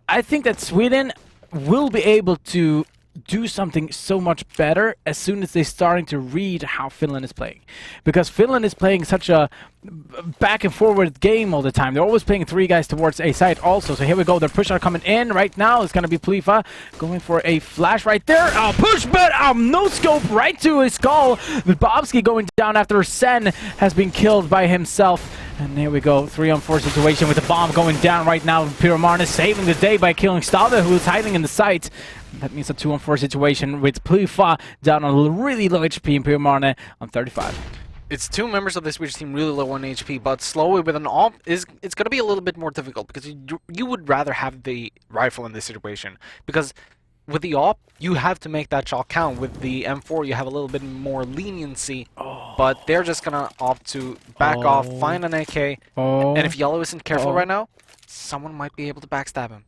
[SPEAKER 10] I think that Sweden will be able to do something so much better as soon as they're starting to read how Finland is playing. Because Finland is playing such a back and forward game all the time. They're always playing 3 guys towards a side also. So here we go. Their push are coming in right now. It's going to be Plifa going for a flash right there. Push, but no scope right to his skull. But Bobsky going down after Sen has been killed by himself. And here we go, 3-on-4 situation with the bomb going down right now. Pyromarne is saving the day by killing Stave, who is hiding in the site. That means a 2-on-4 situation with Plifa down on really low HP and Pyromarne on 35.
[SPEAKER 14] It's 2 members of the Swedish team really low on HP, but slowly with an AWP it's going to be a little bit more difficult because you would rather have the rifle in this situation. Because with the AWP, you have to make that shot count. With the M4, you have a little bit more leniency, but they're just going to opt to back off, find an AK, and if Yellow isn't careful right now, someone might be able to backstab him.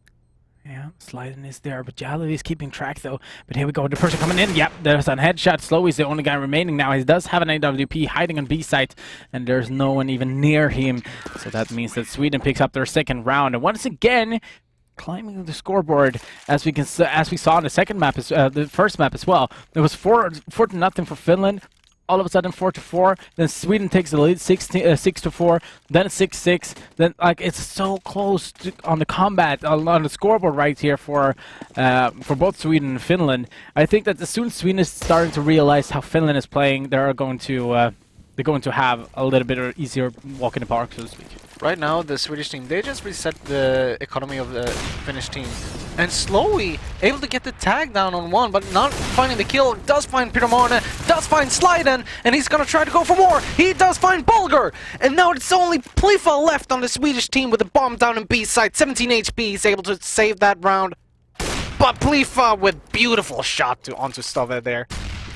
[SPEAKER 10] Yeah, sliding is there, but Yellow is keeping track though. But here we go, the person coming in. Yep, there's a headshot. Slowy is the only guy remaining now. He does have an AWP hiding on B site, and there's no one even near him. So that means that Sweden picks up their second round, and once again, climbing the scoreboard, as we saw in the second map, the first map as well. It was 4-0 for Finland. All of a sudden 4-4. Then Sweden takes the lead, 6-4. Then 6-6. Then it's so close on the combat on the scoreboard right here for both Sweden and Finland. I think that as soon as Sweden is starting to realize how Finland is playing, they're going to have a little bit of easier walk in the park, so to speak.
[SPEAKER 14] Right now, the Swedish team, they just reset the economy of the Finnish team. And slowly able to get the tag down on 1, but not finding the kill. Does find Pyromarne, does find Sliden, and he's gonna try to go for more. He does find Bulger! And now it's only Plifa left on the Swedish team with the bomb down in B site. 17 HP, he's able to save that round. But Plifa with beautiful shot onto Stave there.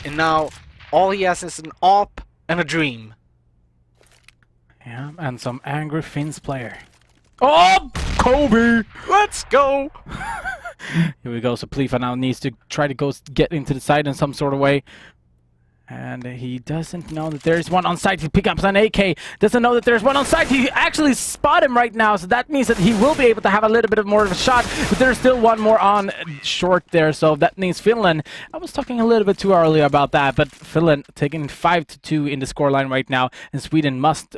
[SPEAKER 14] And now all he has is an AWP and a dream.
[SPEAKER 10] Yeah, and some angry Finns player. Oh, Kobe!
[SPEAKER 14] Let's go!
[SPEAKER 10] Here we go. So Plifa now needs to try to get into the side in some sort of way. And he doesn't know that there's one on site. He picks up an AK. Doesn't know that there's one on site. He actually spot him right now. So that means that he will be able to have a little bit more of a shot. But there's still one more on short there. So that means Finland. I was talking a little bit too early about that. But Finland taking 5-2 in the scoreline right now. And Sweden must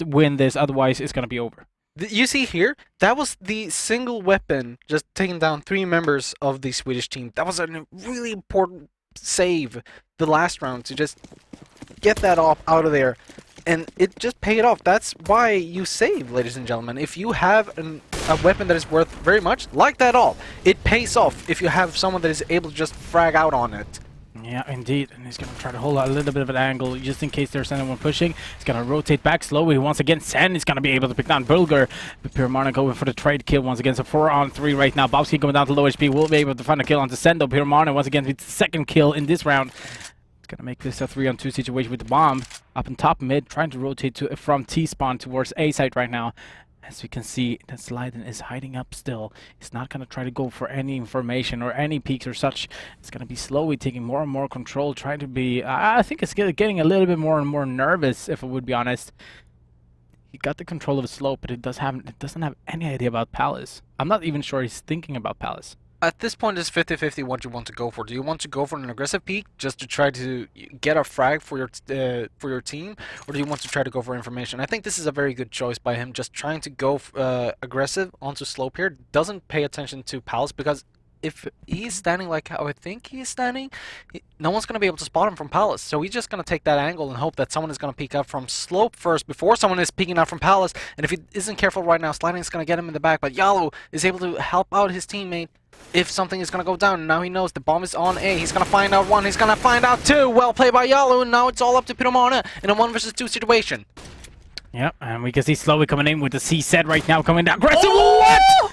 [SPEAKER 10] win this. Otherwise, it's going to be over.
[SPEAKER 14] You see here, that was the single weapon just taking down 3 members of the Swedish team. That was a really important save the last round to just get that off out of there, and it just paid off. That's why you save, ladies and gentlemen. If you have a weapon that is worth very much, like that all, it pays off if you have someone that is able to just frag out on it.
[SPEAKER 10] Yeah, indeed. And he's going to try to hold a little bit of an angle just in case there's anyone pushing. He's going to rotate back slowly. Once again, Sen is going to be able to pick down Bulger. But Pyromarne going for the trade kill once again. So 4-on-3 right now. Bobsky going down to low HP. Will be able to find a kill onto Sen, though. Pyromarne once again with the second kill in this round. It's going to make this a 3-on-2 situation with the bomb. Up in top mid, trying to rotate from T-spawn towards A site right now. As we can see, that Sliden is hiding up still. He's not going to try to go for any information or any peeks or such. It's going to be slowly taking more and more control, trying to be... I think it's getting a little bit more and more nervous, if I would be honest. He got the control of the slope, but it doesn't have any idea about Palace. I'm not even sure he's thinking about Palace.
[SPEAKER 14] At this point, it's 50-50 what you want to go for. Do you want to go for an aggressive peek just to try to get a frag for your team, or do you want to try to go for information? I think this is a very good choice by him, just trying to go aggressive onto slope here. Doesn't pay attention to Palace, because if he's standing like how I think he's standing, no one's going to be able to spot him from Palace. So he's just going to take that angle and hope that someone is going to peek up from slope first before someone is peeking out from Palace. And if he isn't careful right now, Sliding is going to get him in the back. But Yalo is able to help out his teammate if something is going to go down. Now he knows the bomb is on A. He's going to find out 1. He's going to find out 2. Well played by Yalo. And now it's all up to Pyromarne in a 1 versus 2 situation.
[SPEAKER 10] Yep, and we can see slowly coming in with the C set right now coming down. Aggressive. Oh! What?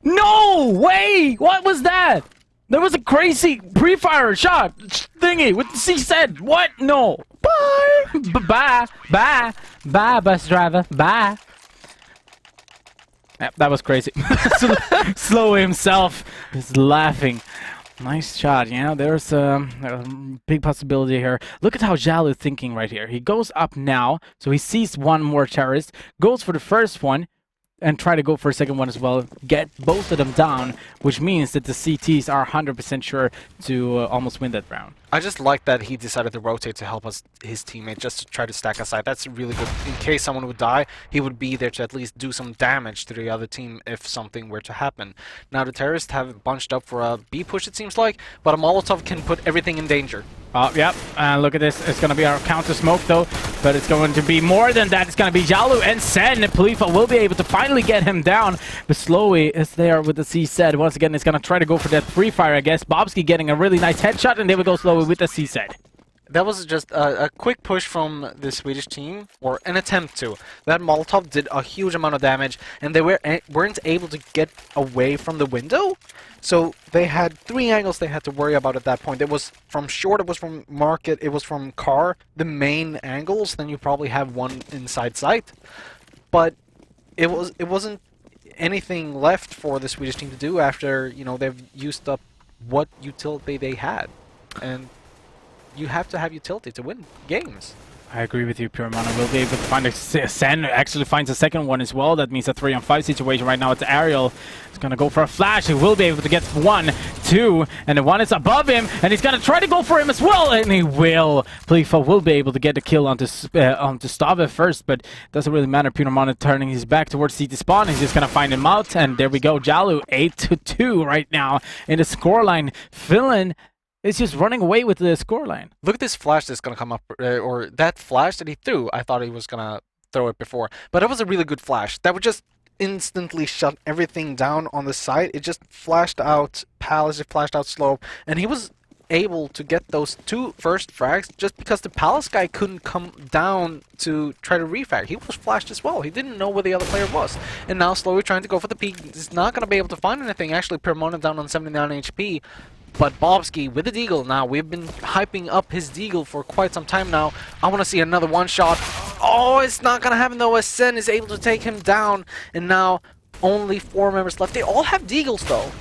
[SPEAKER 10] No way! What was that? There was a crazy pre-fire shot thingy with the C set. What? No. Bye. Bye. Bye. Bye, bus driver. Bye. Yep, that was crazy. Slow himself is laughing. Nice shot. Yeah, there's a big possibility here. Look at how Jalu is thinking right here. He goes up now, so he sees one more terrorist, goes for the first one, and try to go for a second one as well. Get both of them down, which means that the CTs are 100% sure to almost win that round.
[SPEAKER 14] I just like that he decided to rotate to help his teammate, just to try to stack aside. That's really good. In case someone would die, he would be there to at least do some damage to the other team if something were to happen. Now the terrorists have bunched up for a B push, it seems like, but a Molotov can put everything in danger.
[SPEAKER 10] Yep, look at this. It's going to be our counter smoke though, but it's going to be more than that. It's going to be Jalu and Sen. Polifa will be able to finally get him down, but Slowey is there with the CZ. Once again, it's going to try to go for that free fire, I guess. Bobsky getting a really nice headshot, and there we go, Slowey with the CZ.
[SPEAKER 14] That was just a quick push from the Swedish team, or an attempt to. That Molotov did a huge amount of damage, and they weren't able to get away from the window. So they had 3 angles they had to worry about at that point. It was from short, it was from market, it was from car, the main angles. Then you probably have one inside sight. But it wasn't anything left for the Swedish team to do after, you know, they've used up what utility they had. And you have to have utility to win games.
[SPEAKER 10] I agree with you, Pure Mana will be able to find a Sen actually finds a second one as well. That means a 3-on-5 situation right now. It's Ariel. He's gonna go for a flash. He will be able to get 1, 2, and the one is above him, and he's gonna try to go for him as well, and he will. Plifa will be able to get the kill onto Stave first, but it doesn't really matter. Pure Mana turning his back towards CT spawn. He's just gonna find him out, and there we go. Jalu 8-2 right now in the scoreline. Finland is just running away with the scoreline.
[SPEAKER 14] Look at this flash that's going to come up, or that flash that he threw. I thought he was going to throw it before, but that was a really good flash. That would just instantly shut everything down on the side. It just flashed out Palace, it flashed out Slope, and he was able to get those 2 first frags just because the Palace guy couldn't come down to try to refrag. He was flashed as well. He didn't know where the other player was. And now slowly trying to go for the peak. He's not going to be able to find anything. Actually, Permona down on 79 HP. But Bobsky with the deagle now. We've been hyping up his deagle for quite some time now. I want to see another one shot. Oh, it's not going to happen though, as Sen is able to take him down. And now only 4 members left. They all have deagles though.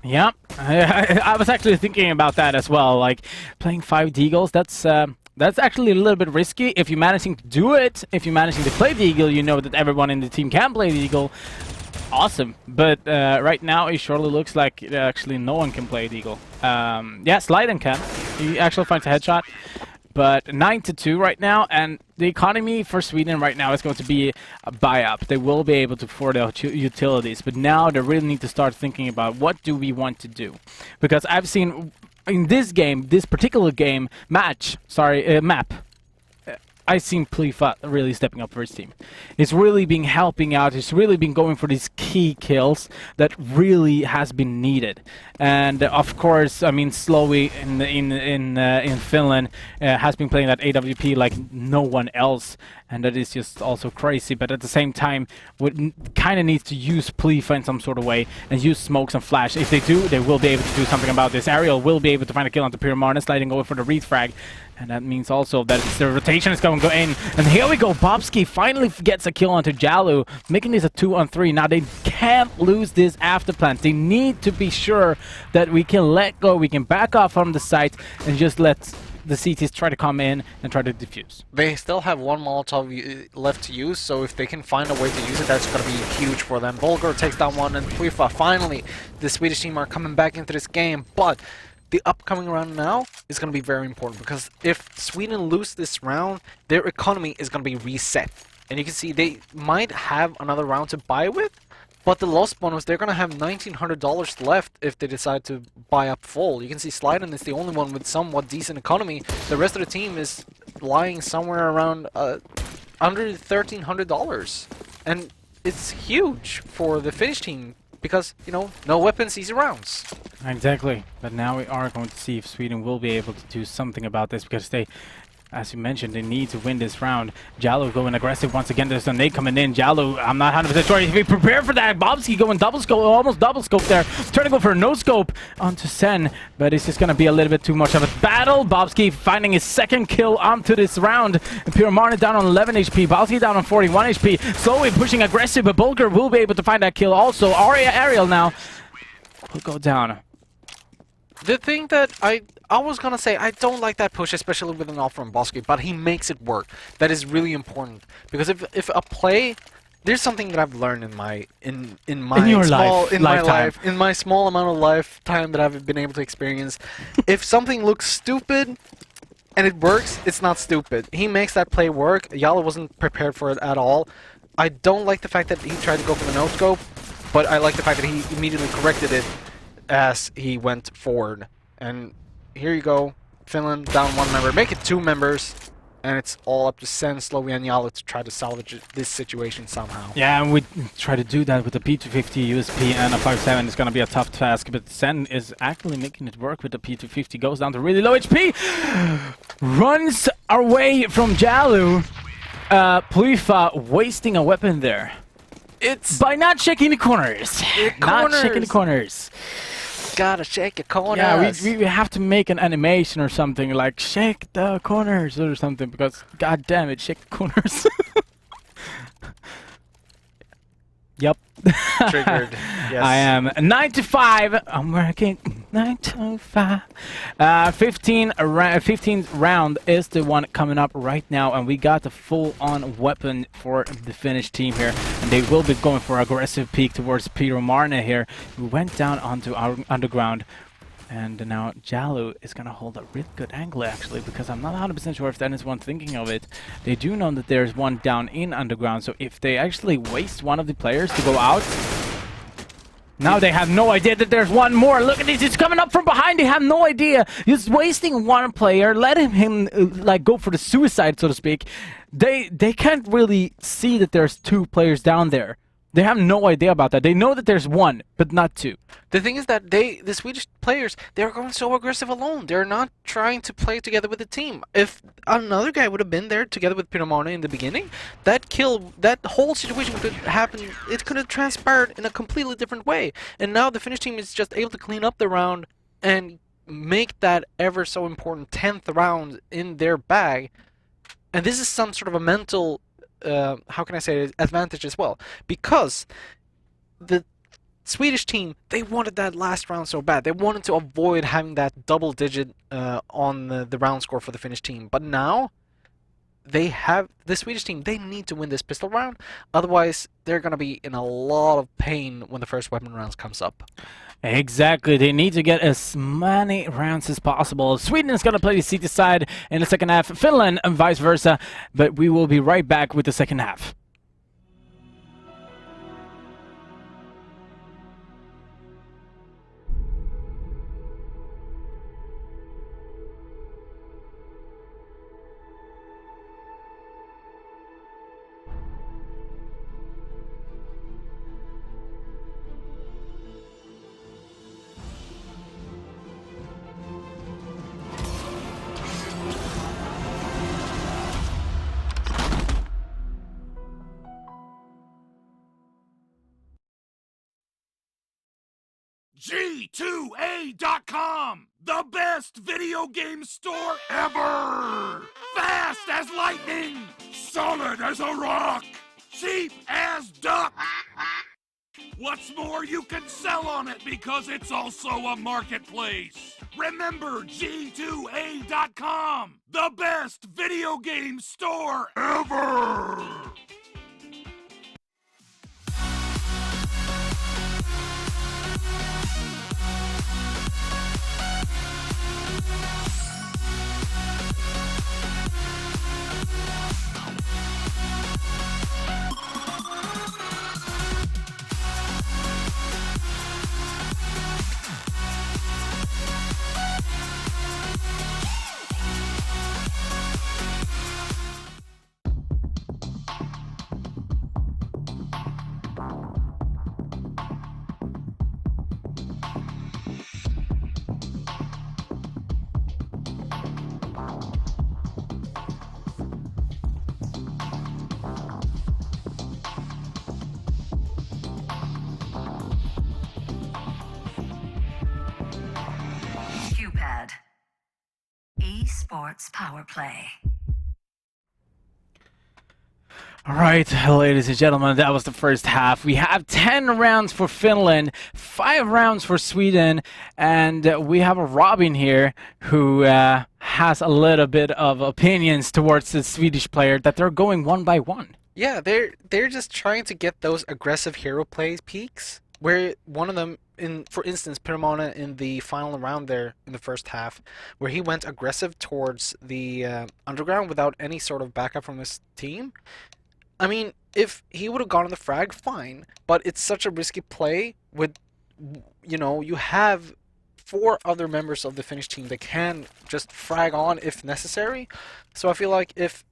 [SPEAKER 10] Yeah, I was actually thinking about that as well. Like, playing 5 deagles, that's actually a little bit risky. If you're managing to do it, if you're managing to play the eagle, you know that everyone in the team can play the eagle. Awesome, but right now it surely looks like actually no one can play the eagle. Yeah, Slyden can. He actually finds a headshot, but 9-2 right now, and the economy for Sweden right now is going to be a buy-up. They will be able to afford the utilities, but now they really need to start thinking about what do we want to do, because I've seen in this game, this particular game map. I've seen Plifa really stepping up for his team. He's really been helping out. He's really been going for these key kills that really has been needed. And of course, I mean, Slowey in Finland has been playing that AWP like no one else, and that is just also crazy. But at the same time, would kind of needs to use Plifa in some sort of way and use smokes and flash. If they do, they will be able to do something about this. Ariel will be able to find a kill onto Pyramar, sliding over for the Wreath frag. And that means also that the rotation is going to go in. And here we go. Bobsky finally gets a kill onto Jalu, making this a 2-on-3. Now they can't lose this after plant. They need to be sure that we can let go. We can back off from the site and just let the CTs try to come in and try to defuse.
[SPEAKER 14] They still have 1 Molotov left to use, so if they can find a way to use it, that's going to be huge for them. Bulgar takes down 1, and Plifa, finally, the Swedish team are coming back into this game. But the upcoming round now is going to be very important, because if Sweden lose this round, their economy is going to be reset. And you can see they might have another round to buy with, but the loss bonus, they're going to have $1,900 left if they decide to buy up full. You can see Slyden is the only one with somewhat decent economy. The rest of the team is lying somewhere around under $1,300. And it's huge for the Finnish team, because, you know, no weapons, easy rounds.
[SPEAKER 10] Exactly. But now we are going to see if Sweden will be able to do something about this, because they, as you mentioned, they need to win this round. Jalu going aggressive once again. There's a nade coming in. Jalu, I'm not 100% sure if he prepared for that. Bobsky going double scope, almost double scope there. Trying to go for a no scope onto Sen, but it's just going to be a little bit too much of a battle. Bobsky finding his 2nd kill onto this round. Pyramar down on 11 HP. Bobsky down on 41 HP. Slowly pushing aggressive, but Bulgar will be able to find that kill also. Ariel now will go down.
[SPEAKER 14] The thing that I was gonna say, I don't like that push, especially with an off from Bosky, but he makes it work. That is really important because if a play, there's something that I've learned in my life, in my small amount of lifetime that I've been able to experience. If something looks stupid and it works, it's not stupid. He makes that play work. Yala wasn't prepared for it at all. I don't like the fact that he tried to go for the no scope, but I like the fact that he immediately corrected it as he went forward. And here you go, Finland down 1 member, make it 2 members, and it's all up to Sen, Slovey, and Yala to try to salvage this situation somehow.
[SPEAKER 10] Yeah, and we try to do that with a P250 USP and a 5.7. It's gonna be a tough task, but Sen is actually making it work with the P250. Goes down to really low HP, runs away from Jalu. Plyfa wasting a weapon there.
[SPEAKER 14] It's
[SPEAKER 10] by not checking the corners. Not checking the corners.
[SPEAKER 14] Gotta check your corners.
[SPEAKER 10] Yeah, we have to make an animation or something like shake the corners or something because god damn it, shake the corners. Yep.
[SPEAKER 14] Triggered. Yes.
[SPEAKER 10] I am 95. I'm working 9 to 5. 15th round is the one coming up right now, and we got the full-on weapon for the Finnish team here, and they will be going for aggressive peek towards Peter Marne here. We went down onto our underground. And now Jalu is going to hold a really good angle, actually, because I'm not 100% sure if that is one thinking of it. They do know that there's one down in underground, so if they actually waste one of the players to go out, now they have no idea that there's one more. Look at this, he's coming up from behind, they have no idea. He's wasting one player, letting him like go for the suicide, so to speak. They can't really see that there's 2 players down there. They have no idea about that. They know that there's 1, but not 2.
[SPEAKER 14] The thing is that the Swedish players, they're going so aggressive alone. They're not trying to play together with the team. If another guy would have been there together with Piramone in the beginning, that whole situation could happen. It could have transpired in a completely different way. And now the Finnish team is just able to clean up the round and make that ever so important 10th round in their bag. And this is some sort of a mental how can I say it, advantage as well, because the Swedish team, they wanted that last round so bad. They wanted to avoid having that double digit on the round score for the Finnish team, but now they have the Swedish team, they need to win this pistol round, otherwise they're gonna be in a lot of pain when the first weapon rounds comes up.
[SPEAKER 10] Exactly, they need to get as many rounds as possible. Sweden is going to play the CT side in the second half, Finland and vice versa, but we will be right back with the second half.
[SPEAKER 6] G2A.com, the best video game store ever! Fast as lightning, solid as a rock, cheap as duck. What's more, you can sell on it because it's also a marketplace. Remember G2A.com, the best video game store ever!
[SPEAKER 7] Esports Power Play.
[SPEAKER 10] Alright, ladies and gentlemen, that was the first half. We have 10 rounds for Finland, 5 rounds for Sweden, and we have a Robin here who has a little bit of opinions towards the Swedish player that they're going one by one.
[SPEAKER 14] Yeah, they're just trying to get those aggressive hero play peaks, where one of them, for instance, Pirmona in the final round there in the first half, where he went aggressive towards the underground without any sort of backup from his team. I mean, if he would have gone on the frag, fine, but it's such a risky play with, you know, you have 4 other members of the Finnish team that can just frag on if necessary. So I feel like if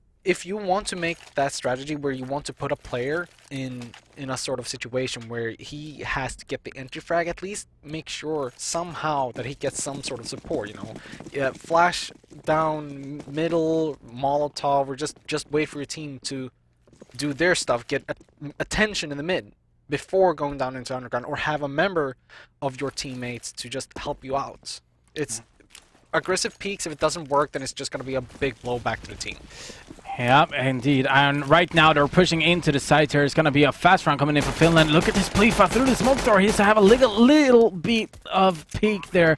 [SPEAKER 14] you want to make that strategy where you want to put a player in a sort of situation where he has to get the entry frag, at least make sure somehow that he gets some sort of support, you know. Yeah, flash down middle, Molotov, or just wait for your team to do their stuff, get attention in the mid before going down into underground, or have a member of your teammates to just help you out. It's aggressive peaks. If it doesn't work, then it's just going to be a big blow back to the team.
[SPEAKER 10] Yeah, indeed. And right now they're pushing into the site here. It's going to be a fast round coming in for Finland. Look at this Plifa through the smoke door. He has to have a little bit of peak there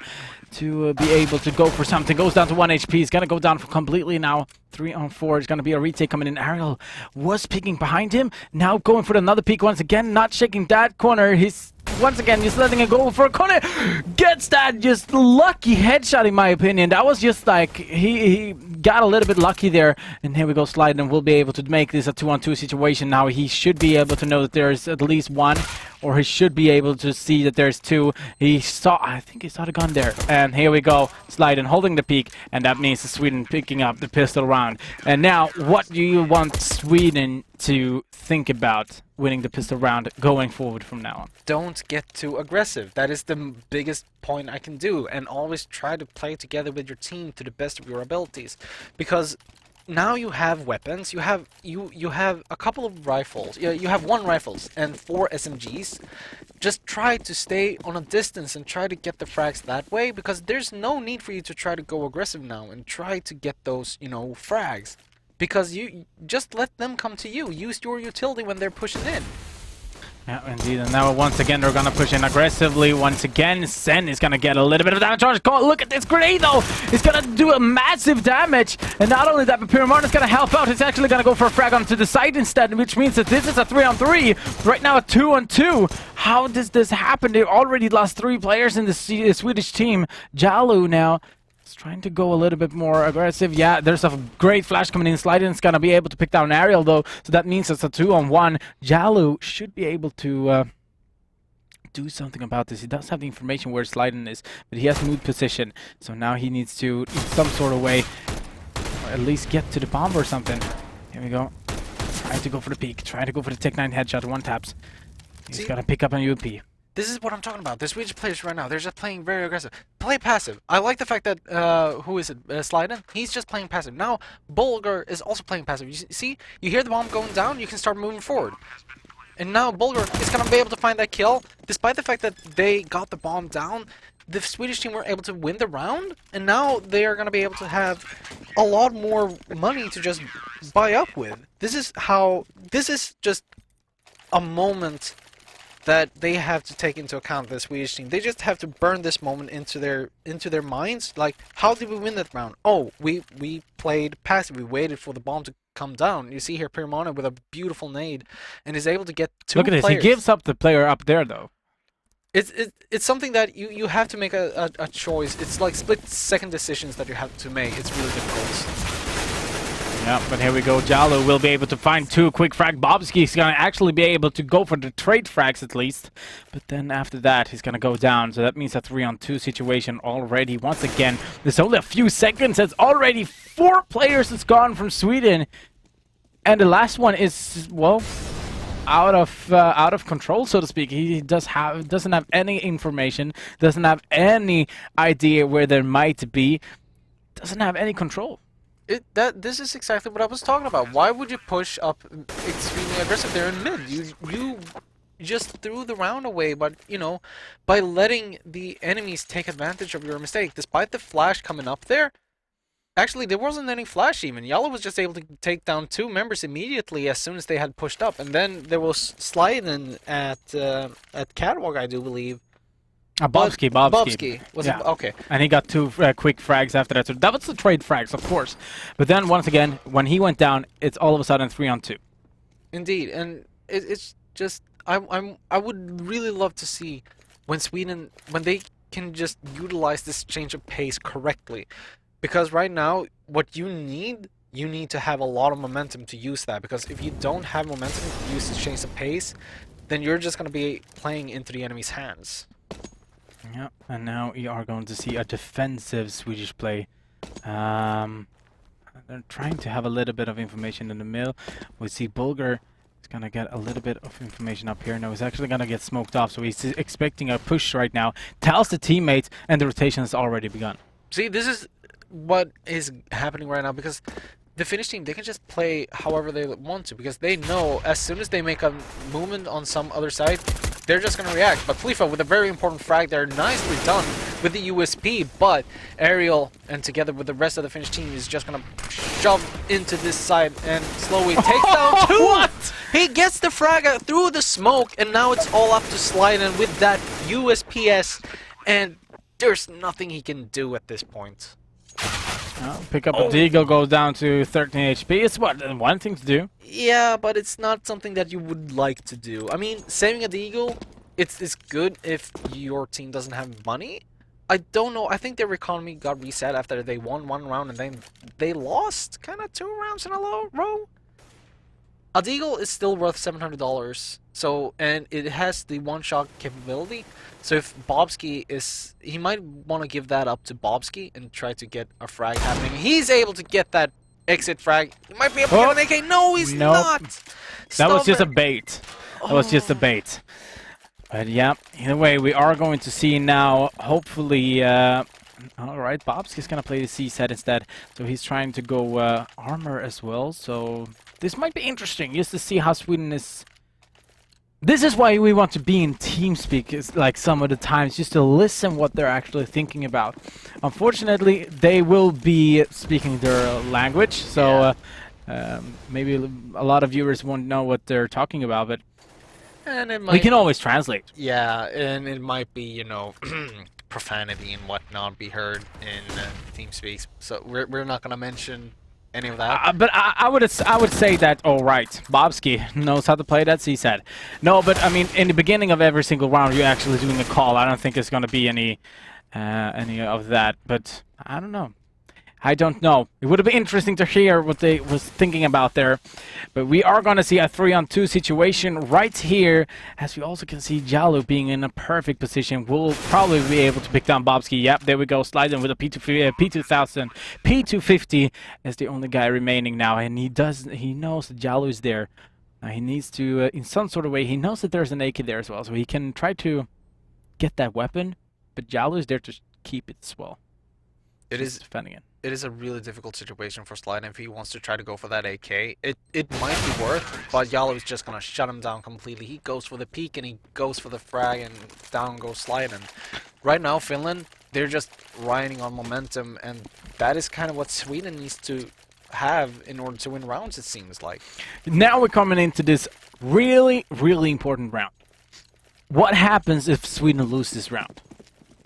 [SPEAKER 10] to be able to go for something. Goes down to 1 HP. He's going to go down for completely now. 3 on 4. It's going to be a retake coming in. Ariel was peeking behind him. Now going for another peek once again. Not shaking that corner. He's once again just letting it go for a corner. Gets that just lucky headshot in my opinion. That was just like he got a little bit lucky there. And here we go, Slide, and we'll be able to make this a 2-on-2 situation. Now he should be able to know that there's at least 1, or he should be able to see that there's 2. I think he saw the gun there. And here we go, Slide and holding the peak, and that means Sweden picking up the pistol round. And now, what do you want Sweden to think about winning the pistol round going forward from now on?
[SPEAKER 14] Don't get too aggressive. That is the biggest point I can do, and always try to play together with your team to the best of your abilities, because now you have weapons. You have a couple of rifles. You have 1 rifles and 4 SMGs. Just try to stay on a distance and try to get the frags that way, because there's no need for you to try to go aggressive now and try to get those, you know, frags, because you just let them come to you. Use your utility when they're pushing in.
[SPEAKER 10] Yeah, indeed. And now once again they're gonna push in aggressively. Once again, Sen is gonna get a little bit of damage. Look at this grenade though! It's gonna do a massive damage. And not only that, but Pyramon is gonna help out. He's actually gonna go for a frag onto the side instead, which means that this is a 3-on-3. Right now a 2-on-2. How does this happen? They already lost 3 players in the Swedish team. Jalu now trying to go a little bit more aggressive. Yeah, there's a great flash coming in. Sliden's gonna be able to pick down Ariel though, so that means it's a 2-on-1. Jalu should be able to do something about this. He does have the information where Sliden is, but he has moved position, so now he needs to, in some sort of way, or at least get to the bomb or something. Here we go. Trying to go for the peek. Trying to go for the Tech 9 headshot. 1 taps. He's gonna pick up an UP.
[SPEAKER 14] This is what I'm talking about. The Swedish players right now, they're just playing very aggressive. Play passive. I like the fact that, who is it, Sliden? He's just playing passive. Now, Bulgar is also playing passive. You see, you hear the bomb going down, you can start moving forward. And now Bulgar is going to be able to find that kill. Despite the fact that they got the bomb down, the Swedish team were able to win the round. And now they are going to be able to have a lot more money to just buy up with. This is just a moment that they have to take into account, the Swedish team. They just have to burn this moment into their minds. Like, how did we win that round? Oh, we played passive. We waited for the bomb to come down. You see here Pirmona with a beautiful nade and is able to get 2
[SPEAKER 10] Look at this.
[SPEAKER 14] players.
[SPEAKER 10] He gives up the player up there though.
[SPEAKER 14] It's something that you have to make a choice. It's like split-second decisions that you have to make. It's really difficult.
[SPEAKER 10] Yeah, but here we go. Jalu will be able to find 2 quick frag. Bobski's gonna actually be able to go for the trade frags at least. But then after that, he's gonna go down. So that means a 3-on-2 situation already. Once again, there's only a few seconds. It's already 4 players that's gone from Sweden. And the last one is, well, out of control, so to speak. He doesn't have any information, doesn't have any idea where there might be, doesn't have any control.
[SPEAKER 14] This is exactly what I was talking about. Why would you push up extremely aggressive there in mid? You just threw the round away, but you know, by letting the enemies take advantage of your mistake. Despite the flash coming up there, Actually, there wasn't any flash even. Yellow was just able to take down 2 members immediately as soon as they had pushed up, and then there was sliding at Catwalk, I do believe.
[SPEAKER 10] Bobski.
[SPEAKER 14] Was
[SPEAKER 10] yeah.
[SPEAKER 14] it? Okay.
[SPEAKER 10] And he got 2 quick frags after that. So that was the trade frags, of course. But then once again, when he went down, it's all of a sudden 3-on-2.
[SPEAKER 14] Indeed, and it's just I would really love to see when they can just utilize this change of pace correctly, because right now what you need to have a lot of momentum to use that, because if you don't have momentum to use this change of pace, then you're just going to be playing into the enemy's hands.
[SPEAKER 10] Yeah, and now we are going to see a defensive Swedish play. They're trying to have a little bit of information in the middle. We see Bulgar is going to get a little bit of information up here. No, he's actually going to get smoked off, so he's expecting a push right now. Tells the teammates, and the rotation has already begun.
[SPEAKER 14] See, this is what is happening right now, because the Finnish team, they can just play however they want to, because they know as soon as they make a movement on some other side, they're just going to react. But Flifa with a very important frag there, nicely done with the USP, but Ariel and together with the rest of the Finnish team is just going to shove into this side and slowly take down 2!
[SPEAKER 10] What?
[SPEAKER 14] He gets the frag out through the smoke, and now it's all up to Sliden with that USPS, and there's nothing he can do at this point.
[SPEAKER 10] Pick up a Deagle, goes down to 13 HP. It's one thing to do.
[SPEAKER 14] Yeah, but it's not something that you would like to do. I mean, saving a Deagle, it's good if your team doesn't have money. I don't know. I think their economy got reset after they won 1 round and then they lost kind of 2 rounds in a row. A Deagle is still worth $700. So, and it has the one-shot capability. So if Bobski is... He might want to give that up to Bobski and try to get a frag happening. He's able to get that exit frag. He might be able to get an AK. No, he's not!
[SPEAKER 10] That was just a bait. That was just a bait. But yeah, either way, we are going to see now, hopefully... Alright, Bobski's going to play the C set instead. So he's trying to go armor as well. So this might be interesting, just to see how Sweden is... This is why we want to be in TeamSpeak, like some of the times, just to listen what they're actually thinking about. Unfortunately, they will be speaking their language, so maybe a lot of viewers won't know what they're talking about, but we can always translate.
[SPEAKER 14] Yeah, and it might be, you know, profanity and whatnot be heard in TeamSpeak, so we're not going to mention any of that.
[SPEAKER 10] But I would say that, oh right, Bobski knows how to play that, he said. No, but I mean, in the beginning of every single round, you're actually doing a call. I don't think there's going to be any of that, but I don't know. I don't know. It would have been interesting to hear what they was thinking about there. But we are going to see a 3-on-2 situation right here. As we also can see Jalu being in a perfect position. We'll probably be able to pick down Bobski. Yep, there we go. Sliding with a P2000. P250 is the only guy remaining now. And he knows that Jalu is there. Now he needs to, in some sort of way, he knows that there's an AK there as well. So he can try to get that weapon. But Jalu is there to keep it as well.
[SPEAKER 14] It is
[SPEAKER 10] defending it.
[SPEAKER 14] It is a really difficult situation for Slide, and if he wants to try to go for that AK, it might be worth, but Yalo is just going to shut him down completely. He goes for the peek, and he goes for the frag, and down goes Slide. And right now, Finland, they're just riding on momentum, and that is kind of what Sweden needs to have in order to win rounds, it seems like.
[SPEAKER 10] Now we're coming into this really, really important round. What happens if Sweden loses this round?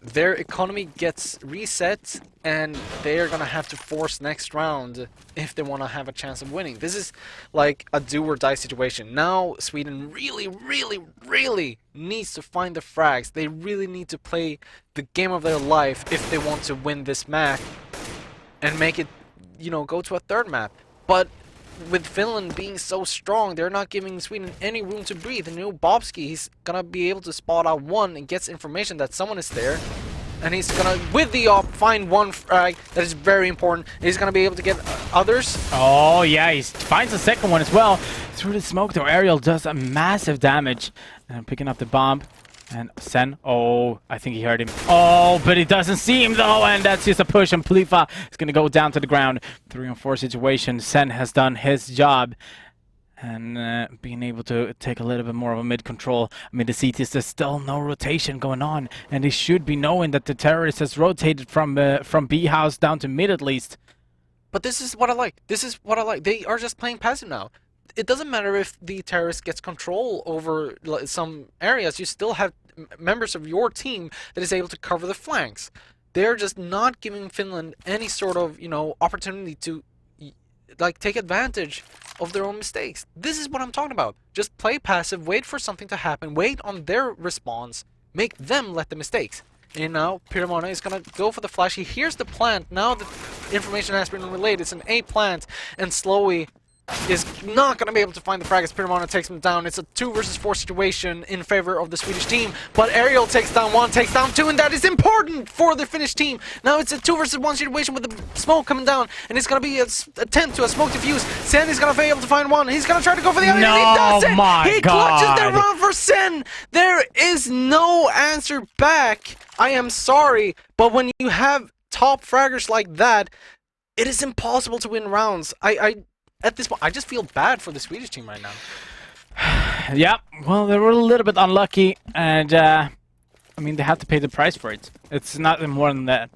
[SPEAKER 14] Their economy gets reset, and they're gonna have to force next round if they want to have a chance of winning. This is like a do-or-die situation. Now Sweden really, really, really needs to find the frags. They really need to play the game of their life if they want to win this map and make it, you know, go to a third map. But with Finland being so strong, they're not giving Sweden any room to breathe. And you know, Bobski, he's gonna be able to spot out one and gets information that someone is there. And he's gonna, with the op, find one frag that is very important. He's gonna be able to get others.
[SPEAKER 10] Oh yeah, he finds the second one as well. Through the smoke though, Ariel does a massive damage. And picking up the bomb. And Sen, oh, I think he heard him. Oh, but he doesn't see him though, and that's just a push, and Plifa is going to go down to the ground. 3-on-4 situation. Sen has done his job. And being able to take a little bit more of a mid-control. I mean, the CTs, there's still no rotation going on, and they should be knowing that the terrorist has rotated from B house down to mid at least.
[SPEAKER 14] But this is what I like. This is what I like. They are just playing passive now. It doesn't matter if the terrorist gets control over some areas. You still have members of your team that is able to cover the flanks. They're just not giving Finland any sort of, opportunity to take advantage of their own mistakes. This is what I'm talking about. Just play passive, wait for something to happen, wait on their response, make them let the mistakes. And now Piramona is gonna go for the flash. He hears the plant. Now the information has been relayed. It's an A plant, and Slowy is not going to be able to find the frag as Piramona takes him down. It's a 2 versus 4 situation in favor of the Swedish team, but Ariel takes down 1, takes down 2, and that is important for the Finnish team. Now it's a 2 versus 1 situation with the smoke coming down, and it's going to be an attempt to a smoke defuse. Sen is going to be able to find 1. He's going to try to go for the other, and he does it! He clutches the round for Sen! There is no answer back. I am sorry, but when you have top fraggers like that, it is impossible to win rounds. At this point, I just feel bad for the Swedish team right now.
[SPEAKER 10] Yeah, well, they were a little bit unlucky, and they have to pay the price for it. It's not more than that.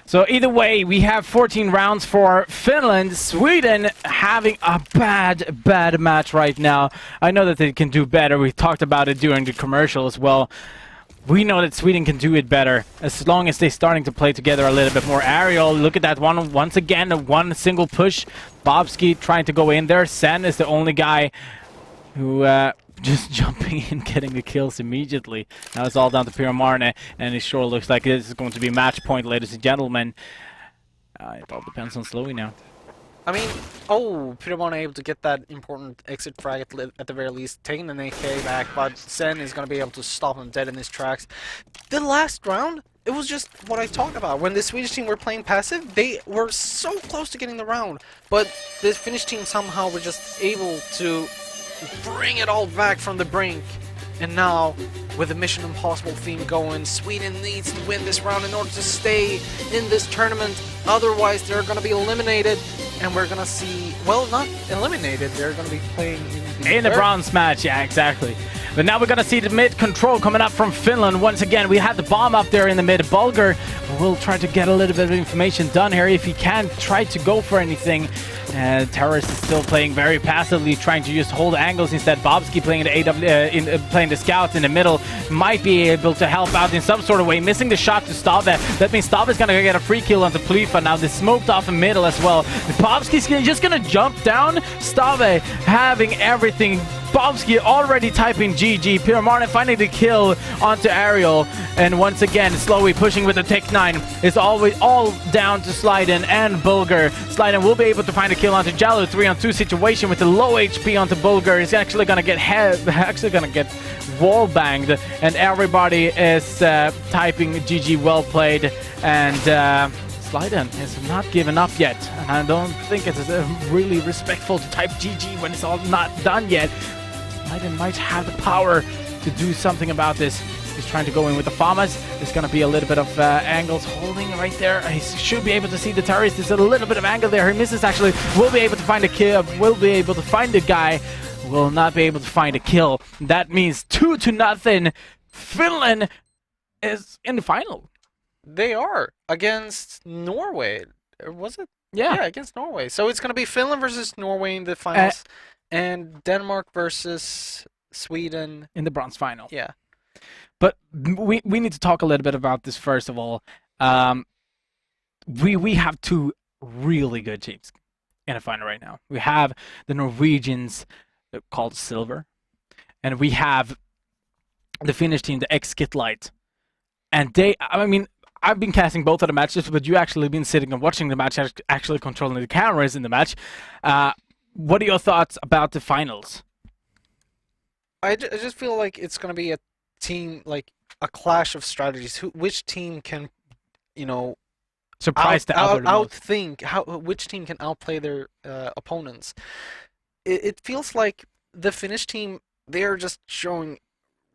[SPEAKER 10] So either way, we have 14 rounds for Finland. Sweden having a bad match right now. I know that they can do better. We talked about it during the commercial as well. We know that Sweden can do it better as long as they're starting to play together a little bit more. Ariel, look at that one once again, one single push. Bobsky trying to go in there. Sen is the only guy who just jumping in, getting the kills immediately. Now it's all down to Piramarne, and it sure looks like this is going to be match point, ladies and gentlemen. It all depends on Slowy now.
[SPEAKER 14] Piramona able to get that important exit frag at the very least, taking an AK back, but Sen is going to be able to stop him dead in his tracks. The last round, it was just what I talked about. When the Swedish team were playing passive, they were so close to getting the round, but the Finnish team somehow were just able to bring it all back from the brink. And now, with the Mission Impossible theme going, Sweden needs to win this round in order to stay in this tournament. Otherwise, they're going to be eliminated. And we're going to see, well, not eliminated. They're going to be playing
[SPEAKER 10] in the bronze match. Yeah, exactly. But now we're going to see the mid control coming up from Finland. Once again, we have the bomb up there in the mid. Bulgar will try to get a little bit of information done here. If he can try to go for anything. Terrorist is still playing very passively, trying to just hold angles instead. Bobsky playing the playing the scouts in the middle, might be able to help out in some sort of way. Missing the shot to Stave. That means Stave is going to get a free kill onto Plyfa. Now they smoked off the middle as well. Bobsky's just going to jump down. Stave having everything. Bobsky already typing GG. Piramarne finding the kill onto Ariel. And once again, Slowy pushing with the Tech 9. It's always all down to Slyden and Bulgar. Slyden will be able to find a kill onto Jallo. 3-on-2 situation with the low HP onto Bulgar. He's actually gonna get wall banged, and everybody is typing GG, well played. And Slyden is not given up yet, and I don't think it's really respectful to type GG when it's all not done yet. Slyden might have the power to do something about this. He's trying to go in with the farmers. There's going to be a little bit of angles holding right there. He should be able to see the terrorist. There's a little bit of angle there. He misses actually. Will be able to find a kill. Will be able to find the guy. Will not be able to find a kill. That means 2-0. Finland is in the final.
[SPEAKER 14] They are against Norway. Or was it?
[SPEAKER 10] Yeah,
[SPEAKER 14] against Norway. So it's going to be Finland versus Norway in the finals, and Denmark versus Sweden
[SPEAKER 10] in the bronze final.
[SPEAKER 14] Yeah.
[SPEAKER 10] But we need to talk a little bit about this first of all. We have two really good teams in a final right now. We have the Norwegians called Silver, and we have the Finnish team, the X-Skitlight. And I've been casting both of the matches, but you actually been sitting and watching the match, actually controlling the cameras in the match. What are your thoughts about the finals?
[SPEAKER 14] I just feel like it's going to be a team, like a clash of strategies. Which team can,
[SPEAKER 10] surprise the other
[SPEAKER 14] outthink? Which team can outplay their opponents? It feels like the Finnish team, they are just showing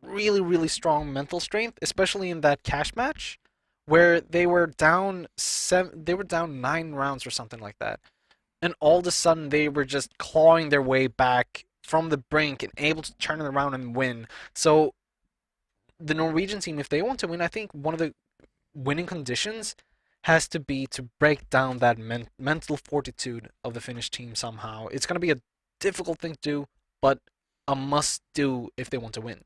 [SPEAKER 14] really, really strong mental strength, especially in that cash match, where they were down 9 rounds or something like that, and all of a sudden they were just clawing their way back from the brink and able to turn it around and win. So the Norwegian team, if they want to win, I think one of the winning conditions has to be to break down that mental fortitude of the Finnish team somehow. It's going to be a difficult thing to do, but a must-do if they want to win.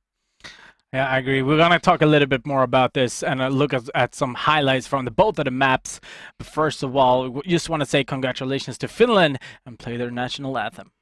[SPEAKER 10] Yeah, I agree. We're going to talk a little bit more about this and look at some highlights from both of the maps. But first of all, we just want to say congratulations to Finland and play their national anthem.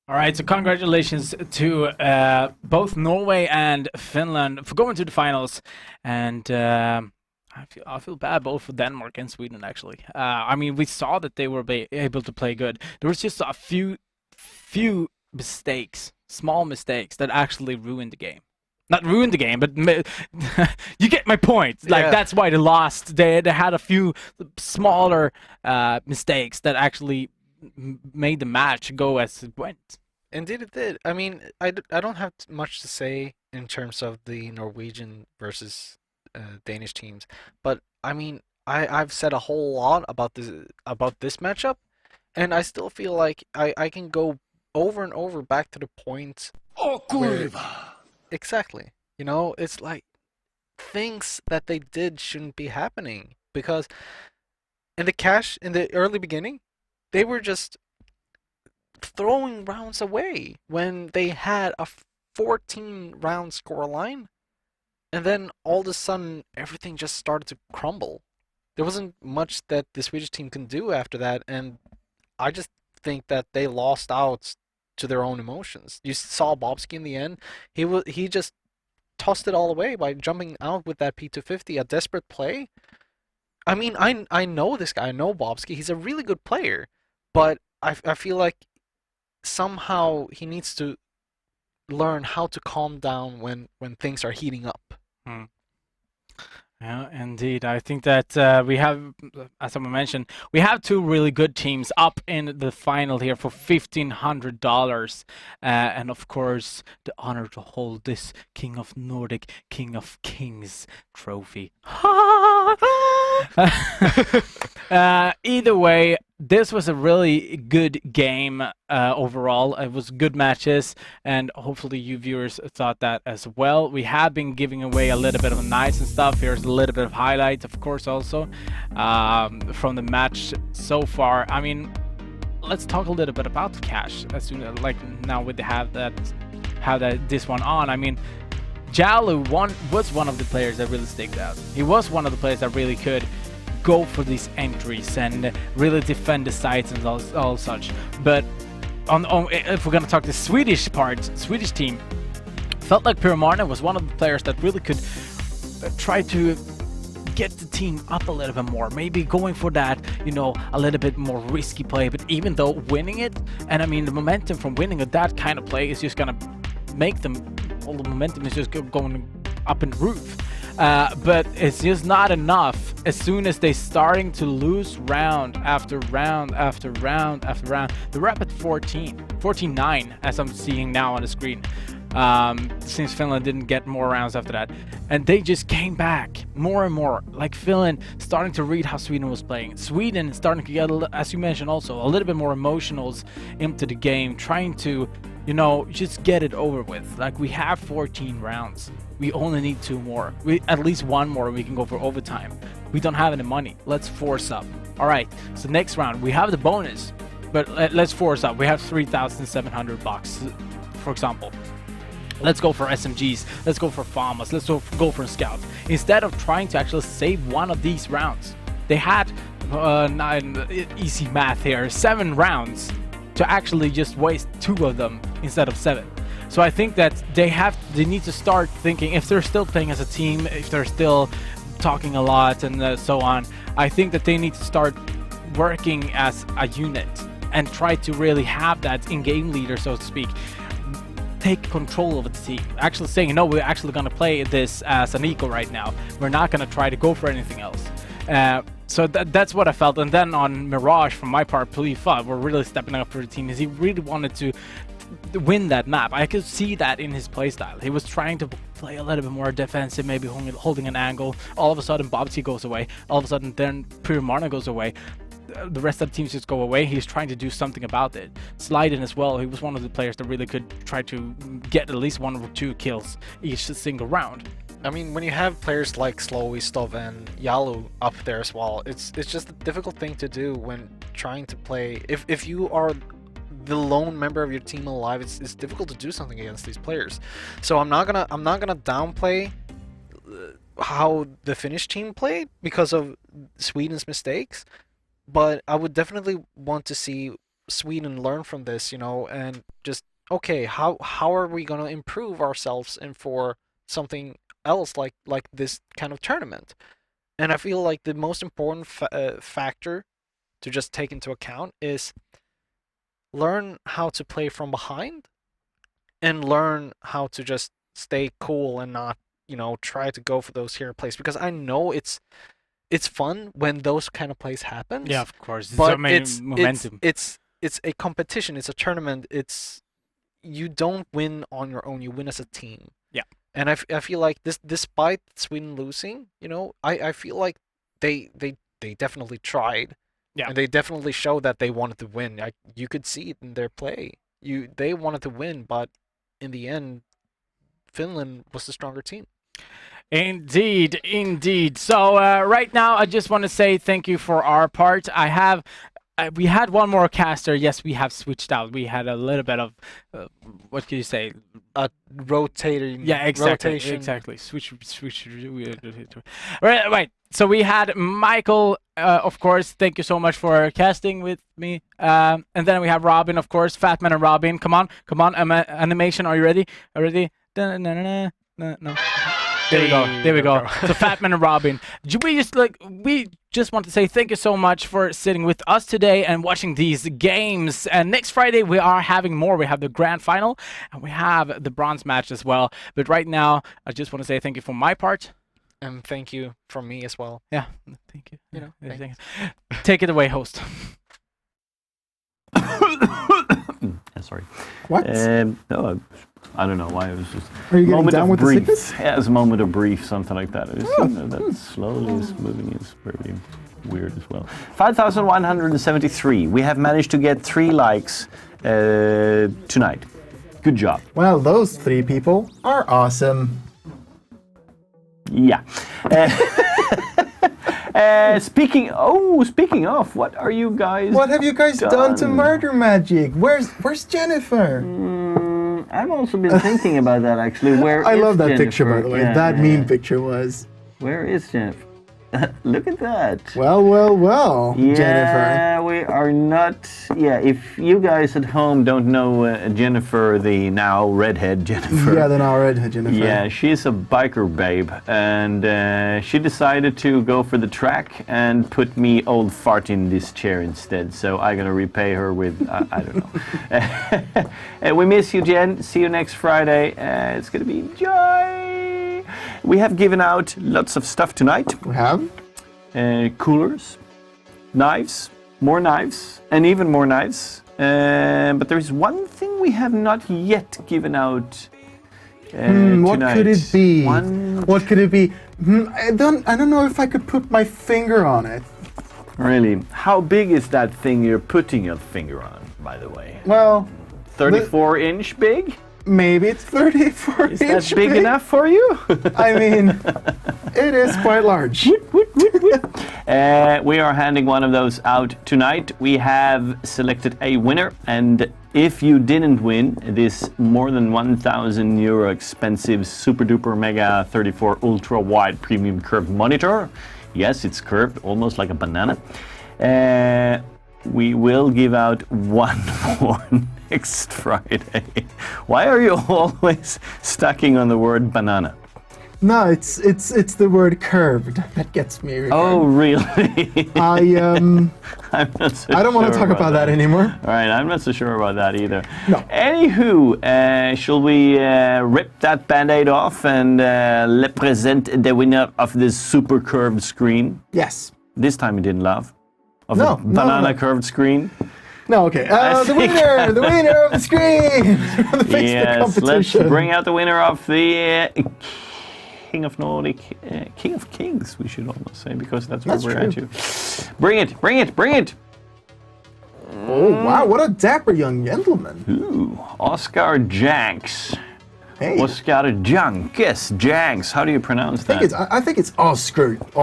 [SPEAKER 10] All right, so congratulations to both Norway and Finland for going to the finals, and I feel bad both for Denmark and Sweden actually. I mean, we saw that they were able to play good. There was just a few mistakes, small mistakes that actually ruined the game. Not ruined the game, but you get my point. Like that's why they lost. They had a few smaller mistakes that actually made the match go as it went.
[SPEAKER 14] Indeed it did. I mean, I don't have much to say in terms of the Norwegian versus Danish teams, but I mean, I've said a whole lot about this matchup, and I still feel like I can go over and over back to the point. Exactly. You know, it's like things that they did shouldn't be happening, because in the early beginning, they were just throwing rounds away when they had a 14-round scoreline, and then all of a sudden everything just started to crumble. There wasn't much that the Swedish team can do after that, and I just think that they lost out to their own emotions. You saw Bobsky in the end. He just tossed it all away by jumping out with that P250, a desperate play. I mean, I know this guy. I know Bobsky. He's a really good player, but I feel like somehow he needs to learn how to calm down when things are heating up.
[SPEAKER 10] Yeah, indeed. I think that we have, as someone mentioned, we have two really good teams up in the final here for $1,500. And of course, the honor to hold this King of Nordic, King of Kings trophy. Either way, this was a really good game overall. It was good matches, and hopefully you viewers thought that as well. We have been giving away a little bit of nights and stuff. Here's a little bit of highlights, of course, also from the match so far. I mean, let's talk a little bit about the cash as soon as, like, now we have this one on. I mean, Jalu was one of the players that really sticked out. He was one of the players that really could go for these entries and really defend the sites and all such. But if we're gonna talk the Swedish team, felt like Pyromarna was one of the players that really could try to get the team up a little bit more, maybe going for that, you know, a little bit more risky play, but even though winning it, and I mean the momentum from winning that kind of play is just gonna make them, all the momentum is just going up in the roof. But it's just not enough. As soon as they're starting to lose round after round after round after round, they're up at 14-9 as I'm seeing now on the screen. Since Finland didn't get more rounds after that, and they just came back more and more. Like Finland starting to read how Sweden was playing. Sweden starting to get, as you mentioned, also a little bit more emotionals into the game, trying to, you know, just get it over with. Like, we have 14 rounds. We only need 2 more. At least 1 more, we can go for overtime. We don't have any money. Let's force up. All right, so next round, we have the bonus. but let's force up. We have 3,700 bucks, for example. Let's go for SMGs. Let's go for farmers. Let's go for scouts. Instead of trying to actually save one of these rounds, they had 9 easy math here, 7 rounds to actually just waste 2 of them instead of 7. So I think that they need to start thinking, if they're still playing as a team, if they're still talking a lot and so on, I think that they need to start working as a unit and try to really have that in-game leader, so to speak, take control of the team. Actually saying, no, we're actually going to play this as an equal right now. We're not going to try to go for anything else. So that's what I felt. And then on Mirage, from my part, Polifa were really stepping up for the team, as he really wanted to win that map. I could see that in his playstyle. He was trying to play a little bit more defensive, maybe holding an angle. All of a sudden, Bobsy goes away. All of a sudden, then Pyramana goes away. The rest of the teams just go away. He's trying to do something about it. Sliden as well. He was one of the players that really could try to get at least 1 or 2 kills each single round.
[SPEAKER 14] I mean, when you have players like Slowy, Stov, and Yalu up there as well, it's just a difficult thing to do when trying to play. If you are the lone member of your team alive, it's difficult to do something against these players. So I'm not gonna downplay how the Finnish team played because of Sweden's mistakes, but I would definitely want to see Sweden learn from this, you know, and just, okay, how are we gonna improve ourselves and for something else like this kind of tournament? And I feel like the most important factor to just take into account is learn how to play from behind and learn how to just stay cool and not, you know, try to go for those hero plays, because I know it's fun when those kind of plays happen.
[SPEAKER 10] Yeah, of course.
[SPEAKER 14] But
[SPEAKER 10] so many momentum.
[SPEAKER 14] It's a competition, it's a tournament, you don't win on your own, you win as a team.
[SPEAKER 10] Yeah.
[SPEAKER 14] And I feel like despite Sweden losing, you know, I feel like they definitely tried.
[SPEAKER 10] Yeah.
[SPEAKER 14] And they definitely showed that they wanted to win. You could see it in their play. They wanted to win, but in the end, Finland was the stronger team.
[SPEAKER 10] Indeed, indeed. So right now, I just want to say thank you for our part. We had one more caster. Yes, we have switched out. We had a little bit of, what can you say?
[SPEAKER 14] Rotating.
[SPEAKER 10] Yeah, exactly.
[SPEAKER 14] Rotation.
[SPEAKER 10] Exactly. Switch. Right. So we had Michael, of course. Thank you so much for casting with me. And then we have Robin, of course. Fatman and Robin. Come on. Animation. Are you ready? No. There we go. So Fatman and Robin. We just want to say thank you so much for sitting with us today and watching these games. And next Friday we are having more. We have the grand final and we have the bronze match as well. But right now I just want to say thank you for my part.
[SPEAKER 14] And thank you from me as well.
[SPEAKER 10] Yeah, thank you.
[SPEAKER 14] You know,
[SPEAKER 10] thank you. Take it away, host.
[SPEAKER 1] Sorry.
[SPEAKER 2] What?
[SPEAKER 1] No, I don't know why. It was just
[SPEAKER 2] Are you
[SPEAKER 1] a
[SPEAKER 2] getting
[SPEAKER 1] moment
[SPEAKER 2] down
[SPEAKER 1] of
[SPEAKER 2] with
[SPEAKER 1] brief.
[SPEAKER 2] the sickness?
[SPEAKER 1] Yeah, it was a moment of brief, something like that. It was, that slowly is moving is very weird as well. 5,173. We have managed to get 3 likes tonight. Good job.
[SPEAKER 2] Well, those 3 people are awesome.
[SPEAKER 1] Yeah. Speaking of, what are you guys?
[SPEAKER 2] What have you guys done to Murder Magic? Where's Jennifer?
[SPEAKER 1] I've also been thinking about that actually.
[SPEAKER 2] I love that picture, by the way.
[SPEAKER 1] Yeah,
[SPEAKER 2] meme picture was.
[SPEAKER 1] Where is Jennifer? Look at that.
[SPEAKER 2] Well,
[SPEAKER 1] yeah,
[SPEAKER 2] Jennifer.
[SPEAKER 1] we are not. Yeah, if you guys at home don't know Jennifer, the now redhead Jennifer.
[SPEAKER 2] Yeah, the now redhead Jennifer.
[SPEAKER 1] Yeah, she's a biker babe, and she decided to go for the track and put me old fart in this chair instead. So I'm gonna repay her with I don't know. We miss you, Jen. See you next Friday. It's gonna be joy. We have given out lots of stuff tonight.
[SPEAKER 2] We have?
[SPEAKER 1] Coolers, knives, more knives, and even more knives. But there is one thing we have not yet given out
[SPEAKER 2] what
[SPEAKER 1] tonight.
[SPEAKER 2] could it be? What could it be? I don't know if I could put my finger on it.
[SPEAKER 1] Really? How big is that thing you're putting your finger on, by the way?
[SPEAKER 2] Well...
[SPEAKER 1] 34-inch big?
[SPEAKER 2] Maybe it's 34
[SPEAKER 1] Is that big enough for you?
[SPEAKER 2] I mean, it is quite large.
[SPEAKER 1] We are handing one of those out tonight. We have selected a winner, and if you didn't win this more than €1,000 expensive Super Duper Mega 34 Ultra Wide Premium Curved Monitor, yes, it's curved, almost like a banana, we will give out one more next Friday. Why are you always stucking on the word banana?
[SPEAKER 2] No, it's the word curved that gets me.
[SPEAKER 1] Oh, really?
[SPEAKER 2] I'm
[SPEAKER 1] not so
[SPEAKER 2] I don't want to
[SPEAKER 1] sure
[SPEAKER 2] talk about that anymore.
[SPEAKER 1] All right, I'm not so sure about that either.
[SPEAKER 2] No.
[SPEAKER 1] Anywho, shall we rip that band-aid off and present the winner of this super curved screen?
[SPEAKER 2] Yes.
[SPEAKER 1] This time you didn't laugh. Of
[SPEAKER 2] No,
[SPEAKER 1] the banana curved screen.
[SPEAKER 2] No, okay. The winner of the screen. The Facebook
[SPEAKER 1] Yes, let's
[SPEAKER 2] competition.
[SPEAKER 1] bring out the winner of the King of Nordic, King of Kings, we should almost say, because that's what we're
[SPEAKER 2] true.
[SPEAKER 1] into. Bring it, bring it, bring it!
[SPEAKER 2] Oh, wow, what a dapper young gentleman.
[SPEAKER 1] Ooh, Oscar Janks.
[SPEAKER 2] Hey.
[SPEAKER 1] Oscar Jankes. Janks, how do you pronounce that?
[SPEAKER 2] I think it's Oscar Janks.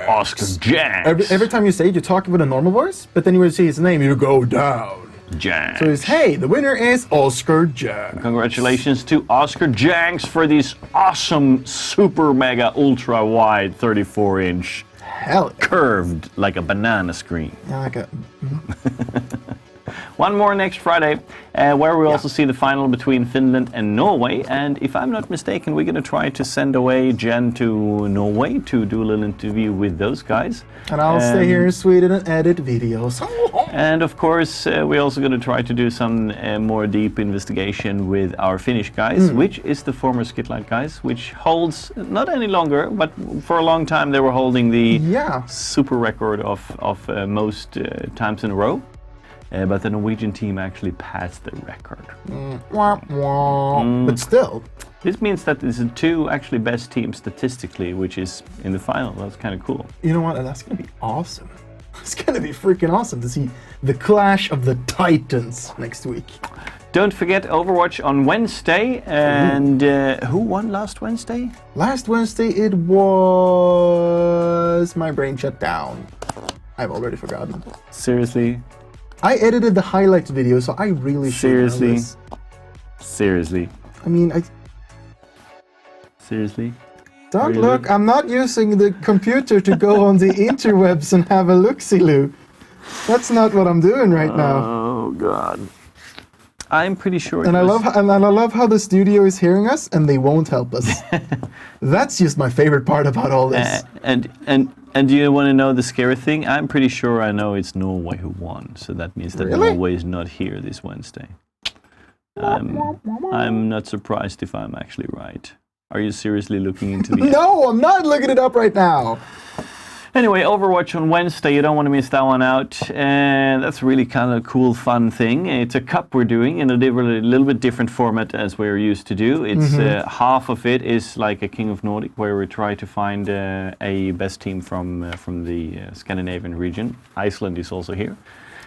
[SPEAKER 1] Oscar Janks.
[SPEAKER 2] Every time you say it, you talk with a normal voice, but then you will see his name, you go down.
[SPEAKER 1] Janks.
[SPEAKER 2] So it's, hey, the winner is Oscar Janks.
[SPEAKER 1] Congratulations to Oscar Janks for this awesome super mega ultra wide 34-inch
[SPEAKER 2] Hell yeah.
[SPEAKER 1] curved like a banana screen.
[SPEAKER 2] Yeah, like a...
[SPEAKER 1] One more next Friday, where we also see the final between Finland and Norway. And if I'm not mistaken, we're going to try to send away Jen to Norway to do a little interview with those guys.
[SPEAKER 2] And I'll stay here in Sweden and edit videos.
[SPEAKER 1] And of course, we're also going to try to do some more deep investigation with our Finnish guys, which is the former Skitlight guys, which holds, not any longer, but for a long time they were holding the super record of most times in a row. But the Norwegian team actually passed the record.
[SPEAKER 2] But still.
[SPEAKER 1] This means that this is two actually best teams statistically, which is in the final. That's kind of cool.
[SPEAKER 2] You know what? That's going to be awesome. It's going to be freaking awesome to see the clash of the titans next week.
[SPEAKER 1] Don't forget Overwatch on Wednesday. And who won last Wednesday?
[SPEAKER 2] Last Wednesday it was... My brain shut down. I've already forgotten.
[SPEAKER 1] Seriously?
[SPEAKER 2] I edited the highlights video, so I really should know this.
[SPEAKER 1] Seriously?
[SPEAKER 2] I mean,
[SPEAKER 1] Seriously?
[SPEAKER 2] Don't look, I'm not using the computer to go on the interwebs and have a look-see-loo. That's not what I'm doing right now.
[SPEAKER 1] Oh, God. I'm pretty sure
[SPEAKER 2] I love how the studio is hearing us and they won't help us. That's just my favorite part about all this.
[SPEAKER 1] And do you want to know the scary thing? I'm pretty sure I know it's Norway who won, so that means that Norway is not here this Wednesday. I'm not surprised if I'm actually right. Are you seriously looking into the...
[SPEAKER 2] No, I'm not looking it up right now.
[SPEAKER 1] Anyway, Overwatch on Wednesday, you don't want to miss that one out. That's really kind of a cool, fun thing. It's a cup we're doing in a little bit different format as we're used to do. It's half of it is like a King of Nordic, where we try to find a best team from the Scandinavian region. Iceland is also here.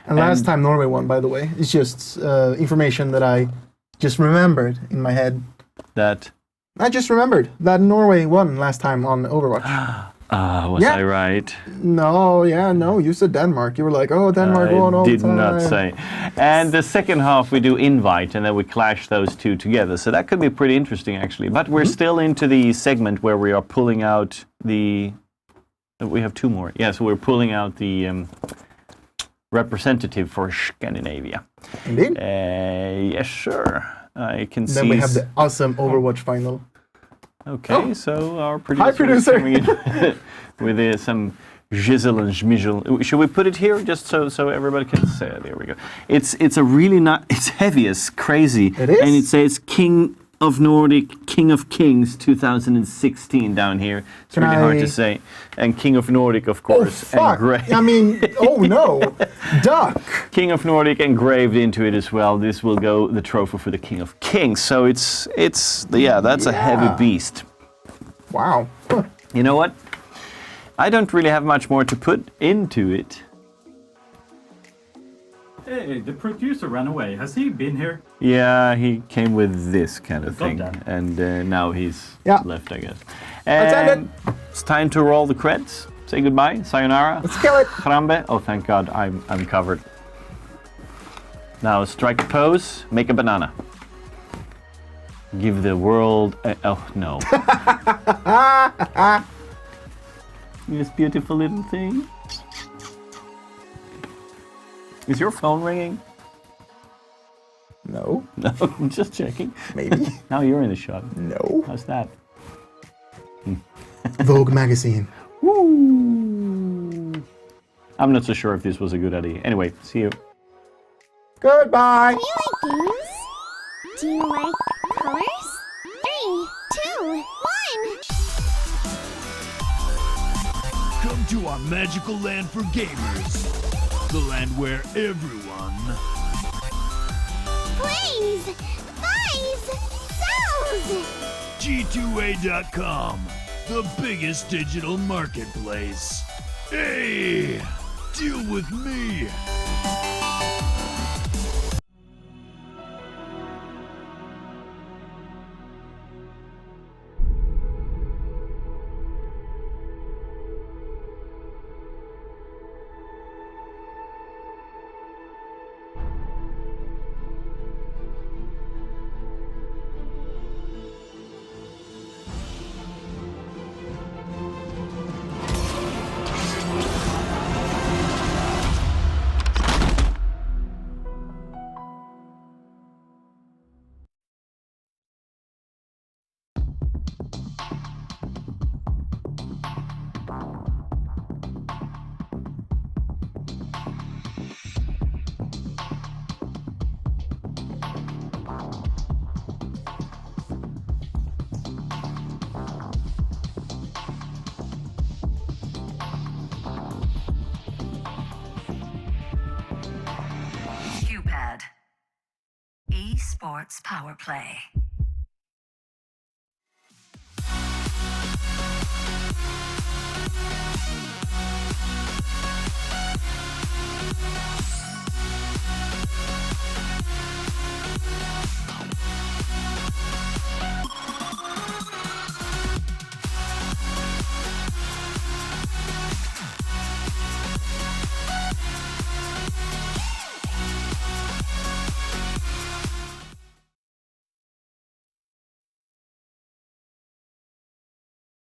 [SPEAKER 2] And last time Norway won, by the way. It's just information that I just remembered in my head. I just remembered that Norway won last time on Overwatch.
[SPEAKER 1] Was I right?
[SPEAKER 2] No, you said Denmark. You were like, oh, Denmark won all the time.
[SPEAKER 1] I did not say. And the second half we do invite, and then we clash those two together. So that could be pretty interesting, actually. But we're still into the segment where we are pulling out the... We have two more. Yeah, so we're pulling out the representative for Scandinavia.
[SPEAKER 2] Indeed?
[SPEAKER 1] Yes, sir. I can see...
[SPEAKER 2] Then we have the awesome Overwatch final.
[SPEAKER 1] Okay, so our producer is coming in with some jizzle and schmizzle. Should we put it here just so everybody can say it? There we go. It's a really not. It's heavy. It's crazy.
[SPEAKER 2] It is.
[SPEAKER 1] And it says King of Nordic, King of Kings 2016 down here. It's really hard to say. And King of Nordic, of course.
[SPEAKER 2] Oh, fuck.
[SPEAKER 1] I
[SPEAKER 2] mean, oh no. Duck.
[SPEAKER 1] King of Nordic engraved into it as well. This will go the trophy for the King of Kings. So that's a heavy beast.
[SPEAKER 2] Wow. Huh.
[SPEAKER 1] You know what? I don't really have much more to put into it.
[SPEAKER 15] Hey, the producer ran away. Has he been here?
[SPEAKER 1] Yeah, he came with this kind of thing, and now he's left, I guess. It's time to roll the credits. Say goodbye. Sayonara.
[SPEAKER 2] Let's kill it.
[SPEAKER 1] Harambe. Oh, thank God, I'm covered. Now strike a pose. Make a banana. Give the world. Oh no. This beautiful little thing. Is your phone ringing?
[SPEAKER 2] No.
[SPEAKER 1] No, I'm just checking.
[SPEAKER 2] Maybe.
[SPEAKER 1] Now you're in the shot.
[SPEAKER 2] No.
[SPEAKER 1] How's that?
[SPEAKER 2] Vogue magazine.
[SPEAKER 1] Woo! I'm not so sure if this was a good idea. Anyway, see you.
[SPEAKER 2] Goodbye.
[SPEAKER 16] Do you like games? Do you like colors? 3, 2, 1.
[SPEAKER 6] Come to our magical land for gamers. The land where everyone
[SPEAKER 16] Plays, buys, sells.
[SPEAKER 6] G2A.com, the biggest digital marketplace. Hey, deal with me.
[SPEAKER 7] QPad. Esports Power Play.